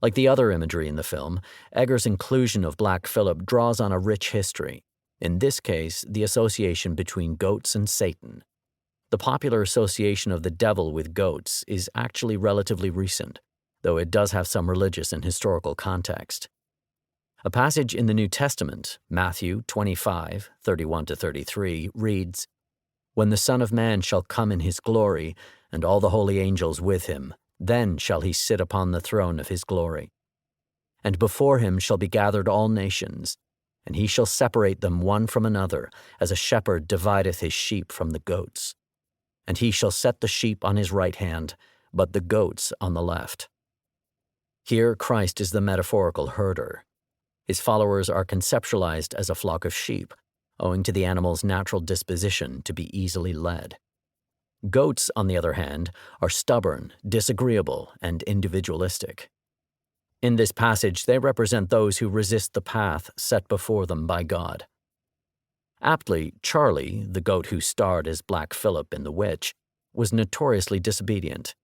Like the other imagery in the film, Egger's inclusion of Black Phillip draws on a rich history, in this case the association between goats and Satan. The popular association of the devil with goats is actually relatively recent, though it does have some religious and historical context. A passage in the New Testament, Matthew 25, 31-33, reads, "When the Son of Man shall come in his glory, and all the holy angels with him, then shall he sit upon the throne of his glory. And before him shall be gathered all nations, and he shall separate them one from another, as a shepherd divideth his sheep from the goats. And he shall set the sheep on his right hand, but the goats on the left." Here Christ is the metaphorical herder. His followers are conceptualized as a flock of sheep, owing to the animal's natural disposition to be easily led. Goats, on the other hand, are stubborn, disagreeable, and individualistic. In this passage, they represent those who resist the path set before them by God. Aptly, Charlie, the goat who starred as Black Phillip in The Witch, was notoriously disobedient.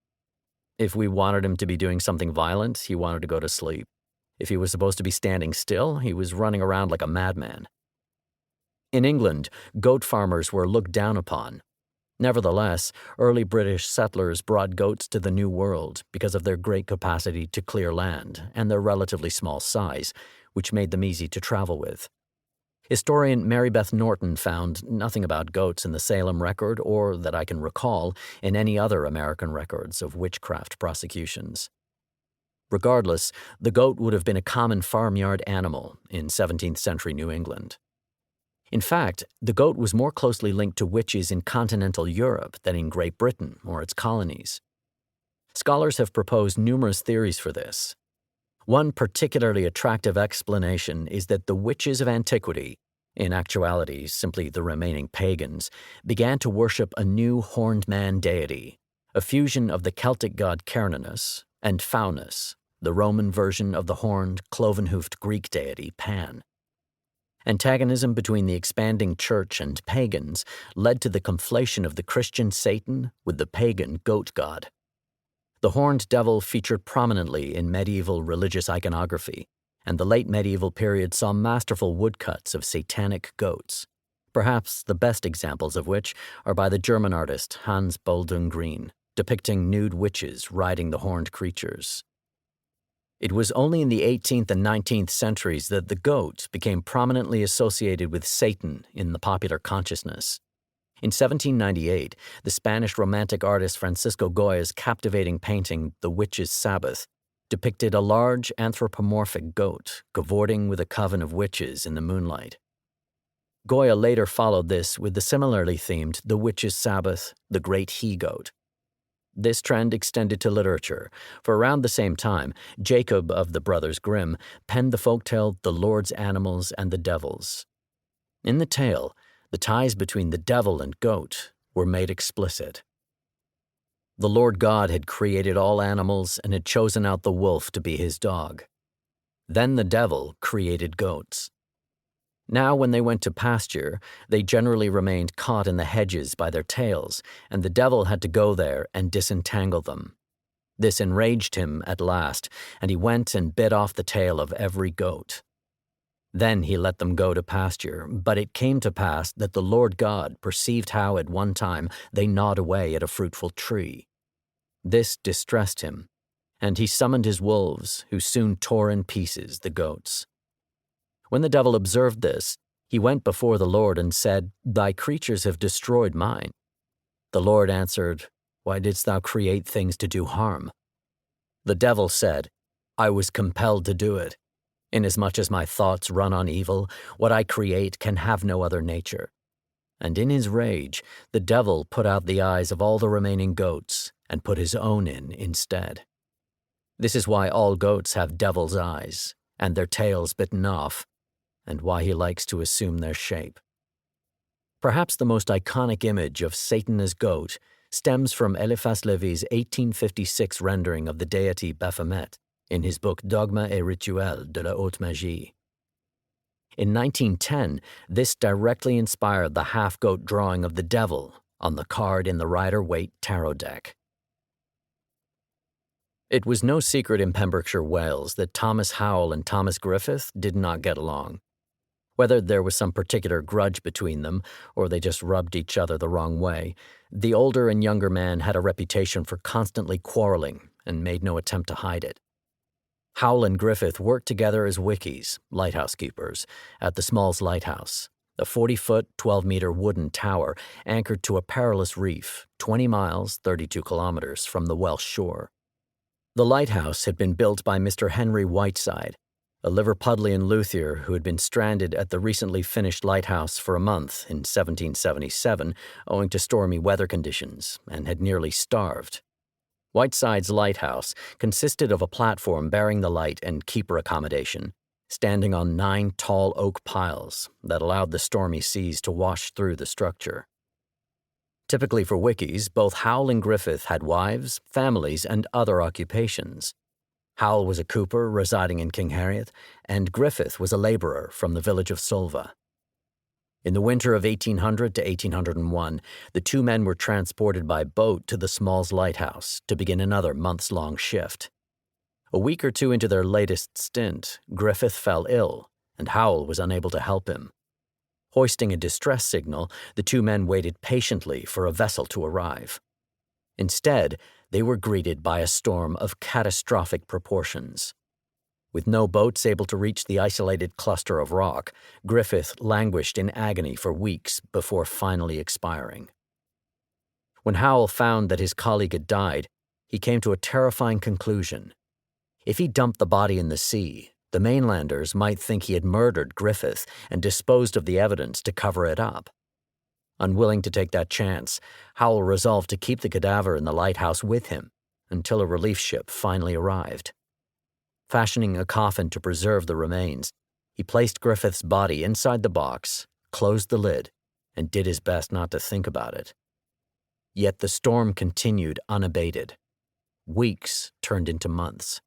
If we wanted him to be doing something violent, he wanted to go to sleep. If he was supposed to be standing still, he was running around like a madman. In England, goat farmers were looked down upon. Nevertheless, early British settlers brought goats to the New World because of their great capacity to clear land and their relatively small size, which made them easy to travel with. Historian Mary Beth Norton found nothing about goats in the Salem Record or, that I can recall, in any other American records of witchcraft prosecutions. Regardless, the goat would have been a common farmyard animal in 17th century New England. In fact, the goat was more closely linked to witches in continental Europe than in Great Britain or its colonies. Scholars have proposed numerous theories for this. One particularly attractive explanation is that the witches of antiquity, in actuality simply the remaining pagans, began to worship a new horned man deity, a fusion of the Celtic god Cernunnos and Faunus, the Roman version of the horned, cloven-hoofed Greek deity Pan. Antagonism between the expanding church and pagans led to the conflation of the Christian Satan with the pagan goat god. The horned devil featured prominently in medieval religious iconography, and the late medieval period saw masterful woodcuts of satanic goats, perhaps the best examples of which are by the German artist Hans Boldung Green, depicting nude witches riding the horned creatures. It was only in the 18th and 19th centuries that the goat became prominently associated with Satan in the popular consciousness. In 1798, the Spanish romantic artist Francisco Goya's captivating painting The Witch's Sabbath depicted a large anthropomorphic goat cavorting with a coven of witches in the moonlight. Goya later followed this with the similarly themed The Witch's Sabbath, The Great He-Goat. This trend extended to literature, for around the same time, Jacob of the Brothers Grimm penned the folktale The Lord's Animals and the Devils. In the tale, the ties between the devil and goat were made explicit. The Lord God had created all animals and had chosen out the wolf to be his dog. Then the devil created goats. Now when they went to pasture, they generally remained caught in the hedges by their tails, and the devil had to go there and disentangle them. This enraged him at last, and he went and bit off the tail of every goat. Then he let them go to pasture, but it came to pass that the Lord God perceived how at one time they gnawed away at a fruitful tree. This distressed him, and he summoned his wolves, who soon tore in pieces the goats. When the devil observed this, he went before the Lord and said, "Thy creatures have destroyed mine." The Lord answered, "Why didst thou create things to do harm?" The devil said, "I was compelled to do it. Inasmuch as my thoughts run on evil, what I create can have no other nature." And in his rage, the devil put out the eyes of all the remaining goats and put his own in instead. This is why all goats have devil's eyes, and their tails bitten off, and why he likes to assume their shape. Perhaps the most iconic image of Satan as goat stems from Eliphas Lévy's 1856 rendering of the deity Baphomet in his book Dogmes et rituels de la haute magie. In 1910, this directly inspired the half-goat drawing of the devil on the card in the Rider-Waite tarot deck. It was no secret in Pembrokeshire, Wales, that Thomas Howell and Thomas Griffith did not get along. Whether there was some particular grudge between them, or they just rubbed each other the wrong way, the older and younger man had a reputation for constantly quarreling and made no attempt to hide it. Howell and Griffith worked together as wickies, lighthouse keepers, at the Smalls Lighthouse, a 40-foot, 12-meter wooden tower anchored to a perilous reef, 20 miles, 32 kilometers from the Welsh shore. The lighthouse had been built by Mr. Henry Whiteside, a Liverpudlian luthier who had been stranded at the recently finished lighthouse for a month in 1777 owing to stormy weather conditions and had nearly starved. Whiteside's lighthouse consisted of a platform bearing the light and keeper accommodation, standing on 9 tall oak piles that allowed the stormy seas to wash through the structure. Typically for wickies, both Howell and Griffith had wives, families, and other occupations. Howell was a cooper residing in King Harriet, and Griffith was a laborer from the village of Solva. In the winter of 1800 to 1801, the two men were transported by boat to the Smalls Lighthouse to begin another months-long shift. A week or two into their latest stint, Griffith fell ill, and Howell was unable to help him. Hoisting a distress signal, the two men waited patiently for a vessel to arrive. Instead, they were greeted by a storm of catastrophic proportions. With no boats able to reach the isolated cluster of rock, Griffith languished in agony for weeks before finally expiring. When Howell found that his colleague had died, he came to a terrifying conclusion. If he dumped the body in the sea, the mainlanders might think he had murdered Griffith and disposed of the evidence to cover it up. Unwilling to take that chance, Howell resolved to keep the cadaver in the lighthouse with him until a relief ship finally arrived. Fashioning a coffin to preserve the remains, he placed Griffith's body inside the box, closed the lid, and did his best not to think about it. Yet the storm continued unabated. Weeks turned into months.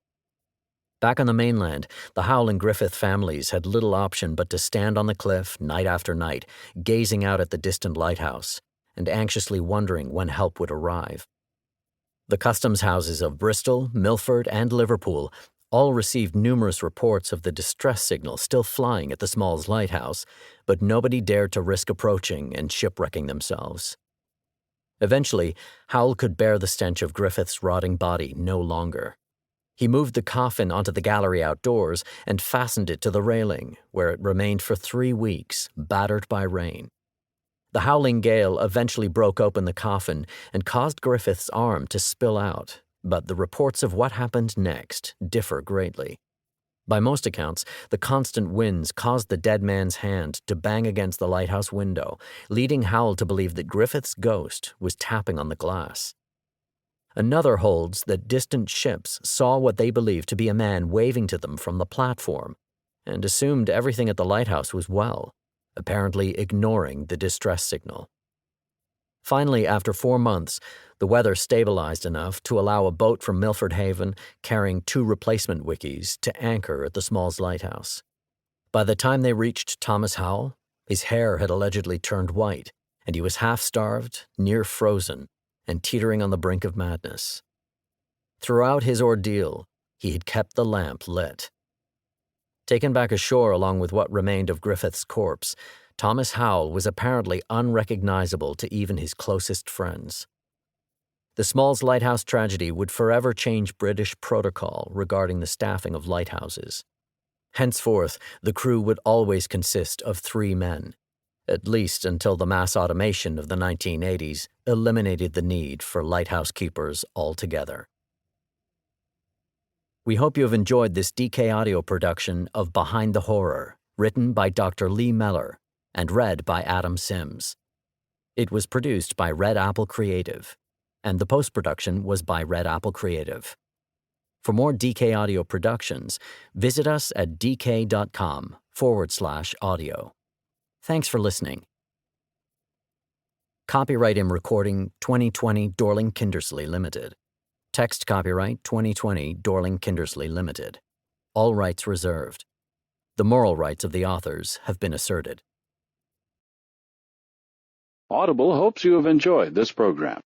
Back on the mainland, the Howell and Griffith families had little option but to stand on the cliff night after night, gazing out at the distant lighthouse, and anxiously wondering when help would arrive. The customs houses of Bristol, Milford, and Liverpool all received numerous reports of the distress signal still flying at the Smalls Lighthouse, but nobody dared to risk approaching and shipwrecking themselves. Eventually, Howell could bear the stench of Griffith's rotting body no longer. He moved the coffin onto the gallery outdoors and fastened it to the railing, where it remained for 3 weeks, battered by rain. The howling gale eventually broke open the coffin and caused Griffith's arm to spill out, but the reports of what happened next differ greatly. By most accounts, the constant winds caused the dead man's hand to bang against the lighthouse window, leading Howell to believe that Griffith's ghost was tapping on the glass. Another holds that distant ships saw what they believed to be a man waving to them from the platform, and assumed everything at the lighthouse was well, apparently ignoring the distress signal. Finally, after 4 months, the weather stabilized enough to allow a boat from Milford Haven carrying 2 replacement wickies to anchor at the Smalls Lighthouse. By the time they reached Thomas Howell, his hair had allegedly turned white, and he was half-starved, near frozen, and teetering on the brink of madness. Throughout his ordeal, he had kept the lamp lit. Taken back ashore along with what remained of Griffith's corpse, Thomas Howell was apparently unrecognizable to even his closest friends. The Smalls Lighthouse tragedy would forever change British protocol regarding the staffing of lighthouses. Henceforth, the crew would always consist of 3 men, at least until the mass automation of the 1980s eliminated the need for lighthouse keepers altogether. We hope you have enjoyed this DK audio production of Behind the Horror, written by Dr. Lee Mellor and read by Adam Sims. It was produced by Red Apple Creative, and the post-production was by Red Apple Creative. For more DK audio productions, visit us at dk.com/audio. Thanks for listening. Copyright and recording 2020 Dorling Kindersley Limited. Text copyright 2020 Dorling Kindersley Limited. All rights reserved. The moral rights of the authors have been asserted. Audible hopes you have enjoyed this program.